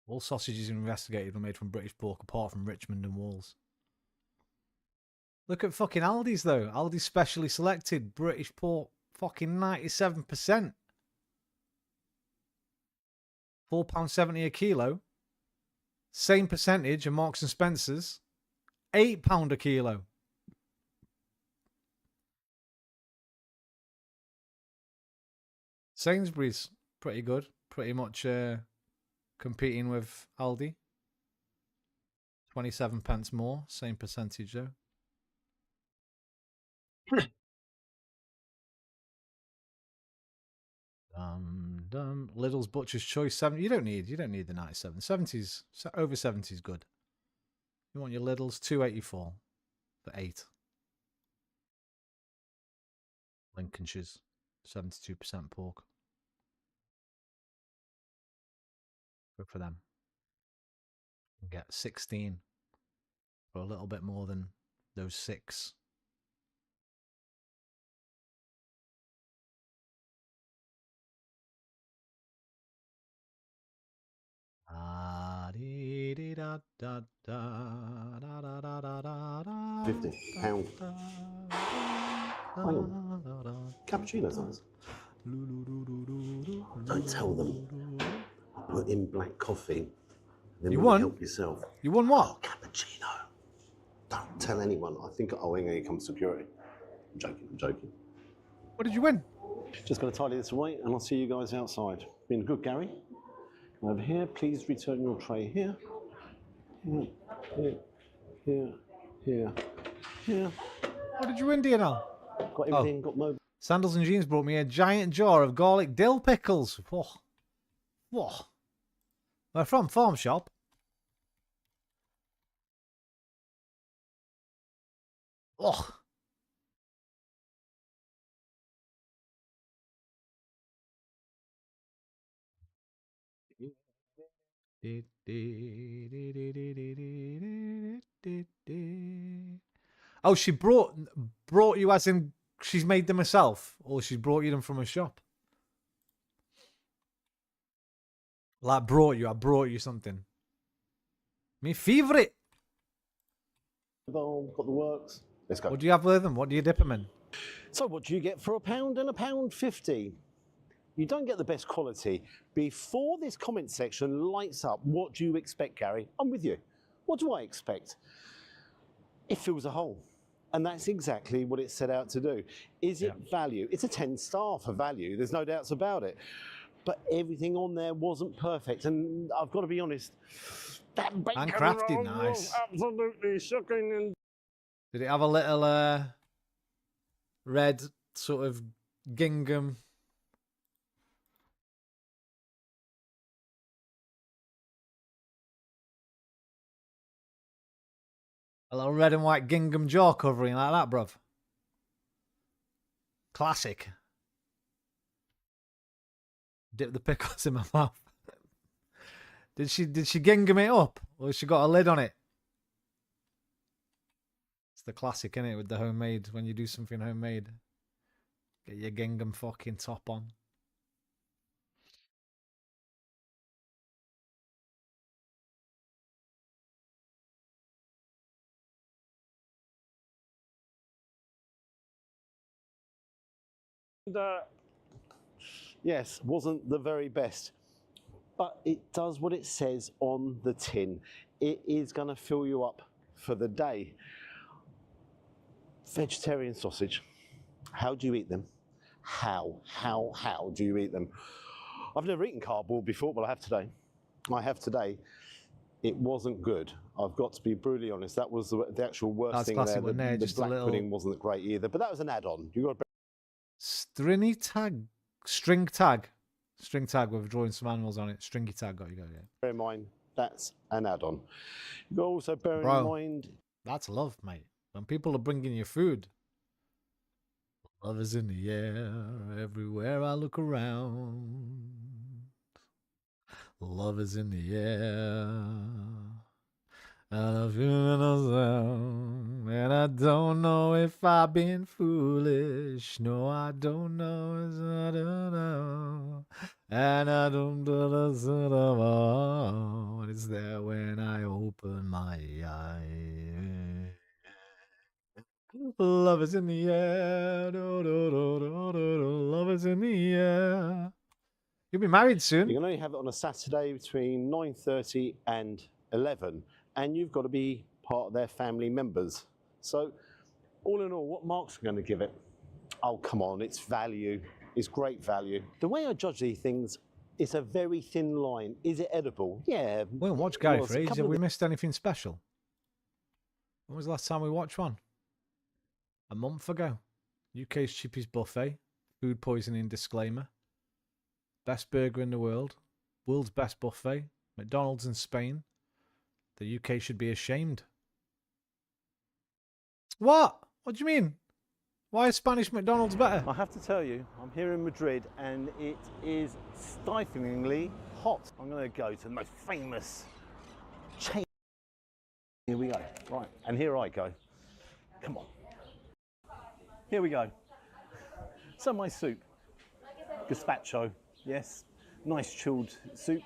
All sausages investigated were made from British pork apart from Richmond and Walls. Look at fucking Aldi's though. Aldi's specially selected British pork, fucking 97%. £4.70 a kilo. Same percentage of Marks and Spencer's. £8 a kilo. Sainsbury's, pretty good. Pretty much competing with Aldi. 27 pence more. Same percentage though. Lidl's Butcher's Choice 7. You don't need the 97. 70s, over 70s good. You want your Lidl's 284 for 8. Lincolnshire's 72% pork. Good for them. Get 16 for a little bit more than those 6. £50. Hang on. Cappuccino's nice. Don't tell them. I put in black coffee. Then You really won? help yourself. You won what? Oh, cappuccino. Don't tell anyone. I think, oh, here comes security. I'm joking. What did you win? Just going to tidy this away and I'll see you guys outside. Been good, Gary. Come over here. Please return your tray here. Here. What did you win, DNL? Got everything, got mobile. Sandals and Jeans brought me a giant jar of garlic dill pickles. Whoa. They're from Farm Shop. Oh. Oh, she brought you as in she's made them herself, or she brought you them from a shop? Like I brought you something. Me favourite. Got the works. Let's go. What do you have with them? What do you dip them in? So what do you get for £1 and £1.50? You don't get the best quality. Before this comment section lights up, what do you expect, Gary? I'm with you. What do I expect? It fills a hole. And that's exactly what it set out to do. Is it value? It's a 10-star for value. There's no doubts about it. But everything on there wasn't perfect. And I've got to be honest, that bacon Handcrafted, roll nice. was absolutely shocking. And Did it have a little red sort of gingham? A little red and white gingham jaw covering like that, bruv. Classic. Dip the pickles in my mouth. Did she gingham it up, or has she got a lid on it? It's the classic, innit, with the homemade, when you do something homemade. Get your gingham fucking top on. Yes, wasn't the very best, but it does what it says on the tin. It is going to fill you up for the day. Vegetarian sausage. How do you eat them? How do you eat them? I've never eaten cardboard before, but I have today. It wasn't good. I've got to be brutally honest. That was the actual worst That's thing classic there. one there, The just a black little- pudding wasn't great either, but that was an add-on. You got to String tag with drawing some animals on it. Stringy tag, got you, yeah. bear in mind that's an add-on. You got to also bear in Bro, mind that's love, mate. When people are bringing you food, love is in the air everywhere I look around. Love is in the air. And I'm feeling a sound, and I don't know if I've been foolish. No, I don't know. I don't know. And I don't know. And it's there when I open my eyes. Love is in the air. Do, do, do, do, do, do. Love is in the air. You'll be married soon. you can only have it on a Saturday between 9:30 and 11, and you've got to be part of their family members. So, all in all, what marks are going to give it? Oh, come on, it's value. It's great value. The way I judge these things, it's a very thin line. Is it edible? Yeah. We haven't watched Gary well, for it's a ages. couple Have we of missed anything special? When was the last time we watched one? A month ago. UK's cheapest buffet. Food poisoning disclaimer. Best burger in the world. World's best buffet. McDonald's in Spain. The UK should be ashamed. What? What do you mean? Why is Spanish McDonald's better? I have to tell you, I'm here in Madrid and it is stiflingly hot. I'm going to go to the most famous chain. Here we go. Right, and here I go. Come on. Here we go. So my soup. Gazpacho, yes. Nice chilled soup.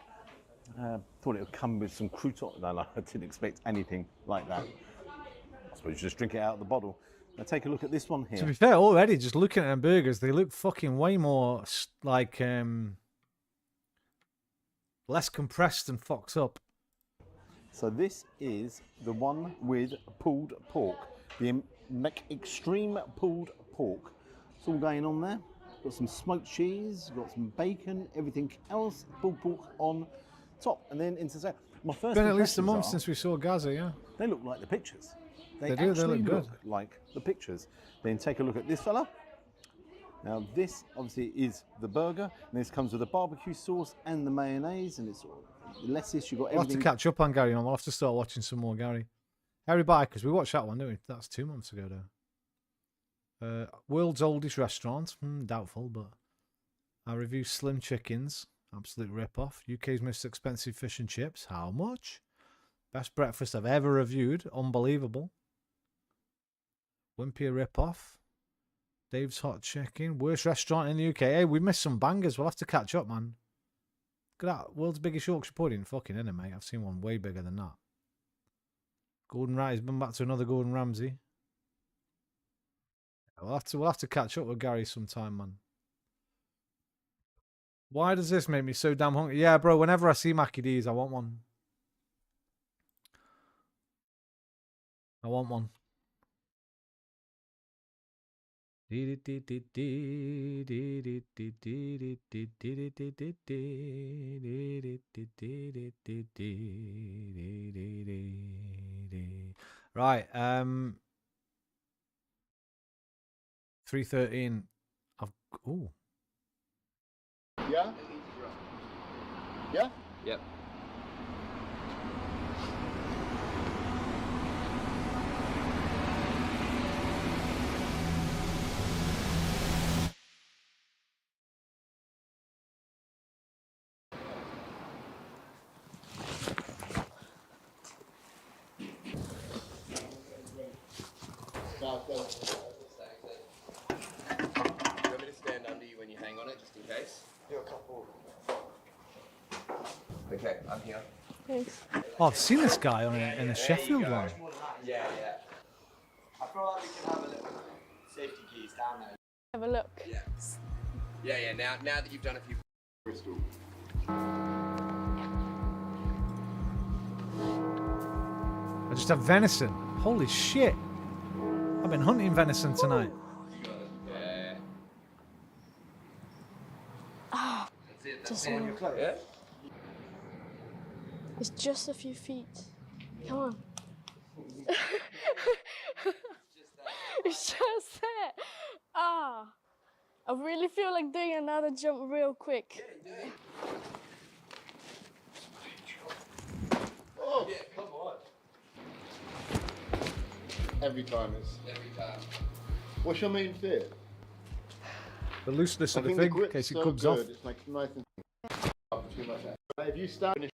Thought it would come with some crouton. No, I didn't expect anything like that. I suppose you just drink it out of the bottle. Now take a look at this one here. To be fair, already just looking at them burgers, they look fucking way more like less compressed and fucked up. So this is the one with pulled pork, the extreme pulled pork. It's all going on there. Got some smoked cheese, got some bacon, everything else, pulled pork on top, and then into that. My first Been at least a impressions month are, since we saw Gaza, yeah. They look like the pictures. They do, they actually look good. like the pictures. Then take a look at this fella. Now this obviously is the burger, and this comes with the barbecue sauce and the mayonnaise, and it's lettuce. You got We'll have to everything. catch up on Gary, and we'll have to start watching some more Gary. Harry Bikers, we watched that one, didn't we? That's 2 months ago, though. World's oldest restaurant, doubtful, but I review Slim Chickens, absolute rip-off. UK's most expensive fish and chips, how much? Best breakfast I've ever reviewed, unbelievable. Wimpy rip-off. Dave's Hot Chicken, worst restaurant in the UK. Hey, we missed some bangers, we'll have to catch up, man. Look at that, world's biggest Yorkshire pudding, fucking innit, mate? I've seen one way bigger than that. Gordon Ramsay's been back to another Gordon Ramsay. We'll have to catch up with Gary sometime, man. Why does this make me so damn hungry? Yeah, bro, whenever I see Mackie D's, I want one. I want one. Right, 3:13. Ooh. Yeah? Yeah? Yep. I'm here. Thanks. Oh, I've seen this guy on in a Sheffield one. Yeah, yeah. I feel like we can have a little safety keys down there. Have a look. Yeah. Yeah, yeah. Now that you've done a few. Bristol. I just have venison. Holy shit! I've been hunting venison tonight. Yeah. Ah, just a minute. Yeah. It's just a few feet. Come on. It's just there. Ah, I really feel like doing another jump real quick. Oh, yeah, come on. Every time. What's your main fear? The looseness of the think thing, in grip's case it so comes good, off. It's like nice and too much. If you stand in a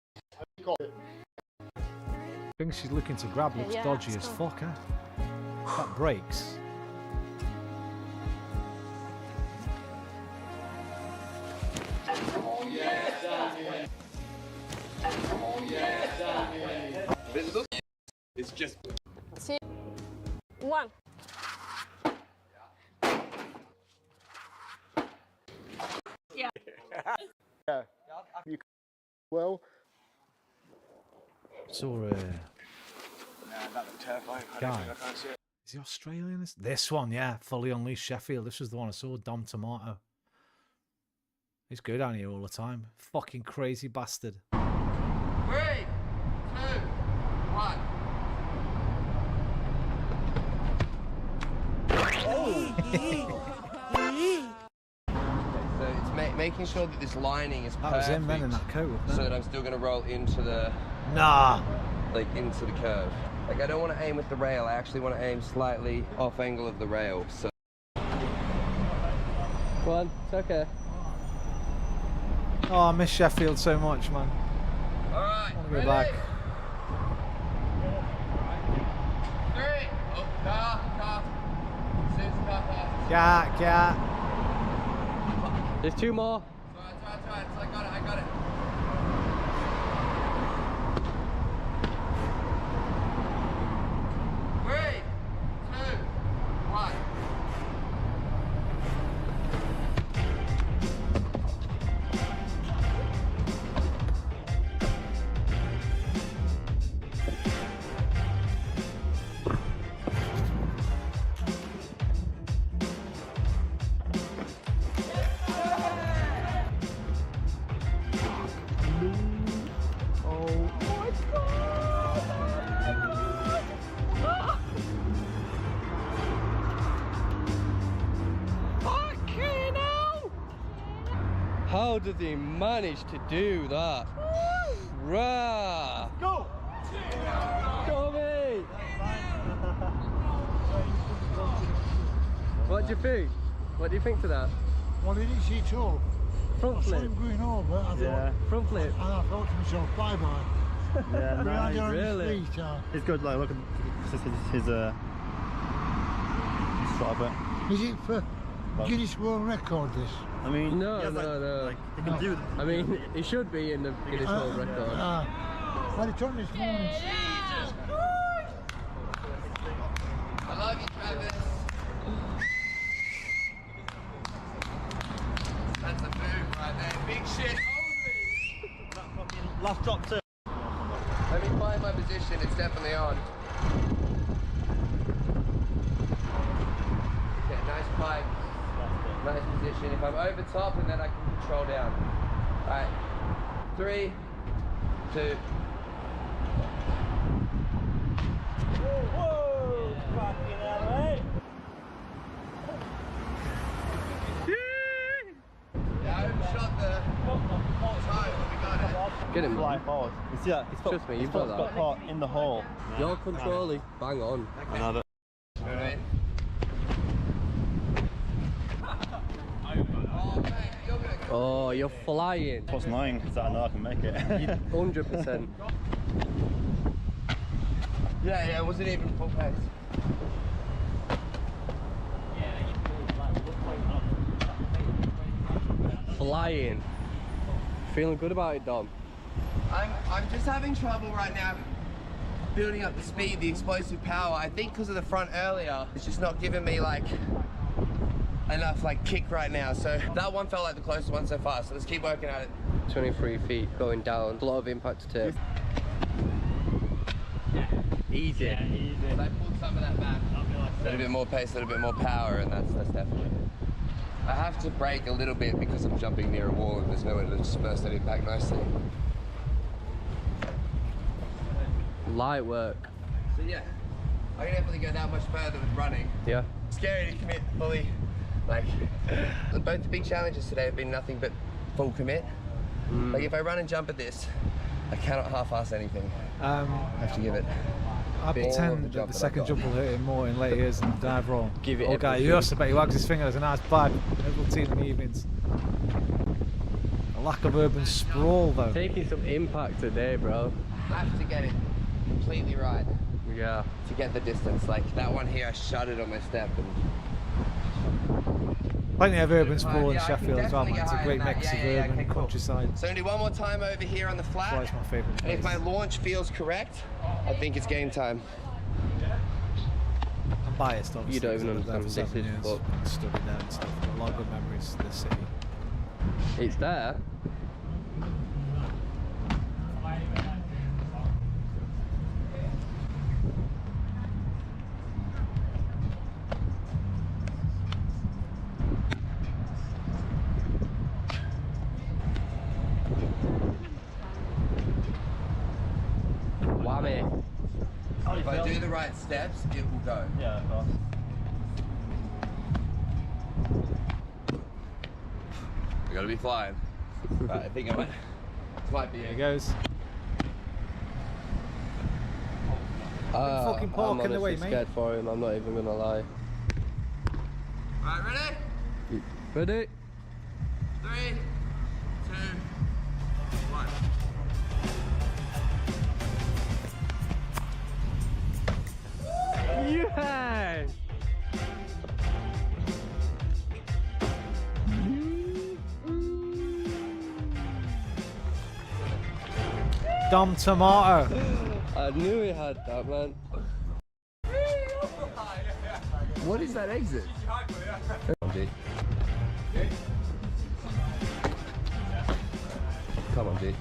Thing she's looking to grab looks Yeah, dodgy it's as gone. fuck, huh? That breaks. Oh yeah, Danny. Oh yeah, Danny. It's just. 2, 1. Yeah. Yeah. You well. Saw That looked terrifying. guy. I can't see it. Is he Australian? This one, yeah. Fully Unleashed Sheffield. This was the one I saw. Dom Tomato. He's good down here all the time. Fucking crazy bastard. 3, 2, 1. So it's making sure that this lining is That perfect. was him then in that coat. wasn't So it? that I'm still going to roll into the. Nah. Like into the curve. Like I don't want to aim with the rail. I actually want to aim slightly off angle of the rail. So. Go on. It's okay. Oh, I miss Sheffield so much, man. All right. I want to go back. 3. Oh, car. Suits car passes. Yeah. There's 2 more. It's right. I got it. Three, 2, 1. How did he manage to do that? Rah! Go! Tommy! What do you think? What do you think to that? Well, he didn't see it all. Front I saw flip. him going over. I thought, Front flip. and I thought to myself, bye bye. Yeah, Behind nice. on his Really? feet, It's good. Like, look at his sort of it. Is it for Guinness World Record, this? I mean, No. Like, they can do. I mean, it should be in the Guinness World Record. Well, it's on this morning. I love you, Travis. That's a move right there. Big shit only. Last drop too. Let me find my position. It's definitely on. Okay, nice pipe. Nice position. If I'm over top, and then I can control down. Alright. 3, 2. Whoa! Fucking hell, mate. Yeah, I overshot the time, but we got it. Get him, Fly man. forward. You see that? Trust me, you've got that. got caught in the hole. Your control is bang on. Another. Alright. Oh, you're flying. Plus 9, so I know I can make it. 100%. Yeah, it wasn't even full pace. Flying. Feeling good about it, Dom? I'm just having trouble right now building up the speed, the explosive power. I think because of the front earlier, it's just not giving me like enough like kick right now. So that one felt like the closest one so far. So let's keep working at it. 23 feet going down. A lot of impact to take. Easy. Yeah, easy. So I pulled some of that back. A little bit more pace, a little bit more power, and that's definitely it. I have to brake a little bit because I'm jumping near a wall and there's nowhere to disperse that impact nicely. Light work. So yeah, I can definitely go that much further with running. Yeah. Scary to commit fully. Like, both the big challenges today have been nothing but full commit. Like if I run and jump at this, I cannot half-ass anything. I have to give it. I pretend that the second jump will hurt him more in later years than the dive roll. Give it Okay, everything. you also bet he wags his finger. There's a nice vibe. Little team in the evenings. A lack of urban sprawl though. Taking some impact today, bro. I have to get it completely right. Yeah. To get the distance. Like that one here, I shuddered on my step. Plenty of urban sprawl in Yeah, I can Sheffield as well, definitely man. It's a get great higher than mix that. of Yeah, urban okay, and cool. countryside. So I'm gonna do one more time over here on the flat. That's why it's my favourite And if place. my launch feels correct, I think it's game time. I'm biased, obviously. You don't even because I've understand been there this for is 7 years and studied there and stuff. Got a lot of good memories of the city. It's there. Whammy. If I do the right steps, it will go. Yeah, of course. I gotta be flying. Right, I think I might. This might be it. There he goes. fucking I'm park in the way, honestly mate. scared for him, I'm not even gonna lie. Right, ready? Ready? 3, 2, 1. Yeah! Dom Tomato. I knew he had that, man. What is that exit? Come on, G. Come on, G.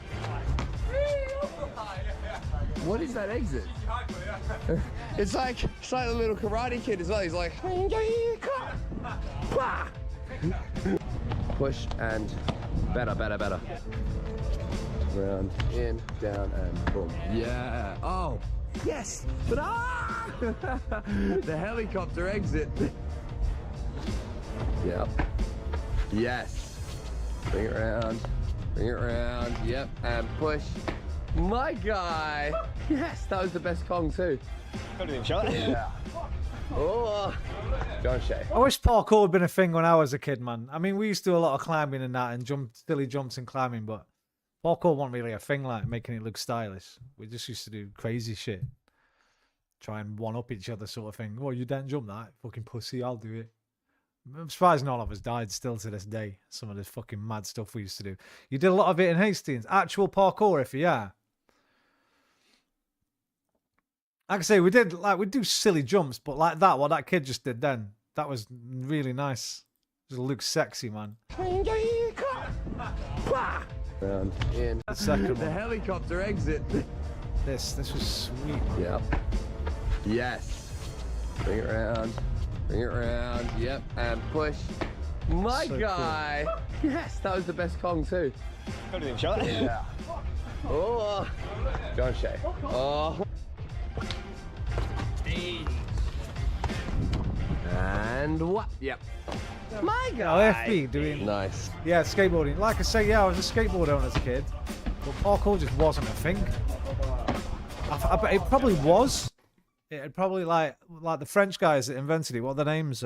What is that exit? It's like the little karate kid as well. He's like, Push and better. Round, in, down, and boom. yeah. Oh, yes. But the helicopter exit. Yep. Yes. Bring it around. Yep. And push. My guy. Yes, that was the best Kong too. Couldn't even shot it. Yeah. Oh. John Shay. I wish parkour had been a thing when I was a kid, man. I mean, we used to do a lot of climbing and that, and silly jumps and climbing, but parkour wasn't really a thing, like making it look stylish. We just used to do crazy shit, try and one up each other, sort of thing. Oh, you didn't jump that, fucking pussy! I'll do it. I'm surprised none of us died still to this day. Some of this fucking mad stuff we used to do. You did a lot of it in Hastings. Actual parkour, if you are. Like I say, we do silly jumps, but like that, what that kid just did then, that was really nice. Just looks sexy, man. Round, in. The second The one. helicopter exit. This was sweet, man. Yep. Yes. Bring it around. Yep. And push. My So guy. Yes, that was the best Kong too. Couldn't even shot it. Yeah. Oh. John Shay. Oh. And what? Yep. My guy. LFB doing Nice. yeah, skateboarding. Like I say, yeah, I was a skateboarder when I was a kid, but parkour just wasn't a thing. I bet it probably was. It probably like the French guys that invented it. What are their names?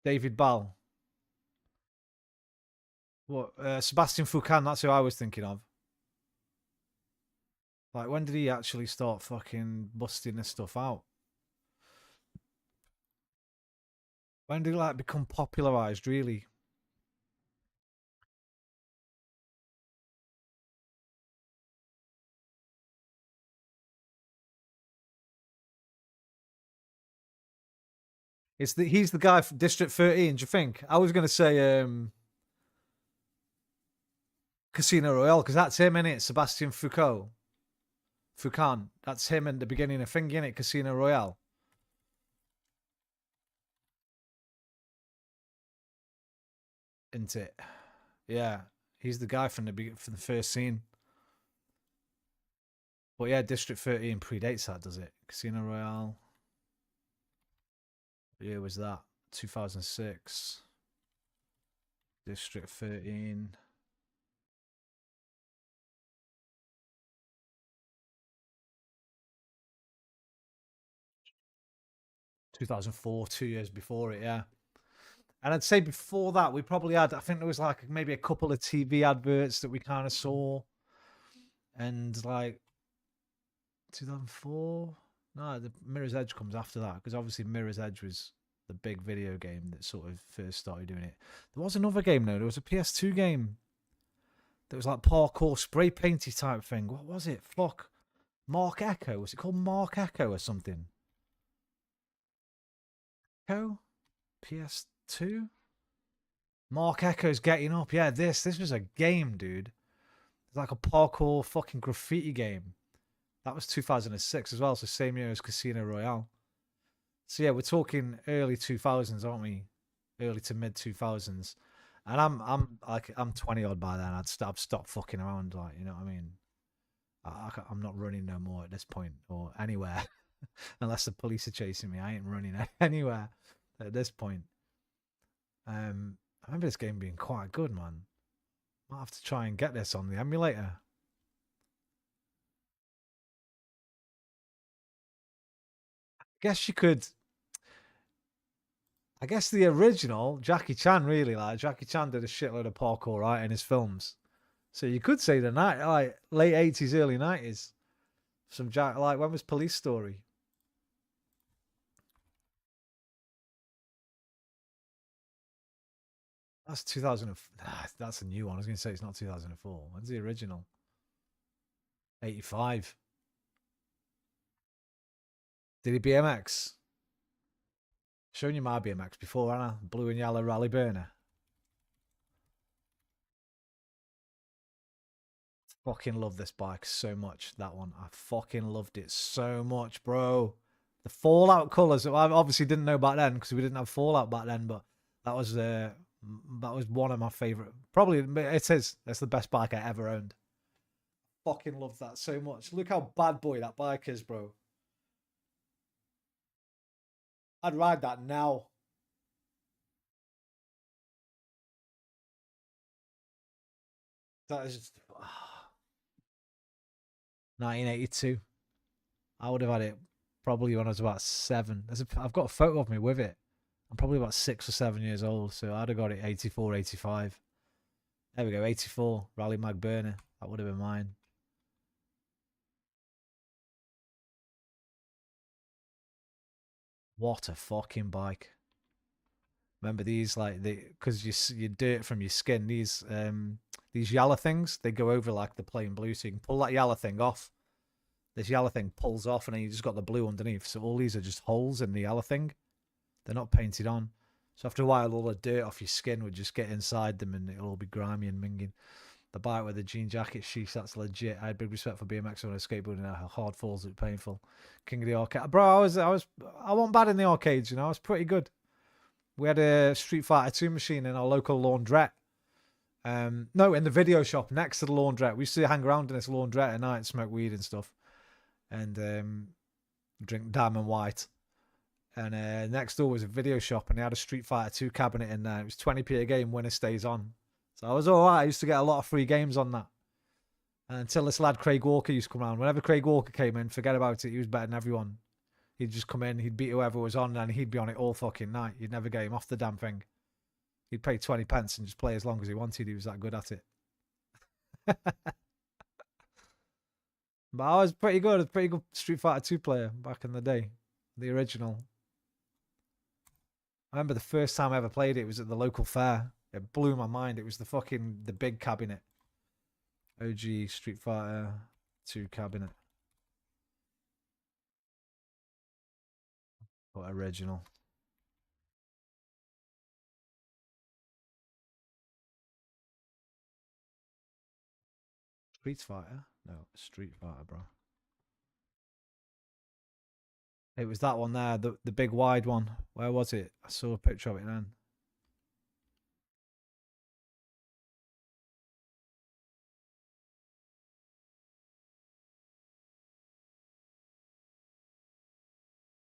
David Ball. What? Sebastian Foucan. That's who I was thinking of. Like, when did he actually start fucking busting this stuff out? When did it like become popularized? Really? He's the guy from District 13. Do you think? I was gonna say Casino Royale because that's him in it. Sebastian Foucault. Foucan. That's him in the beginning of thing in it. Casino Royale. Isn't it? Yeah, he's the guy from the first scene. But yeah, District 13 predates that, does it? Casino Royale. What year was that? 2006. District 13. ...2004, 2 years before it, yeah. And I'd say before that, we probably had, I think there was like maybe a couple of TV adverts that we kind of saw. And like 2004? No, the Mirror's Edge comes after that because obviously Mirror's Edge was the big video game that sort of first started doing it. There was another game though. There was a PS2 game that was like parkour spray painty type thing. What was it? Fuck. Mark Echo. Was it called Mark Echo or something? Echo? PS2? Mark Echo's Getting Up. Yeah, this was a game, dude. It's like a parkour fucking graffiti game. That was 2006 as well, so same year as Casino Royale. So yeah, we're talking early 2000s, aren't we? Early to mid 2000s. And I'm 20 odd by then. I've stopped fucking around, like, you know what I mean? I'm not running no more at this point or anywhere. Unless the police are chasing me, I ain't running anywhere at this point. I remember this game being quite good, man. Might have to try and get this on the emulator. Guess you could. I guess the original Jackie Chan, really, like Jackie Chan did a shitload of parkour, right, in his films. So you could say the night, like late 80s, early 90s. Some like when was Police Story? That's 2000. That's a new one. I was going to say it's not 2004. When's the original? 85. Did he BMX? Showing you my BMX before, Anna. Blue and yellow rally burner. Fucking love this bike so much. That one. I fucking loved it so much, bro. The Fallout colours. I obviously didn't know back then because we didn't have Fallout back then, but that was one of my favourite. Probably it is. That's the best bike I ever owned. Fucking love that so much. Look how bad boy that bike is, bro. I'd ride that now. That is just 1982. I would have had it probably when I was about 7. I've got a photo of me with it. I'm probably about 6 or 7 years old, so I'd have got it 84, 85. There we go, 84. Rally Mag Burner. That would have been mine. What a fucking bike. Remember these, like, because you dirt from your skin, these yellow things, they go over like the plain blue, so you can pull that yellow thing off. This yellow thing pulls off and then you just got the blue underneath. So all these are just holes in the yellow thing. They're not painted on. So after a while, all the dirt off your skin would just get inside them and it'll all be grimy and minging. The bike with the jean jacket sheath, that's legit. I had big respect for BMX when I was skateboarding. How hard falls are painful. King of the arcade. Bro, I wasn't bad in the arcades, you know. I was pretty good. We had a Street Fighter 2 machine in our local laundrette. No, in the video shop next to the laundrette. We used to hang around in this laundrette at night, smoke weed and stuff. And drink Diamond White. And next door was a video shop, and they had a Street Fighter 2 cabinet in there. It was 20p a game, winner stays on. So I was alright. I used to get a lot of free games on that. Until this lad Craig Walker used to come around. Whenever Craig Walker came in, forget about it. He was better than everyone. He'd just come in, he'd beat whoever was on, and he'd be on it all fucking night. You'd never get him off the damn thing. He'd pay 20 pence and just play as long as he wanted. He was that good at it. But I was pretty good. I was a pretty good Street Fighter 2 player back in the day. The original. I remember the first time I ever played it was at the local fair. It blew my mind. It was the big cabinet. OG Street Fighter 2 cabinet. What original. Street Fighter? No, Street Fighter, bro. It was that one there, the big wide one. Where was it? I saw a picture of it then.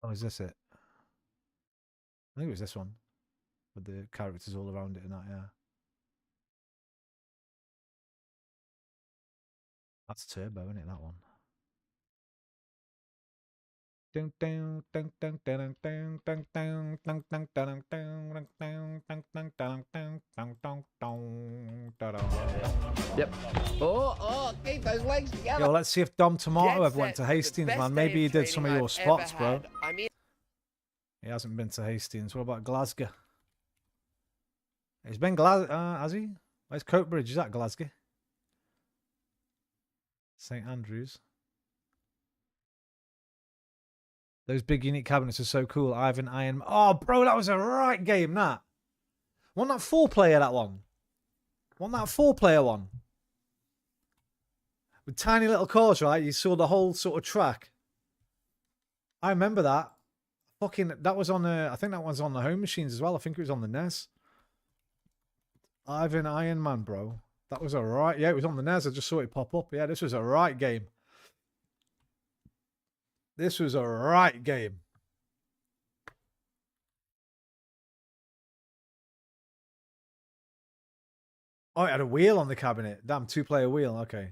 Oh, is this it? I think it was this one. With the characters all around it and that, yeah. That's Turbo, isn't it, that one? Yep. Oh, keep those legs together. Yo, let's see if Dom Tomato Get ever went set to for the Hastings, best man. day Maybe he of did some of training your I've spots, ever bro. had. I'm in. He hasn't been to Hastings. What about Glasgow? He's been Glasgow, has he? Where's Coatbridge? Is that Glasgow? St Andrews. Those big unique cabinets are so cool. Ivan Iron. Oh, bro, that was a right game, that. Wasn't that 4-player, that one? Wasn't that 4-player one? With tiny little cores, right? You saw the whole sort of track. I remember that. Fucking, that was on the, I think that one's on the home machines as well. I think it was on the NES. Ivan Iron Man, bro. That was a right, yeah, it was on the NES. I just saw it pop up. Yeah, this was a right game. This was a right game. Oh, it had a wheel on the cabinet. Damn, 2-player wheel. Okay.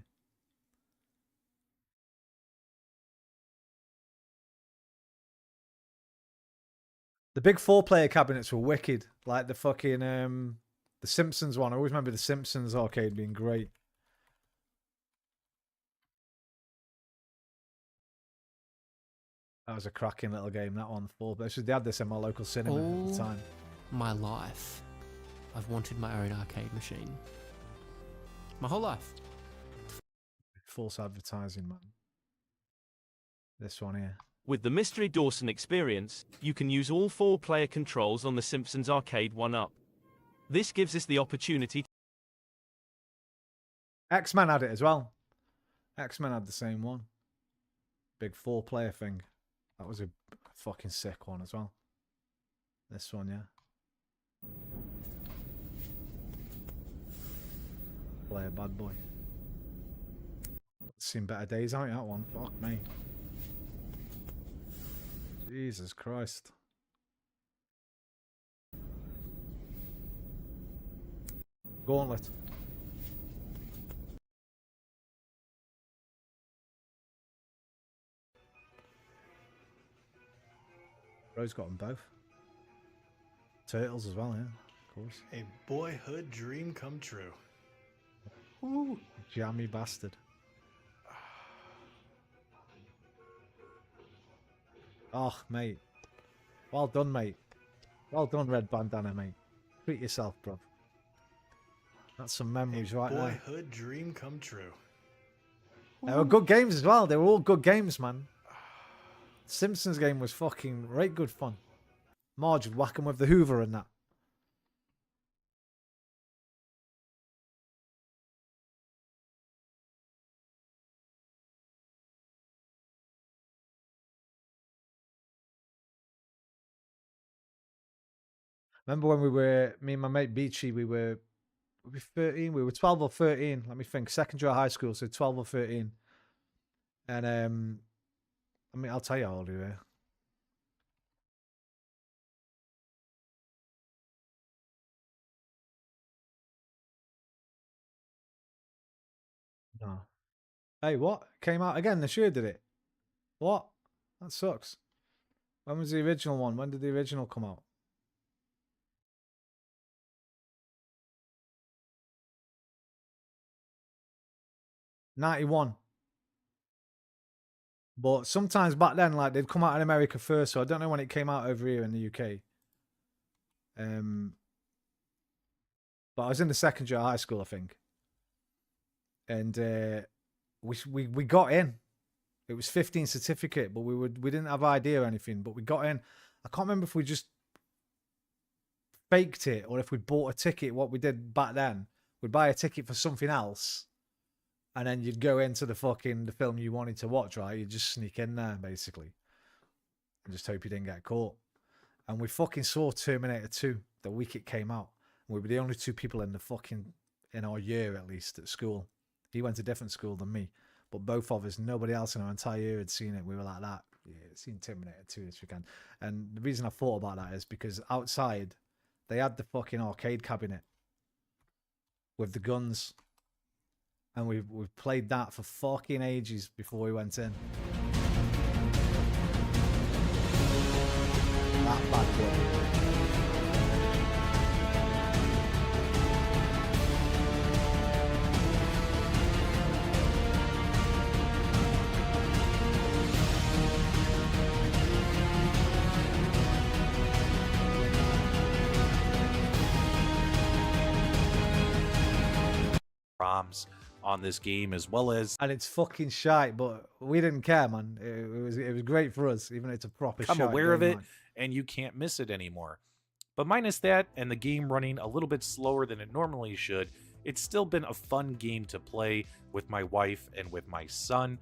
The big 4-player cabinets were wicked. Like the fucking, the Simpsons one. I always remember the Simpsons arcade being great. That was a cracking little game, that one. They had this in my local cinema at the time. My life, I've wanted my own arcade machine. My whole life. False advertising, man. This one here. With the Mystery Dawson experience, you can use all 4-player controls on the Simpsons Arcade 1-Up. This gives us the opportunity. X-Men had it as well. X-Men had the same one. Big 4-player thing. That was a fucking sick one as well. This one, yeah. Play a bad boy. Seen better days, haven't you, that one? Fuck me. Jesus Christ. Gauntlet. Bro's got them both. Turtles as well, yeah, of course. A boyhood dream come true. Ooh, jammy bastard. Oh, mate. Well done, mate. Well done, Red Bandana, mate. Treat yourself, bro. That's some memories right there. Boyhood dream come true. They were good games as well. They were all good games, man. Simpsons game was fucking right good fun. Marge would whack him with the Hoover and that. Remember when we were, me and my mate Beachy, we were 13, we were 12 or 13, let me think, second year of high school, so 12 or 13. And, I mean, I'll tell you how old we were. No. Hey, what? Came out again this year, did it? What? That sucks. When was the original one? When did the original come out? '91. But sometimes back then, like, they'd come out in America first, so I don't know when it came out over here in the UK. But I was in the second year of high school, I think. And we got in. It was 15 certificate, but we didn't have ID or anything, but we got in. I can't remember if we just faked it or if we bought a ticket. What we did back then, we'd buy a ticket for something else, And then you'd go into the film you wanted to watch, right? You'd just sneak in there, basically. And just hope you didn't get caught. And we fucking saw Terminator 2 the week it came out. We were the only 2 people in our year, at least, at school. He went to a different school than me. But both of us, nobody else in our entire year had seen it. We were like that. Yeah, seen Terminator 2 this weekend. And the reason I thought about that is because outside, they had the fucking arcade cabinet with the guns. And we've played that for fucking ages before we went in. That bad boy. ROMs on this game, as well as, and it's fucking shite, but we didn't care, man. It was great for us, even though it's a proper I'm shite aware of game, it, man. and you can't miss it anymore. But minus that, and the game running a little bit slower than it normally should, it's still been a fun game to play with my wife and with my son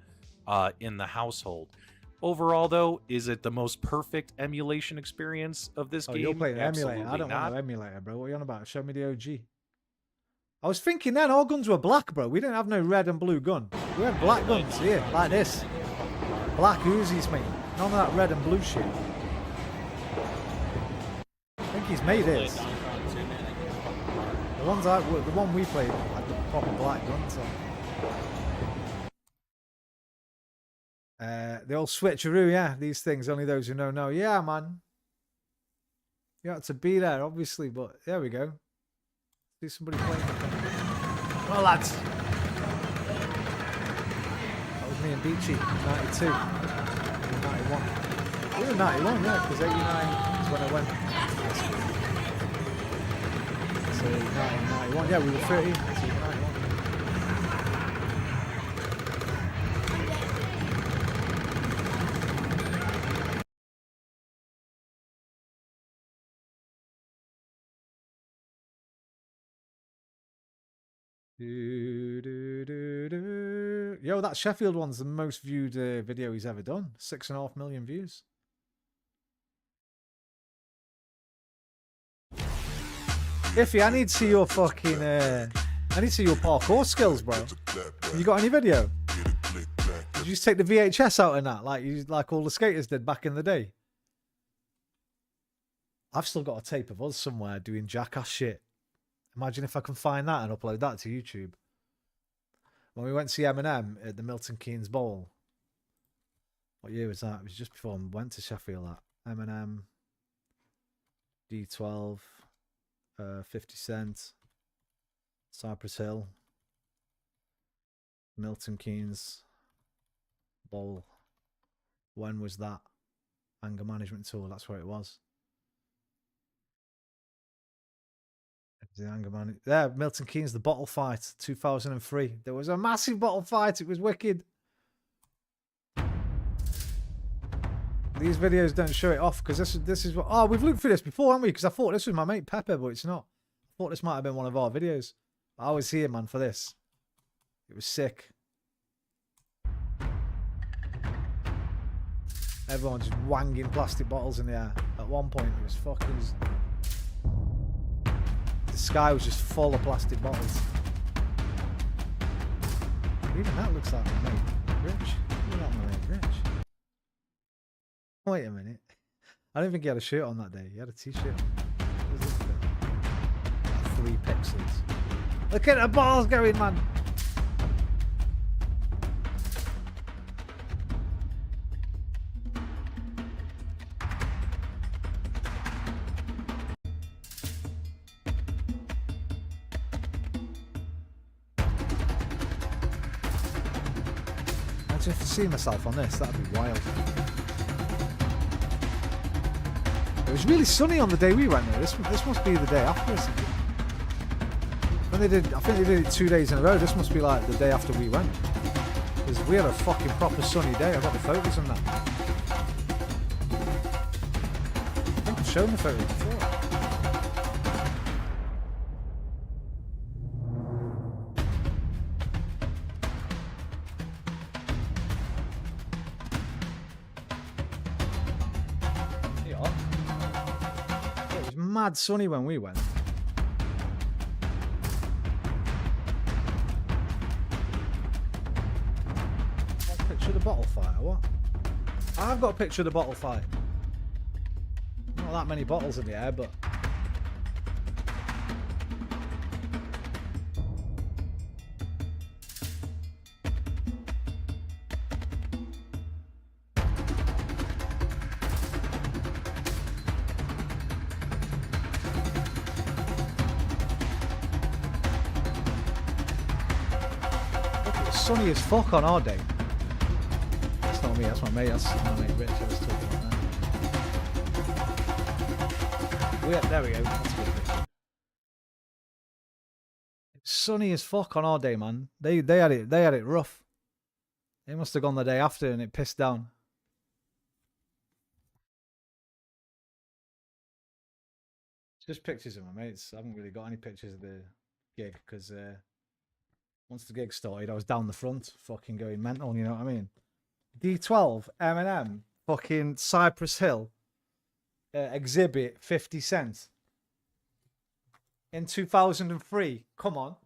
in the household. Overall, though, is it the most perfect emulation experience of this game? You're playing an emulator. I don't want an emulator, bro. What are you on about? Show me the OG. I was thinking then, all guns were black, bro. We didn't have no red and blue gun. We had black guns here, like this. Black Uzis, mate. None of that red and blue shit. I think he's made his. The one we played had the proper black guns on. The old switcheroo, yeah. These things, only those who know. Yeah, man. You had to be there, obviously, but there we go. See somebody playing the thing. Well, lads. That was me and Beachy, 92. 91. We were 91, yeah, because 89 is when I went. So 91, yeah, we were 13. So 91. Yo, that Sheffield one's the most viewed video he's ever done. 6.5 million views. Iffy, I need to see your fucking I need to see your parkour skills, bro. You got any video? Did you just take the VHS out in that, like all the skaters did back in the day? I've still got a tape of us somewhere doing jackass shit. Imagine if I can find that and upload that to YouTube. When we went to see Eminem at the Milton Keynes Bowl. What year was that? It was just before I went to Sheffield. That Eminem, D12, 50 Cent, Cypress Hill, Milton Keynes Bowl. When was that? Anger Management Tour. That's where it was. The Anger Man. Yeah, Milton Keynes, the bottle fight, 2003. There was a massive bottle fight. It was wicked. These videos don't show it off because this is what. Oh, we've looked for this before, haven't we? Because I thought this was my mate Pepper, but it's not. I thought this might have been one of our videos. I was here, man, for this. It was sick. Everyone just wanging plastic bottles in the air. At one point, it was fucking. The sky was just full of plastic bottles. Even that looks like my mate Rich. Look at that, my mate Rich. Wait a minute. I don't think he had a shirt on that day. He had a t-shirt. What was this bit? 3 pixels. Look at the balls going, man. Imagine if I see myself on this, that'd be wild. It was really sunny on the day we went there. This must be the day after. When they did, I think they did it 2 days in a row. This must be like the day after we went. Because we had a fucking proper sunny day. I got the photos on that. I think I've shown the photos before. mad sunny when we went. Picture of the bottle fight or what? I've got a picture of the bottle fight. Not that many bottles in the air, but... Look, it's sunny as fuck on our day. That's not me, that's my mate. That's my mate Rich. I was talking about that. Yeah, there we go. That's a good picture. It's sunny as fuck on our day, man. They had it rough. They must have gone the day after and it pissed down. It's just pictures of my mates. I haven't really got any pictures of the gig because once the gig started, I was down the front, fucking going mental. You know what I mean? D12, Eminem, fucking Cypress Hill, exhibit 50 Cent in 2003. Come on.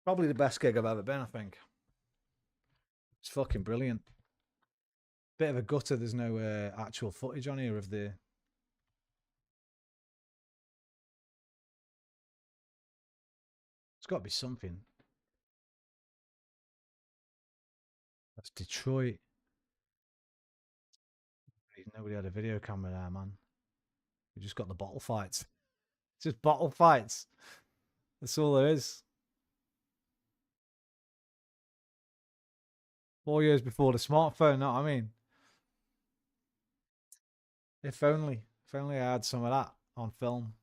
Probably the best gig I've ever been, I think. It's fucking brilliant. Bit of a gutter, there's no actual footage on here of the... It's got to be something. That's Detroit. Nobody had a video camera there, man. We just got the bottle fights. It's just bottle fights. That's all there is. 4 years before the smartphone, know what I mean? If only I had some of that on film.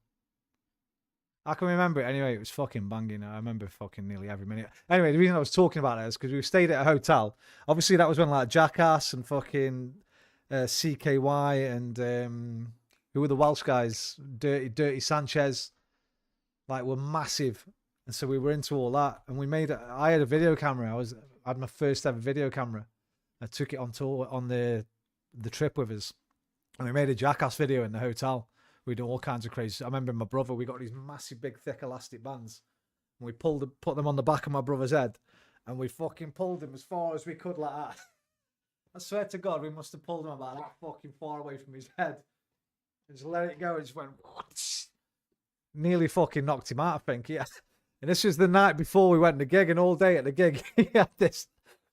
I can remember it anyway. It was fucking banging. I remember fucking nearly every minute. Anyway, the reason I was talking about it is because we stayed at a hotel. Obviously, that was when like Jackass and fucking CKY and who were the Welsh guys? Dirty Sanchez, like were massive. And so we were into all that. And we made. I had a video camera. I had my first ever video camera. I took it on tour on the trip with us, and we made a Jackass video in the hotel. We did all kinds of crazy. I remember my brother. We got these massive, big, thick elastic bands, and we put them on the back of my brother's head, and we fucking pulled them as far as we could like that. I swear to God, we must have pulled him about that fucking far away from his head. And just let it go. It just went... Nearly fucking knocked him out, I think. Yeah. And this was the night before we went to the gig, and all day at the gig, he had this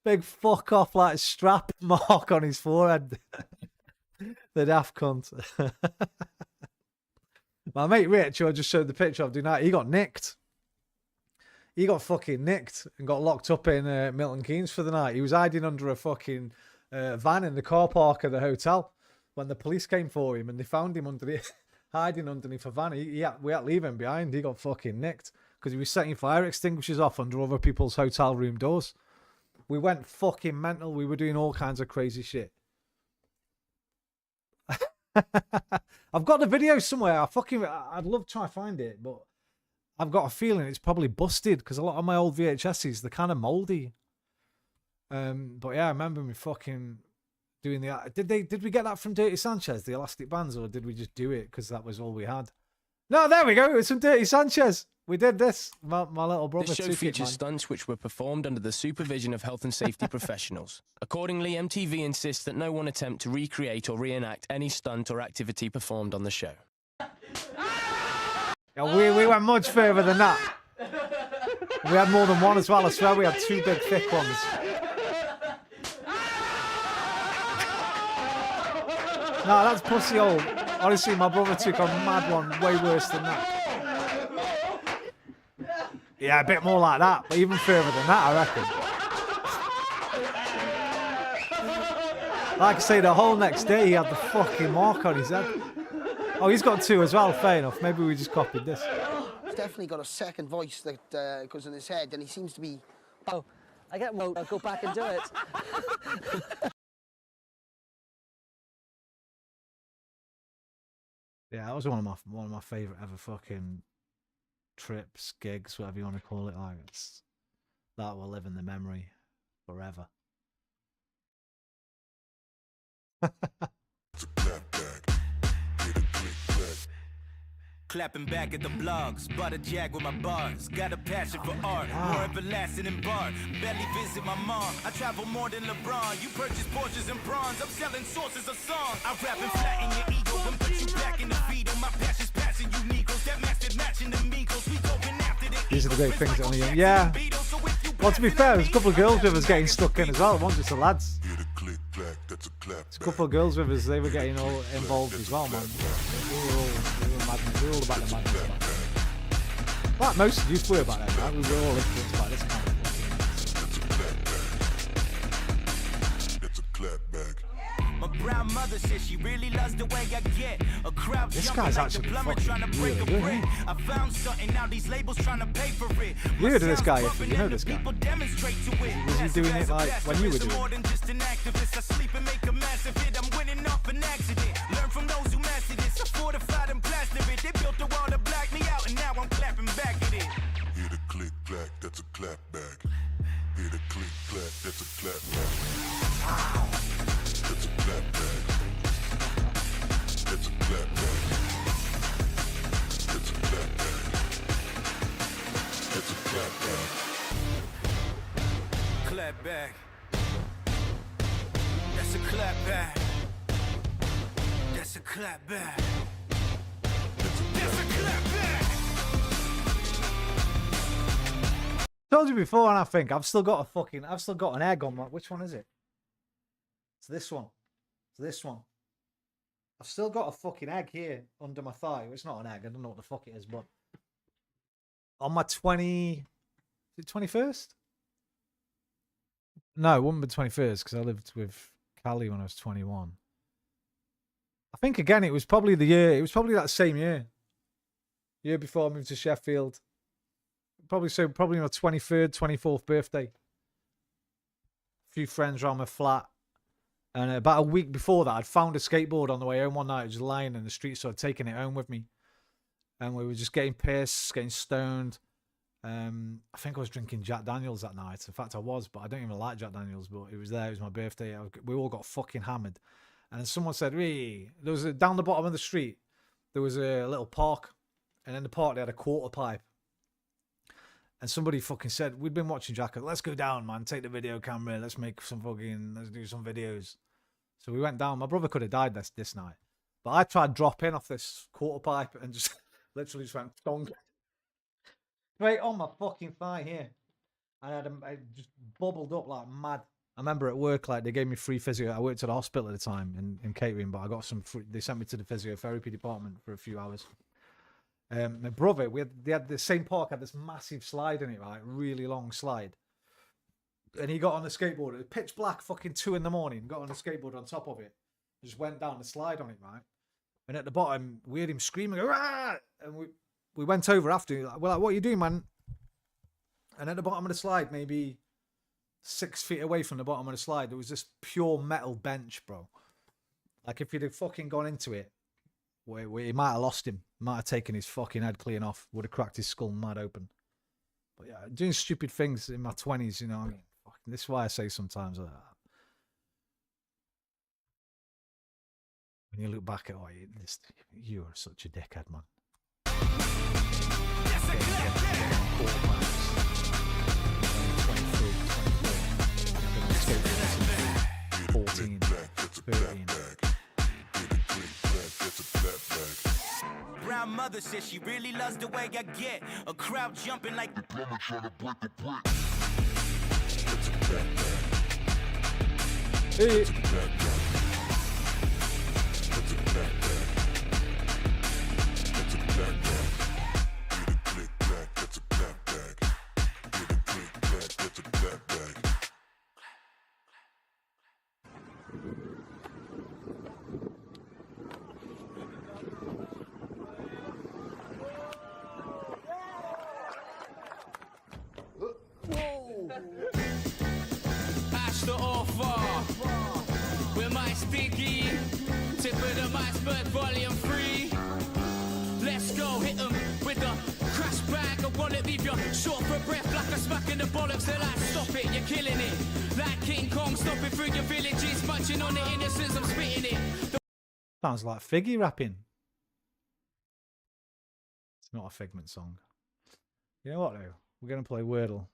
big fuck off like strap mark on his forehead. The daft cunt. My mate Rich, who I just showed the picture of tonight, he got nicked. He got fucking nicked and got locked up in Milton Keynes for the night. He was hiding under a fucking van in the car park of the hotel when the police came for him, and they found him hiding underneath a van. We had to leave him behind. He got fucking nicked because he was setting fire extinguishers off under other people's hotel room doors. We went fucking mental. We were doing all kinds of crazy shit. I've got the video somewhere. I'd love to try and find it, but I've got a feeling it's probably busted because a lot of my old VHSs, they're kind of mouldy. But yeah, I remember me fucking doing the... Did we get that from Dirty Sanchez, the elastic bands, or did we just do it because that was all we had? No, there we go. It's from Dirty Sanchez. We did this. My little brother. This show features stunts which were performed under the supervision of health and safety professionals. Accordingly, MTV insists that no one attempt to recreate or reenact any stunt or activity performed on the show. Yeah, we went much further than that. We had more than one as well. I swear we had two big thick ones. No, that's pussy hole. Honestly, my brother took a mad one, way worse than that. Yeah, a bit more like that, but even further than that, I reckon. Like I say, the whole next day he had the fucking mark on his head. Oh, he's got two as well, fair enough. Maybe we just copied this. He's definitely got a second voice that goes in his head, and he seems to be... Oh, I get one, I'll go back and do it. Yeah, that was one of my favourite ever fucking trips, gigs, whatever you want to call it. Like that will live in the memory forever. Clapping back at the blogs, butter jag with my bars. Got a passion for art, more everlasting than bar. Barely visit my mom. I travel more than LeBron. You purchase Porsches and bronze. I'm selling sources of song. I rap and flatten your ego and put you back in the feet. On my passion's passing you Negroes. That mastered matching the Migos. We going after the These are the great things that only young. Yeah. Well, to be fair, there's a couple of girls with us getting stuck in as well. It wasn't just the lads. There's a couple of girls with us. They were getting all involved as well, man. We were all about the madness. Like most of you were back then, right? We were all influenced by this kind of thing. My brown mother says she really loves the way I get. A crowd this guy's like actually fucking really good. I found something, now these labels trying to pay for it. You heard of this guy, if you know this guy. Was he doing it like when you were doing it? I sleep and make a massive hit. I'm winning off an accident. Learn from those who mastered this. I fortified and plastered it. They built the wall to black me out, and now I'm clapping back at it. Hear the click clack, that's a clap back. Hear the click clack, that's a clap back. That's a clap back. That's a clap back. That's a clap back. That's a clap back. Clap back. That's a clap back. That's a clap back. That's a clap back. Told you before, and I think I've still got an egg on my. Which one is it? It's this one. It's this one. I've still got a fucking egg here under my thigh. It's not an egg. I don't know what the fuck it is, but on my 21st? No, it wouldn't be 21st because I lived with Callie when I was 21. I think again it was probably the year. It was probably that same year. Year before I moved to Sheffield. Probably my 23rd, 24th birthday. A few friends around my flat. And about a week before that, I'd found a skateboard on the way home one night. I was just lying in the street, so I'd taken it home with me. And we were just getting pissed, getting stoned. I think I was drinking Jack Daniels that night. In fact, I was, but I don't even like Jack Daniels, but it was there. It was my birthday. We all got fucking hammered. And then someone said, hey, there was down the bottom of the street, there was a little park. And in the park, they had a quarter pipe. And somebody fucking said, we'd been watching Jack, let's go down, man, take the video camera, let's do some videos. So we went down. My brother could have died this night. But I tried dropping off this quarter pipe and just literally just went thong. Right on my fucking thigh here. And I just bubbled up like mad. I remember at work, like, they gave me free physio. I worked at a hospital at the time in catering, but I got some free, they sent me to the physiotherapy department for a few hours. My brother, they had the same park, had this massive slide in it, right? Really long slide. And he got on the skateboard. It was pitch black, fucking 2 a.m. Got on the skateboard on top of it. Just went down the slide on it, right? And at the bottom, we heard him screaming, "Rah!" And we went over after. We're like, what are you doing, man? And at the bottom of the slide, maybe 6 feet away from the bottom of the slide, there was this pure metal bench, bro. Like, if he'd have fucking gone into it, he might have lost him. Might have taken his fucking head clean off. Would have cracked his skull mad open. But yeah, doing stupid things in my 20s, you know what I mean? Fucking, this is why I say sometimes like that. When you look back at you are such a dickhead, man. 14, 13. Brown mother says she really loves the way I get. A crowd jumping like the plumber trying to break the brick. Hey. Ashton Orfar with my stinky tip of the iceberg volume 3. Let's go, hit them with the crash bag. I want it, leave you short for breath like a smack in the bollocks. They're like, stop it, you're killing it. Like King Kong stomping through your villages, munching on the innocence, I'm spitting it. Sounds like Figgy rapping. It's not a Figment song. You know what, though? We're going to play Wordle.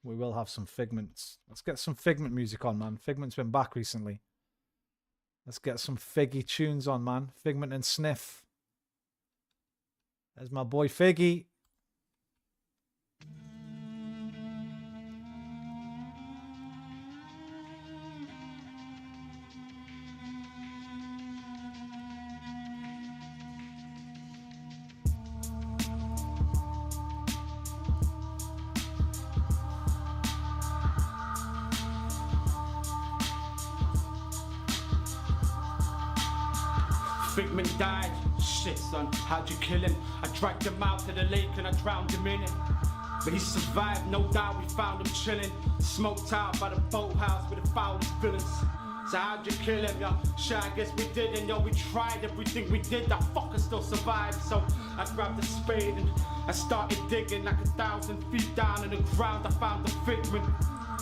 We will have some Figments. Let's get some Figment music on, man. Figment's been back recently. Let's get some Figgy tunes on, man. Figment and Sniff. There's my boy Figgy. Figment died. Shit, son, how'd you kill him? I dragged him out to the lake and I drowned him in it. But he survived, no doubt we found him chilling. Smoked out by the boathouse with the foulest villains. So how'd you kill him, yo? Sure, I guess we didn't, yo. We tried everything we did, that fucker still survived. So I grabbed a spade and I started digging. Like 1,000 feet down in the ground, I found the Figment.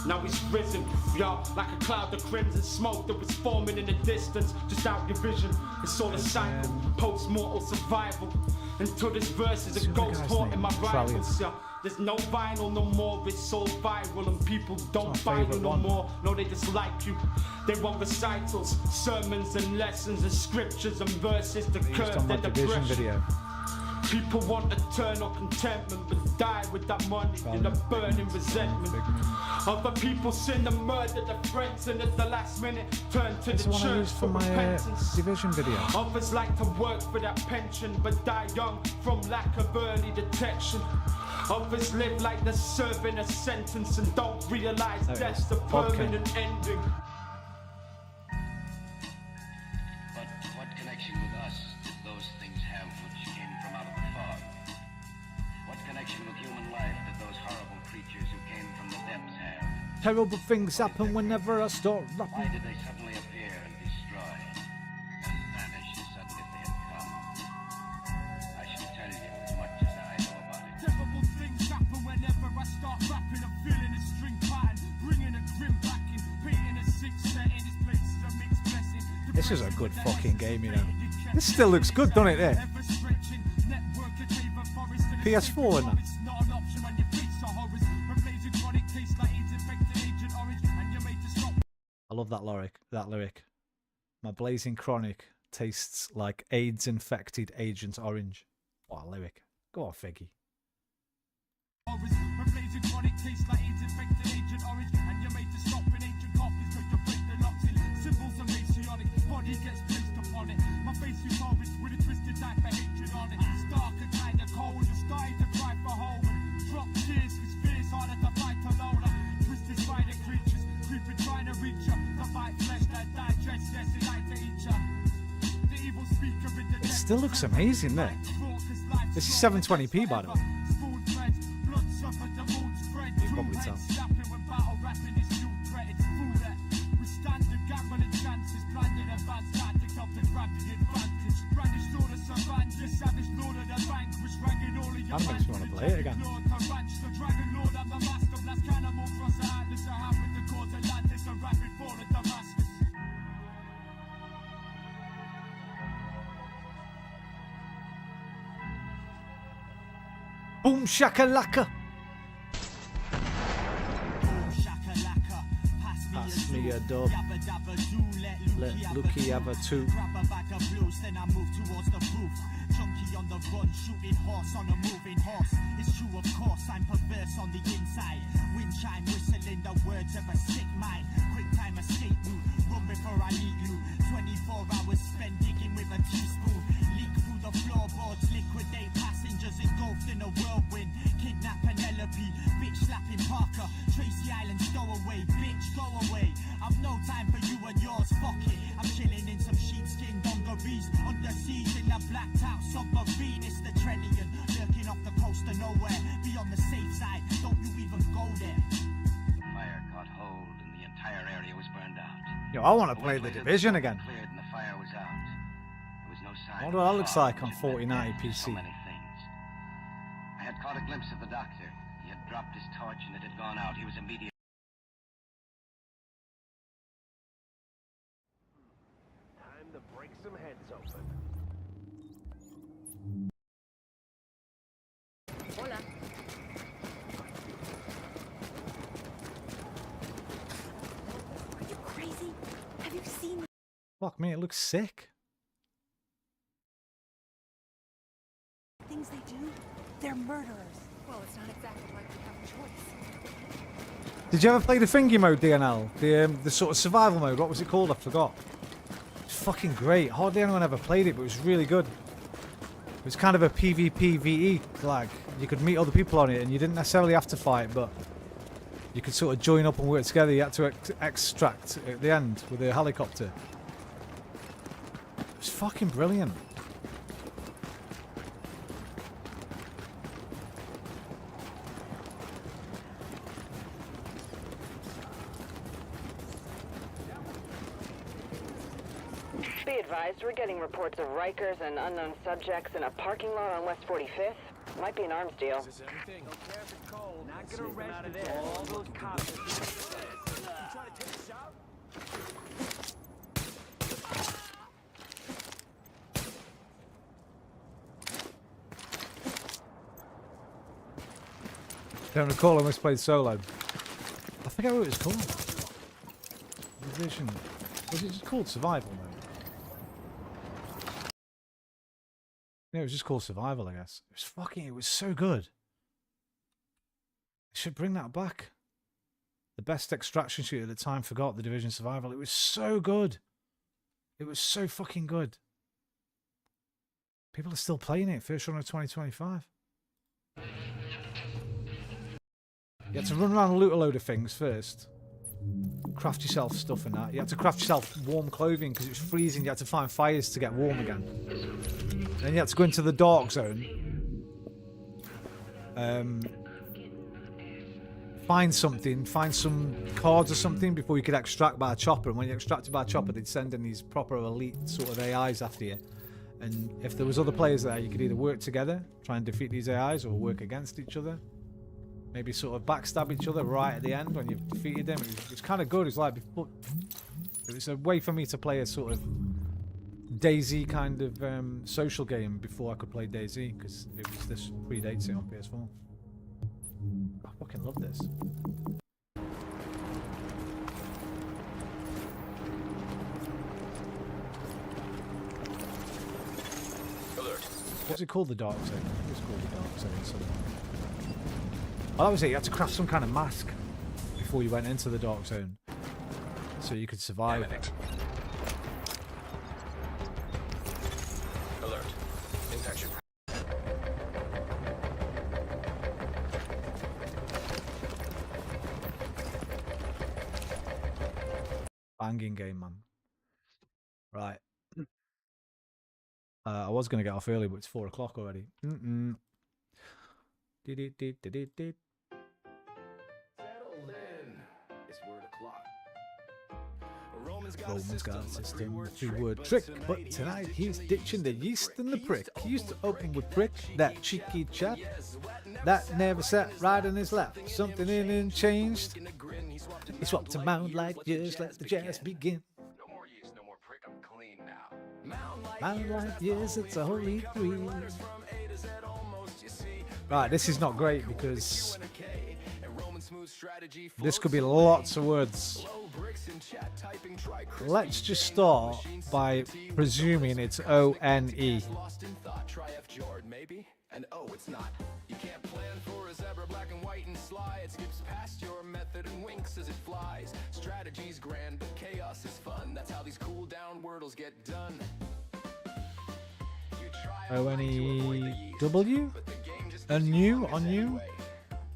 Now he's risen, yo, like a cloud of crimson smoke that was forming in the distance, just out your vision. It's all a cycle, post-mortal survival. Until this verse is a ghost haunting my rivals, yo. There's no vinyl no more, it's all viral, and people don't buy you no more. No, they dislike you. They want recitals, sermons and lessons and scriptures and verses to curb their depression. People want eternal contentment, but die with that money in a burning resentment. Other people sin and murder their friends, and at the last minute turn to the church for repentance. Division video. Others like to work for that pension, but die young from lack of early detection. Others live like they're serving a sentence and don't realize death's a permanent ending. But what connection with us did those things have which came from out of the fog? What connection with human life did those horrible creatures who came from the depths have? Terrible things happen whenever I start rapping. Why did they suddenly appear and destroy and vanish as suddenly as they had come? I should tell you as much as I know about it. Terrible things happen whenever I start rapping. I'm feeling a string pattern, bringing a grim back in, painting a six set in this place is a mixed blessing. This is a good fucking game, you know. This still looks good, doesn't it, there? PS4 and that. I love that lyric. My blazing chronic tastes like AIDS-infected Agent Orange. What a lyric. Go on, Figgy. It still looks amazing there. This is 720p, by the way. You can probably tell. That makes me want to play it again. Boom shakalaka. Pass me a dub. Let Lucky have a two. Then I move towards the booth. Junkie on the run, shooting horse on a moving horse. It's true, of course, I'm perverse on the inside. Wind chime whistling the words of a sick mind. Quick time escape route, run before I eat loot. 24 hours spent digging with a teaspoon. Leak through the floorboards, liquidate passengers engulfed in a whirlwind. Kidnap Penelope, bitch slapping Parker. Tracy Island stowaway, bitch go away. I've no time for you and yours, fuck it. I'm chilling in some sheepskin dungarees. Under siege in a blacked out submarine. It's the Trellian, lurking off the coast of nowhere. Be on the safe side, don't you even go there. The fire caught hold and the entire area was burned out. Yo, I want to play the Division again. Cleared and the fire was out. There was no sign. I wonder what that looks like on 4090 PC. I had caught a glimpse of the doctor. He had dropped his torch and it had gone out. He was immediately Fuck me, it looks sick. Things they do, they're murderers. Well, it's not exactly like we have a choice. Did you ever play the thingy mode, DNL? The sort of survival mode. What was it called? I forgot. It's fucking great. Hardly anyone ever played it, but it was really good. It was kind of a PvPvE flag. You could meet other people on it, and you didn't necessarily have to fight, but you could sort of join up and work together. You had to extract at the end with a helicopter. It was fucking brilliant. Be advised, we're getting reports of Rikers and unknown subjects in a parking lot on West 45th. Might be an arms deal. Not gonna rest all those cops. Trying to take a shot? Don't recall, I almost played solo. I forget what it was called. Division. Was it just called Survival mode? Yeah, it was just called Survival, I guess. It was so good. They should bring that back. The best extraction shooter at the time forgot the Division Survival. It was so good. It was so fucking good. People are still playing it. First run of 2025. You had to run around and loot a load of things first. Craft yourself stuff and that. You had to craft yourself warm clothing because it was freezing. You had to find fires to get warm again. Then you had to go into the dark zone. Find something. Find some cards or something before you could extract by a chopper. And when you extracted by a chopper, they'd send in these proper elite sort of AIs after you. And if there was other players there, you could either work together, try and defeat these AIs, or work against each other. Maybe sort of backstab each other right at the end when you've defeated them. It was kind of good. It was like, it was a way for me to play a sort of DayZ kind of social game before I could play DayZ, because this predates it on PS4. I fucking love this. Alert. What's it called? The Dark Zone? It was called the Dark Zone. So. Oh, that was it. You had to craft some kind of mask before you went into the Dark Zone, so you could survive. Alert. Infection. Banging game, man. Right. I was going to get off early, but it's 4 o'clock already. Did. It's word o'clock. Roman's got a system, 3-word trick, but tonight he's ditching the yeast and the prick. He used to open with prick, that cheeky chap, that never sat right on his lap. Something in him changed. He swapped to Mound like years, let the jazz begin. No more yeast, no more prick, I'm clean now. Mound like years, it's a holy three. Right, this is not great because this could be lots of words. Let's just start by presuming it's O-N-E. And oh, it's not. You can't plan for a zebra, black and white and sly. It skips past your method and winks as it flies. Strategy's grand, but chaos is fun. That's how these cool down wordles get done. O-N-E-W? On you? On you?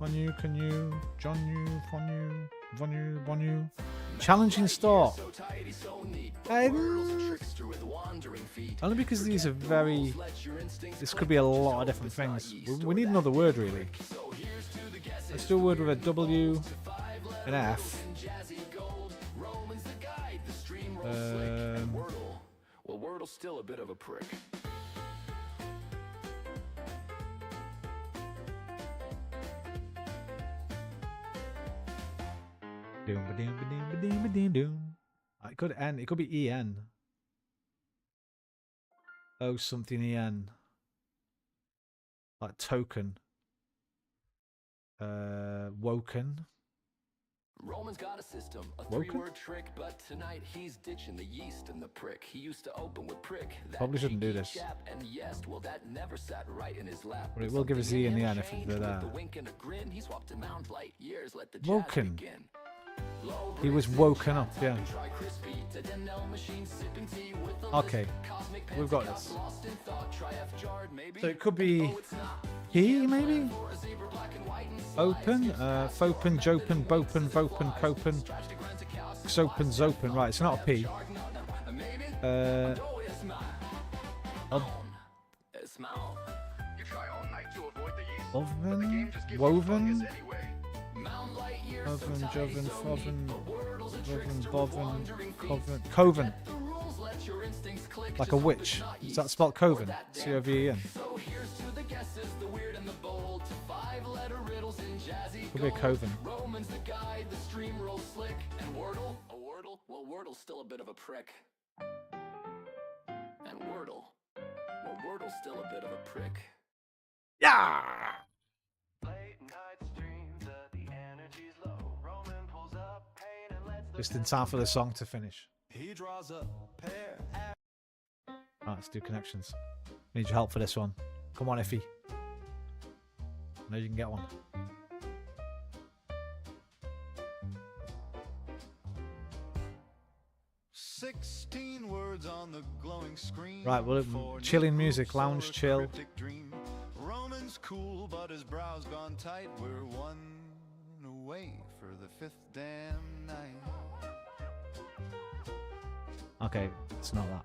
On you, can you? John you? Von you? Von you? Von you? Challenging start. Only because these are very... This could be a lot of different things. We need another word, really. Let's do a word with a W, an F. Well, Wordle's still a bit of a prick. It could N. It could be E-N. Oh, something E-N. Like token. Woken. Roman's got a system, a Woken? three-word trick, but tonight he's ditching the yeast and the prick. He used to open with prick. That Probably shouldn't do cheeky this. chap, and yes, well that never sat right in his lap. But it will give us E in the end if they're With there. the wink and a grin, he swapped him out light years, let the jazz Woken. begin. He was woken up, yeah. Okay, we've got this. So it could be he, maybe? Open? Fopen, Jopen, Bopen, Vopen, Copen, Xopen, Zopen. Right, it's not a P. Oven? Woven? Oven, Joven, Foven, Voven, Boven, Coven. Coven. Like a witch. Is that spelled Coven? C-O-V-E-N. Could be a Coven. Roman's the guy, the stream rolls slick, and Wordle, a Wordle? Well, Wordle's still a bit of a prick. And Wordle, well, Wordle's still a bit of a prick. Yeah! Just in time for the song to finish. He draws a pair. Right, let's do connections. Need your help for this one. Come on, Iffy. I know you can get one. "16 words on the glowing screen." Right, well, chilling music, lounge chill. Dream. Roman's cool, but his brow's gone tight. We're one away for the 5th damn night. Okay, it's not that.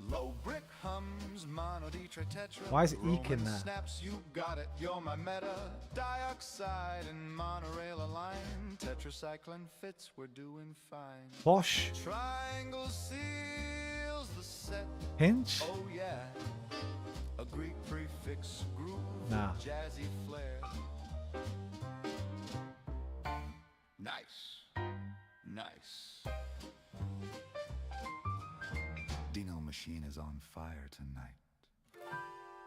Low brick hums, mono tetra. Why is Eek in there? Snaps, you got it. You're my meta. Dioxide and monorail align. Tetracycline fits. We're doing fine. Bosch. Triangle seals the set. Hinge? Oh yeah. A Greek prefix groove. Nah. Jazzy flair. Nice. Nice. Dino Machine is on fire tonight.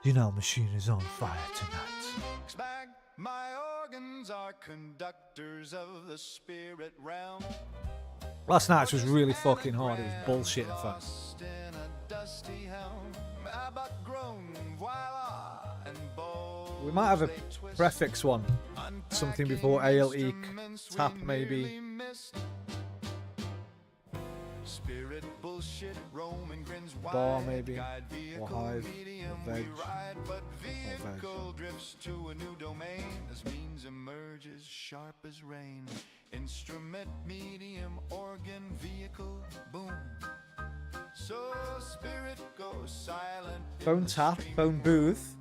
You know, machine is on fire tonight. Bag, my organs are conductors of the spirit realm. Last night was really fucking hard. It was bullshit, in fact. In a dusty helm, Abbott grown, voila, and bold. We might have a prefix one. Something before ale, eek, tap, maybe. Spirit bullshit, Roman grins wide. Bar, maybe. Guide Or vehicle, hive. medium, Or veg. we ride, but Or veg. vehicle drifts to a new domain. As means emerges sharp as rain. Instrument, medium, organ, vehicle, boom. So spirit goes silent. in Phone the tap, stream. phone booth,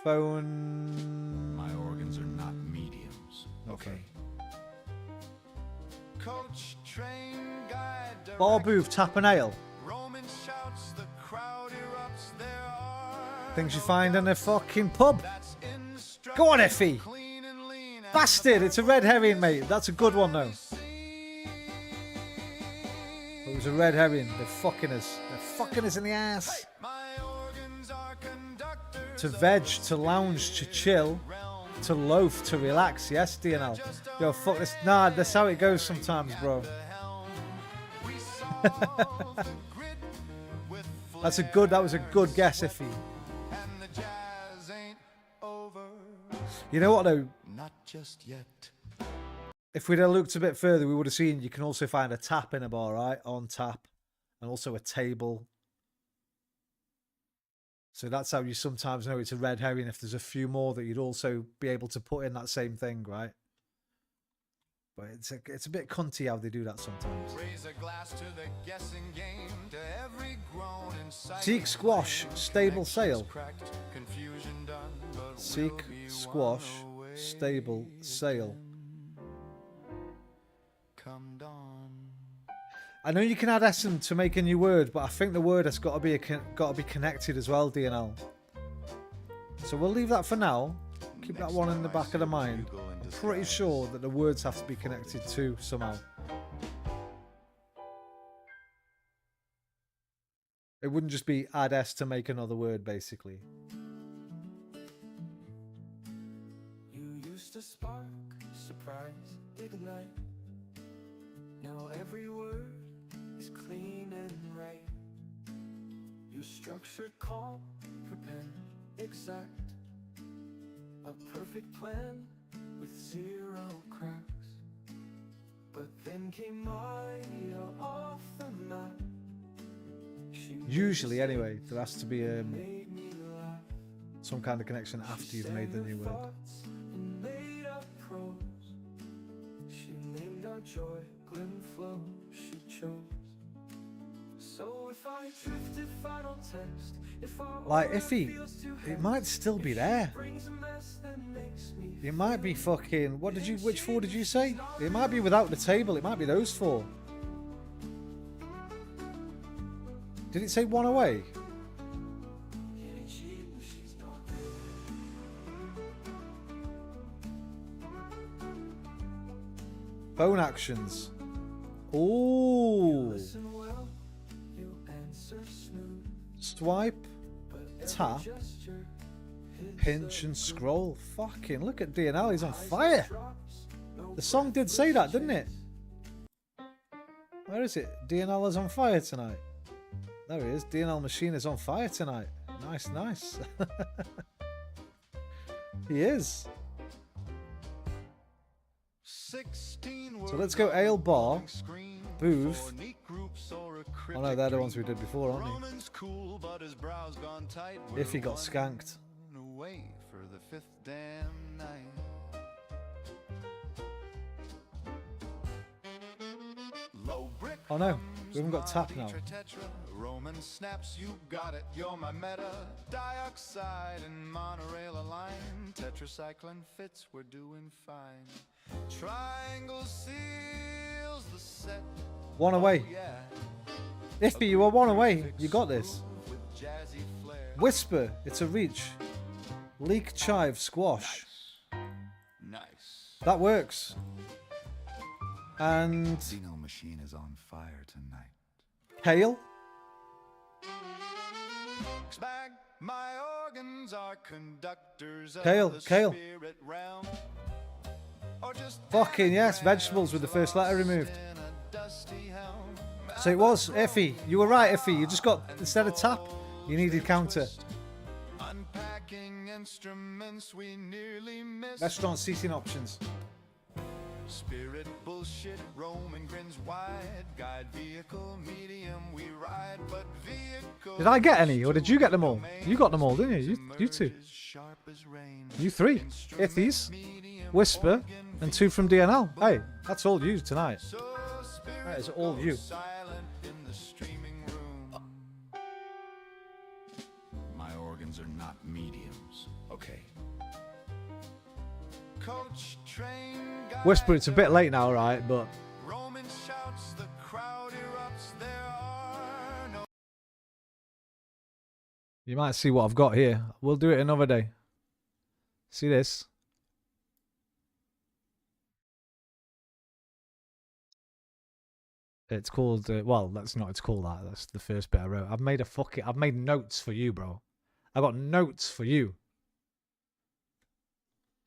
phone... My organs are not mediums. Okay. Coach, train, guide, Bar direct. booth, tap and ale. Roman shouts, the crowd erupts. There are Things you find in a fucking pub. that's instructive, Go on, Effie. clean and lean and Bastard, it's a red herring, mate. That's a good one, though. It was a red herring. They're fucking us. They're fucking us in the ass. my organs are conductors To veg, to lounge, to chill, to loaf, to relax. Yes, DNL. Yo, fuck this. Nah, that's how it goes sometimes, bro. That's a good. That was a good guess, Iffy. and the jazz ain't over. You know what though? Not just yet. If we'd have looked a bit further, we would have seen you can also find a tap in a bar, right? On tap, and also a table. So that's how you sometimes know it's a red herring. If there's a few more that you'd also be able to put in that same thing, right? But it's a bit cunty how they do that sometimes. Raise a glass to the guessing game, to every groan in sight. Seek squash, stable sail. Cracked, confusion done, but Seek we'll be squash, one away stable sail. Come dawn. I know you can add SM to make a new word, but I think the word has got to be connected as well, DNL. So we'll leave that for now. Keep that one in the back of the mind. I'm pretty sure that the words have to be connected too somehow. It wouldn't just be add S to make another word, basically. You used to spark surprise. ignite. Now every word is clean and right. Your structured call for pen exact. A perfect plan with 0 cracks. But then came Maya off the map. Usually, anyway, there has to be some kind of connection after you've made the new word. And made up prose. She named our joy, glim flow, she chose. So if I drifted final text, if I Like, it might still be there. It might be fucking. Which 4 did you say? It might be without the table. It might be those 4. Did it say 1 away? Phone actions. Ooh. Swipe, tap, pinch and scroll. Fucking look at DNL, he's on fire. The song did say that, didn't it? Where is it? DNL is on fire tonight. There he is. DNL machine is on fire tonight. Nice, nice. He is. So let's go ale bar, booth. Oh no, they're the ones we did before, aren't they? If he got skanked. Oh no, we haven't got tap now. Roman snaps, you got it, you're my meta. Dioxide and monorail align. Tetracycline fits, we're doing fine. Triangle seals the set. 1 away. Iffy, you are 1 away. You got this. Whisper, it's a reach. Leak chive squash. Nice. That works. And Xeno machine is on fire tonight. Kale. My organs are conductors of Kale, the kale. spirit realm. Or just Fucking yes, vegetables with the first letter removed. So it was Iffy. You were right, Iffy. You just got, instead of tap, you needed counter. unpacking instruments we nearly missed. Restaurant seating options. Spirit bullshit, Roman grins wide. Guide vehicle, medium, we ride, but vehicle. Did I get any, or did you get them all? You got them all, didn't you? You 2. You 3. Ithies, Whisper, and 2 from DNL. Hey, that's all you tonight. That is all you. My organs are not mediums. Okay. Coach, train, Whisper, it's a bit late now, right? But Roman shouts, the crowd erupts, there are no. you might see what I've got here. We'll do it another day. See this? It's called, well, that's not, it's called that. That's the first bit I wrote. I've made notes for you, bro. I got notes for you.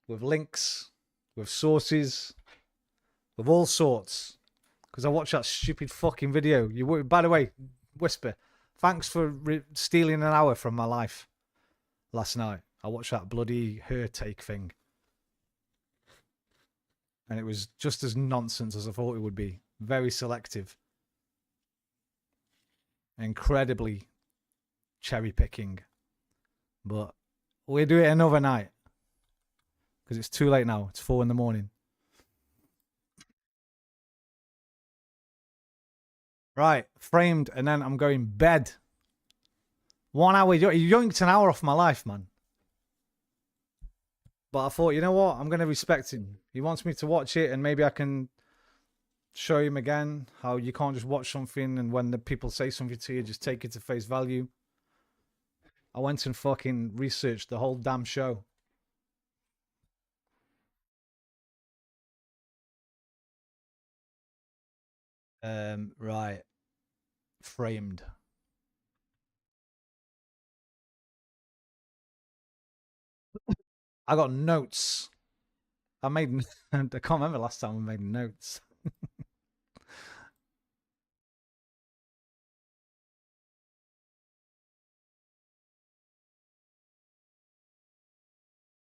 With links, with sources, with all sorts. Because I watched that stupid fucking video. By the way, Whisper, thanks for stealing an hour from my life last night. I watched that bloody her take thing. And it was just as nonsense as I thought it would be. Very selective. Incredibly cherry picking. But we'll do it another night. Because it's too late now. It's 4 in the morning. Right. Framed. And then I'm going bed. 1 hour. You yoinked an hour off my life, man. But I thought, you know what? I'm going to respect him. He wants me to watch it and maybe I can show him again how you can't just watch something and when the people say something to you, just take it to face value. I went and fucking researched the whole damn show. Right. Framed. I got notes. I made. I can't remember last time I made notes.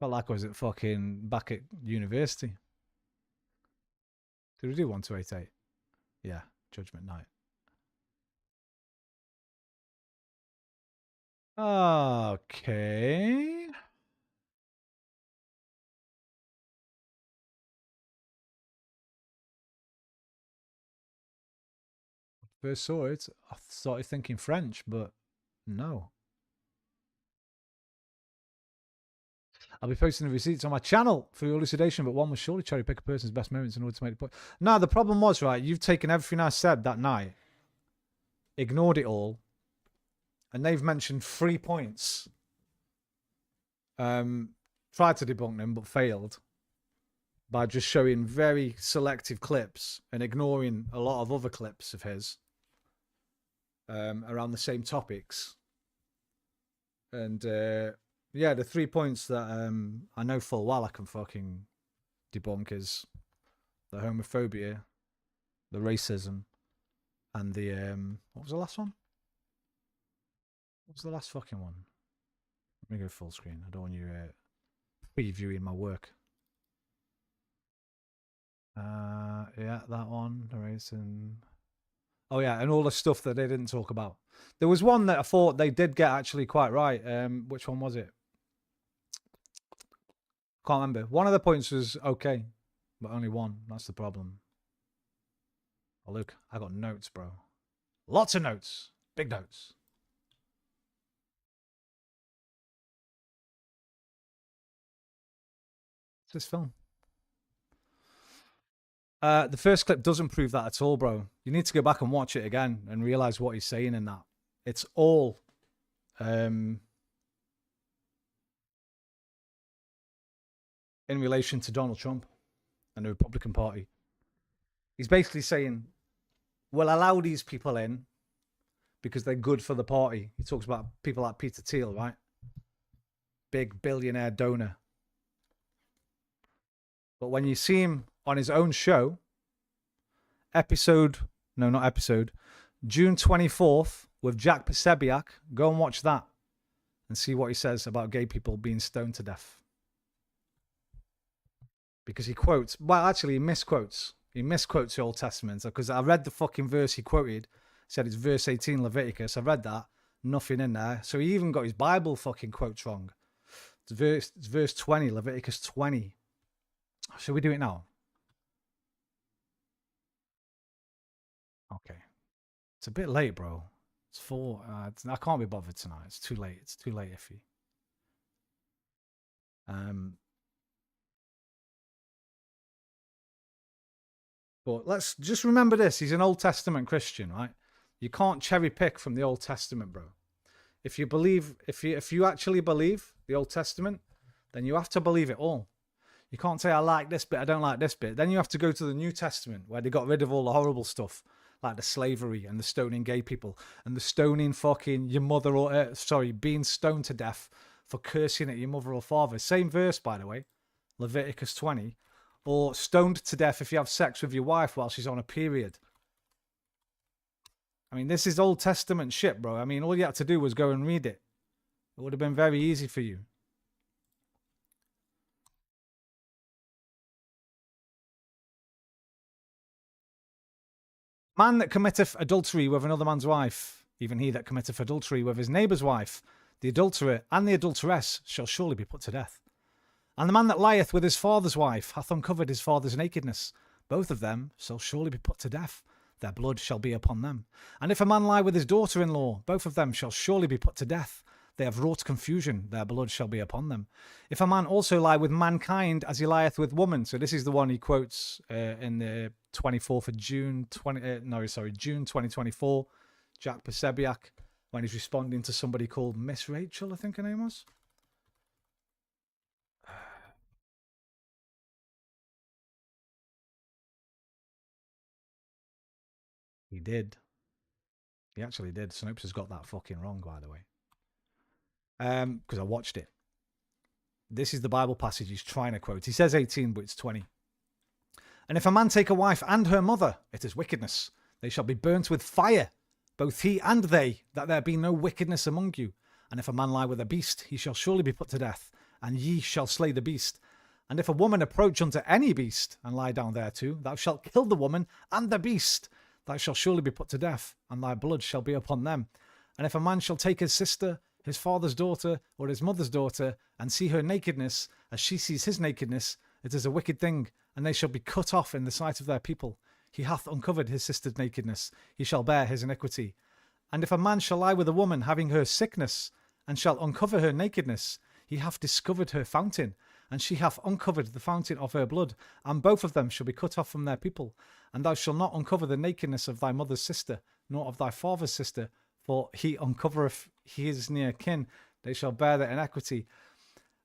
Felt like I was at fucking back at university. Did we do 1288? Yeah, Judgment Night. Okay. First saw it, I started thinking French, but no. I'll be posting the receipts on my channel for your elucidation, but one will surely cherry pick a person's best moments in order to make the point. No, the problem was, right, you've taken everything I said that night, ignored it all, and they've mentioned 3 points. Tried to debunk them, but failed by just showing very selective clips and ignoring a lot of other clips of his around the same topics. And yeah, the 3 points that I know full well I can fucking debunk is the homophobia, the racism, and the what was the last one? What was the last fucking one? Let me go full screen. I don't want you previewing my work. Yeah, that one. The racism. Oh yeah, and all the stuff that they didn't talk about. There was one that I thought they did get actually quite right. Which one was it? Can't remember. One of the points was okay, but only one. That's the problem. Oh look, I got notes, bro. Lots of notes. Big notes. It's this film. The first clip doesn't prove that at all, bro. You need to go back and watch it again and realize what he's saying in that. It's all in relation to Donald Trump and the Republican Party. He's basically saying, we'll allow these people in because they're good for the party. He talks about people like Peter Thiel, right? Big billionaire donor. But when you see him on his own show, June 24th with Jack Posebiec, go and watch that and see what he says about gay people being stoned to death. Because he quotes, well, actually, he misquotes the Old Testament. Because I read the fucking verse he quoted, said it's verse 18 Leviticus. I read that, nothing in there. So he even got his Bible fucking quotes wrong. It's verse 20, Leviticus 20. Shall we do it now? Okay. It's a bit late, bro. It's 4. I can't be bothered tonight. It's too late. It's too late, iffy. But let's just remember this. He's an Old Testament Christian, right? You can't cherry pick from the Old Testament, bro. If you believe, if you actually believe the Old Testament, then you have to believe it all. You can't say, I like this bit, I don't like this bit. Then you have to go to the New Testament where they got rid of all the horrible stuff, like the slavery and the stoning gay people and the stoning fucking your mother or, being stoned to death for cursing at your mother or father. Same verse, by the way, Leviticus 20. Or stoned to death if you have sex with your wife while she's on a period. I mean, this is Old Testament shit, bro. I mean, all you had to do was go and read it. It would have been very easy for you. Man that committeth adultery with another man's wife, even he that committeth adultery with his neighbour's wife, the adulterer and the adulteress shall surely be put to death. And the man that lieth with his father's wife hath uncovered his father's nakedness. Both of them shall surely be put to death. Their blood shall be upon them. And if a man lie with his daughter-in-law, both of them shall surely be put to death. They have wrought confusion. Their blood shall be upon them. If a man also lie with mankind as he lieth with woman. So this is the one he quotes in the 24th of June, June 2024. Jack Posebiec, when he's responding to somebody called Miss Rachel, I think her name was. He did. He actually did. Snopes has got that fucking wrong, by the way. Because I watched it. This is the Bible passage he's trying to quote. He says 18, but it's 20. And if a man take a wife and her mother, it is wickedness. They shall be burnt with fire, both he and they, that there be no wickedness among you. And if a man lie with a beast, he shall surely be put to death, and ye shall slay the beast. And if a woman approach unto any beast, and lie down thereto, thou shalt kill the woman and the beast. Thou shalt surely be put to death, and thy blood shall be upon them. And if a man shall take his sister, his father's daughter, or his mother's daughter, and see her nakedness, as she sees his nakedness, it is a wicked thing, and they shall be cut off in the sight of their people. He hath uncovered his sister's nakedness, he shall bear his iniquity. And if a man shall lie with a woman having her sickness, and shall uncover her nakedness, he hath discovered her fountain, and she hath uncovered the fountain of her blood, and both of them shall be cut off from their people. And thou shalt not uncover the nakedness of thy mother's sister, nor of thy father's sister, for he uncovereth his near kin, they shall bear their iniquity.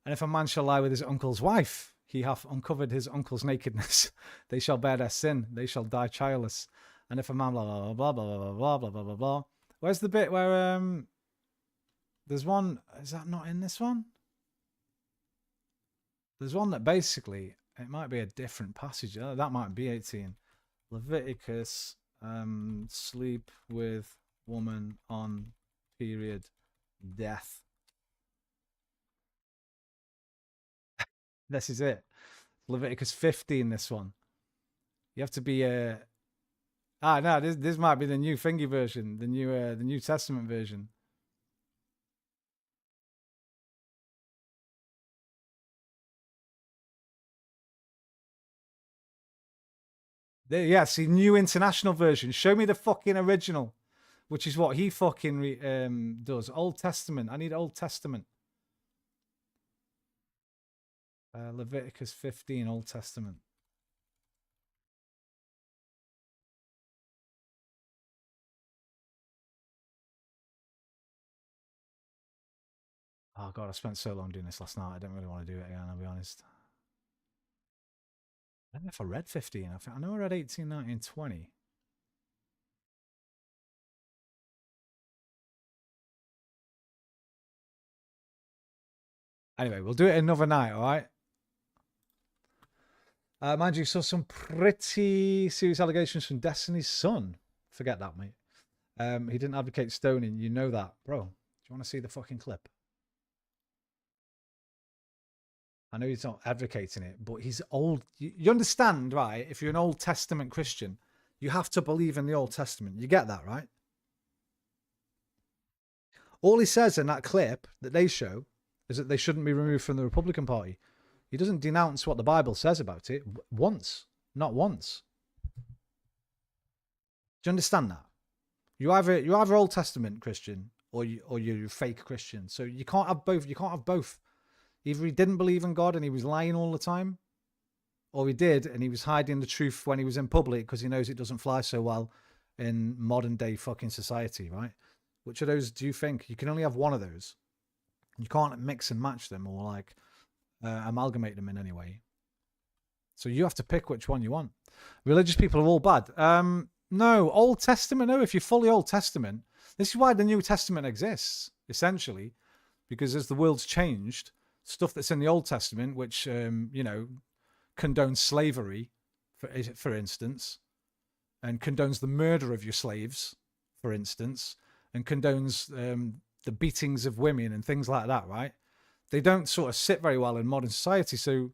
And if a man shall lie with his uncle's wife, he hath uncovered his uncle's nakedness. They shall bear their sin. They shall die childless. And if a man blah blah blah blah blah blah blah blah blah blah. Where's the bit where there's one? Is that not in this one? There's one that basically it might be a different passage. That might be 18. Leviticus. Sleep with woman on period death. This is it. Leviticus 15, this one. You have to be no, this might be the new thingy version, the New Testament version. Yeah, see, New International Version. Show me the fucking original, which is what he fucking does. Old Testament. I need Old Testament. Leviticus 15, Old Testament. Oh God, I spent so long doing this last night. I don't really want to do it again, I'll be honest. I don't know if I read 15. I know I read 18, 19, 20. Anyway, we'll do it another night, all right? Mind you, saw some pretty serious allegations from Destiny's son. Forget that, mate. He didn't advocate stoning. You know that. Bro, do you want to see the fucking clip? I know he's not advocating it, but he's old. You understand, right? If you're an Old Testament Christian, you have to believe in the Old Testament. You get that, right? All he says in that clip that they show is that they shouldn't be removed from the Republican Party. He doesn't denounce what the Bible says about it once. Not once. Do you understand that? You're either Old Testament Christian or you're fake Christian. So you can't have both. You can't have both. Either he didn't believe in God and he was lying all the time, or he did and he was hiding the truth when he was in public because he knows it doesn't fly so well in modern day fucking society, right? Which of those do you think? You can only have one of those. You can't mix and match them or like amalgamate them in any way. So you have to pick which one you want. Religious people are all bad. No, Old Testament, no. If you're fully Old Testament, this is why the New Testament exists, essentially, because as the world's changed, stuff that's in the Old Testament, which, condones slavery, for instance, and condones the murder of your slaves, for instance, and condones the beatings of women and things like that, right? They don't sort of sit very well in modern society. So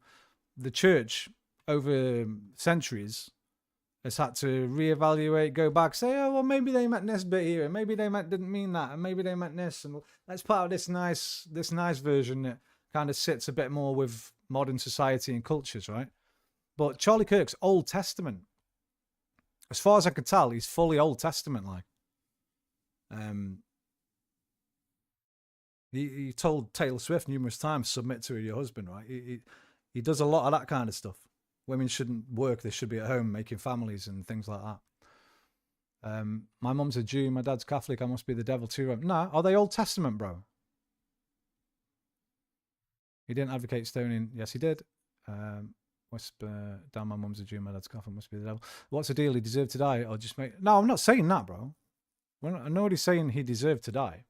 the church, over centuries, has had to reevaluate, go back, say, oh, well, maybe they meant this bit here, and maybe they didn't mean that, and maybe they meant this, and let's part of this nice version that kind of sits a bit more with modern society and cultures, right? But Charlie Kirk's Old Testament. As far as I can tell, he's fully Old Testament, like. He told Taylor Swift numerous times, submit to your husband, right? He does a lot of that kind of stuff. Women shouldn't work, they should be at home making families and things like that. My mum's a Jew, my dad's Catholic, I must be the devil too. No, are they Old Testament, bro? He didn't advocate stoning. Yes, he did. Whisper down, my mum's a Jew, my dad's Catholic, must be the devil. What's the deal? He deserved to die, or just make... No, I'm not saying that, bro. Nobody's saying he deserved to die.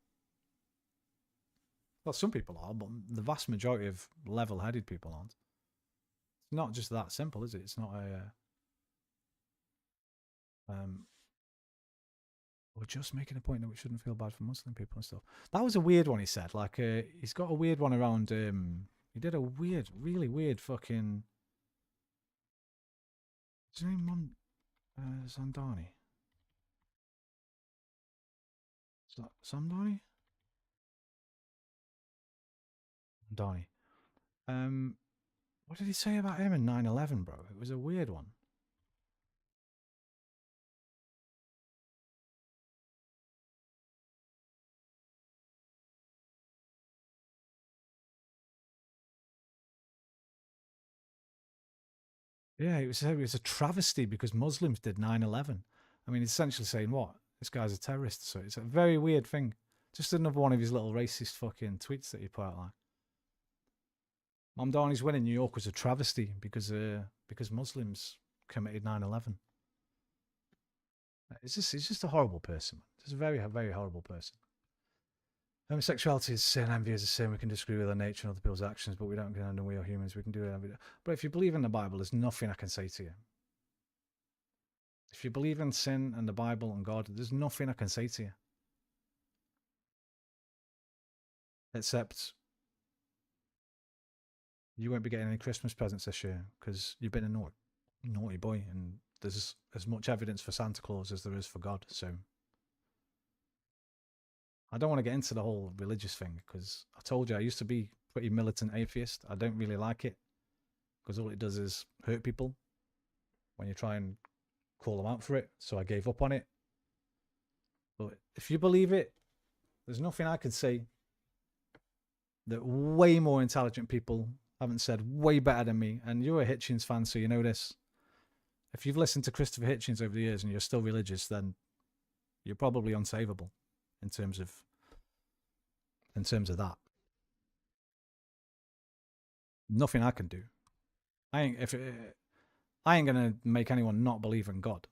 Well, some people are, but the vast majority of level-headed people aren't. It's not just that simple, is it? It's not a... we're just making a point that we shouldn't feel bad for Muslim people and stuff. That was a weird one he said. Like, he's got a weird one around... he did a weird, really weird fucking... Is his name Zandani? Samdani? Donnie. What did he say about him in 9/11, bro? It was a weird one. Yeah, it was a travesty because Muslims did 9/11. I mean, he's essentially saying what? This guy's a terrorist. So it's a very weird thing. Just another one of his little racist fucking tweets that he put out like. Mamdani's win in New York was a travesty because Muslims committed 9/11. He's just a horrible person. Just a very, very horrible person. Homosexuality is sin, envy is a sin. We can disagree with our nature and other people's actions, but we don't condemn them. We are humans. We can do it every day. But if you believe in the Bible, there's nothing I can say to you. If you believe in sin and the Bible and God, there's nothing I can say to you. Except you won't be getting any Christmas presents this year because you've been a naughty boy, and there's as much evidence for Santa Claus as there is for God. So I don't want to get into the whole religious thing because I told you I used to be pretty militant atheist. I don't really like it because all it does is hurt people when you try and call them out for it. So I gave up on it. But if you believe it, there's nothing I can say that way more intelligent people haven't said way better than me. And you're a Hitchens fan, so you know this. If you've listened to Christopher Hitchens over the years and you're still religious, then you're probably unsavable in terms of that. Nothing I can do. I ain't gonna make anyone not believe in God.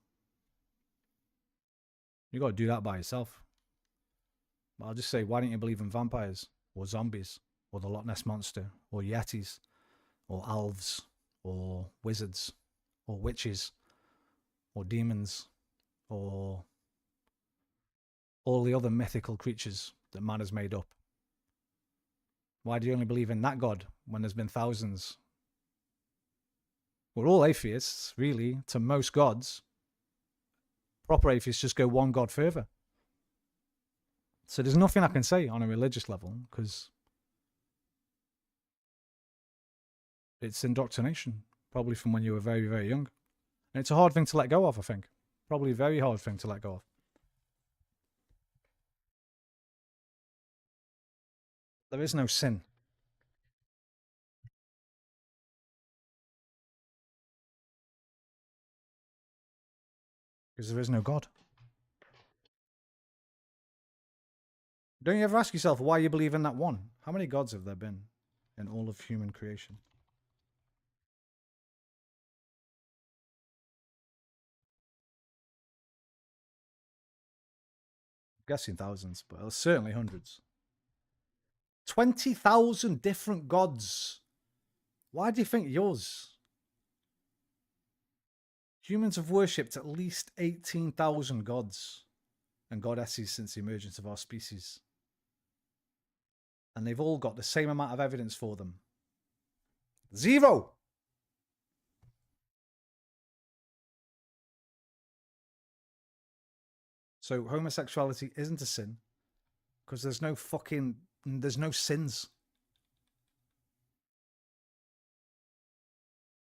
You got to do that by yourself. But I'll just say, why don't you believe in vampires or zombies or the Loch Ness monster or yetis or elves or wizards or witches or demons or all the other mythical creatures that man has made up? Why do you only believe in that God when there's been thousands? We're all atheists, really, to most gods. Proper atheists just go one God further. So there's nothing I can say on a religious level because it's indoctrination, probably from when you were very, very young. And it's a hard thing to let go of, I think. Probably a very hard thing to let go of. There is no sin. Because there is no God. Don't you ever ask yourself why you believe in that one? How many gods have there been in all of human creation? I'm guessing thousands, but certainly hundreds. 20,000 different gods. Why do you think yours? Humans have worshipped at least 18,000 gods and goddesses since the emergence of our species. And they've all got the same amount of evidence for them. 0! So homosexuality isn't a sin because there's no sins.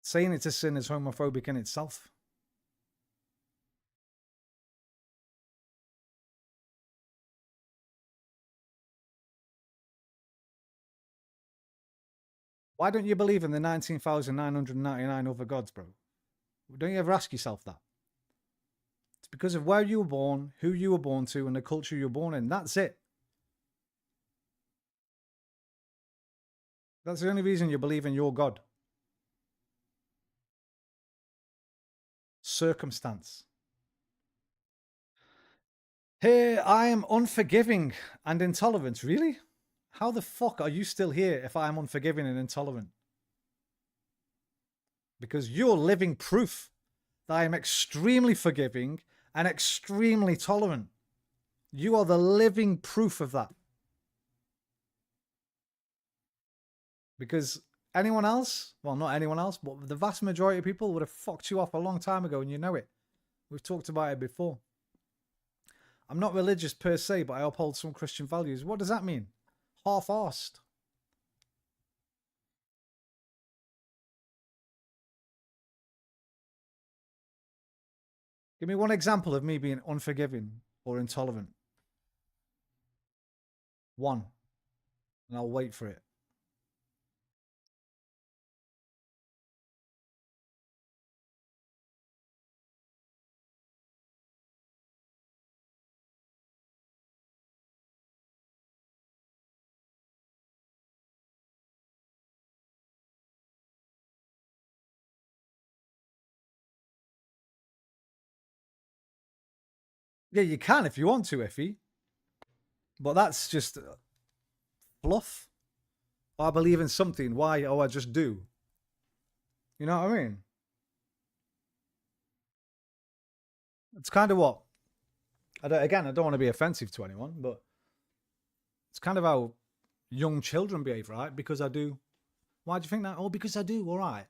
Saying it's a sin is homophobic in itself. Why don't you believe in the 19,999 other gods, bro? Don't you ever ask yourself that? It's because of where you were born, who you were born to, and the culture you were born in. That's it. That's the only reason you believe in your God. Circumstance. Here I am unforgiving and intolerant. Really? How the fuck are you still here if I am unforgiving and intolerant? Because you're living proof that I am extremely forgiving and extremely tolerant. You are the living proof of that. Because anyone else, well, not anyone else, but the vast majority of people would have fucked you off a long time ago, and you know it. We've talked about it before. I'm not religious per se, but I uphold some Christian values. What does that mean? Half-arsed. Give me one example of me being unforgiving or intolerant. One. And I'll wait for it. Yeah, you can if you want to, Iffy. But that's just fluff. I believe in something. Why? Oh, I just do. You know what I mean? It's kind of what... I don't want to be offensive to anyone, but it's kind of how young children behave, right? Because I do. Why do you think that? Oh, because I do. All right.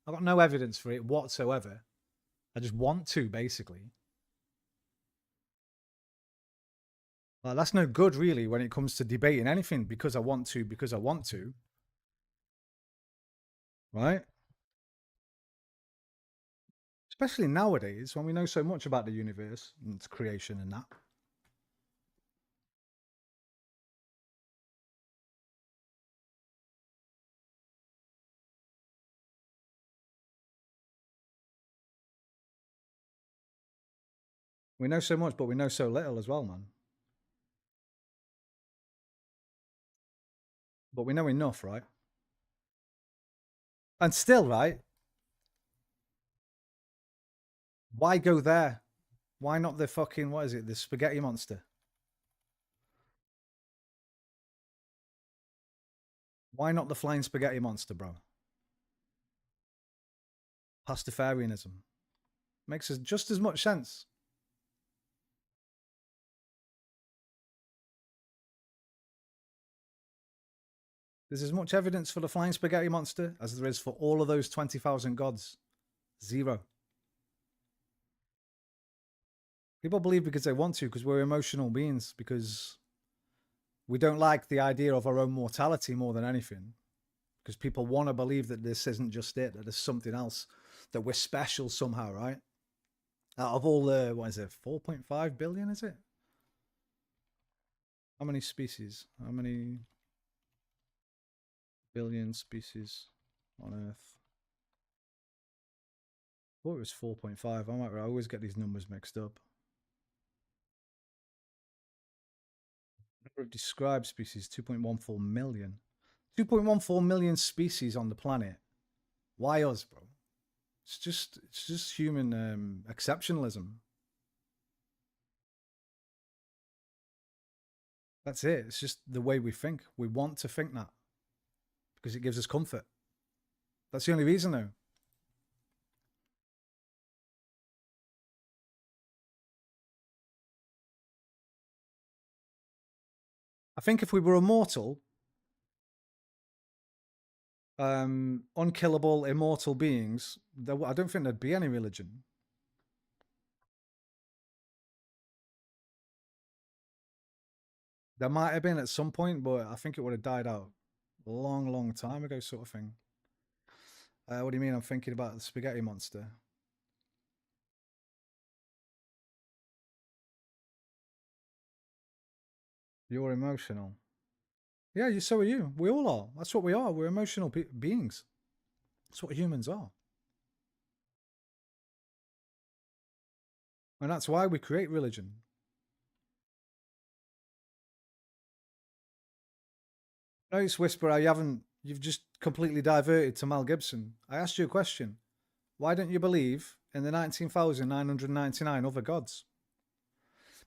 I've got no evidence for it whatsoever. I just want to, basically. Well, that's no good, really, when it comes to debating anything. Because I want to, because I want to. Right? Especially nowadays, when we know so much about the universe and its creation and that. We know so much, but we know so little as well, man. But we know enough, right? And still, right? Why go there? Why not the fucking, what is it? The spaghetti monster? Why not the flying spaghetti monster, bro? Pastafarianism. Makes just as much sense. There's as much evidence for the flying spaghetti monster as there is for all of those 20,000 gods. Zero. People believe because they want to, because we're emotional beings, because we don't like the idea of our own mortality more than anything. Because people want to believe that this isn't just it, that there's something else, that we're special somehow, right? Out of all the, what is it, 4.5 billion, is it? How many species? How many billion species on Earth? I thought it was 4.5. I always get these numbers mixed up. Number of described species, 2.14 million. 2.14 million species on the planet. Why us, bro? It's just human exceptionalism. That's it. It's just the way we think. We want to think that because it gives us comfort. That's the only reason, though. I think if we were immortal, unkillable, immortal beings, I don't think there'd be any religion. There might have been at some point, but I think it would have died out a long, long time ago, sort of thing. What do you mean? I'm thinking about the spaghetti monster. You're emotional. Yeah, so are you. We all are. That's what we are. We're emotional beings. That's what humans are. And that's why we create religion. Notice, Whisperer, you've just completely diverted to Mel Gibson. I asked you a question. Why don't you believe in the 19,999 other gods?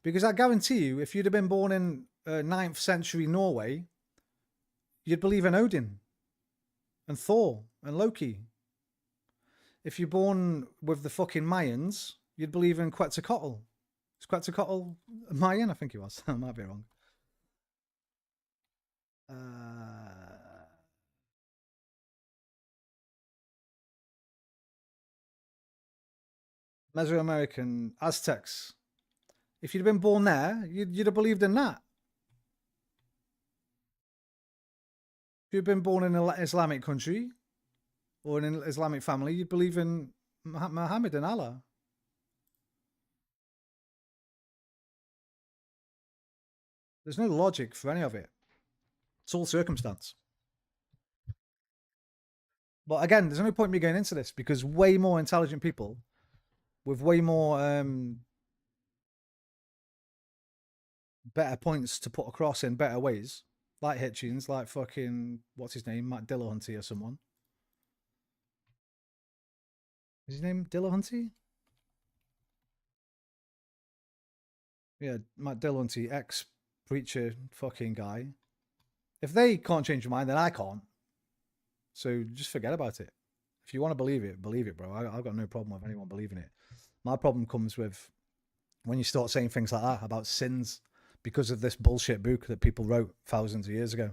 Because I guarantee you, if you'd have been born in 9th century Norway, you'd believe in Odin and Thor and Loki. If you're born with the fucking Mayans, you'd believe in Quetzalcoatl. Is Quetzalcoatl Mayan? I think he was. I might be wrong. Mesoamerican Aztecs. If you'd been born there, you'd have believed in that. If you'd been born in an Islamic country or in an Islamic family, you'd believe in Muhammad and Allah. There's no logic for any of it. It's all circumstance. But again, there's no point in me going into this because way more intelligent people with way more better points to put across in better ways, like Hitchens, like fucking, what's his name, Matt Dillahunty or someone. Is his name Dillahunty? Yeah, Matt Dillahunty, ex-preacher fucking guy. If they can't change your mind, then I can't. So just forget about it. If you want to believe it, bro. I've got no problem with anyone believing it. My problem comes with when you start saying things like that about sins because of this bullshit book that people wrote thousands of years ago.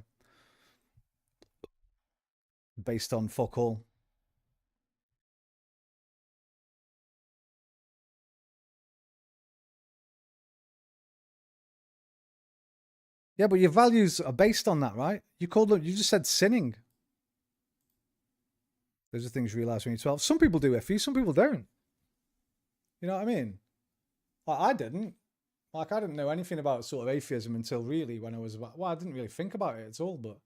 Based on fuck all. Yeah, but your values are based on that, right? You just said sinning. Those are things you realize when you're 12. Some people do FE, some people don't. You know what I mean? Like, I didn't. Like, I didn't know anything about sort of atheism until really when I was about, well, I didn't really think about it at all, but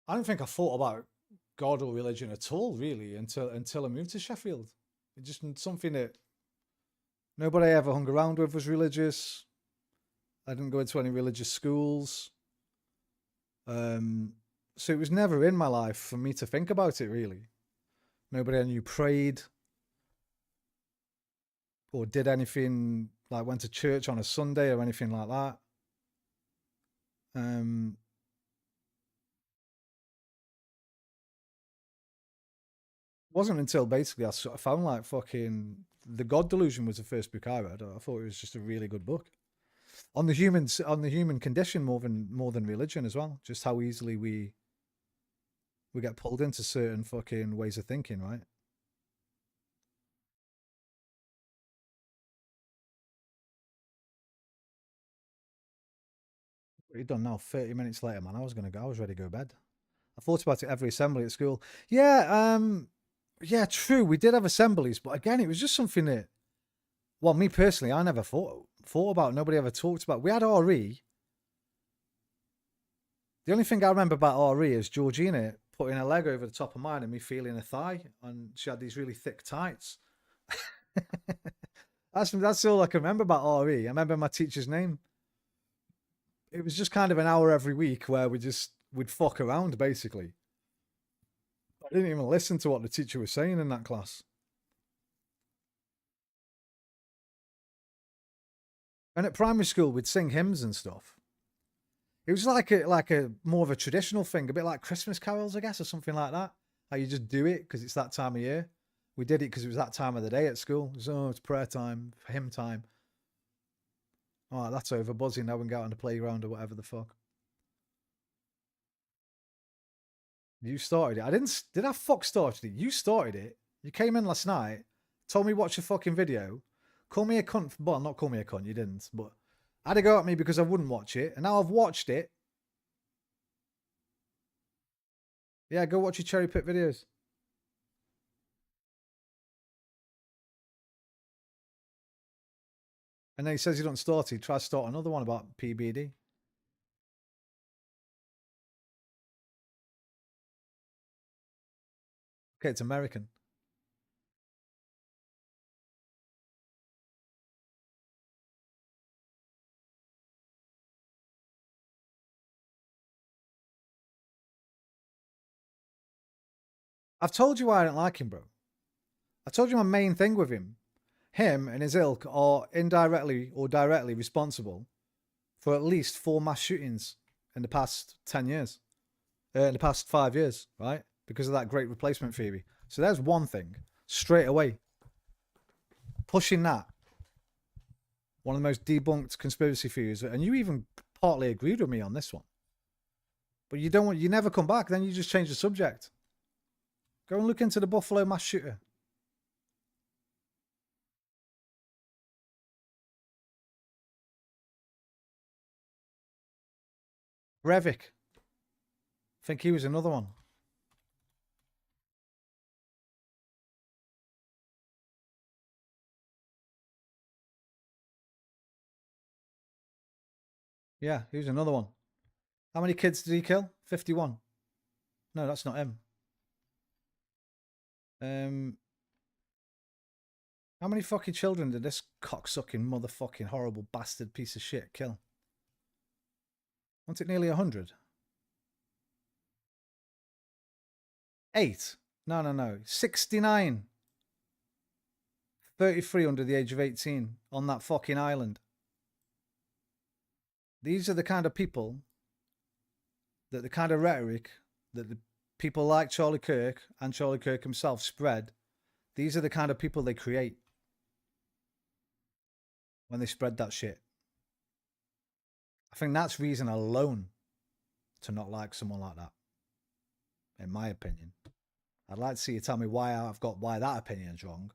I don't think I thought about God or religion at all, really, until I moved to Sheffield. It's just something that nobody I ever hung around with was religious. I didn't go into any religious schools. So it was never in my life for me to think about it, really. Nobody I knew prayed or did anything, like went to church on a Sunday or anything like that. Wasn't until basically I sort of found like fucking The God Delusion was the first book I read. I thought it was just a really good book on the human condition more than religion as well. Just how easily we get pulled into certain fucking ways of thinking, right? What are you done now? 30 minutes later, man. I was ready to go to bed. I thought about it every assembly at school. Yeah, yeah, true. We did have assemblies, but again, it was just something that, well, me personally, I never thought about. Nobody ever talked about. We had RE. The only thing I remember about RE is Georgina putting her leg over the top of mine and me feeling a thigh, and she had these really thick tights. That's all I can remember about RE. I remember my teacher's name. It was just kind of an hour every week where we'd fuck around, basically. I didn't even listen to what the teacher was saying in that class. And at primary school, we'd sing hymns and stuff. It was like a more of a traditional thing, a bit like Christmas carols, I guess, or something like that. How you just do it because it's that time of year. We did it because it was that time of the day at school. So it's prayer time, hymn time. All right, that's over. Buzzing. Now we can go out on the playground or whatever the fuck. You started it. I didn't. Did I fuck started it? You started it. You came in last night, told me watch a fucking video, call me a cunt. Well, not call me a cunt. You didn't, but I had to go at me because I wouldn't watch it, and now I've watched it. Yeah, go watch your cherry pit videos. And then he says he don't start it. Try to start another one about PBD. Okay, it's American. I've told you why I don't like him, bro. I told you my main thing with him. Him and his ilk are indirectly or directly responsible for at least 4 mass shootings in the past 10 years, in the past 5 years, right? Because of that great replacement theory. So there's one thing straight away. Pushing that. One of the most debunked conspiracy theories. And you even partly agreed with me on this one. But you never come back. Then you just change the subject. Go and look into the Buffalo mass shooter. Breivik. I think he was another one. Yeah, he was another one. How many kids did he kill? 51. No, that's not him. How many fucking children did this cocksucking motherfucking horrible bastard piece of shit kill? Wasn't it nearly 100? 8? No. 69. 33 under the age of 18 on that fucking island. These are the kind of people that the kind of rhetoric that the people like Charlie Kirk and Charlie Kirk himself spread. These are the kind of people they create when they spread that shit. I think that's reason alone to not like someone like that, in my opinion. I'd like to see you tell me why that opinion's wrong.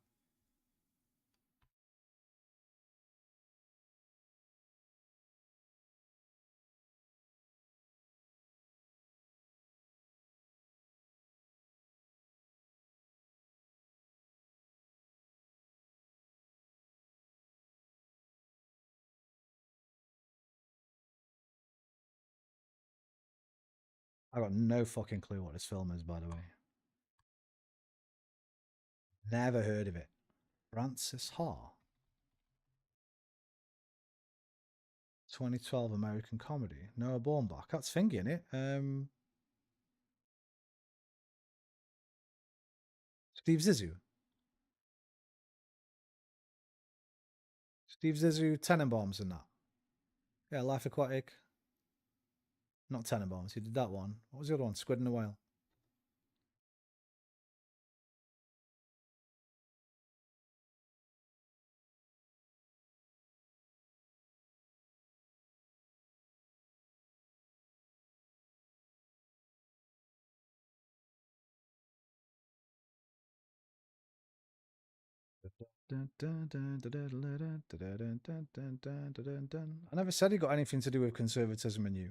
I got no fucking clue what this film is, by the way. Never heard of it. Francis Ha. 2012 American comedy. Noah Baumbach. That's Thingy, in it. Steve Zissou. Steve Zissou, Tenenbaums and that. Yeah, Life Aquatic. Not Tenenbaums, he did that one. What was the other one? Squid and the Whale. I never said he got anything to do with conservatism and you.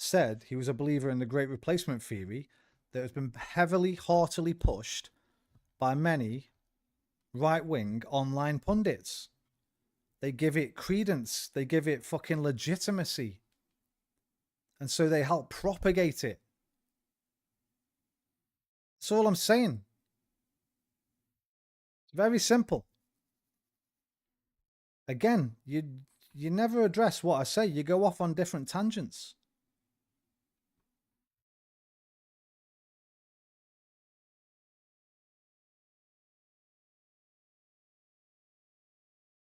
Said he was a believer in the great replacement theory that has been heavily, heartily pushed by many right-wing online pundits. They give it credence. They give it fucking legitimacy. And so they help propagate it. That's all I'm saying. It's very simple. Again, you never address what I say. You go off on different tangents.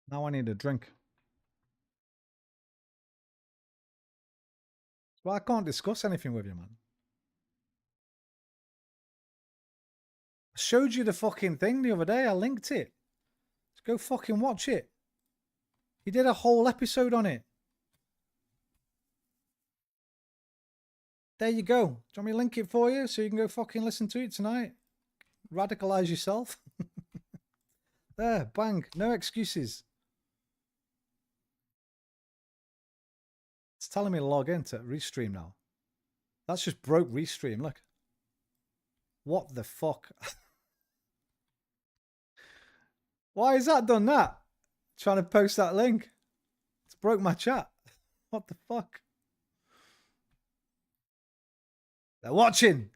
Now I need a drink. Well, I can't discuss anything with you, man. I showed you the fucking thing the other day. I linked it. Let's go fucking watch it. He did a whole episode on it. There you go. Do you want me to link it for you so you can go fucking listen to it tonight? Radicalize yourself. There, bang. No excuses. It's telling me to log into Restream now. That's just broke Restream. Look. What the fuck? Why has that done that? Trying to post that link. It's broke my chat. What the fuck? They're watching.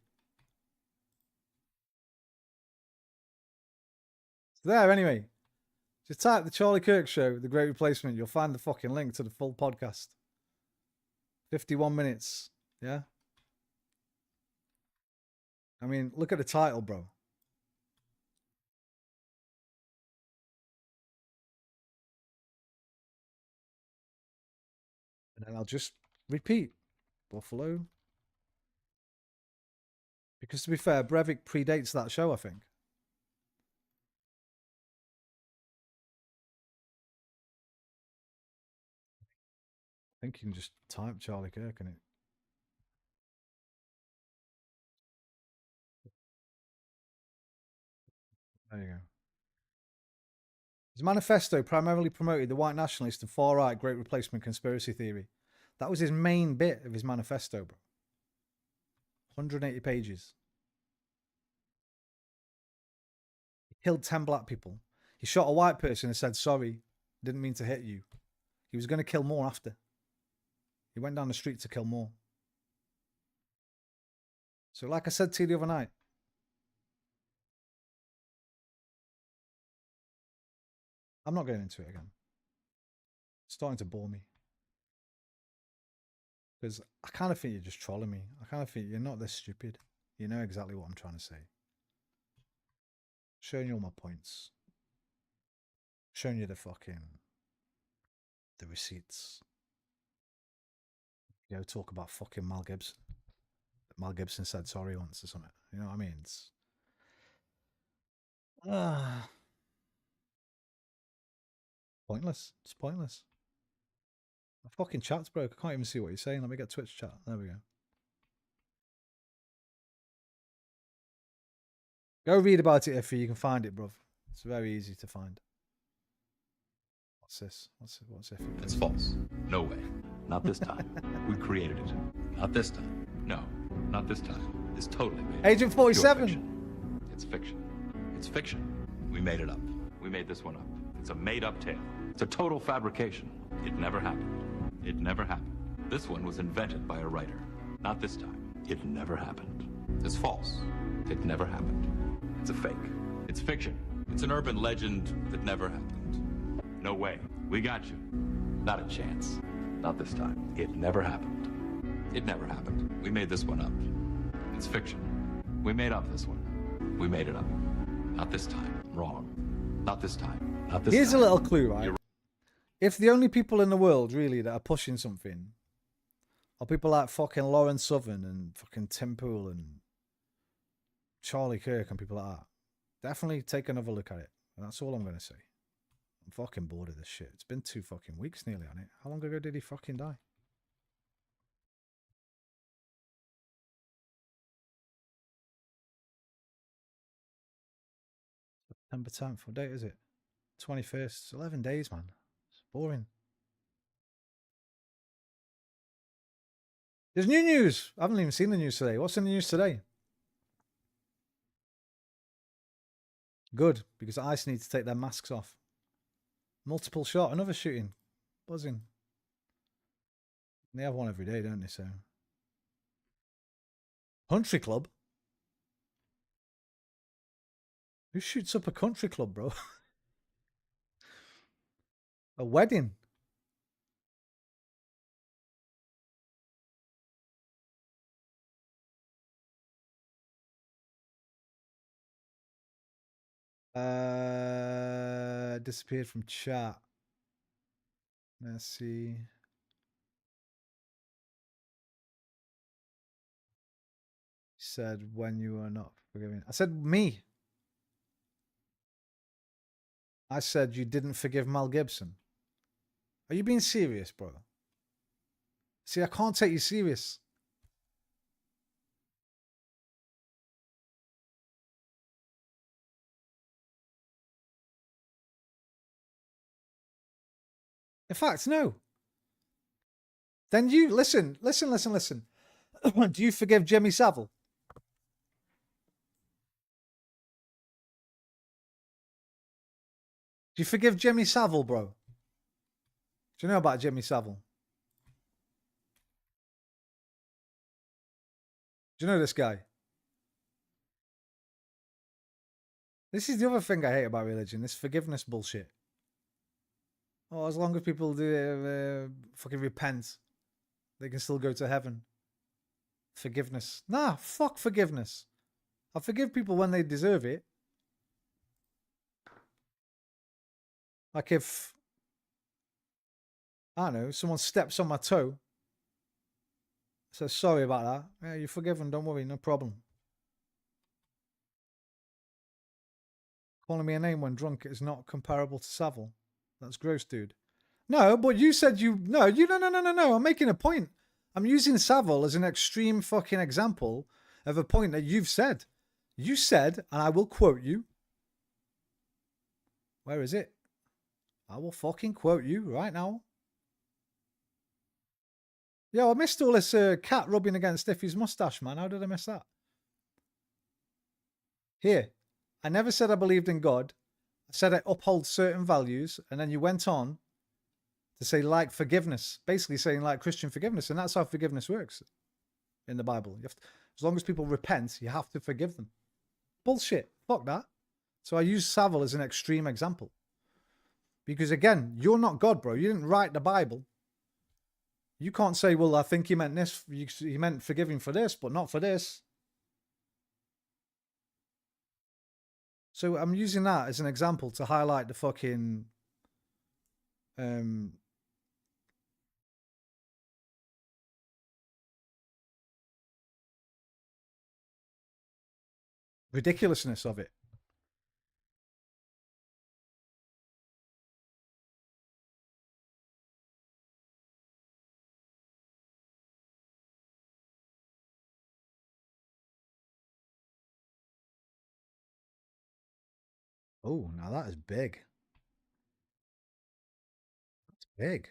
It's there anyway. Just type the Charlie Kirk Show, The Great Replacement. You'll find the fucking link to the full podcast. 51 minutes. Yeah? I mean, look at the title, bro. And then I'll just Repeat. Buffalo. Because to be fair, Breivik predates that show, I think. I think you can just type Charlie Kirk in it. There you go. His manifesto primarily promoted the white nationalist and far-right Great Replacement conspiracy theory. That was his main bit of his manifesto, bro. 180 pages. He killed 10 black people. He shot a white person and said, sorry, didn't mean to hit you. He was going to kill more after. He went down the street to kill more. So like I said to you the other night, I'm not going into it again. It's starting to bore me. Because I kind of think you're just trolling me. I kind of think you're not this stupid. You know exactly what I'm trying to say. Showing you all my points. Showing you the receipts. You know, talk about fucking Mel Gibson. Mel Gibson said sorry once or something. You know what I mean? It's... pointless. It's pointless. My fucking chat's broke. I can't even see what you're saying. Let me get Twitch chat. There we go. Go read about it if you can find it, bruv. It's very easy to find. What's this? What's if? It's false. No way. Not this time. We created it. Not this time. No, not this time. It's totally made Agent 47. Fiction. It's fiction. It's fiction. We made it up. We made this one up. It's a made-up tale. It's a total fabrication. It never happened. It never happened. This one was invented by a writer. Not this time. It never happened. It's false. It never happened. It's a fake. It's fiction. It's an urban legend that never happened. No way. We got you. Not a chance. Not this time. It never happened. It never happened. We made this one up. It's fiction. We made up this one. We made it up. Not this time. Wrong. Not this time. Not this Here's time. a little clue, right? If the only people in the world, really, that are pushing something are people like fucking Lauren Southern and fucking Tim Pool and Charlie Kirk and people like that, definitely take another look at it. And that's all I'm going to say. I'm fucking bored of this shit. It's been 2 fucking weeks nearly on it. How long ago did he fucking die? September 10th. What date is it? 21st. It's 11 days, man. It's boring. There's new news. I haven't even seen the news today. What's in the news today? Good, because ICE need to take their masks off. Multiple shot, another shooting. Buzzing. They have one every day, don't they? So, country club? Who shoots up a country club, bro? A wedding? Disappeared from chat. Let's see. Said when you are not forgiving. I said me. I said you didn't forgive Mel Gibson. Are you being serious, bro? See, I can't take you serious. In fact, no. Then you listen. Do you forgive Jimmy Savile? Do you forgive Jimmy Savile, bro? Do you know about Jimmy Savile? Do you know this guy? This is the other thing I hate about religion, this forgiveness bullshit. Oh, as long as people do fucking repent, they can still go to heaven. Forgiveness. Nah, fuck forgiveness. I forgive people when they deserve it. Like if, I don't know, someone steps on my toe, Says, sorry about that. Yeah, you're forgiven. Don't worry. No problem. Calling me a name when drunk is not comparable to Savile. That's gross, dude. No, but you said you... No. I'm making a point. I'm using Savile as an extreme fucking example of a point that you've said. You said, and I will quote you. Where is it? I will fucking quote you right now. Yo, I missed all this cat rubbing against Stiffy's mustache, man. How did I miss that? Here. I never said I believed in God. I said I uphold certain values. And then you went on to say like forgiveness. Basically saying like Christian forgiveness. And that's how forgiveness works in the Bible. You have to, as long as people repent, you have to forgive them. Bullshit. Fuck that. So I use Savile as an extreme example. Because again, you're not God, bro. You didn't write the Bible. You can't say, well, I think he meant this. He meant forgiving for this, but not for this. So I'm using that as an example to highlight the fucking ridiculousness of it. Oh, now that is big. That's big.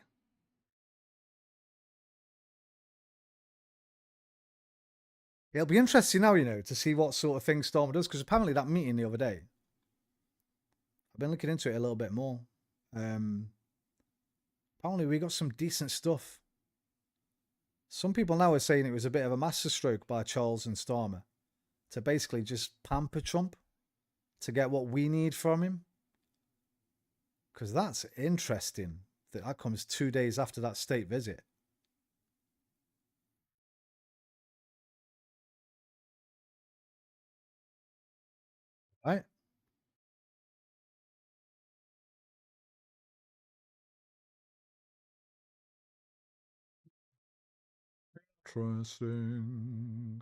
It'll be interesting now, you know, to see what sort of thing Storm does, because apparently that meeting the other day, I've been looking into it a little bit more. Apparently we got some decent stuff. Some people now are saying it was a bit of a masterstroke by Charles and Stormer to basically just pamper Trump to get what we need from him. Because that's interesting that that comes 2 days after that state visit. Right? Interesting.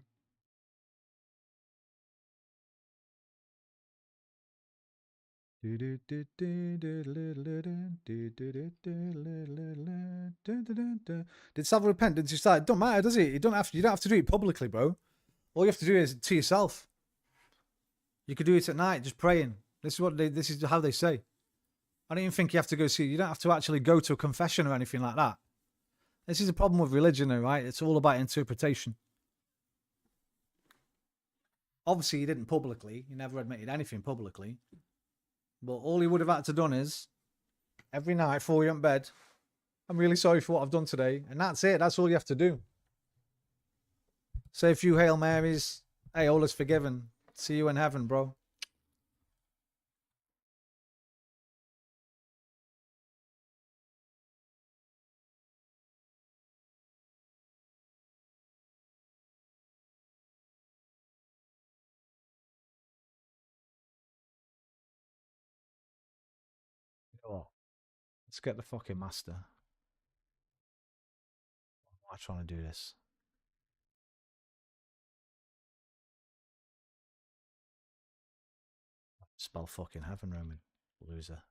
Did Savile repent? Did you start? It don't matter, does it? You don't have to do it publicly, bro. All you have to do is to yourself. You could do it at night, just praying. This is how they say. I don't even think you have to go see. You don't have to actually go to a confession or anything like that. This is a problem with religion, though, right? It's all about interpretation. Obviously, he didn't publicly. He never admitted anything publicly. But all he would have had to done is, every night before you went to bed, I'm really sorry for what I've done today. And that's it. That's all you have to do. Say a few Hail Marys. Hey, all is forgiven. See you in heaven, bro. Oh, let's get the fucking master. Why am I trying to do this? Spell fucking heaven, Roman. Loser.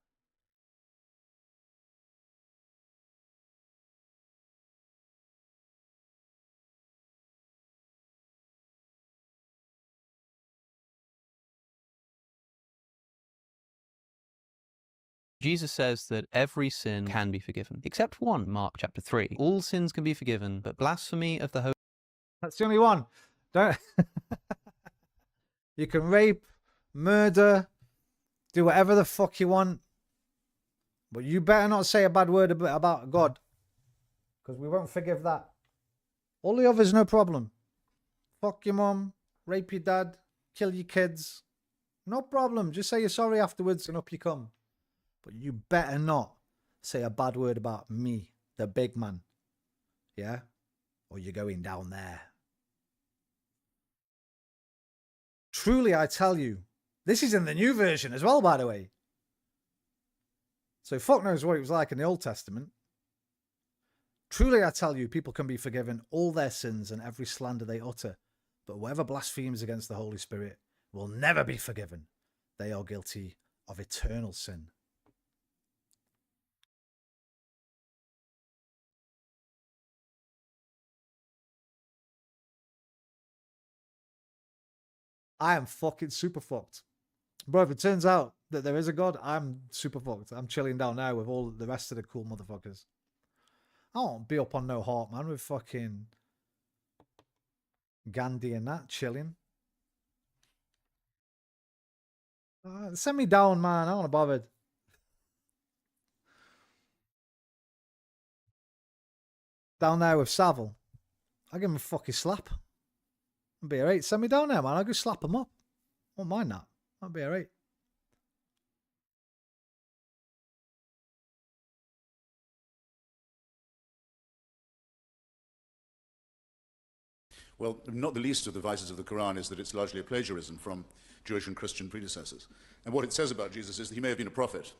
Jesus says that every sin can be forgiven, except one, Mark chapter 3. All sins can be forgiven, but blasphemy of the Holy... That's the only one. Don't... You can rape, murder, do whatever the fuck you want. But you better not say a bad word about God. Because we won't forgive that. All the others, no problem. Fuck your mum, rape your dad, kill your kids. No problem. Just say you're sorry afterwards and up you come. But you better not say a bad word about me, the big man. Yeah? Or you're going down there. Truly, I tell you, this is in the new version as well, by the way. So fuck knows what it was like in the Old Testament. Truly, I tell you, people can be forgiven all their sins and every slander they utter, but whoever blasphemes against the Holy Spirit will never be forgiven. They are guilty of eternal sin. I am fucking super fucked. Bro, if it turns out that there is a God, I'm super fucked. I'm chilling down now with all the rest of the cool motherfuckers. I won't be up on no heart, man, with fucking Gandhi and that, chilling. Send me down, man. I want bothered. Down there with Savile. I'll give him a fucking slap. I'll be alright. Send me down there, man. I'll go slap him up. Won't mind that. I'll be alright. Well, not the least of the vices of the Quran is that it's largely a plagiarism from Jewish and Christian predecessors. And what it says about Jesus is that he may have been a prophet.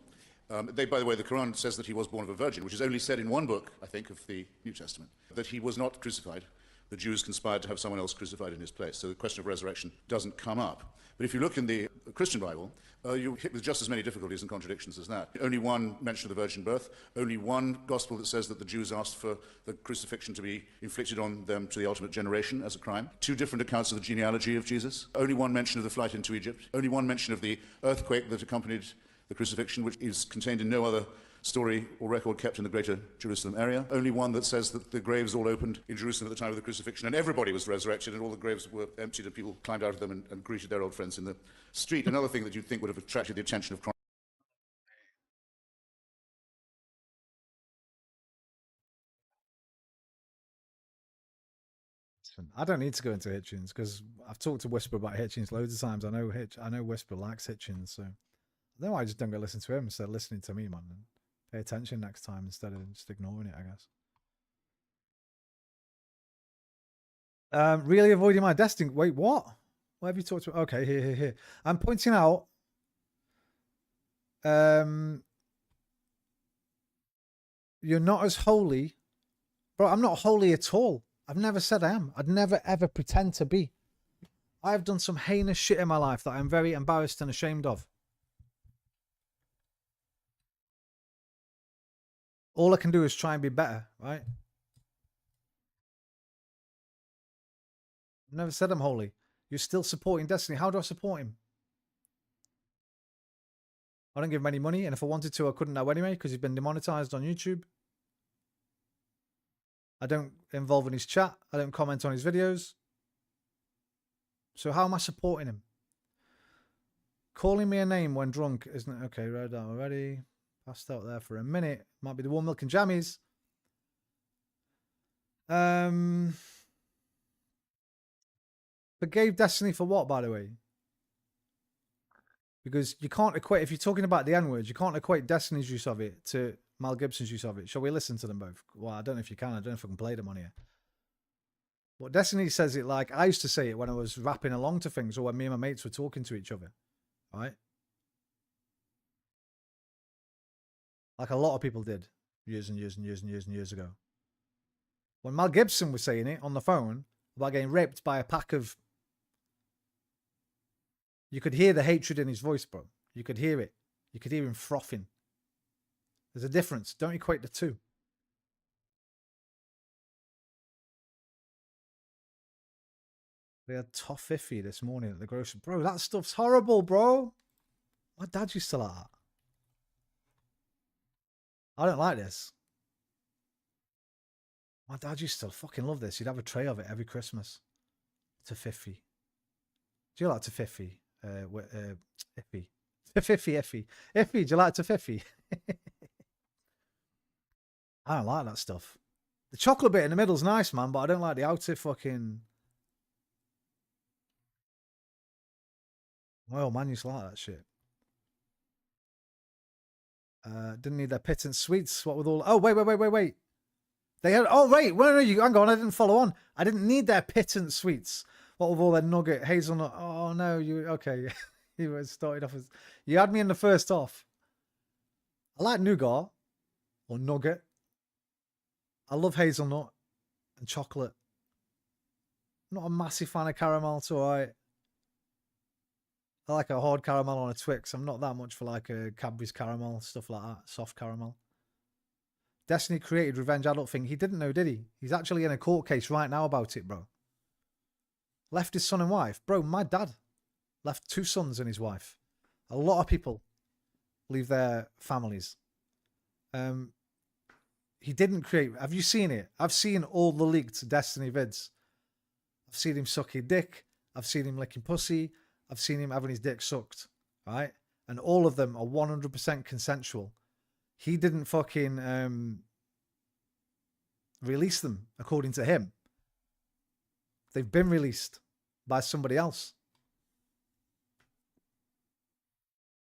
By the way, the Quran says that he was born of a virgin, which is only said in one book, I think, of the New Testament, that he was not crucified. The Jews conspired to have someone else crucified in his place. So the question of resurrection doesn't come up. But if you look in the Christian Bible, you hit with just as many difficulties and contradictions as that. Only one mention of the virgin birth, only one gospel that says that the Jews asked for the crucifixion to be inflicted on them to the ultimate generation as a crime. Two different accounts of the genealogy of Jesus. Only one mention of the flight into Egypt. Only one mention of the earthquake that accompanied the crucifixion, which is contained in no other story or record kept in the greater Jerusalem area. Only one that says that the graves all opened in Jerusalem at the time of the crucifixion and everybody was resurrected and all the graves were emptied and people climbed out of them and greeted their old friends in the street. Another thing that you'd think would have attracted the attention of I don't need to go into Hitchens because I've talked to Whisper about Hitchens loads of times. I know Whisper likes Hitchens, so I don't know why I just don't go listen to him instead of listening to me, man. And pay attention next time instead of just ignoring it, I guess. Really avoiding my destiny. Wait, what? What have you talked about? Okay, here. I'm pointing out. You're not as holy, bro. I'm not holy at all. I've never said I am. I'd never ever pretend to be. I've done some heinous shit in my life that I'm very embarrassed and ashamed of. All I can do is try and be better, right? I've never said I'm holy. You're still supporting Destiny. How do I support him? I don't give him any money, and if I wanted to, I couldn't now anyway, because he's been demonetized on YouTube. I don't involve in his chat. I don't comment on his videos. So how am I supporting him? Calling me a name when drunk isn't... Okay, read that already. Passed out there for a minute. Might be the warm milk and jammies. Forgave Destiny for what, by the way? Because you can't equate... If you're talking about the N-words, you can't equate Destiny's use of it to Mel Gibson's use of it. Shall we listen to them both? Well, I don't know if you can. I don't know if I can play them on here. But Destiny says it like I used to say it when I was rapping along to things or when me and my mates were talking to each other. Right? Like a lot of people did years and years and years and years and years ago. When Mel Gibson was saying it on the phone about getting raped by a pack of... You could hear the hatred in his voice, bro. You could hear it. You could hear him frothing. There's a difference. Don't equate the two. They had toffee this morning at the grocery. Bro, that stuff's horrible, bro. My dad used to like that. I don't like this. My dad used to fucking love this. He'd have a tray of it every Christmas. Toffee. Do you like toffee? Iffy. Iffy. Iffy, do you like toffee? I don't like that stuff. The chocolate bit in the middle's nice, man, but I don't like the outer fucking... My old man used to like that shit. Didn't need their pittance sweets. What with all... Oh, wait. They had... Oh, wait. No, you... Hang on. I didn't follow on. I didn't need their pittance sweets. What with all their nugget, hazelnut... Oh, no. You... Okay. You started off as... You had me in the first off. I like nougat. Or nugget. I love hazelnut and chocolate. I'm not a massive fan of caramel, it's alright. I like a hard caramel on a Twix. I'm not that much for like a Cadbury's caramel, stuff like that. Soft caramel. Destiny created Revenge Adult thing. He didn't know, did he? He's actually in a court case right now about it, bro. Left his son and wife. Bro, my dad left 2 sons and his wife. A lot of people leave their families. He didn't create... Have you seen it? I've seen all the leaked Destiny vids. I've seen him sucking dick. I've seen him licking pussy. I've seen him having his dick sucked. Right? And all of them are 100% consensual. He didn't fucking release them, according to him. They've been released by somebody else.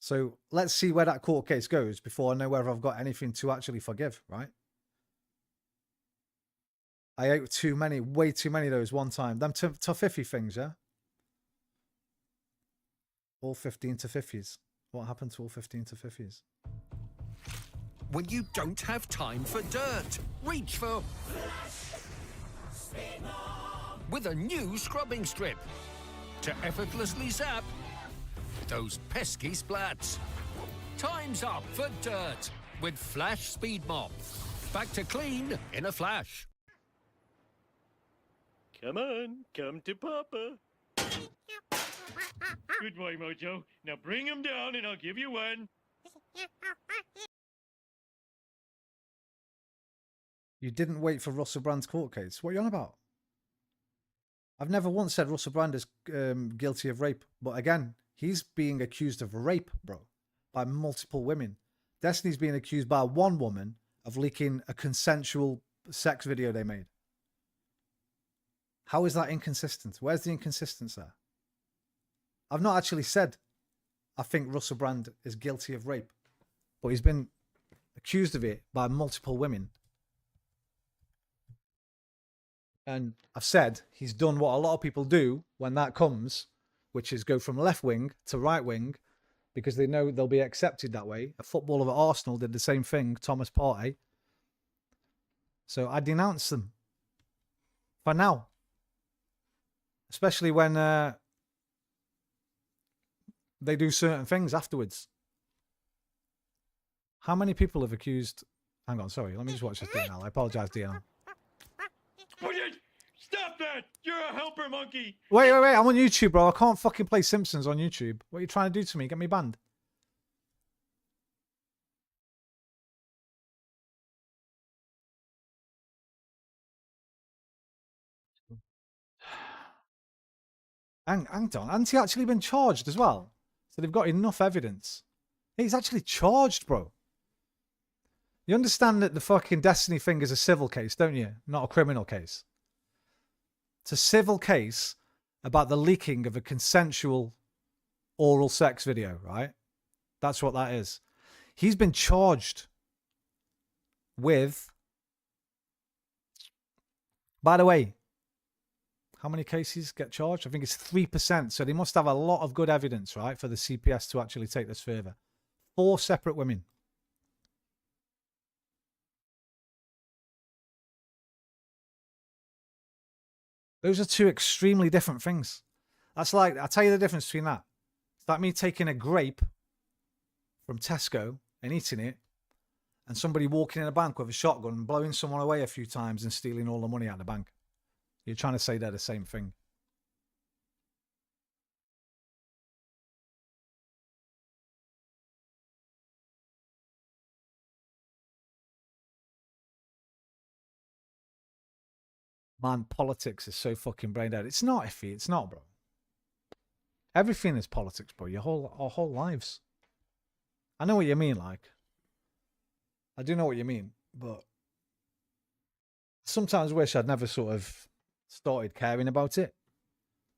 So let's see where that court case goes before I know whether I've got anything to actually forgive, right? I ate too many, way too many of those one time. Them toughiffy things, yeah? All 15 toughiffis. What happened to all 15 toughiffis? When you don't have time for dirt, reach for... with a new scrubbing strip to effortlessly zap those pesky splats. Time's up for dirt with Flash Speed Mop. Back to clean in a flash. Come on, come to Papa. Good boy, Mojo. Now bring him down and I'll give you one. You didn't wait for Russell Brand's court case. What are you on about? I've never once said Russell Brand is guilty of rape. But again, he's being accused of rape, bro, by multiple women. Destiny's being accused by one woman of leaking a consensual sex video they made. How is that inconsistent? Where's the inconsistency there? I've not actually said I think Russell Brand is guilty of rape, but he's been accused of it by multiple women. And I've said he's done what a lot of people do when that comes, which is go from left wing to right wing because they know they'll be accepted that way. A footballer at Arsenal did the same thing, Thomas Partey. So I denounce them for now. Especially when they do certain things afterwards. How many people have accused... Hang on, sorry. Let me just watch this DNL. I apologise, DNL. Stop that! You're a helper monkey! Wait. I'm on YouTube, bro. I can't fucking play Simpsons on YouTube. What are you trying to do to me? Get me banned? Hang on. Hasn't he actually been charged as well? So they've got enough evidence. He's actually charged, bro. You understand that the fucking Destiny thing is a civil case, don't you? Not a criminal case. It's a civil case about the leaking of a consensual oral sex video, right? That's what that is. He's been charged with... By the way, how many cases get charged? I think it's 3%. So they must have a lot of good evidence, right, for the CPS to actually take this further. 4 separate women. Those are 2 extremely different things. That's like, I'll tell you the difference between that. It's like me taking a grape from Tesco and eating it, and somebody walking in a bank with a shotgun and blowing someone away a few times and stealing all the money out of the bank. You're trying to say they're the same thing. Man, politics is so fucking brain dead. It's not, Iffy. It's not, bro. Everything is politics, bro. Our whole lives. I know what you mean, like. I do know what you mean, but sometimes wish I'd never sort of started caring about it.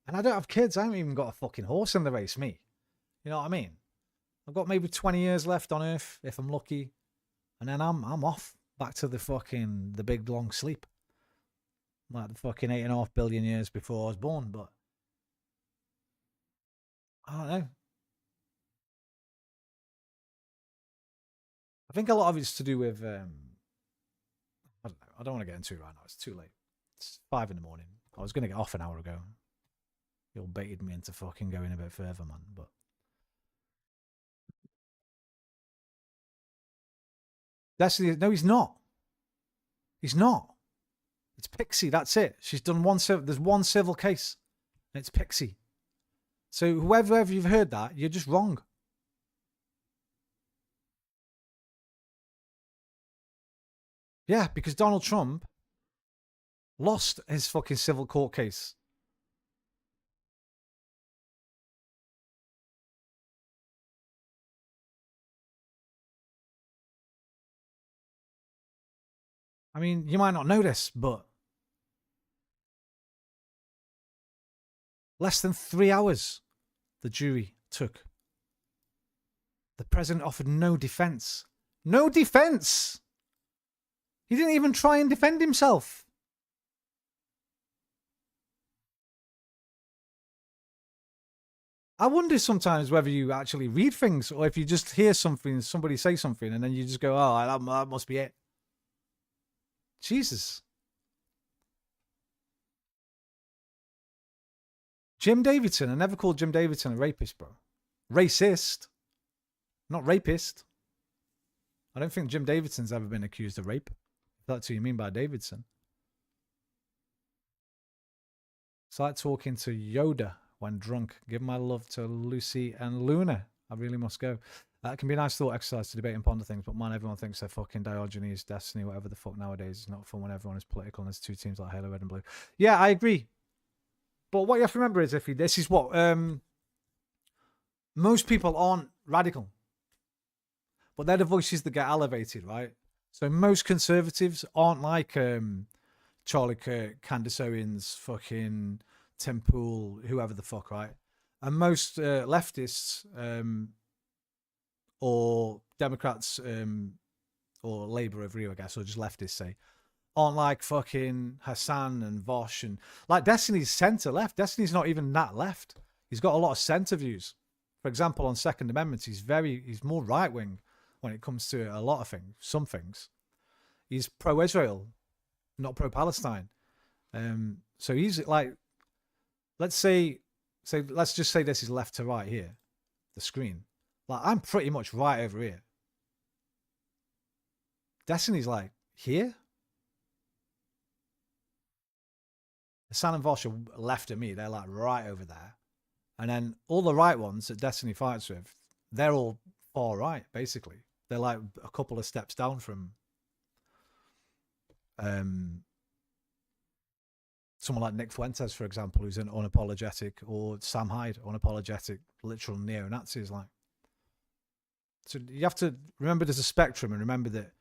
And I don't have kids. I haven't even got a fucking horse in the race, me. You know what I mean? I've got maybe 20 years left on Earth, if I'm lucky. And then I'm off back to the big long sleep. Like the fucking 8.5 billion years before I was born, but I don't know. I think a lot of it's to do with I don't know. I don't want to get into it right now. It's too late. It's 5 in the morning. I was going to get off an hour ago. You all baited me into fucking going a bit further, man. But Destiny, no, he's not. He's not. It's Pixie. That's it. She's done one. There's one civil case, and it's Pixie. So whoever you've heard that, you're just wrong. Yeah, because Donald Trump lost his fucking civil court case. I mean, you might not know this, but less than 3 hours the jury took. The president offered no defense. No defense! He didn't even try and defend himself. I wonder sometimes whether you actually read things or if you just hear something, somebody say something, and then you just go, oh, that must be it. Jesus. Jim Davidson. I never called Jim Davidson a rapist, bro. Racist. Not rapist. I don't think Jim Davidson's ever been accused of rape. If that's what you mean by Davidson. It's like talking to Yoda when drunk. Give my love to Lucy and Luna. I really must go. That can be a nice thought exercise to debate and ponder things, but man, everyone thinks they're fucking Diogenes, Destiny, whatever the fuck nowadays. It's not fun when everyone is political and there's two teams like Halo Red and Blue. Yeah, I agree. But what you have to remember is, this is what most people aren't radical, but they're the voices that get elevated, right? So most conservatives aren't like Charlie Kirk, Candace Owens, fucking Tim Pool, whoever the fuck, right? And most leftists or Democrats or Labour over here, I guess, or just leftists say, aren't like fucking Hassan and Vosh and like Destiny's centre left. Destiny's not even that left. He's got a lot of centre views. For example, on Second Amendment, he's more right wing when it comes to a lot of things, some things. He's pro-Israel, not pro-Palestine. So he's like, let's just say this is left to right here, the screen. Like, I'm pretty much right over here. Destiny's like, here? Hassan and Vosh are left of me. They're like right over there. And then all the right ones that Destiny fights with, they're all far right, basically. They're like a couple of steps down from someone like Nick Fuentes, for example, who's an unapologetic, or Sam Hyde, unapologetic, literal neo-Nazis. Like, so you have to remember there's a spectrum, and remember that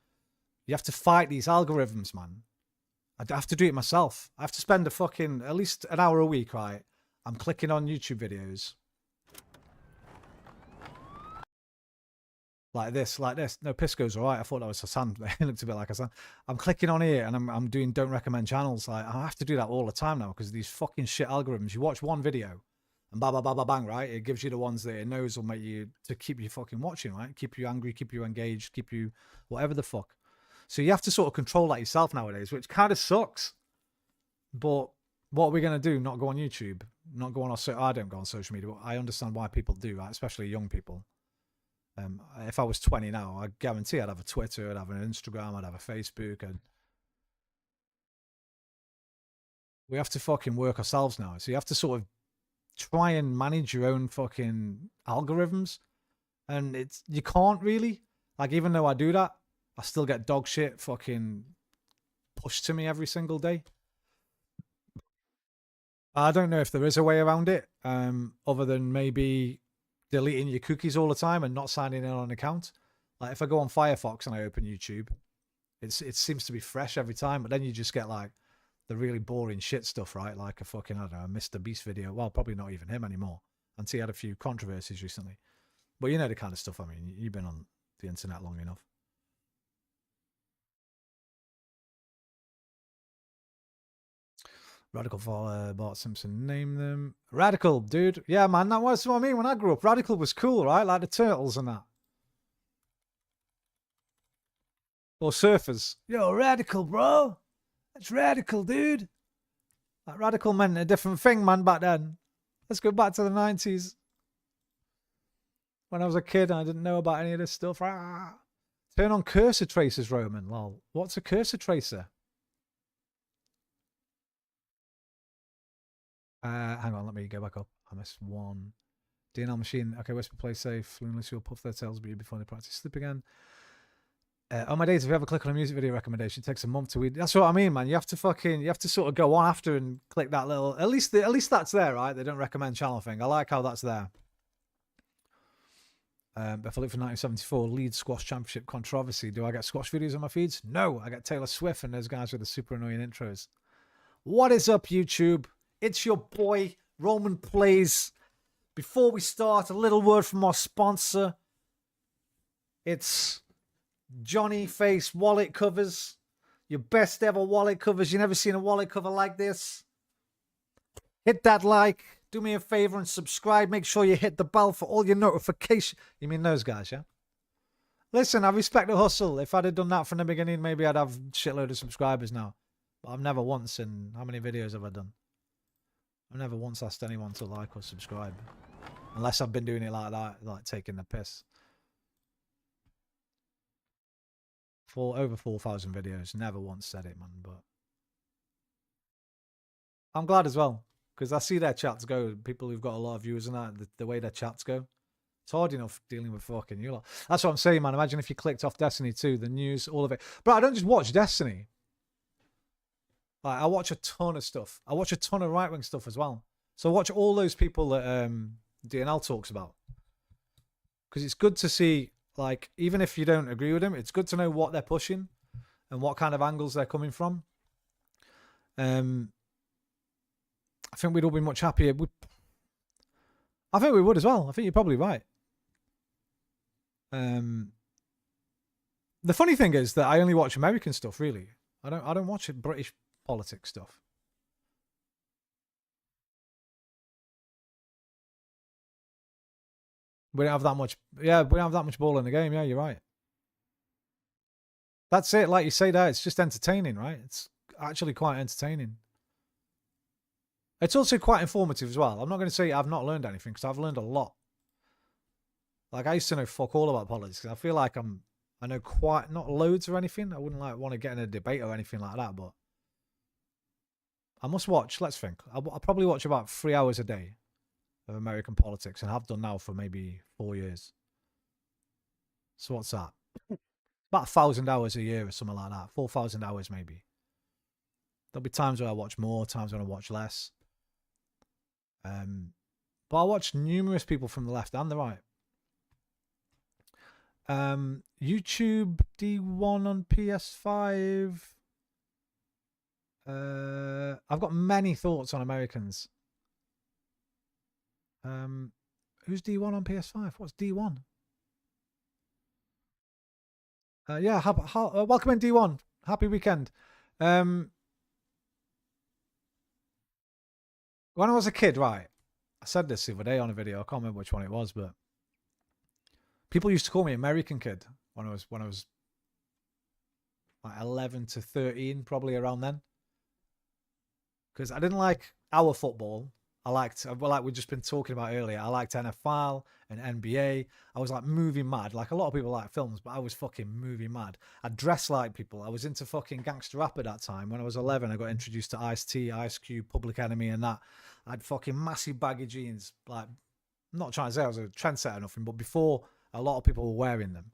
you have to fight these algorithms, man. I have to do it myself. I have to spend at least an hour a week, right? I'm clicking on YouTube videos. Like this. No, Pisco's all right. I thought that was Hassan. It looked a bit like Hassan. I'm clicking on here and I'm doing don't recommend channels. Like, I have to do that all the time now because these fucking shit algorithms. You watch one video and bang, right? It gives you the ones that it knows will make you, to keep you fucking watching, right? Keep you angry, keep you engaged, keep you whatever the fuck. So you have to sort of control that yourself nowadays, which kind of sucks. But what are we going to do? Not go on YouTube? Not go on I don't go on social media, but I understand why people do, right? Especially young people. If I was 20 now, I guarantee I'd have a Twitter, I'd have an Instagram, I'd have a Facebook. We have to fucking work ourselves now. So you have to sort of try and manage your own fucking algorithms. And you can't really. Like, even though I do that, I still get dog shit fucking pushed to me every single day. I don't know if there is a way around it, other than maybe deleting your cookies all the time and not signing in on an account. Like, if I go on Firefox and I open YouTube, it seems to be fresh every time, but then you just get like the really boring shit stuff, right? Like a fucking, I don't know, a Mr. Beast video. Well, probably not even him anymore. Until he had a few controversies recently. But you know the kind of stuff, I mean, you've been on the internet long enough. Radical for Bart Simpson, name them. Radical, dude. Yeah, man, that was what I mean when I grew up. Radical was cool, right? Like the Turtles and that. Or Surfers. Yo, Radical, bro. That's radical, dude. Like, radical meant a different thing, man, back then. Let's go back to the 90s. When I was a kid, I didn't know about any of this stuff. Ah. Turn on cursor tracers, Roman. Lol. What's a cursor tracer? Hang on, let me go back up. I missed one. DNL machine. Okay, Whisper play safe. Lunacy will puff their tails before they practice sleep again. On my days, if you ever click on a music video recommendation, it takes a month to read. That's what I mean, man. You have to sort of go on after and click that little. At least that's there, right? They don't recommend channel thing. I like how that's there. If I look for 1974 Leeds Squash Championship controversy, do I get squash videos on my feeds? No, I get Taylor Swift and those guys with the super annoying intros. What is up, YouTube? It's your boy Roman Plays. Before we start, a little word from our sponsor. It's Johnny Face wallet covers. Your best ever wallet covers. You've never seen a wallet cover like this. Hit that like. Do me a favor and subscribe. Make sure you hit the bell for all your notifications. You mean those guys, yeah? Listen, I respect the hustle. If I'd have done that from the beginning, maybe I'd have shitload of subscribers now. But I've never once, in how many videos have I done? I've never once asked anyone to like or subscribe. Unless I've been doing it like that, like taking the piss. For over 4,000 videos. Never once said it, man. But I'm glad as well. Because I see their chats go. People who've got a lot of viewers and that, the way their chats go. It's hard enough dealing with fucking you lot. That's what I'm saying, man. Imagine if you clicked off Destiny 2, the news, all of it. But I don't just watch Destiny. Like, I watch a ton of stuff. I watch a ton of right-wing stuff as well. So I watch all those people that DNL talks about. Because it's good to see, like, even if you don't agree with them, it's good to know what they're pushing and what kind of angles they're coming from. I think we'd all be much happier. I think we would as well. I think you're probably right. The funny thing is that I only watch American stuff, really. I don't watch British politics stuff. We don't have that much. Yeah, we don't have that much ball in the game. Yeah, you're right. That's it. Like you say there, it's just entertaining, right? It's actually quite entertaining. It's also quite informative as well. I'm not going to say I've not learned anything, because I've learned a lot. Like, I used to know fuck all about politics. I feel like I know quite, not loads or anything. I wouldn't like want to get in a debate or anything like that, but I must watch, let's think. I'll probably watch about 3 hours a day of American politics, and have done now for maybe 4 years. So what's that? About 1,000 hours a year or something like that. 4,000 hours maybe. There'll be times where I watch more, times when I watch less. But I watch numerous people from the left and the right. YouTube D1 on PS5. I've got many thoughts on Americans. Who's D1 on PS5? What's D1? Yeah, welcome in D1. Happy weekend. When I was a kid, right, I said this the other day on a video. I can't remember which one it was, but people used to call me American kid when I was like 11 to 13, probably around then. Because I didn't like our football. Like we've just been talking about earlier, I liked NFL and NBA. I was like movie mad. Like a lot of people like films, but I was fucking movie mad. I dressed like people. I was into fucking gangster rap at that time. When I was 11, I got introduced to Ice-T, Ice Cube, Public Enemy and that. I had fucking massive baggy jeans. Like, I'm not trying to say I was a trendsetter or nothing, but before, a lot of people were wearing them.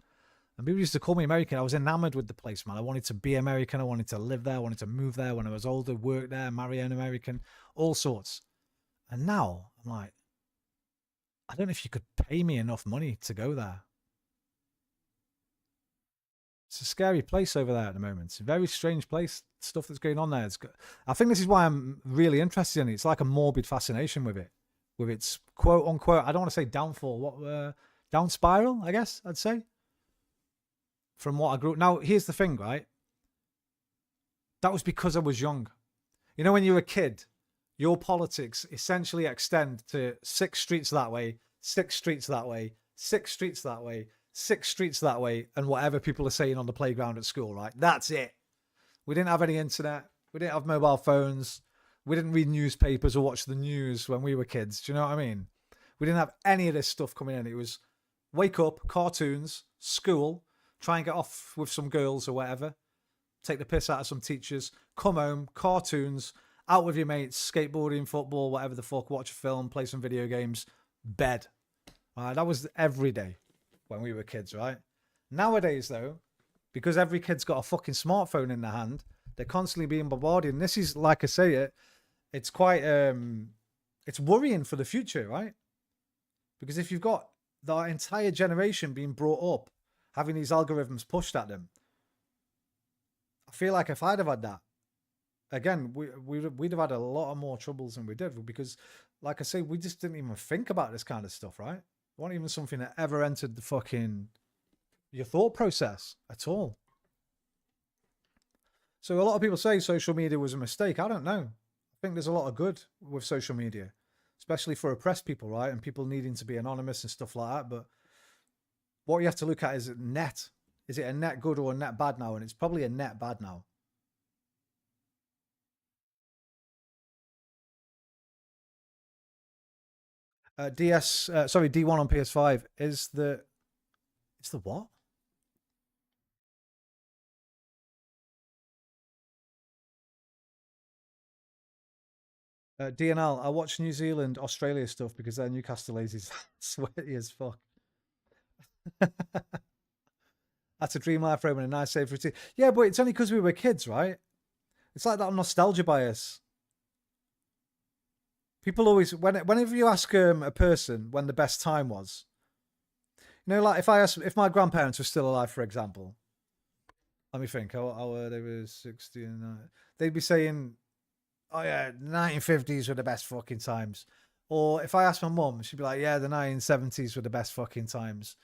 And people used to call me American. I was enamored with the place, man. I wanted to be American. I wanted to live there. I wanted to move there when I was older, work there, marry an American, all sorts. And now, I'm like, I don't know if you could pay me enough money to go there. It's a scary place over there at the moment. It's a very strange place, stuff that's going on there. I think this is why I'm really interested in it. It's like a morbid fascination with it. With its quote-unquote, I don't want to say downfall, down spiral, I guess I'd say. From what I grew up. Now, here's the thing, right? That was because I was young. You know, when you're a kid, your politics essentially extend to 6 streets that way, 6 streets that way, 6 streets that way, 6 streets that way, and whatever people are saying on the playground at school, right? That's it. We didn't have any internet. We didn't have mobile phones. We didn't read newspapers or watch the news when we were kids. Do you know what I mean? We didn't have any of this stuff coming in. It was wake up, cartoons, school, try and get off with some girls or whatever, take the piss out of some teachers, come home, cartoons, out with your mates, skateboarding, football, whatever the fuck, watch a film, play some video games, bed. That was every day when we were kids, right? Nowadays, though, because every kid's got a fucking smartphone in their hand, they're constantly being bombarded. And this is, like I say, it's quite, it's worrying for the future, right? Because if you've got the entire generation being brought up, having these algorithms pushed at them, I feel like if I'd have had that, again, we'd have had a lot of more troubles than we did. Because, like I say, we just didn't even think about this kind of stuff, right? It wasn't even something that ever entered the fucking your thought process at all. So a lot of people say social media was a mistake. I don't know. I think there's a lot of good with social media, especially for oppressed people, right? And people needing to be anonymous and stuff like that. But what you have to look at is net. Is it a net good or a net bad now? And it's probably a net bad now. D1 on PS5 is the... It's the what? DNL, I watch New Zealand, Australia stuff because their Newcastle lazy's sweaty as fuck. That's a dream life, Roman, a nice safe routine. Yeah, but it's only because we were kids, right? It's like that nostalgia bias. People always, whenever you ask a person when the best time was, you know, like if my grandparents were still alive, for example, let me think, they were 60 and they'd be saying, oh yeah, the 1950s were the best fucking times. Or if I asked my mum, she'd be like, yeah, the 1970s were the best fucking times.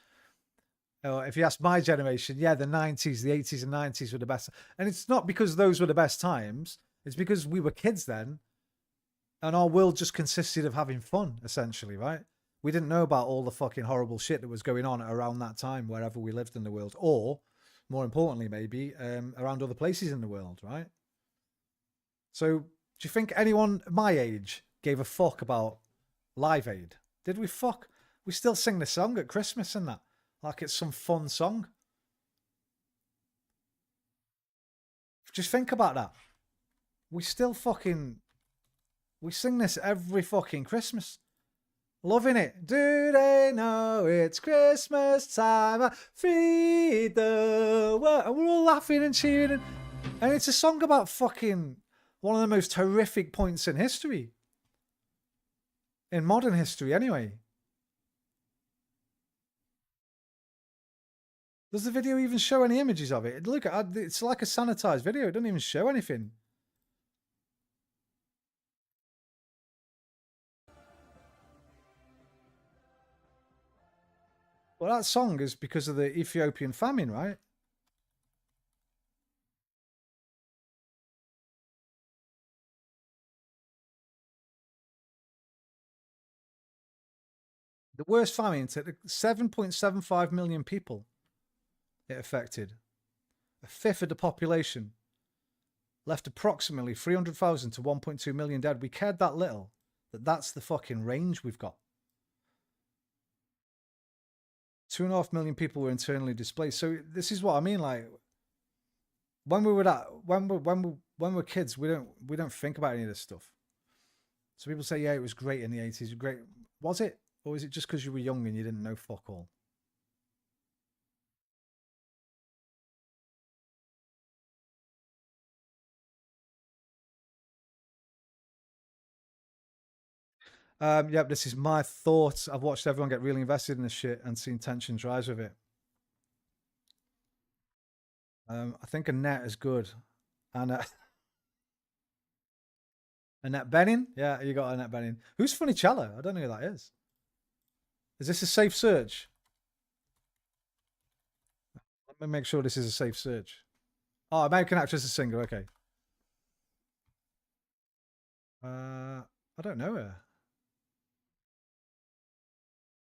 Or if you ask my generation, yeah, the 90s, the 80s and 90s were the best. And it's not because those were the best times. It's because we were kids then. And our world just consisted of having fun, essentially, right? We didn't know about all the fucking horrible shit that was going on around that time, wherever we lived in the world. Or, more importantly, maybe, around other places in the world, right? So, do you think anyone my age gave a fuck about Live Aid? Did we fuck? We still sing the song at Christmas and that. Like it's some fun song. Just think about that. We still fucking... We sing this every fucking Christmas. Loving it. Do they know it's Christmas time? I feed the world. And we're all laughing and cheering. And it's a song about fucking one of the most horrific points in history. In modern history, anyway. Does the video even show any images of it? Look, it's like a sanitized video. It doesn't even show anything. Well, that song is because of the Ethiopian famine, right? The worst famine to 7.75 million people it affected. A fifth of the population. Left approximately 300,000 to 1.2 million dead. We cared that little that's the fucking range we've got. 2.5 million people were internally displaced. So this is what I mean. Like when we're kids, we don't think about any of this stuff. So people say, yeah, it was great in the 80s. Great. Was it? Or is it just because you were young and you didn't know fuck all? Yep, this is my thoughts. I've watched everyone get really invested in this shit and seen tensions rise with it. I think Annette is good. Annette Bening? Yeah, you got Annette Bening. Who's Funicello? I don't know who that is. Is this a safe search? Let me make sure this is a safe search. Oh, American actress and singer. Okay. I don't know her.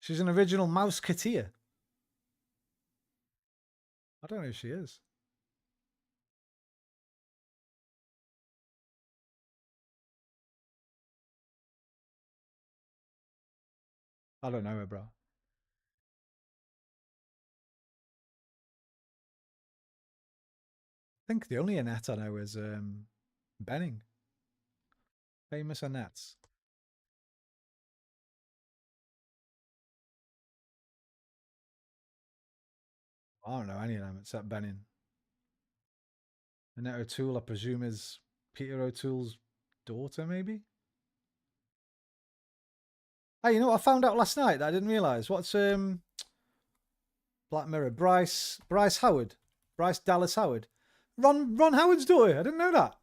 She's an original Mouseketeer. I don't know who she is. I don't know her, bro. I think the only Annette I know is Benning. Famous Annettes. I don't know any of them except Benning. Annette O'Toole, I presume, is Peter O'Toole's daughter, maybe? Hey, you know what I found out last night that I didn't realise? What's Black Mirror? Bryce Howard. Bryce Dallas Howard. Ron Howard's daughter. I didn't know that.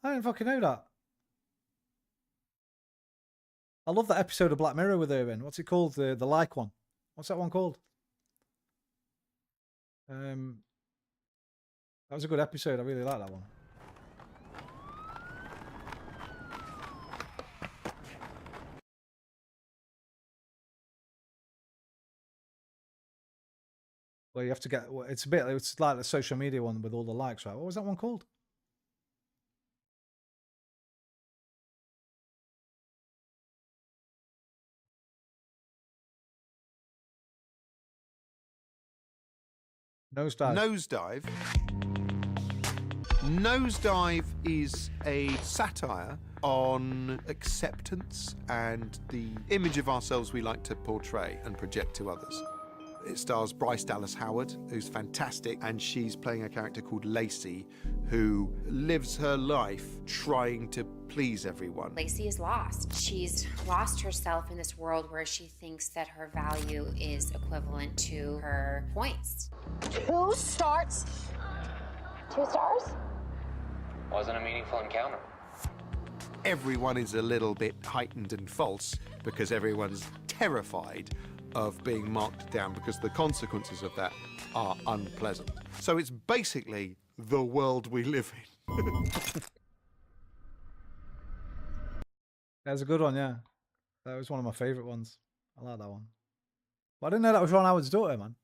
I didn't fucking know that. I love that episode of Black Mirror with her in. What's it called? The like one. What's that one called? That was a good episode. I really like that one. Well, you have to get. It's like the social media one with all the likes, right? What was that one called? Nosedive. Nosedive is a satire on acceptance and the image of ourselves we like to portray and project to others. It stars Bryce Dallas Howard, who's fantastic, and she's playing a character called Lacey, who lives her life trying to please everyone. Lacey is lost. She's lost herself in this world where she thinks that her value is equivalent to her points. 2 stars? 2 stars? Wasn't a meaningful encounter. Everyone is a little bit heightened and false because everyone's terrified of being marked down because the consequences of that are unpleasant. So it's basically the world we live in. That's a good one, yeah. That was one of my favourite ones. I like that one. But I didn't know that was Ron Howard's daughter, man.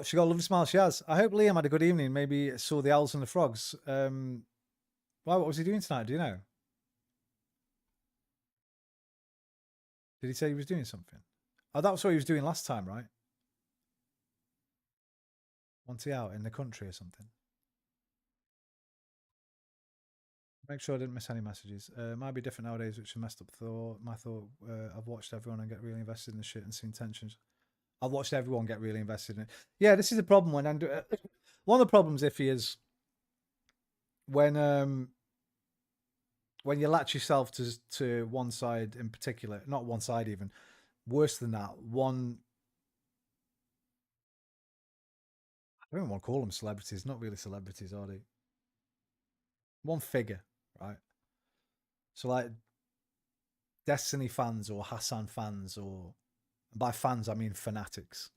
She got a lovely smile, she has. I hope Liam had a good evening. Maybe saw the owls and the frogs. Well, what was he doing tonight? Do you know? Did he say he was doing something? Oh, that was what he was doing last time, right? Wasn't he out in the country or something? Make sure I didn't miss any messages. Might be different nowadays, which is messed up thought. My thought, I've watched everyone and get really invested in the shit and seen tensions. I've watched everyone get really invested in it. Yeah, this is the problem when I'm doing... One of the problems, Iffy, is when you latch yourself to one side in particular, not one side even, worse than that, one... I don't want to call them celebrities, not really celebrities, are they? One figure, right? So like Destiny fans or Hassan fans, or by fans I mean fanatics.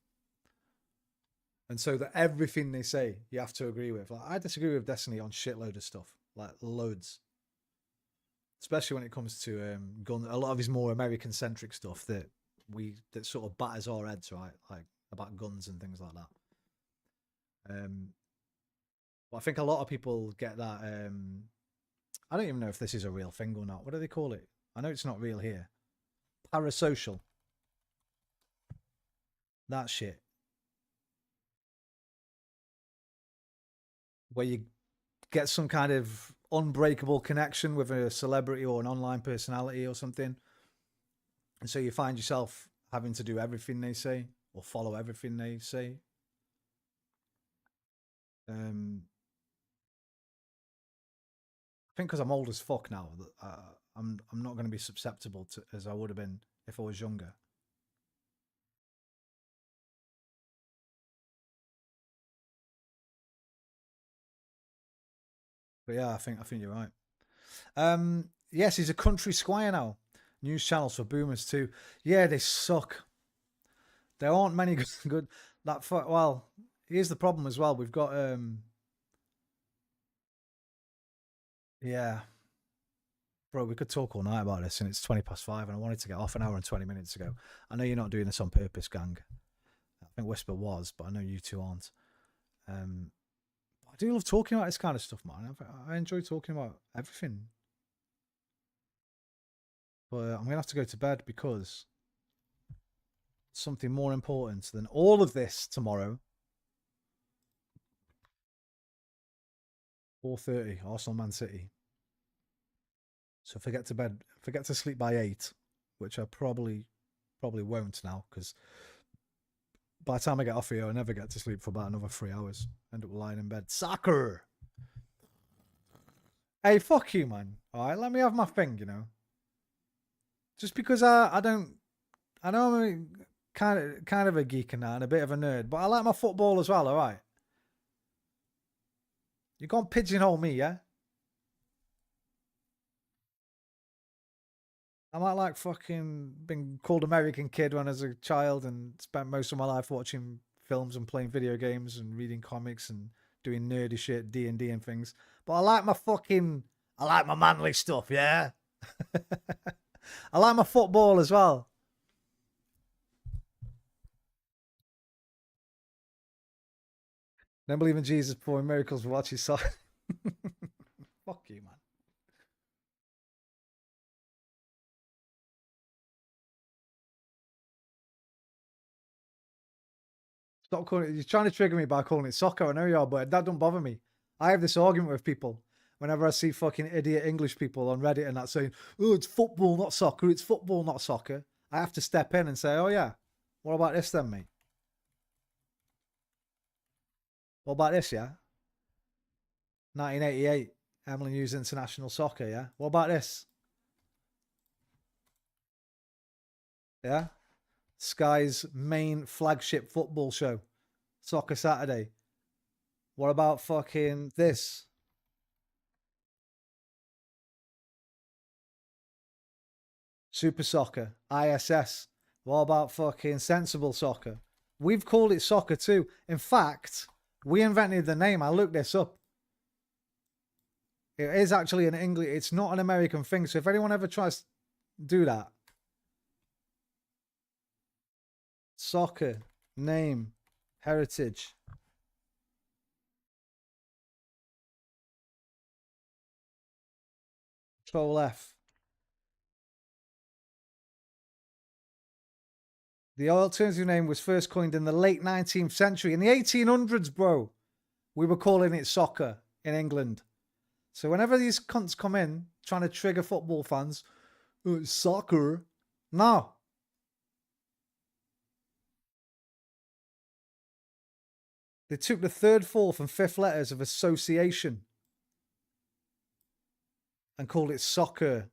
And so that everything they say you have to agree with. Like I disagree with Destiny on shitload of stuff, like loads. Especially when it comes to gun, a lot of his more American centric stuff that sort of batters our heads, right? Like about guns and things like that. But I think a lot of people get that. I don't even know if this is a real thing or not. What do they call it? I know it's not real here. Parasocial. That shit. Where you get some kind of unbreakable connection with a celebrity or an online personality or something. And so you find yourself having to do everything they say or follow everything they say. I think because I'm old as fuck now, I'm not going to be susceptible to as I would have been if I was younger. But yeah, I think you're right. Yes, he's a country squire now. News channels for boomers too. Yeah, they suck. There aren't many good. Well, here's the problem as well. We've got yeah. Bro, we could talk all night about this, and it's 5:20, and I wanted to get off an hour and 20 minutes ago. I know you're not doing this on purpose, gang. I think Whisper was, but I know you two aren't. I do love talking about this kind of stuff, man. I enjoy talking about everything. But I'm going to have to go to bed because something more important than all of this tomorrow. 4:30, Arsenal Man City. So if I get to bed, if I get to sleep by 8, which I probably won't now, because by the time I get off here, I never get to sleep for about another 3 hours. End up lying in bed. Soccer! Hey, fuck you, man. Alright, let me have my thing, you know. Just because I know I'm kind of a geek and that, and a bit of a nerd, but I like my football as well, alright? You can't pigeonhole me, yeah? I might like fucking been called American kid when I was a child and spent most of my life watching films and playing video games and reading comics and doing nerdy shit, D&D and things. But I like my manly stuff, yeah? I like my football as well. Don't believe in Jesus performing miracles for watching soccer. Fuck you, man. Stop calling it. You're trying to trigger me by calling it soccer. I know you are, but that don't bother me. I have this argument with people whenever I see fucking idiot English people on Reddit and that saying, "Oh, it's football, not soccer. It's football, not soccer." I have to step in and say, "Oh yeah, what about this then, mate? What about this, yeah? 1988, Emily News International Soccer, yeah? What about this? Yeah? Sky's main flagship football show, Soccer Saturday. What about fucking this? Super Soccer, ISS. What about fucking Sensible Soccer? We've called it soccer too. In fact, we invented the name. I looked this up. It is actually an English, it's not an American thing. So if anyone ever tries to do that, soccer, name, heritage. Control F. The alternative name was first coined in the late 19th century. In the 1800s, bro, we were calling it soccer in England. So whenever these cunts come in trying to trigger football fans, "Oh, it's soccer." No. They took the third, fourth, and fifth letters of association and called it soccer.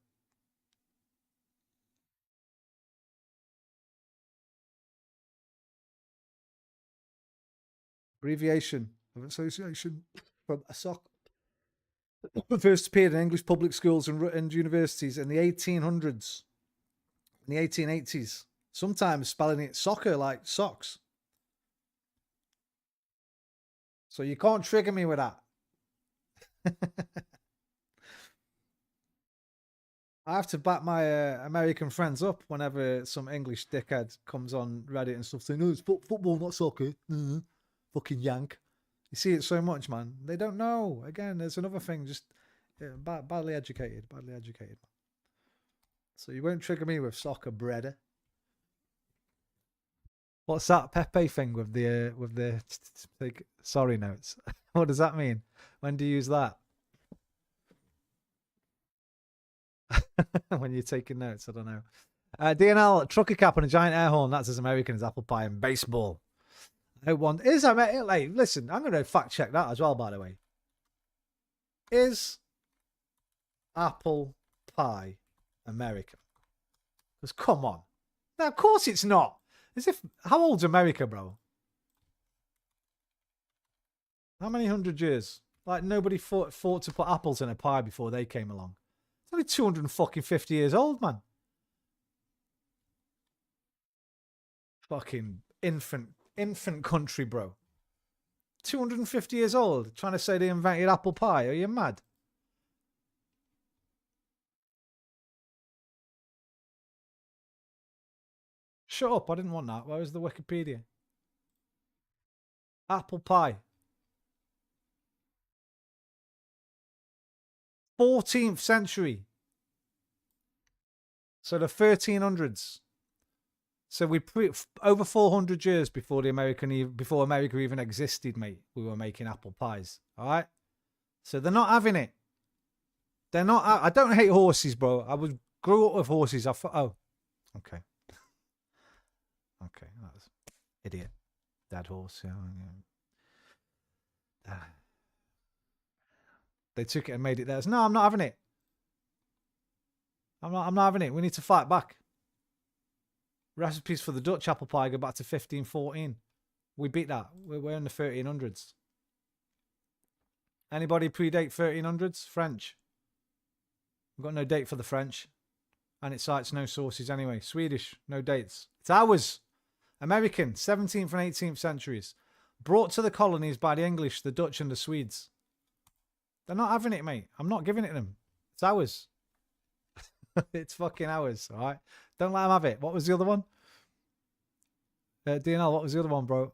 Abbreviation of association from a soccer. First appeared in English public schools and universities in the 1800s, in the 1880s. Sometimes spelling it soccer like socks. So you can't trigger me with that. I have to back my American friends up whenever some English dickhead comes on Reddit and stuff saying, "No, it's football, not soccer." Fucking yank. You see it so much, man. They don't know. Again, there's another thing. Just badly educated. Badly educated. So you won't trigger me with soccer, bread. What's that Pepe thing with the sorry notes? What does that mean? When do you use that? When you're taking notes, I don't know. DNL, trucker cap and a giant air horn. That's as American as apple pie and baseball. I hope one is. Like, listen, I'm going to fact check that as well, by the way. Is apple pie American? Because come on. Now, of course it's not. As if, how old's America, bro? How many hundred years? Like, nobody thought to put apples in a pie before they came along. It's only 250 years old, man. Fucking infant country, bro. 250 years old, trying to say they invented apple pie. Are you mad? Shut up, I didn't want that. Where was the Wikipedia? Apple pie. 14th century. So the 1300s. So we over 400 years before before America even existed, mate. We were making apple pies. All right. So they're not having it. They're not. I don't hate horses, bro. Grew up with horses. Oh, okay. Okay, that was idiot. Dad horse. Yeah. They took it and made it theirs. No, I'm not having it. I'm not having it. We need to fight back. Recipes for the Dutch apple pie go back to 1514. We beat that. We're in the 1300s. Anybody predate 1300s? French. We've got no date for the French. And it cites no sources anyway. Swedish, no dates. It's ours. American, 17th and 18th centuries. Brought to the colonies by the English, the Dutch and the Swedes. They're not having it, mate. I'm not giving it to them. It's ours. It's fucking ours, all right? Don't let them have it. What was the other one? DNL, what was the other one, bro?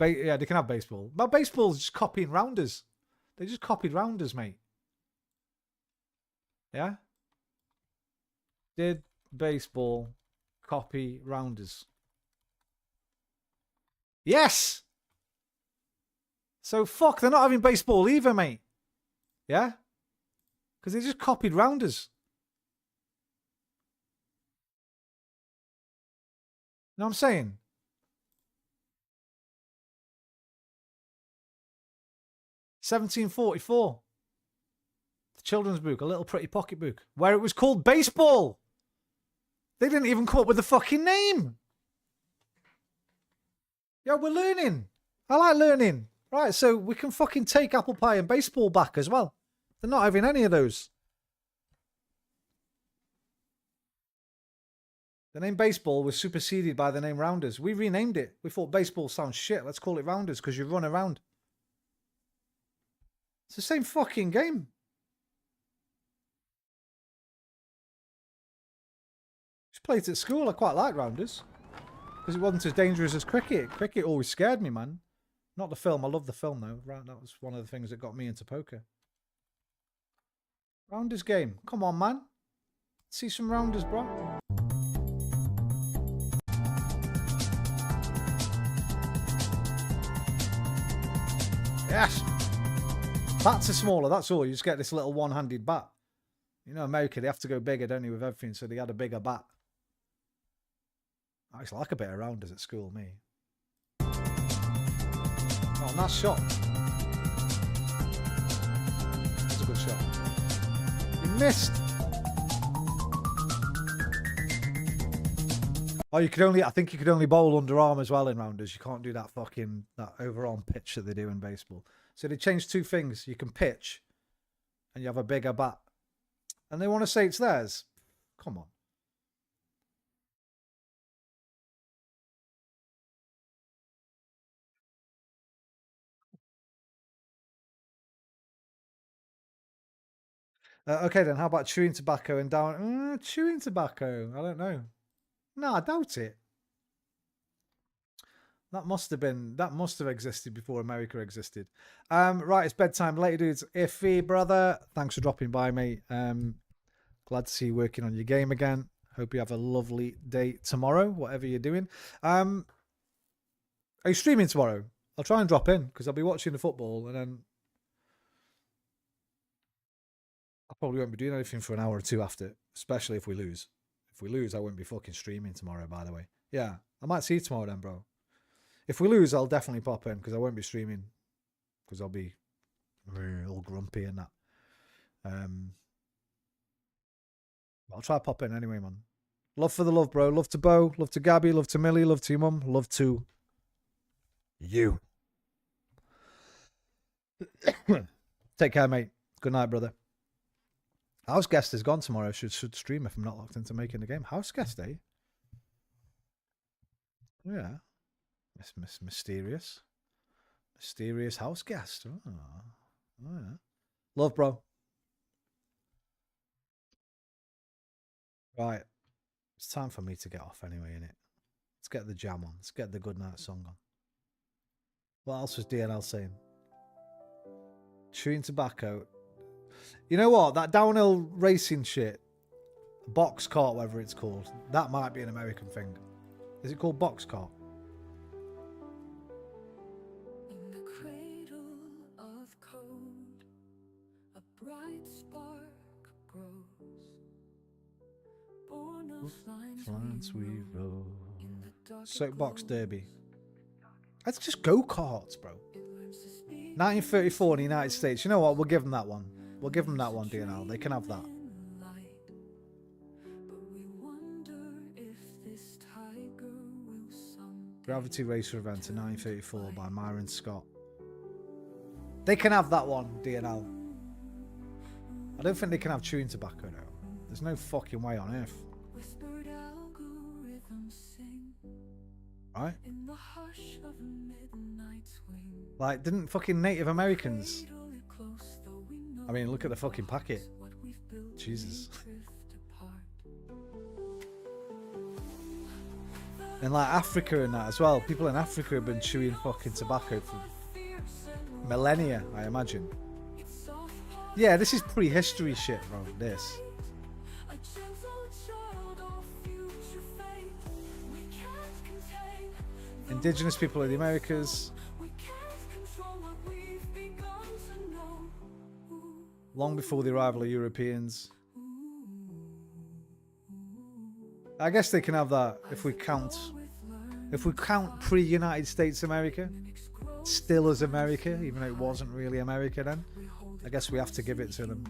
Yeah, they can have baseball. But baseball's just copying rounders. They just copied rounders, mate. Yeah? Did baseball copy rounders? Yes! So fuck, they're not having baseball either, mate. Yeah? Because they just copied rounders. You know what I'm saying? $17.44. The children's book, a little pretty pocketbook, where it was called baseball. They didn't even come up with the fucking name. Yo, we're learning. I like learning. Right, so we can fucking take apple pie and baseball back as well. They're not having any of those. The name baseball was superseded by the name rounders. We renamed it. We thought baseball sounds shit. Let's call it rounders because you run around. It's the same fucking game. Just played it at school. I quite like rounders because it wasn't as dangerous as cricket. Cricket always scared me, man. Not the film. I love the film though. Right, that was one of the things that got me into poker. Rounders game. Come on, man. See some rounders, bro. Yes. Bats are smaller, that's all. You just get this little one-handed bat. You know, America, they have to go bigger, don't they, with everything, so they had a bigger bat. I used to like a bit of rounders at school, me. Oh, nice shot. That's a good shot. You missed. Oh, you could only, I think you could only bowl underarm as well in rounders. You can't do that fucking, that overarm pitch that they do in baseball. So they changed two things. You can pitch and you have a bigger bat. And they want to say it's theirs. Come on. Okay then, how about chewing tobacco and down... chewing tobacco, I don't know. No, I doubt it. That must have existed before America existed. Right, it's bedtime. Later, dudes. Iffy, brother. Thanks for dropping by, mate. Glad to see you working on your game again. Hope you have a lovely day tomorrow, whatever you're doing. Are you streaming tomorrow? I'll try and drop in because I'll be watching the football and then I probably won't be doing anything for an hour or two after, especially if we lose. If we lose, I won't be fucking streaming tomorrow, by the way. Yeah, I might see you tomorrow then, bro. If we lose, I'll definitely pop in because I won't be streaming because I'll be all grumpy and that. I'll try to pop in anyway, man. Love for the love, bro. Love to Bo. Love to Gabby. Love to Millie. Love to your mum. Love to you. Take care, mate. Good night, brother. House guest is gone tomorrow. Should stream if I'm not locked into making the game. House guest, eh? Yeah. Mysterious. Mysterious house guest. Oh, yeah. Love, bro. Right. It's time for me to get off anyway, innit? Let's get the jam on. Let's get the good night song on. What else was DNL saying? Chewing tobacco. You know what? That downhill racing shit. Box cart, whatever it's called. That might be an American thing. Is it called box cart? In the cradle of code, a bright spark grows. Born of lines we wrote in the dark. Soapbox Derby. Let's just go-karts, bro. 1934 in the United States. You know what? We'll give them that one. We'll give them that one, DNL. They can have that. Gravity Racer event in 1934 by Myron Scott. They can have that one, DNL. I don't think they can have chewing tobacco, though. There's no fucking way on earth. Right? Like, didn't fucking Native Americans... I mean, look at the fucking packet. Jesus. And like Africa and that as well. People in Africa have been chewing fucking tobacco for millennia, I imagine. Yeah, this is prehistory shit, bro. This. Indigenous people of the Americas. Long before the arrival of Europeans. I guess they can have that if we count pre-United States America, still as America, even though it wasn't really America then. I guess we have to give it to them.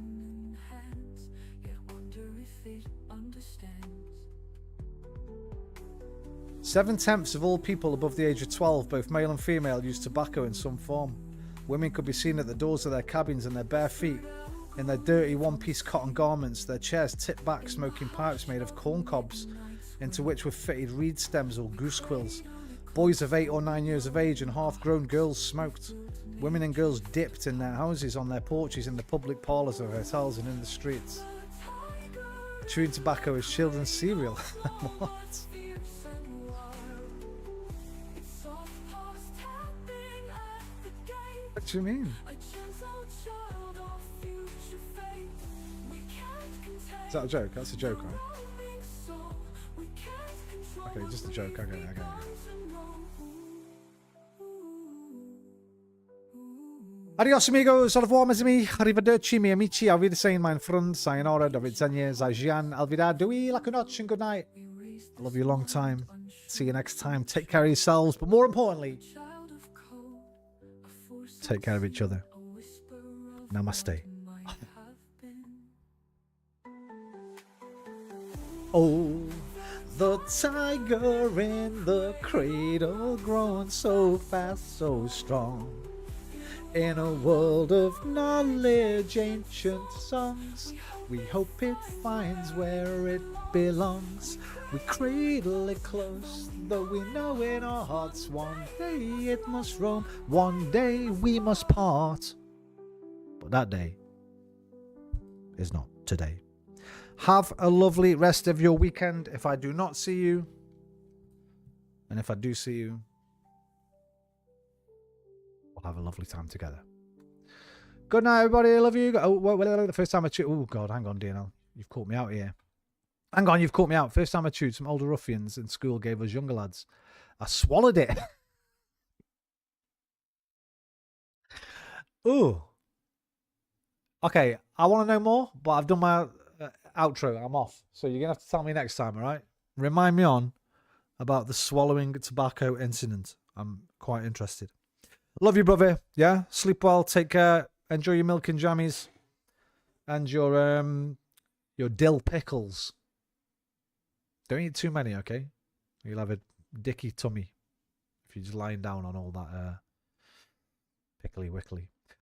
Seven-tenths of all people above the age of 12, both male and female, use tobacco in some form. Women could be seen at the doors of their cabins in their bare feet, in their dirty one-piece cotton garments, their chairs tipped back, smoking pipes made of corn cobs, into which were fitted reed stems or goose quills. Boys of 8 or 9 years of age and half-grown girls smoked. Women and girls dipped in their houses, on their porches, in the public parlours of hotels and in the streets. Chewing tobacco is children's cereal. What? What do you mean? Is that a joke? That's a joke, right? Okay, just a joke. Okay. Adios amigos, au revoir mes amis, arrivederci miei amici, auf Wiedersehen mein Freund, sayonara, do widzenia, zajian, alvidadui, la noche, and good night. I love you a long time. See you next time. Take care of yourselves, but more importantly, take care of each other. Namaste. Oh, the tiger in the cradle, growing so fast, so strong. In a world of knowledge, ancient songs, we hope it finds where it belongs. We cradle it close, though we know in our hearts one day it must roam, one day we must part. But that day is not today. Have a lovely rest of your weekend. If I do not see you, and if I do see you, we'll have a lovely time together. Good night, everybody. I love you. Oh, well, the first time I chewed... Oh, God, hang on, DNL. You've caught me out here. Hang on, you've caught me out. First time I chewed, some older ruffians in school gave us younger lads. I swallowed it. Ooh. Okay, I want to know more, but I've done my... outro. I'm off. So you're gonna have to tell me next time, all right? Remind me on about the swallowing tobacco incident. I'm quite interested. Love you, brother. Yeah, sleep well, take care, enjoy your milk and jammies and your dill pickles. Don't eat too many, okay? You'll have a dicky tummy if you're just lying down on all that pickly wickly.